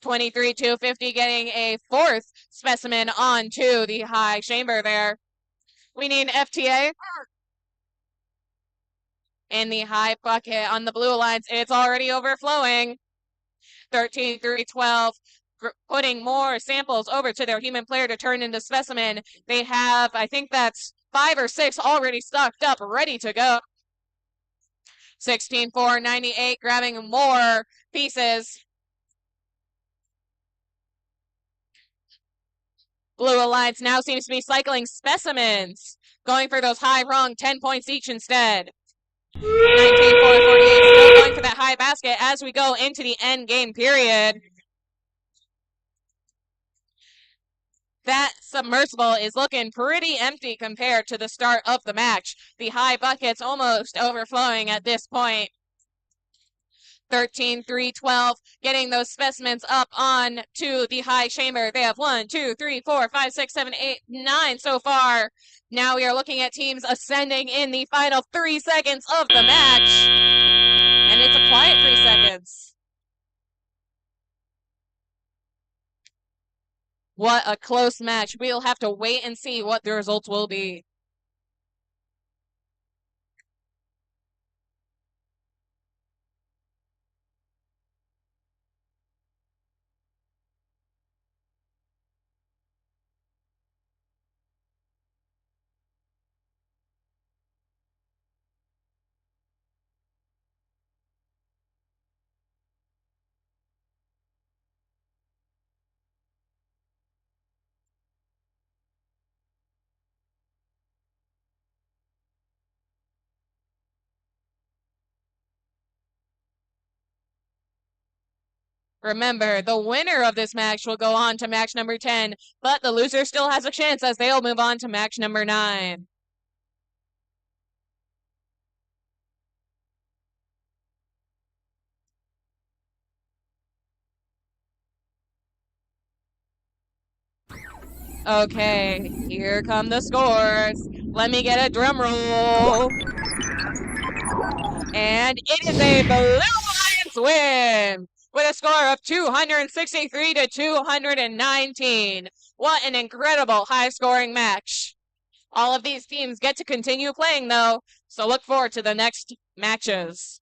23-250 getting a fourth specimen onto the high chamber there. We need FTA in the high bucket on the Blue Alliance. It's already overflowing. 13-3-12 putting more samples over to their human player to turn into specimen. They have, I think that's 5 or 6 already stocked up, ready to go. 16-4-98 grabbing more pieces. Blue Alliance now seems to be cycling specimens, going for those high rung 10 points each instead. 19-4-48 still going for that high basket as we go into the end game period. that submersible is looking pretty empty compared to the start of the match. The high bucket's almost overflowing at this point. 13, 3, 12, getting those specimens up on to the high chamber. They have 1, 2, 3, 4, 5, 6, 7, 8, 9 so far. Now we are looking at teams ascending in the final 3 seconds of the match. And it's a quiet 3 seconds. What a close match. We'll have to wait and see what the results will be. Remember, the winner of this match will go on to match number 10, but the loser still has a chance as they'll move on to match number 9. Okay, here come the scores. Let me get a drum roll. And it is a Blue Alliance win with a score of 263 to 219. What an incredible high-scoring match. All of these teams get to continue playing, though, so look forward to the next matches.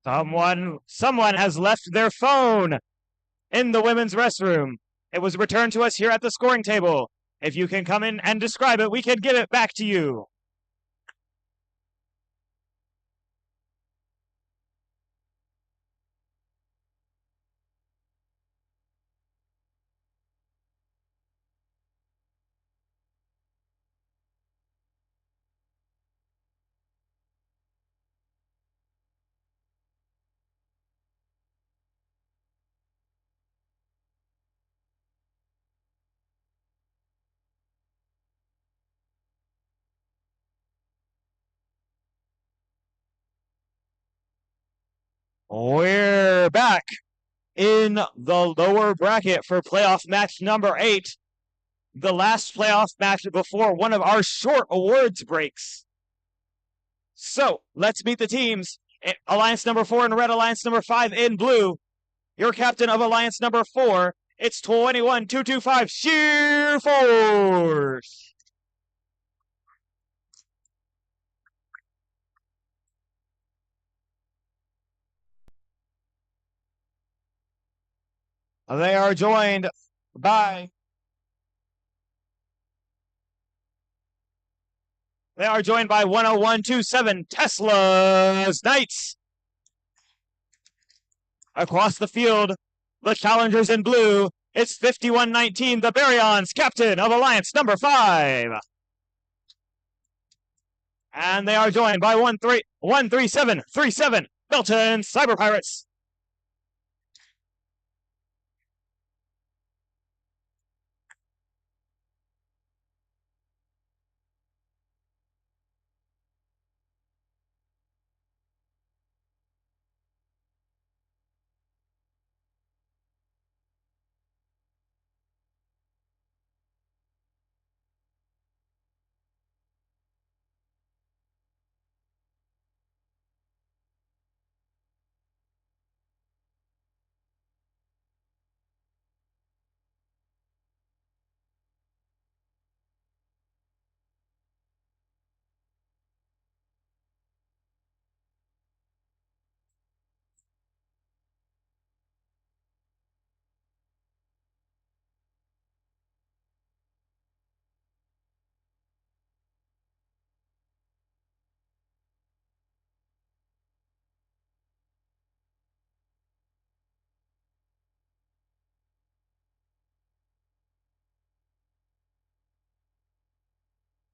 Someone has left their phone in the women's restroom. It was returned to us here at the scoring table. If you can come in and describe it, we can give it back to you. We're back in the lower bracket for playoff match number 8. The last playoff match before one of our short awards breaks. So let's meet the teams. Alliance number 4 in red, Alliance number 5 in blue. Your captain of Alliance number 4, it's 21225 Sheer Force. They are joined by 10127 Tesla's Knights. Across the field, the challengers in blue, it's 5119, the Baryons, captain of Alliance number 5. And they are joined by 13737 Belton Cyber Pirates.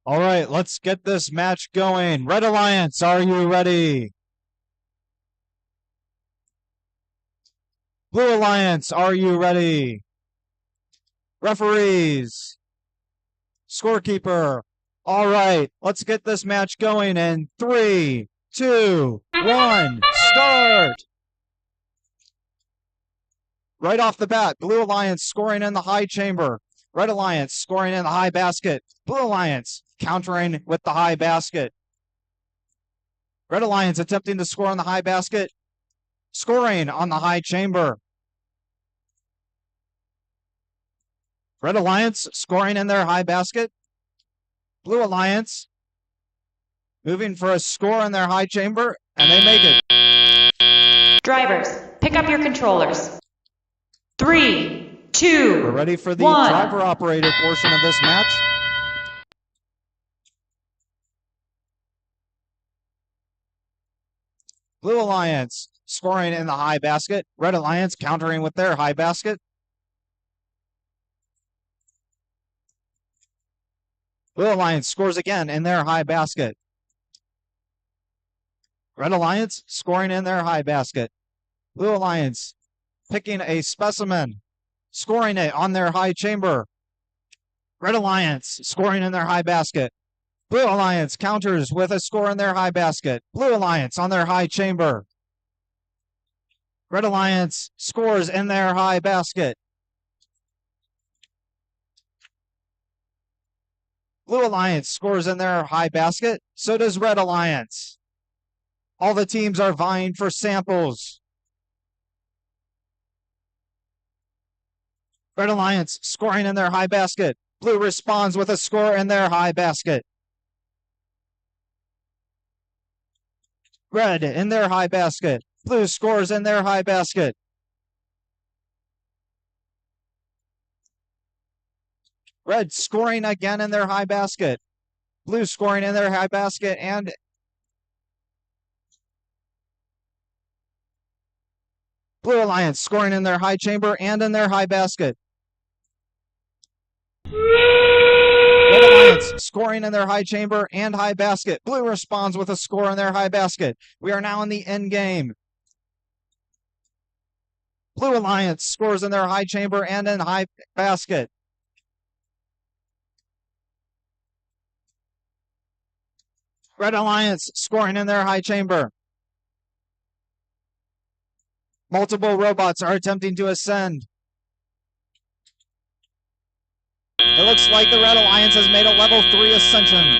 All right, let's get this match going. Red Alliance, are you ready? Blue Alliance, are you ready? Referees, scorekeeper. All right, let's get this match going in 3, 2, 1, start. Right off the bat, Blue Alliance scoring in the high chamber. Red Alliance scoring in the high basket. Blue Alliance countering with the high basket. Red Alliance attempting to score on the high basket, scoring on the high chamber. Red Alliance scoring in their high basket. Blue Alliance moving for a score in their high chamber, and they make it. Drivers, pick up your controllers. 3, 2, We're ready for the 1. driver operated portion of this match. Blue Alliance scoring in the high basket. Red Alliance countering with their high basket. Blue Alliance scores again in their high basket. Red Alliance scoring in their high basket. Blue Alliance picking a specimen, scoring it on their high chamber. Red Alliance scoring in their high basket. Blue Alliance counters with a score in their high basket. Blue Alliance on their high chamber. Red Alliance scores in their high basket. Blue Alliance scores in their high basket. So does Red Alliance. All the teams are vying for samples. Red Alliance scoring in their high basket. Blue responds with a score in their high basket. Red in their high basket. Blue scores in their high basket. Red scoring again in their high basket. Blue scoring in their high basket, and Blue Alliance scoring in their high chamber and in their high basket. Red Alliance scoring in their high chamber and high basket. Blue responds with a score in their high basket. We are now in the end game. Blue Alliance scores in their high chamber and in high basket. Red Alliance scoring in their high chamber. Multiple robots are attempting to ascend. It looks like the Red Alliance has made a level 3 ascension.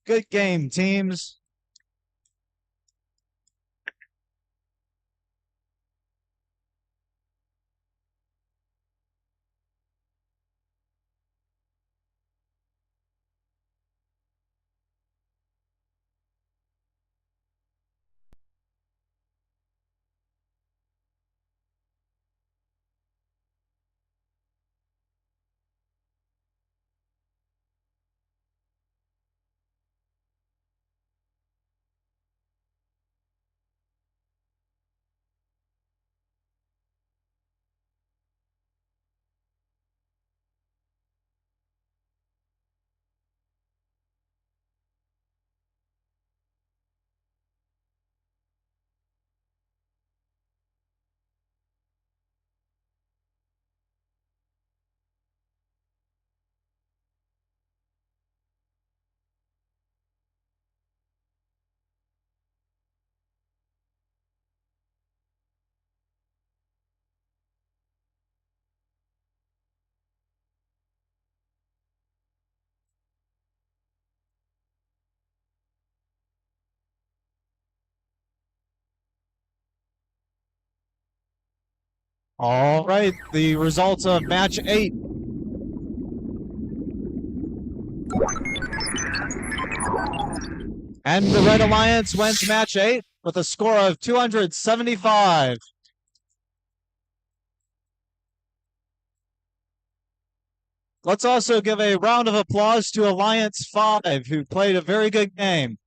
Good game, teams. All right, the results of match 8. And the Red Alliance wins match 8 with a score of 275. Let's also give a round of applause to Alliance 5, who played a very good game.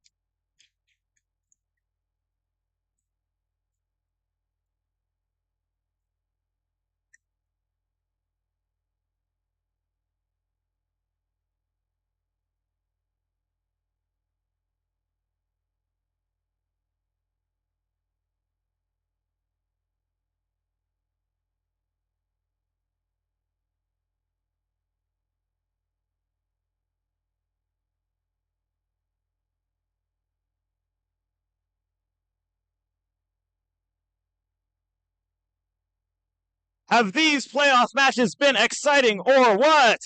Have these playoff matches been exciting or what?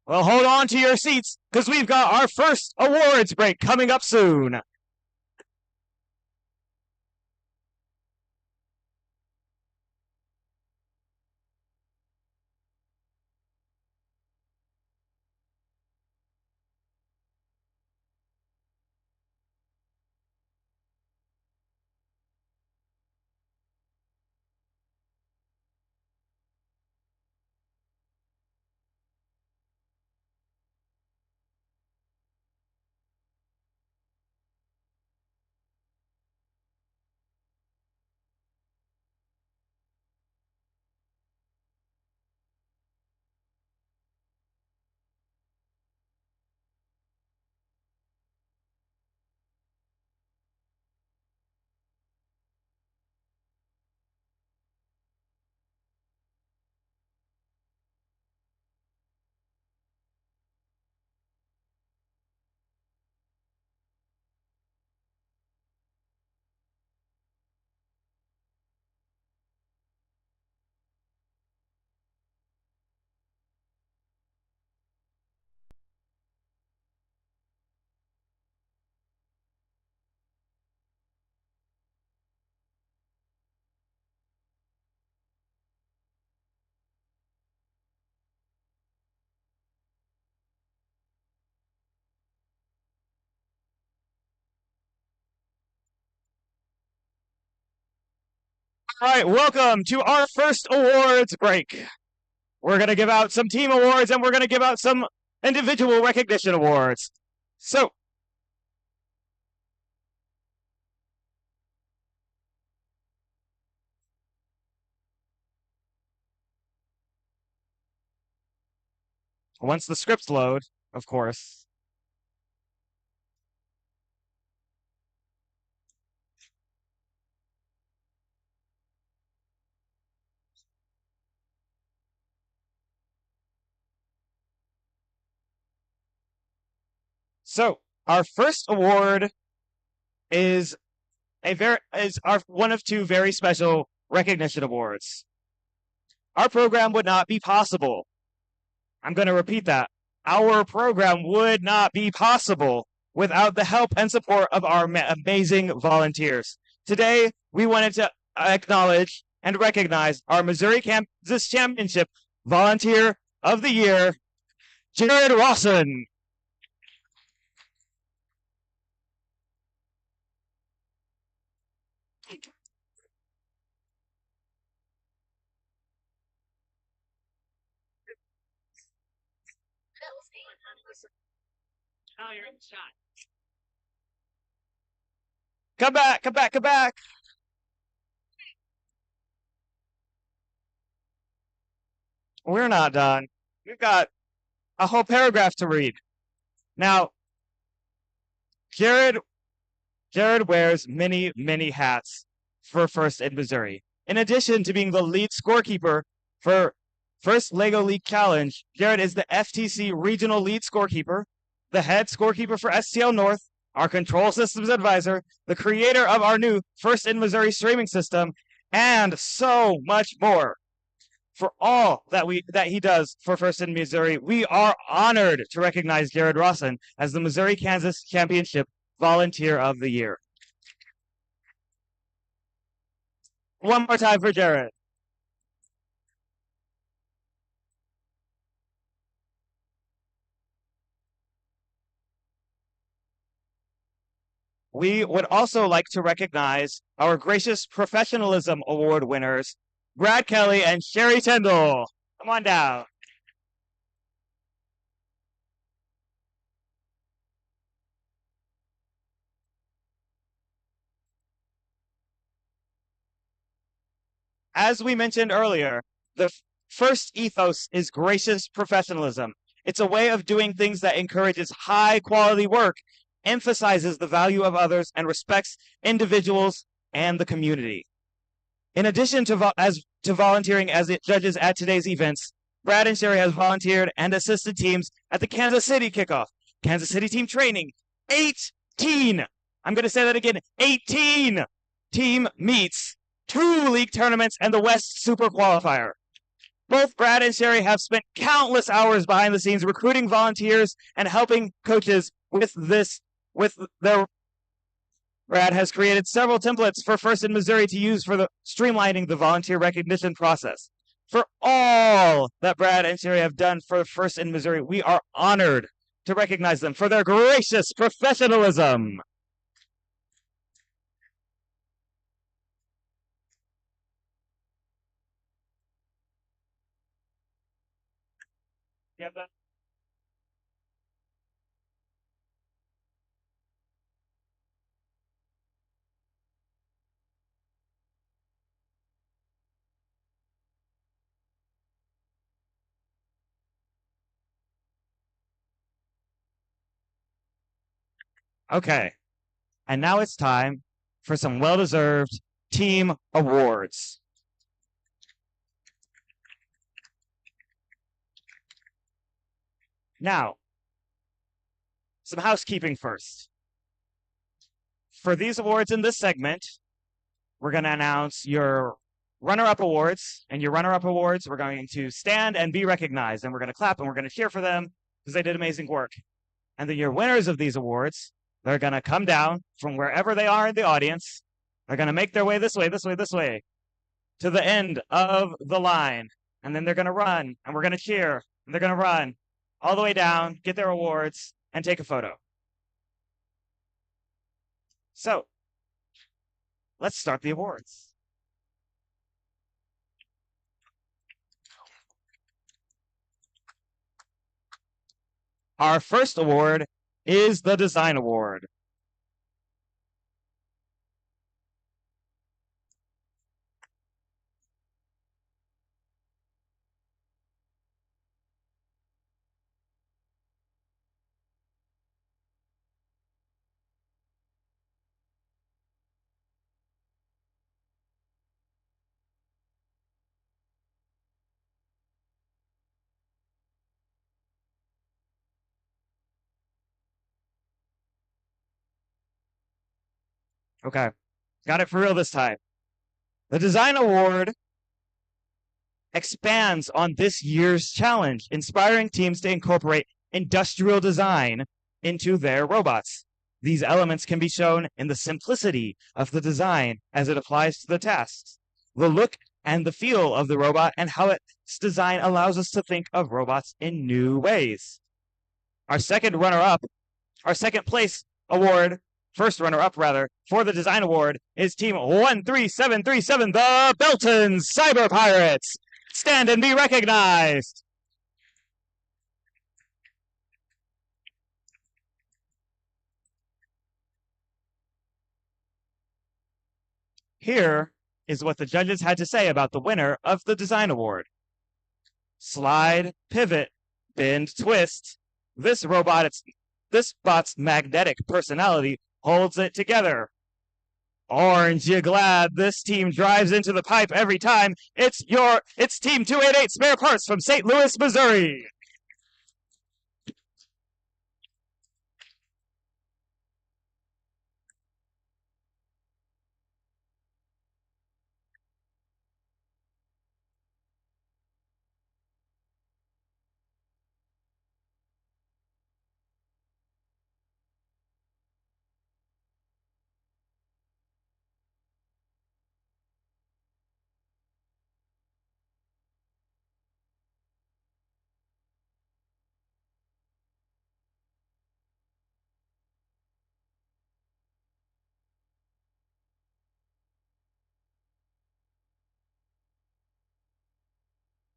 Well, hold on to your seats because we've got our first awards break coming up soon. All right, welcome to our first awards break. We're going to give out some team awards and we're going to give out some individual recognition awards. So, once the scripts load, of course. So, our first award is our one of two very special recognition awards. Our program would not be possible. I'm going to repeat that. Our program would not be possible without the help and support of our amazing volunteers. Today, we wanted to acknowledge and recognize our Missouri-Kansas Championship Volunteer of the Year, Jared Rawson. Oh, you're in the shot. Come back, come back, come back. We're not done. We've got a whole paragraph to read. Now, Jared wears many, many hats for First in Missouri. In addition to being the lead scorekeeper for First Lego League Challenge, Jared is the FTC regional lead scorekeeper, the head scorekeeper for STL North, our control systems advisor, the creator of our new First in Missouri streaming system, and so much more. For all that he does for First in Missouri, we are honored to recognize Jared Rawson as the Missouri-Kansas Championship Volunteer of the Year. One more time for Jared. We would also like to recognize our Gracious Professionalism Award winners, Brad Kelly and Sherry Tyndall. Come on down. As we mentioned earlier, the first ethos is gracious professionalism. It's a way of doing things that encourages high quality work, emphasizes the value of others, and respects individuals and the community. In addition to volunteering as judges at today's events, Brad and Sherry have volunteered and assisted teams at the Kansas City kickoff, Kansas City team training, 18 I'm going to say that again. 18 team meets, 2 league tournaments, and the West Super Qualifier. Both Brad and Sherry have spent countless hours behind the scenes recruiting volunteers and helping coaches with their. Brad has created several templates for First in Missouri to use for streamlining the volunteer recognition process. For all that Brad and Sherry have done for First in Missouri, we are honored to recognize them for their gracious professionalism. You have that? Okay. And now it's time for some well-deserved team awards. Now, some housekeeping first. For these awards in this segment, we're going to announce your runner-up awards, and your runner-up awards, we're going to stand and be recognized, and we're going to clap and we're going to cheer for them because they did amazing work. And then your winners of these awards, they're going to come down from wherever they are in the audience. They're going to make their way this way, to the end of the line. And then they're going to run, and we're going to cheer, and they're going to run all the way down, get their awards, and take a photo. So, let's start the awards. Our first award is the Design Award. Okay, got it for real this time. The Design Award expands on this year's challenge, inspiring teams to incorporate industrial design into their robots. These elements can be shown in the simplicity of the design as it applies to the tasks, the look and the feel of the robot, and how its design allows us to think of robots in new ways. Our second place award, first runner-up rather, for the Design Award is Team 13737, the Belton Cyber Pirates. Stand and be recognized. Here is what the judges had to say about the winner of the Design Award. Slide, pivot, bend, twist. This bot's magnetic personality holds it together. Aren't you glad this team drives into the pipe every time? It's Team 288 Spare Parts from St. Louis, Missouri.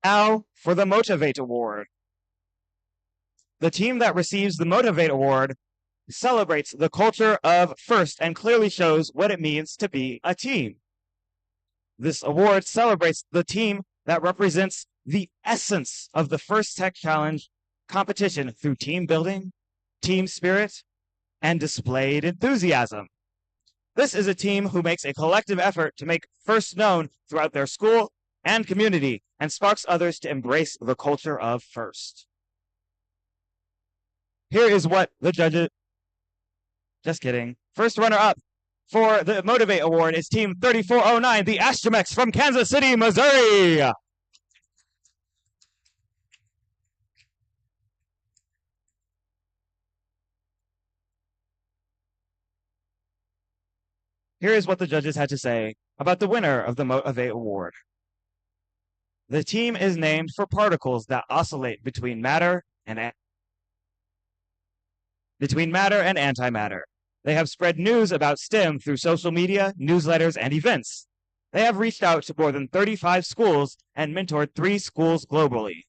Now for the Motivate Award. The team that receives the Motivate Award celebrates the culture of FIRST and clearly shows what it means to be a team. This award celebrates the team that represents the essence of the FIRST Tech Challenge competition through team building, team spirit, and displayed enthusiasm. This is a team who makes a collective effort to make FIRST known throughout their school and community and sparks others to embrace the culture of FIRST. Here is what the judges... Just kidding. First runner-up for the Motivate Award is Team 3409, the Astromex from Kansas City, Missouri. Here is what the judges had to say about the winner of the Motivate Award. The team is named for particles that oscillate between matter and antimatter. They have spread news about STEM through social media, newsletters, and events. They have reached out to more than 35 schools and mentored 3 schools globally.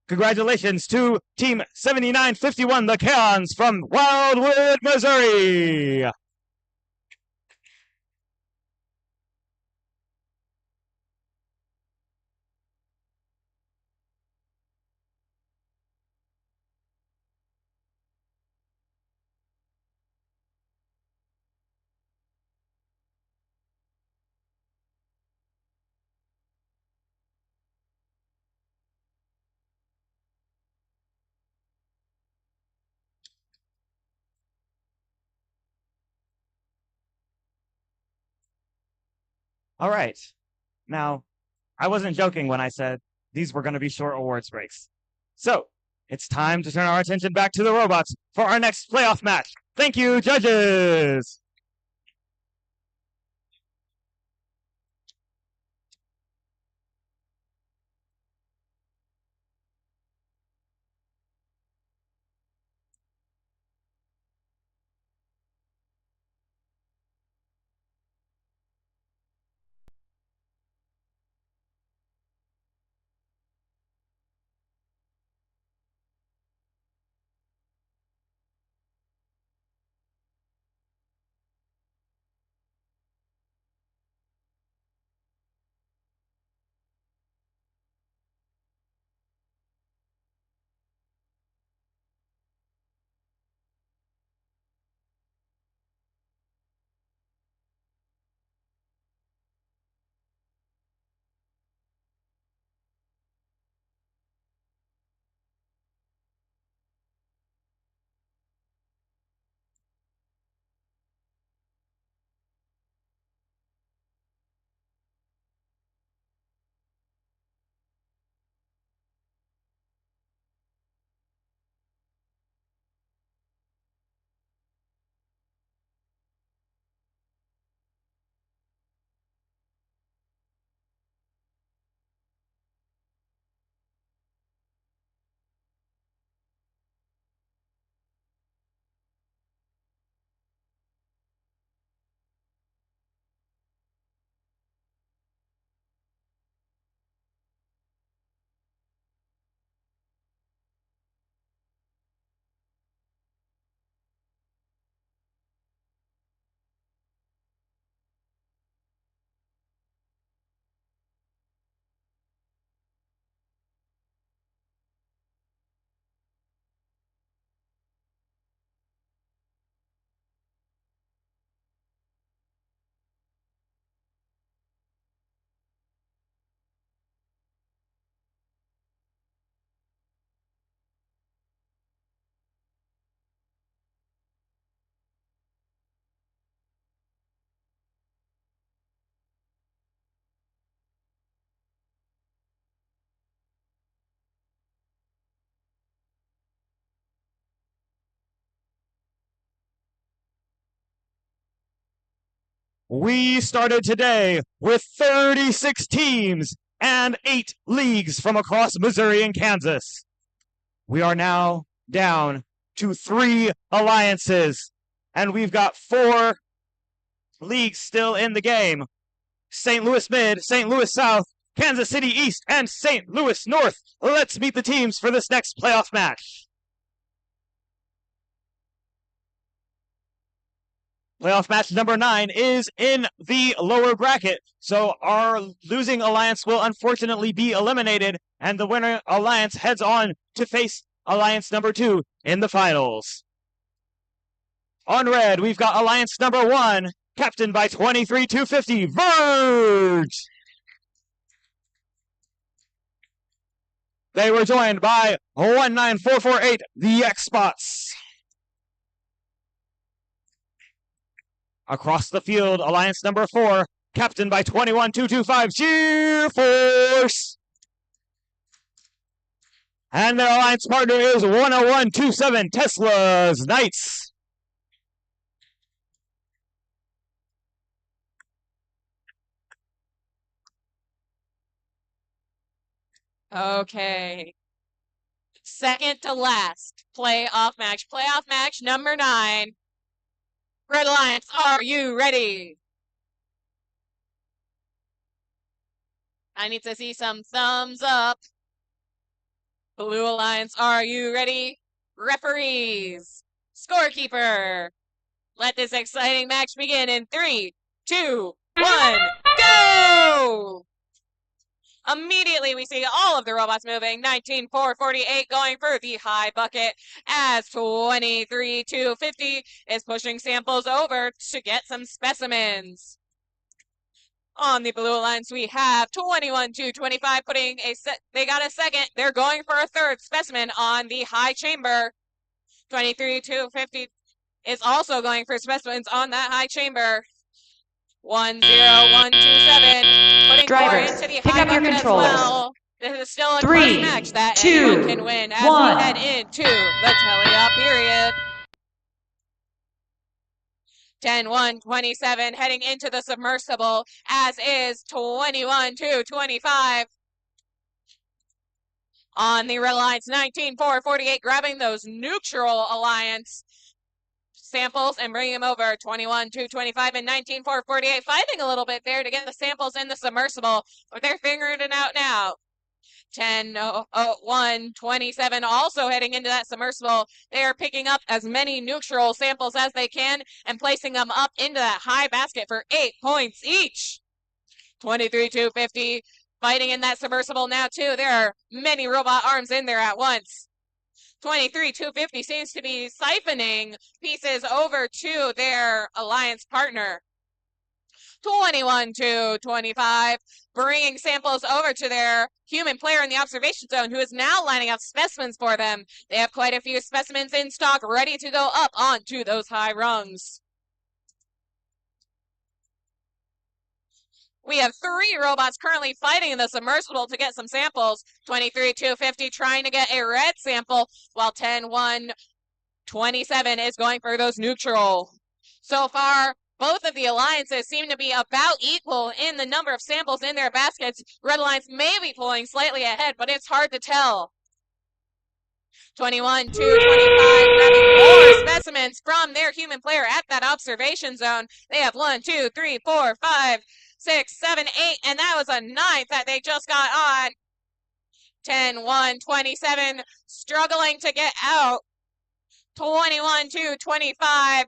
Congratulations to Team 7951, the Kaons from Wildwood, Missouri! All right. Now, I wasn't joking when I said these were going to be short awards breaks. So, it's time to turn our attention back to the robots for our next playoff match. Thank you, judges! We started today with 36 teams and 8 leagues from across Missouri and Kansas. We are now down to 3 alliances, and we've got 4 leagues still in the game. St. Louis Mid, St. Louis South, Kansas City East, and St. Louis North. Let's meet the teams for this next playoff match. Playoff match number 9 is in the lower bracket, so our losing alliance will unfortunately be eliminated, and the winner alliance heads on to face alliance number 2 in the finals. On red, we've got alliance number 1, captained by 23-250, Verge! They were joined by 19448, the X-Spots. Across the field, Alliance number 4, captained by 21225 Sheer Force. And their alliance partner is 10127 Tesla's Knights. Okay. Second to last playoff match. Playoff match number 9. Red Alliance, are you ready? I need to see some thumbs up. Blue Alliance, are you ready? Referees, scorekeeper. Let this exciting match begin in 3, 2, 1, go! Immediately, we see all of the robots moving. 19,448 going for the high bucket as 23,250 is pushing samples over to get some specimens. On the Blue Alliance, we have 21,225 putting a set. They got a second. They're going for a third specimen on the high chamber. 23,250 is also going for specimens on that high chamber. 10127 putting more Drivers, into the pick high up your bucket as controllers. well. This is still a 3, close match that 2, anyone can win as 1. we head into the teleop period. 10-1-27 heading into the submersible, as is 21-2-25. On the Red Alliance, 19-4-48 grabbing those neutral alliance samples and bringing them over. 21-2-25 and 19-4-48 fighting a little bit there to get the samples in the submersible, but they're figuring it out now. 10-1-27 also heading into that submersible. They are picking up as many neutral samples as they can and placing them up into that high basket for 8 points each. 23-250 fighting in that submersible now too. There are many robot arms in there at once. 23-250 seems to be siphoning pieces over to their alliance partner. 21-2-25 bringing samples over to their human player in the observation zone, who is now lining up specimens for them. They have quite a few specimens in stock ready to go up onto those high rungs. We have 3 robots currently fighting in the submersible to get some samples. 23-250 trying to get a red sample, while 10-1-27 is going for those neutral. So far, both of the alliances seem to be about equal in the number of samples in their baskets. Red Alliance may be pulling slightly ahead, but it's hard to tell. 21-2-25 grabbing more specimens from their human player at that observation zone. They have 1, 2, 3, 4, 5, 6, 7, 8, and that was a 9th that they just got on. 10-1-27 struggling to get out. 21-2-25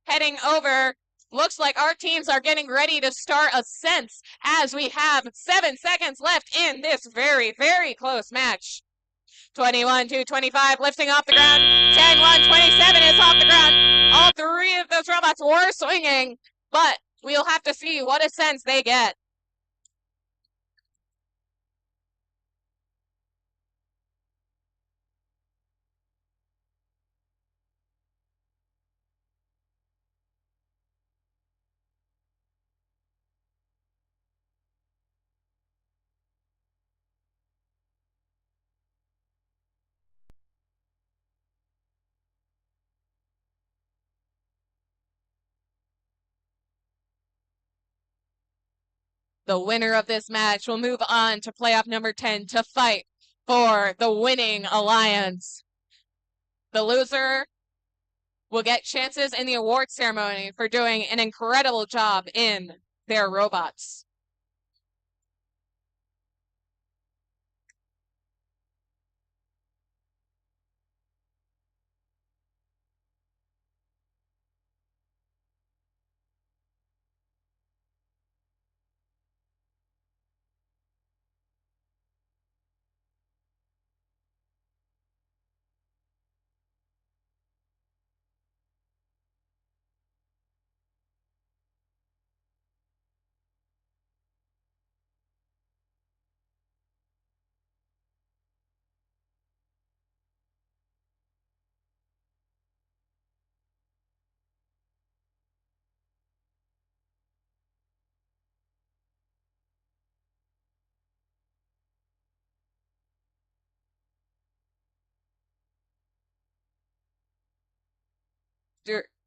heading over. Looks like our teams are getting ready to start ascents as we have 7 seconds left in this very, very close match. 21-2-25 lifting off the ground. 10-1-27 is off the ground. All 3 of those robots were swinging, but we'll have to see what ascents they get. The winner of this match will move on to playoff number 10 to fight for the winning alliance. The loser will get chances in the award ceremony for doing an incredible job in their robots.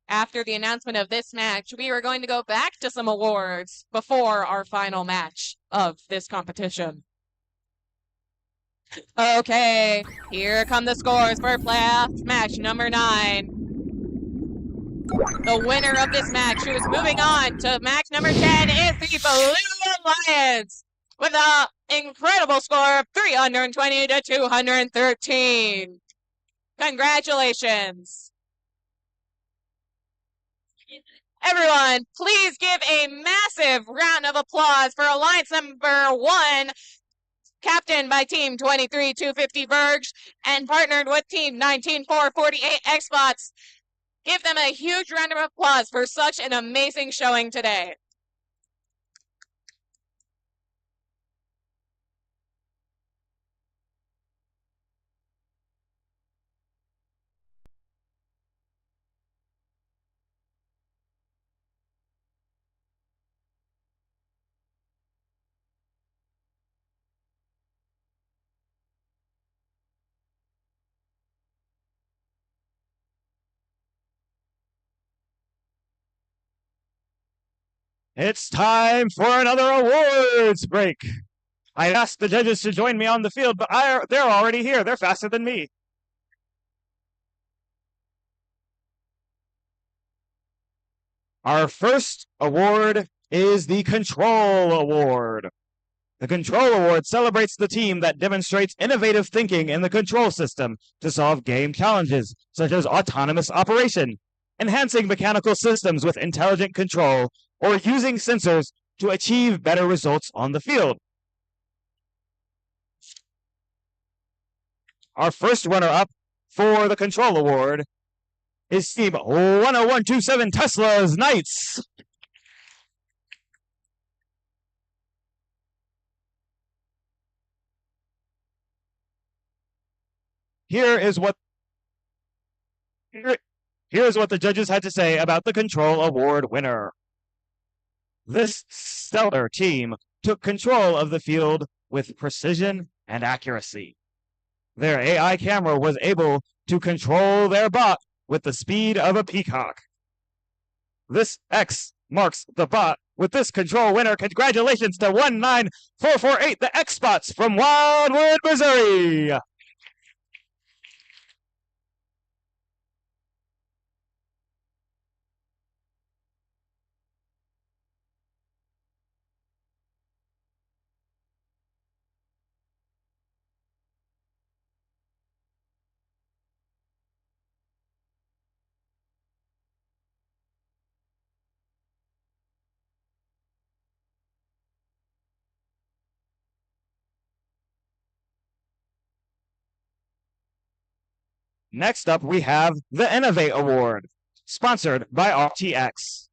after the announcement of this match, we are going to go back to some awards before our final match of this competition. Okay, here come the scores for playoff match number 9. The winner of this match, who is moving on to match number 10, is the Blue Alliance with an incredible score of 320 to 213. Congratulations. Everyone, please give a massive round of applause for Alliance number 1, captained by Team 23-250 Bergs and partnered with Team 19-448 Xbox. Give them a huge round of applause for such an amazing showing today. It's time for another awards break. I asked the judges to join me on the field, but they're already here. They're faster than me. Our first award is the Control Award. The Control Award celebrates the team that demonstrates innovative thinking in the control system to solve game challenges, such as autonomous operation, enhancing mechanical systems with intelligent control, or using sensors to achieve better results on the field. Our first runner-up for the Control Award is Team 10127 Tesla's Knights. Here's what the judges had to say about the Control Award winner. This stellar team took control of the field with precision and accuracy. Their AI camera was able to control their bot with the speed of a peacock. This X marks the bot with this control winner. Congratulations to 19448, the X-Bots from Wildwood, Missouri. Next up, we have the Innovate Award, sponsored by RTX.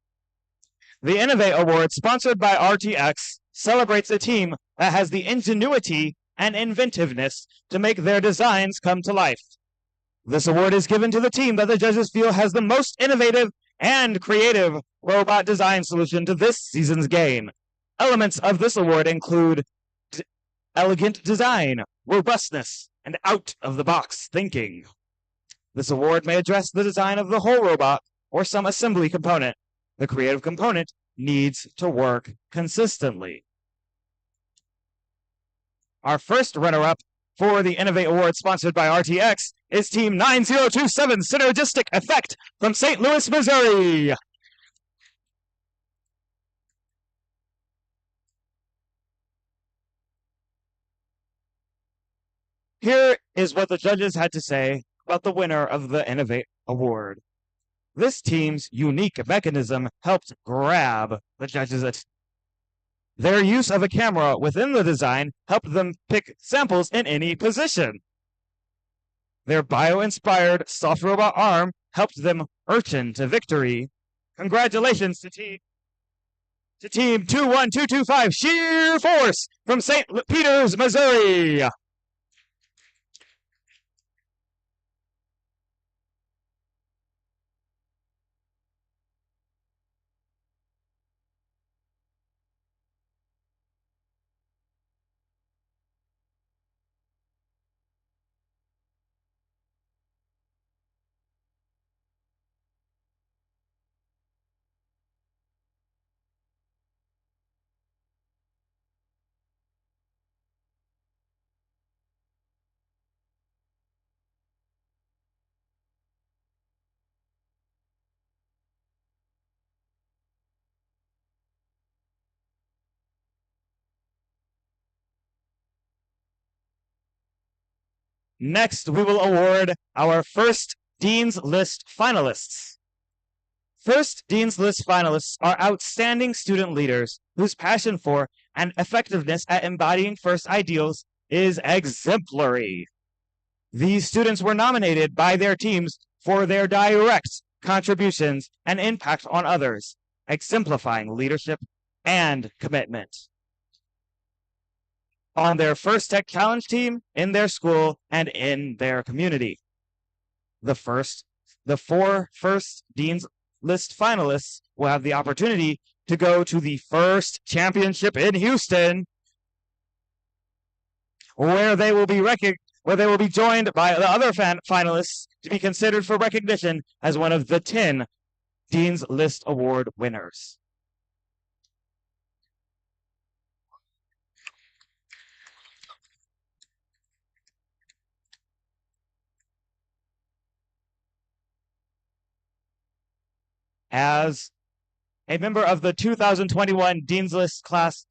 The Innovate Award, sponsored by RTX, celebrates a team that has the ingenuity and inventiveness to make their designs come to life. This award is given to the team that the judges feel has the most innovative and creative robot design solution to this season's game. Elements of this award include elegant design, robustness, and out-of-the-box thinking. This award may address the design of the whole robot or some assembly component. The creative component needs to work consistently. Our first runner-up for the Innovate Award sponsored by RTX is Team 9027 Synergistic Effect from St. Louis, Missouri. Here is what the judges had to say about the winner of the Innovate Award. This team's unique mechanism helped grab the judges' attention. Their use of a camera within the design helped them pick samples in any position. Their bio-inspired soft robot arm helped them urchin to victory. Congratulations to Team 21225 Sheer Force from St. Peters, Missouri. Next, we will award our first Dean's List finalists. First Dean's List finalists are outstanding student leaders whose passion for and effectiveness at embodying FIRST ideals is exemplary. These students were nominated by their teams for their direct contributions and impact on others, exemplifying leadership and commitment on their First Tech Challenge team, in their school, and in their community. The four first Dean's List finalists will have the opportunity to go to the FIRST Championship in Houston, where they will be joined by the other finalists to be considered for recognition as one of the 10 Dean's List Award winners. As a member of the 2021 Dean's List class,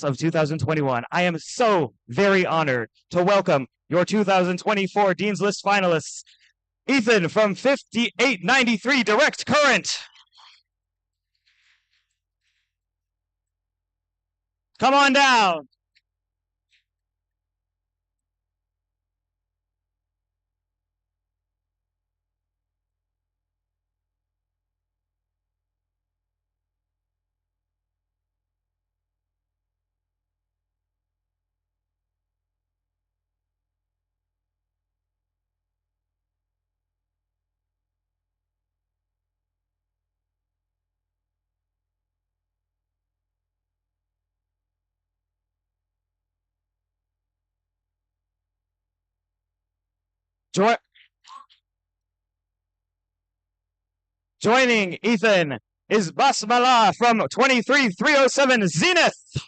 of 2021, I am so very honored to welcome your 2024 Dean's List finalists, Ethan from 5893 Direct Current. Come on down. Joining Ethan is Basmala from 23307 Zenith.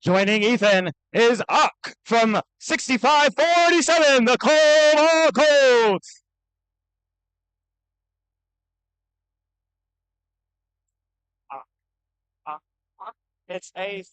Joining Ethan is Ak from 6547, the Cobalt Colts. It's a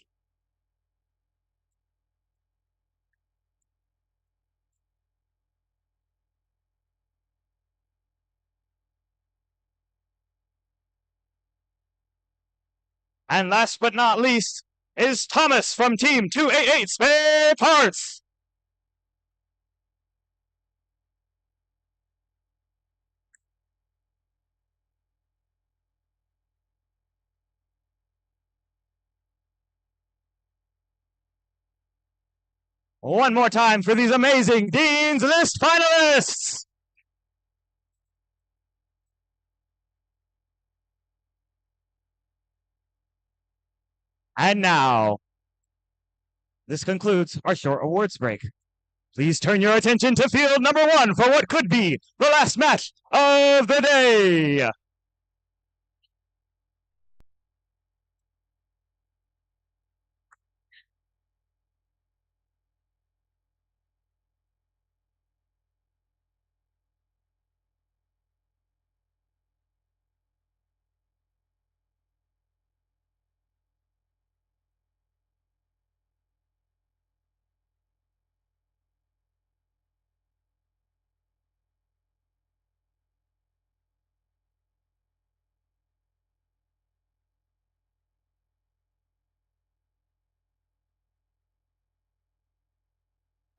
And last but not least is Thomas from Team 288 Spare Parts. One more time for these amazing Dean's List finalists. And now, this concludes our short awards break. Please turn your attention to field number 1 for what could be the last match of the day.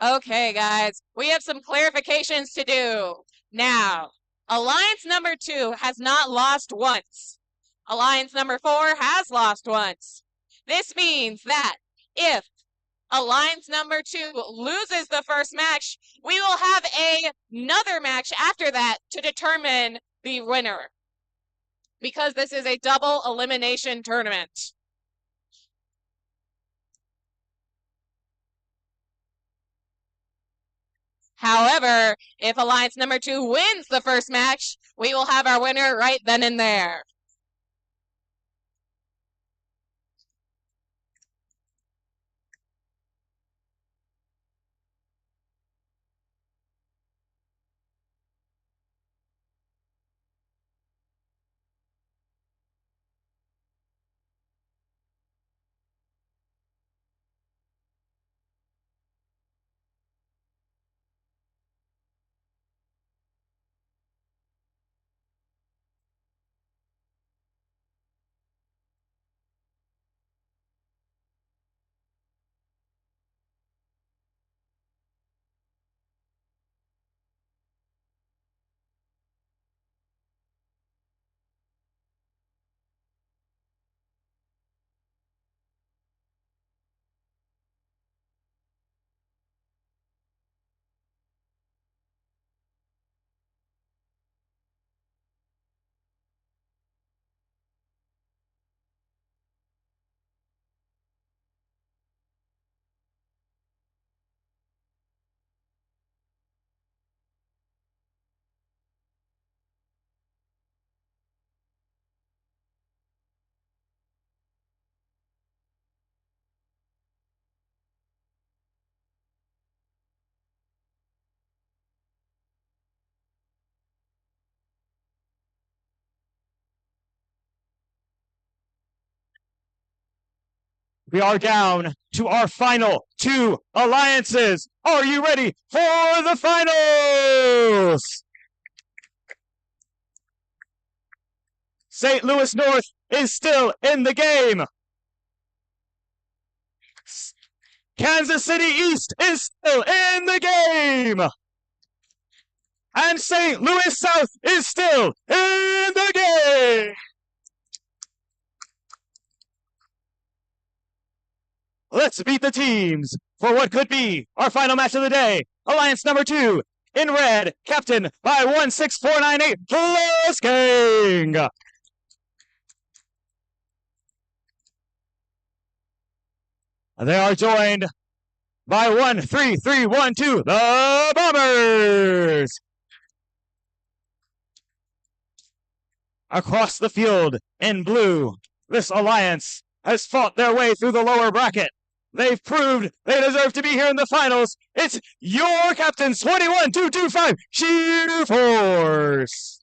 Okay, guys, we have some clarifications to do. Now, Alliance number 2 has not lost once. Alliance number 4 has lost once. This means that if Alliance number 2 loses the first match, we will have another match after that to determine the winner, because this is a double elimination tournament. However, if Alliance number 2 wins the first match, we will have our winner right then and there. We are down to our final 2 alliances. Are you ready for the finals? St. Louis North is still in the game. Kansas City East is still in the game. And St. Louis South is still in the game. Let's meet the teams for what could be our final match of the day. Alliance number 2 in red, captained by 16498 Plus King. They are joined by 13312 the Bombers. Across the field in blue, this alliance has fought their way through the lower bracket. They've proved they deserve to be here in the finals. It's your captains, 21225 Sheer Force.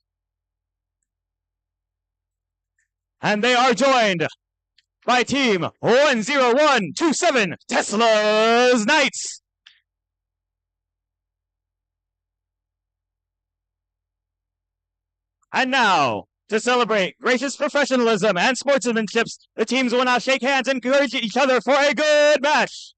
And they are joined by team 10127 Tesla's Knights. And now, to celebrate gracious professionalism and sportsmanship, the teams will now shake hands and encourage each other for a good match.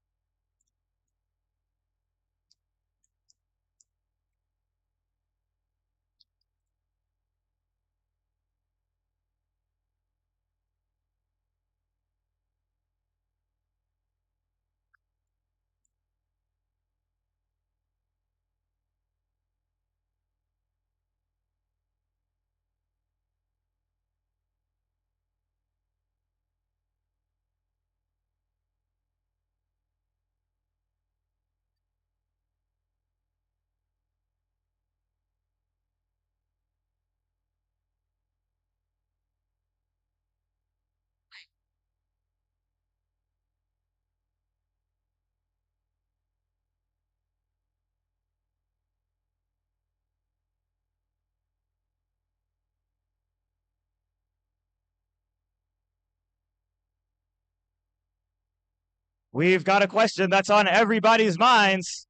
We've got a question that's on everybody's minds.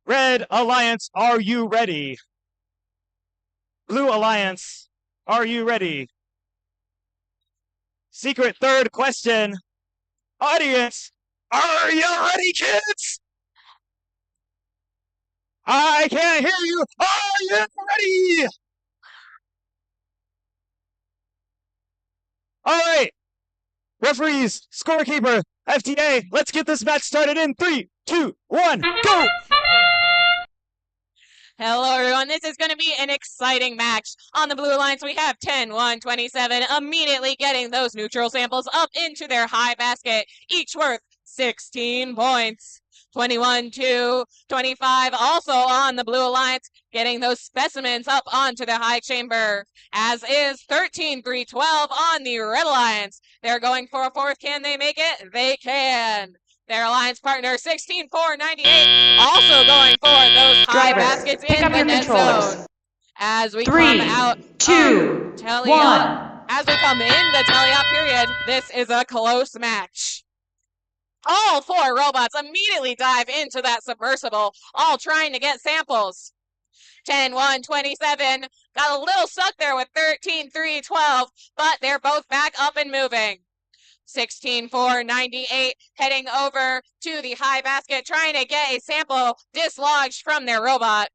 Red Alliance, are you ready? Blue Alliance, are you ready? Secret third question. Audience, are you ready, kids? I can't hear you. Are you ready? All right. Referees, scorekeeper, FTA, let's get this match started in 3, 2, 1, go! Hello, everyone. This is going to be an exciting match. On the Blue Alliance, we have 10-1-27 immediately getting those neutral samples up into their high basket, each worth 16 points. 21-25 also on the Blue Alliance, getting those specimens up onto the high chamber, as is 13-12 on the Red Alliance. They're going for a fourth. Can they make it? They can. Their alliance partner 16-98 also going for those high baskets in the net zone. As we come out 2, 1. As we come in the tally-up period, this is a close match. All four robots immediately dive into that submersible, all trying to get samples. 10-1-27, got a little stuck there with 13-3-12, but they're both back up and moving. 16-4-98, heading over to the high basket, trying to get a sample dislodged from their robot.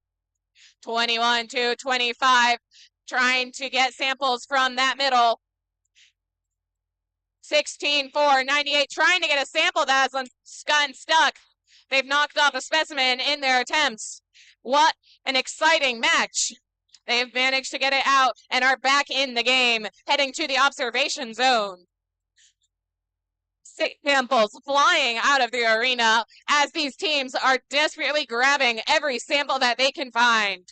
21-25, trying to get samples from that middle. 16-4-98, trying to get a sample that has gotten stuck. They've knocked off a specimen in their attempts. What an exciting match. They've managed to get it out and are back in the game, heading to the observation zone. Samples flying out of the arena as these teams are desperately grabbing every sample that they can find.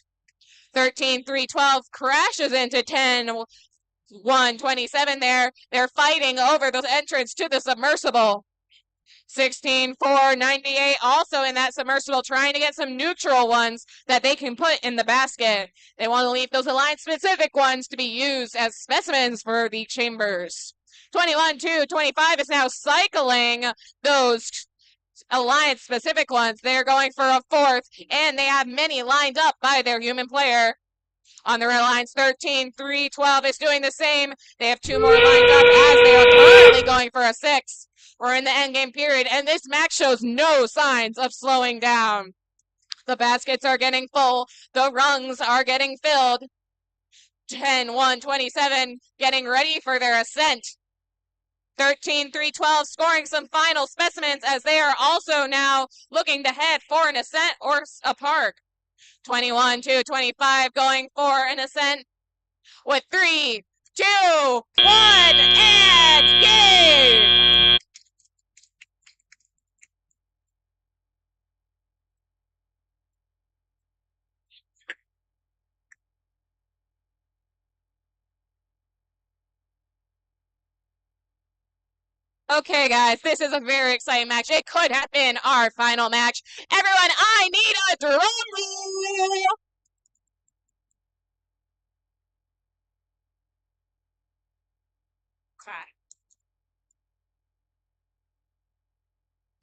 13-3-12 crashes into 10-1-27 there. They're fighting over the entrance to the submersible. 16-4-98 also in that submersible, trying to get some neutral ones that they can put in the basket. They want to leave those alliance-specific ones to be used as specimens for the chambers. 21-25 is now cycling those alliance-specific ones. They're going for a fourth, and they have many lined up by their human player. On the Red Alliance, 13-3-12 is doing the same. They have two more lined up as they are currently going for a six. We're in the endgame period, and this match shows no signs of slowing down. The baskets are getting full. The rungs are getting filled. 10-1-27 getting ready for their ascent. 13-3-12 scoring some final specimens as they are also now looking to head for an ascent or a park. 21-25 going for an ascent with 3, 2, 1, and game! Okay, guys, this is a very exciting match. It could have been our final match. Everyone, I need a drum roll! Okay.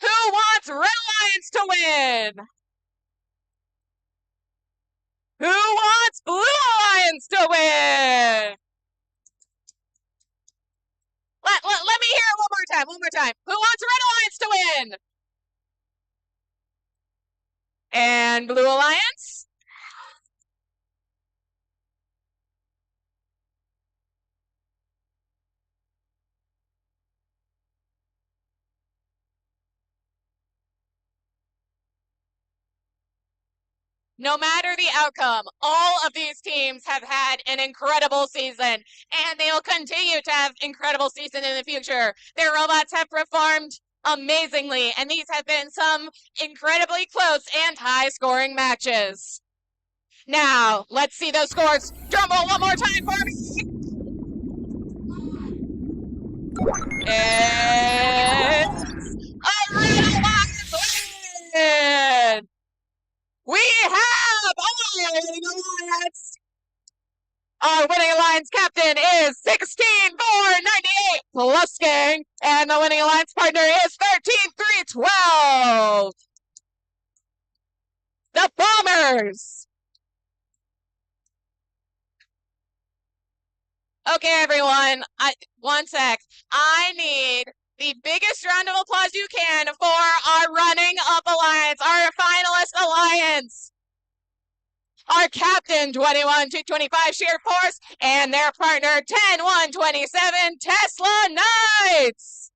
Who wants Red Alliance to win? Who wants Blue Alliance to win? Let me hear it one more time. Who wants Red Alliance to win? And Blue Alliance? No matter the outcome, all of these teams have had an incredible season, and they'll continue to have incredible season in the future. Their robots have performed amazingly, and these have been some incredibly close and high-scoring matches. Now, let's see those scores. Drum roll one more time for me. It's a Red Alliance win! We have a winning alliance. Our winning alliance captain is 16-4-98 plus gang, and the winning alliance partner is 13-3-12. The Bombers. Okay, everyone. One sec. I need the biggest round of applause you can for our running up alliance, our finalist alliance. Our captain, 21-25 Sheer Force, and their partner, 10-1-27 Tesla Knights.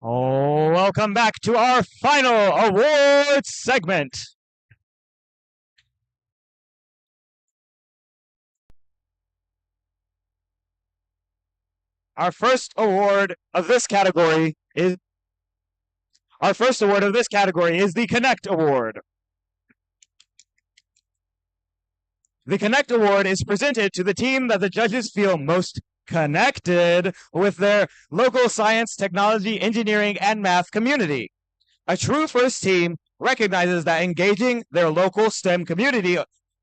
Oh, welcome back to our final awards segment. Our first award of this category is the Connect Award. The Connect Award is presented to the team that the judges feel most connected with their local science, technology, engineering, and math community. A true first team recognizes that engaging their local STEM community,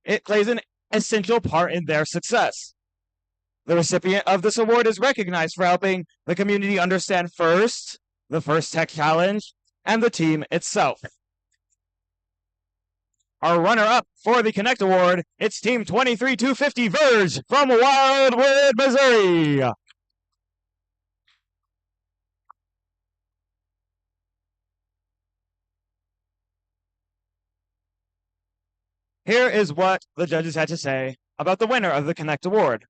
it plays an essential part in their success. The recipient of this award is recognized for helping the community understand first, the first tech challenge, and the team itself. Our runner-up for the Connect Award, it's Team 23250 Verge from Wildwood, Missouri. Here is what the judges had to say about the winner of the Connect Award.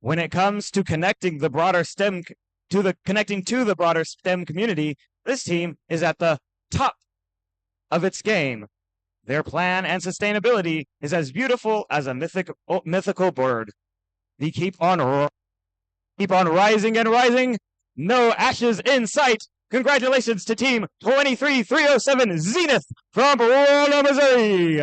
When it comes to connecting to the broader STEM community, this team is at the top of its game. Their plan and sustainability is as beautiful as a mythical bird. They keep on rising and rising. No ashes in sight. Congratulations to Team 23307 Zenith from Rolla, Missouri.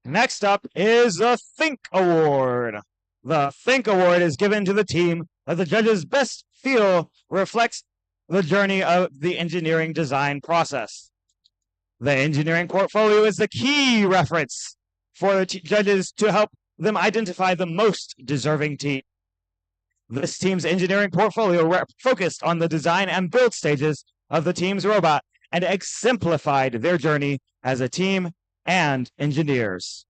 Next up is the Think Award. The Think Award is given to the team that the judges best feel reflects the journey of the engineering design process. The engineering portfolio is the key reference for the judges to help them identify the most deserving team. This team's engineering portfolio focused on the design and build stages of the team's robot and exemplified their journey as a team and engineers.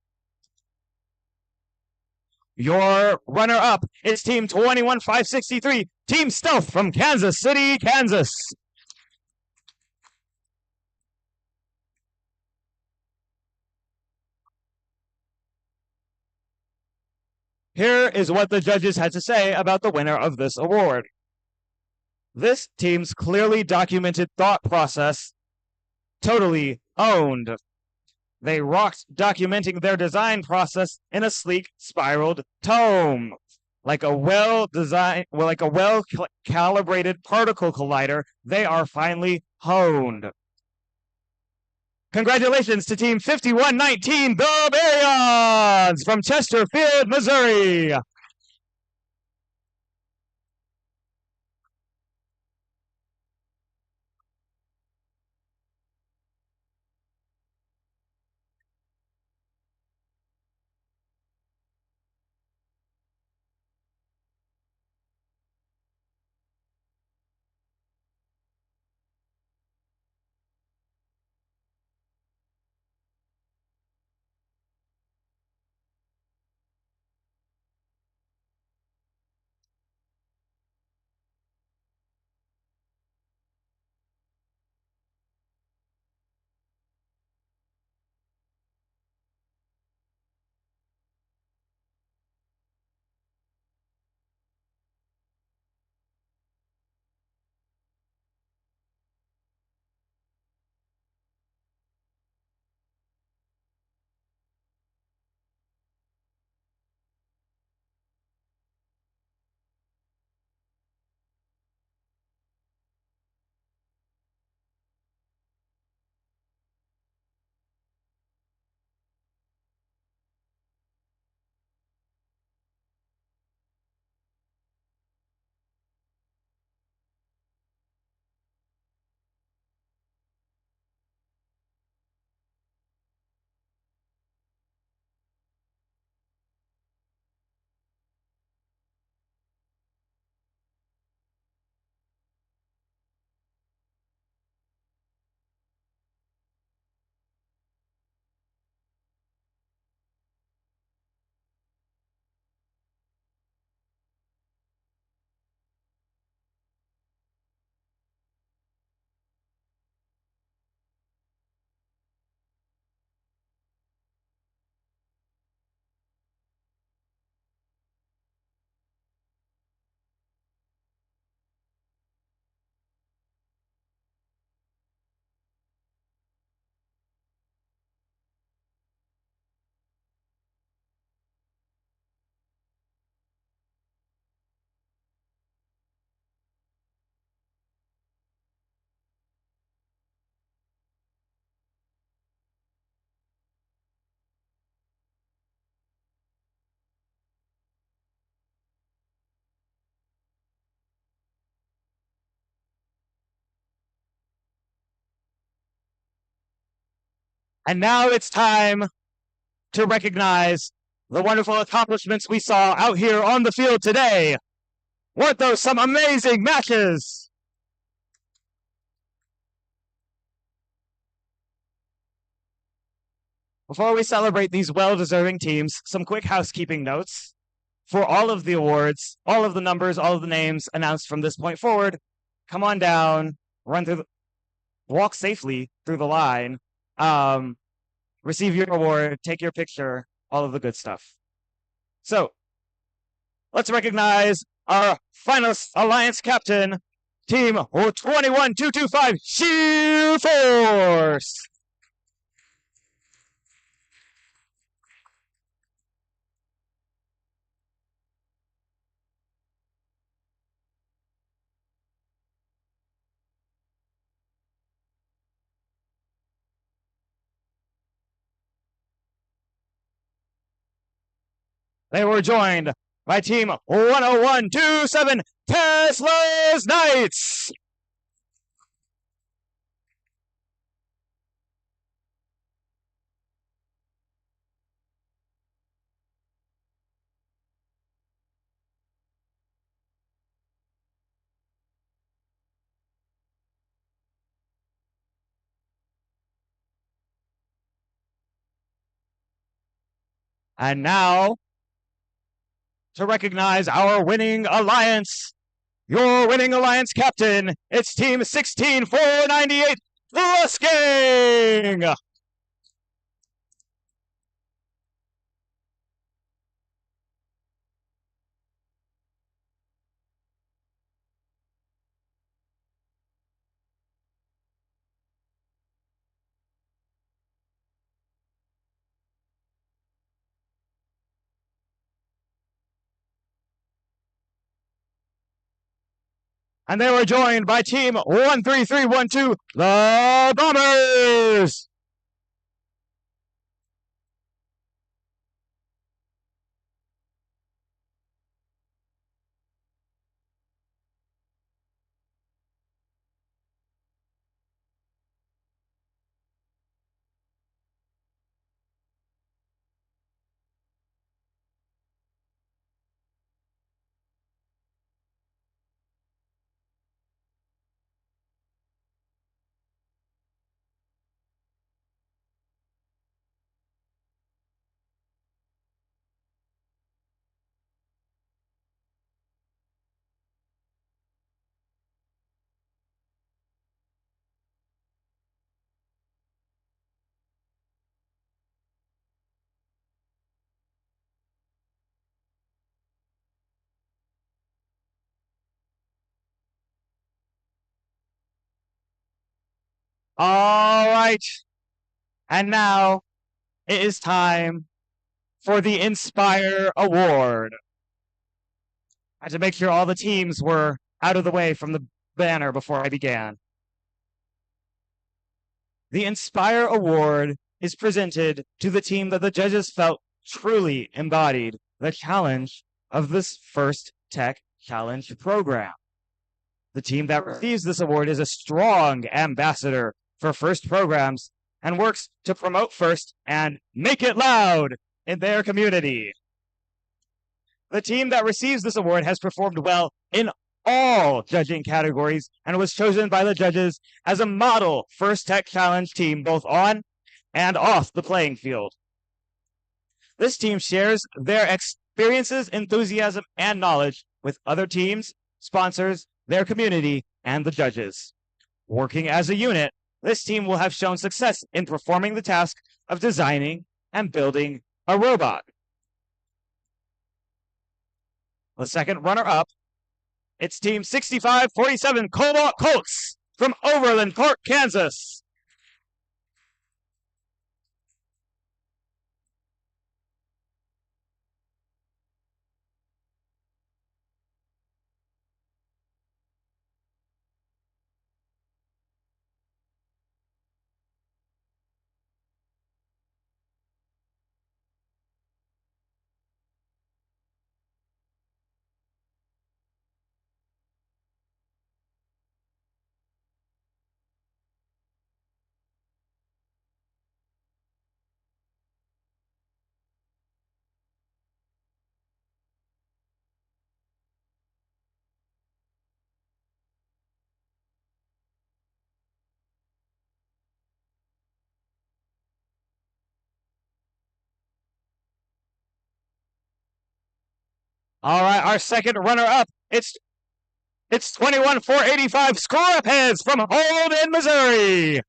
Your runner-up is Team 21563, Team Stealth from Kansas City, Kansas. Here is what the judges had to say about the winner of this award. This team's clearly documented thought process totally owned. They rocked documenting their design process in a sleek, spiraled tome. Like a well-calibrated particle collider, they are finely honed. Congratulations to Team 5119, the Baryons from Chesterfield, Missouri. And now it's time to recognize the wonderful accomplishments we saw out here on the field today. Weren't those some amazing matches? Before we celebrate these well-deserving teams, some quick housekeeping notes. For all of the awards, all of the numbers, all of the names announced from this point forward, come on down, walk safely through the line, receive your award, take your picture, all of the good stuff. So, let's recognize our finalist alliance captain, Team 21225 Shield Force. They were joined by Team 10127 Tesla's Knights. And now, to recognize our winning alliance, your winning alliance captain, it's Team 16498 Lusking. And they were joined by Team 13312, the Bombers. All right. And now it is time for the Inspire Award. I had to make sure all the teams were out of the way from the banner before I began. The Inspire Award is presented to the team that the judges felt truly embodied the challenge of this first Tech Challenge program. The team that receives this award is a strong ambassador for FIRST programs and works to promote FIRST and make it loud in their community. The team that receives this award has performed well in all judging categories and was chosen by the judges as a model FIRST Tech Challenge team both on and off the playing field. This team shares their experiences, enthusiasm, and knowledge with other teams, sponsors, their community, and the judges. Working as a unit, this team will have shown success in performing the task of designing and building a robot. The second runner-up, it's Team 6547 Cobalt Colts from Overland Park, Kansas. All right, our second runner-up, it's 21,485 Score-Up Heads from Holden, Missouri.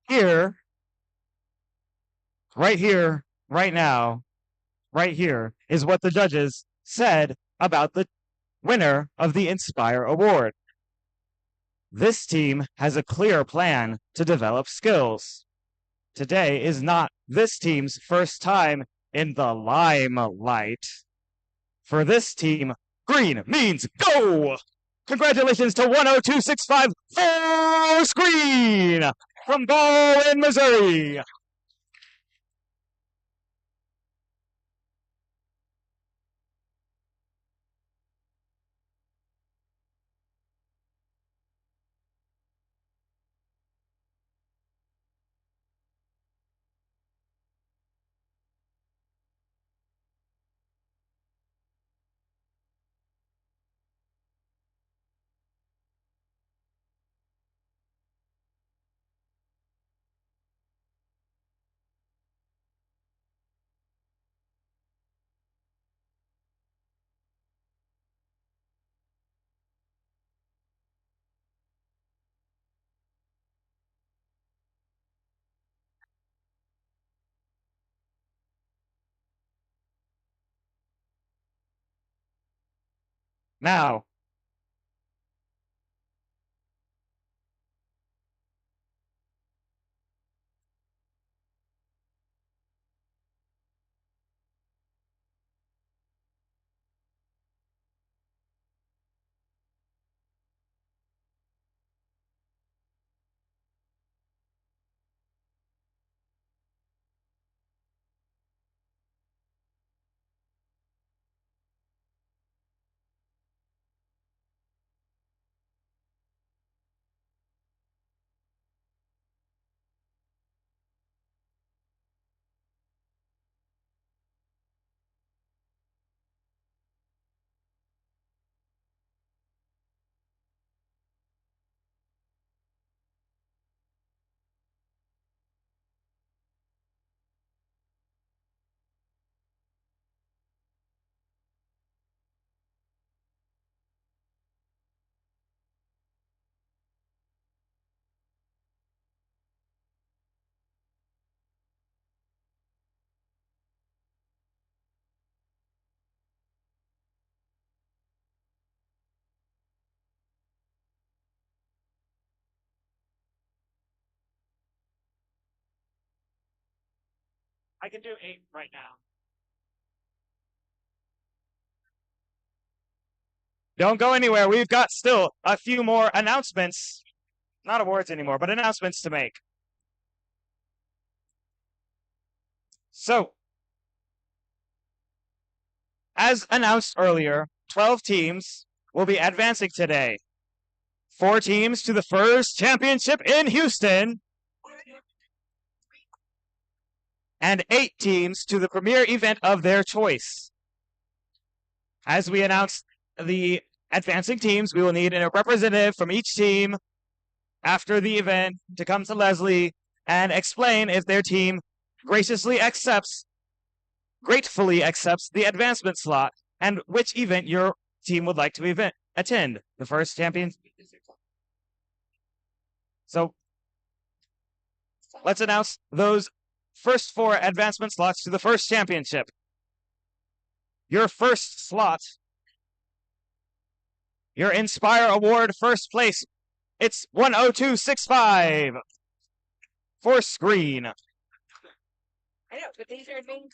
Here, right now, right here is what the judges said about the winner of the Inspire Award. This team has a clear plan to develop skills. Today is not this team's first time in the limelight. For this team, green means go! Congratulations to 10265 Force Green from Baldwin, Missouri. Now, I can do 8 right now. Don't go anywhere. We've got still a few more announcements. Not awards anymore, but announcements to make. So, as announced earlier, 12 teams will be advancing today. 4 teams to the first championship in Houston, and 8 teams to the premier event of their choice. As we announce the advancing teams, we will need a representative from each team after the event to come to Leslie and explain if their team gratefully accepts the advancement slot and which event your team would like to attend. The first champion. So let's announce those first 4 advancement slots to the first championship. Your first slot, your Inspire Award first place, it's 10265. for screen. I know, but these are being.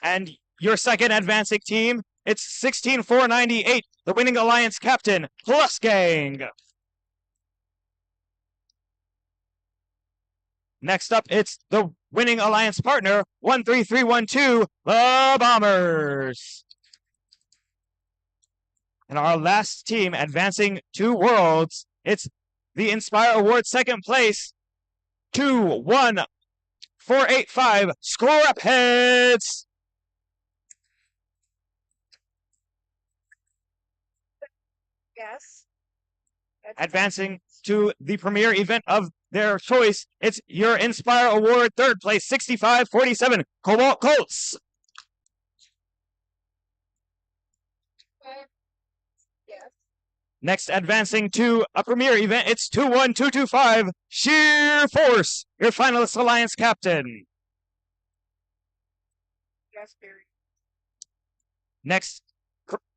And your second advancing team, it's 16,498, the winning alliance captain, Plus Gang. Next up, it's the winning alliance partner, 13312, the Bombers. And our last team advancing to Worlds, it's the Inspire Award second place, 21485, Scrap Heads. Yes. Advancing to the premier event of their choice, it's your Inspire Award third place, 6547, Cobalt Colts. Yes. Next, advancing to a premier event, it's 21225, Sheer Force, your finalist alliance captain. Yes, Barry.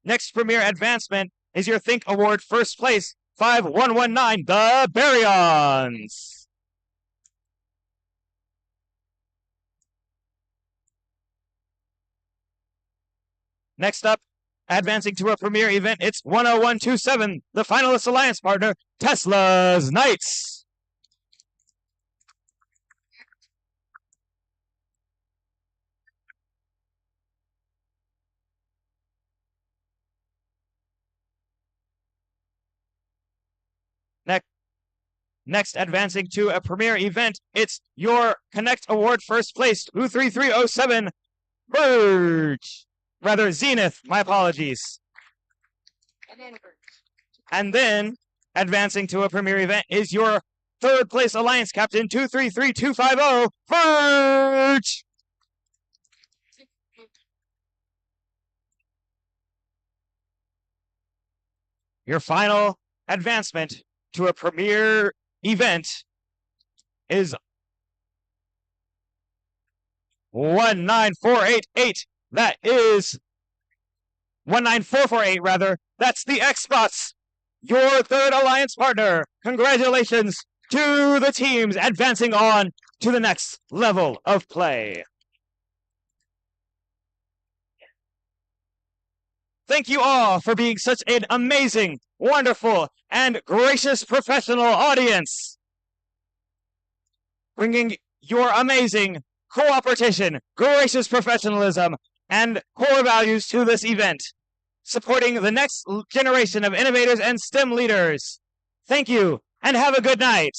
Next premier advancement is your Think Award first place, 5119, the Baryons. Next up, advancing to a premier event, it's 10127, the finalist alliance partner, Tesla's Knights. Next, advancing to a premier event, it's your Connect Award first place, 23307, Zenith, my apologies. And then, advancing to a premier event is your third place alliance captain, 233250, Verge. Your final advancement to a premier event is 19488. That is 19448 rather. That's the Xbox, your third alliance partner. Congratulations to the teams advancing on to the next level of play. Thank you all for being such an amazing, wonderful, and gracious professional audience. Bringing your amazing cooperation, gracious professionalism, and core values to this event. Supporting the next generation of innovators and STEM leaders. Thank you, and have a good night.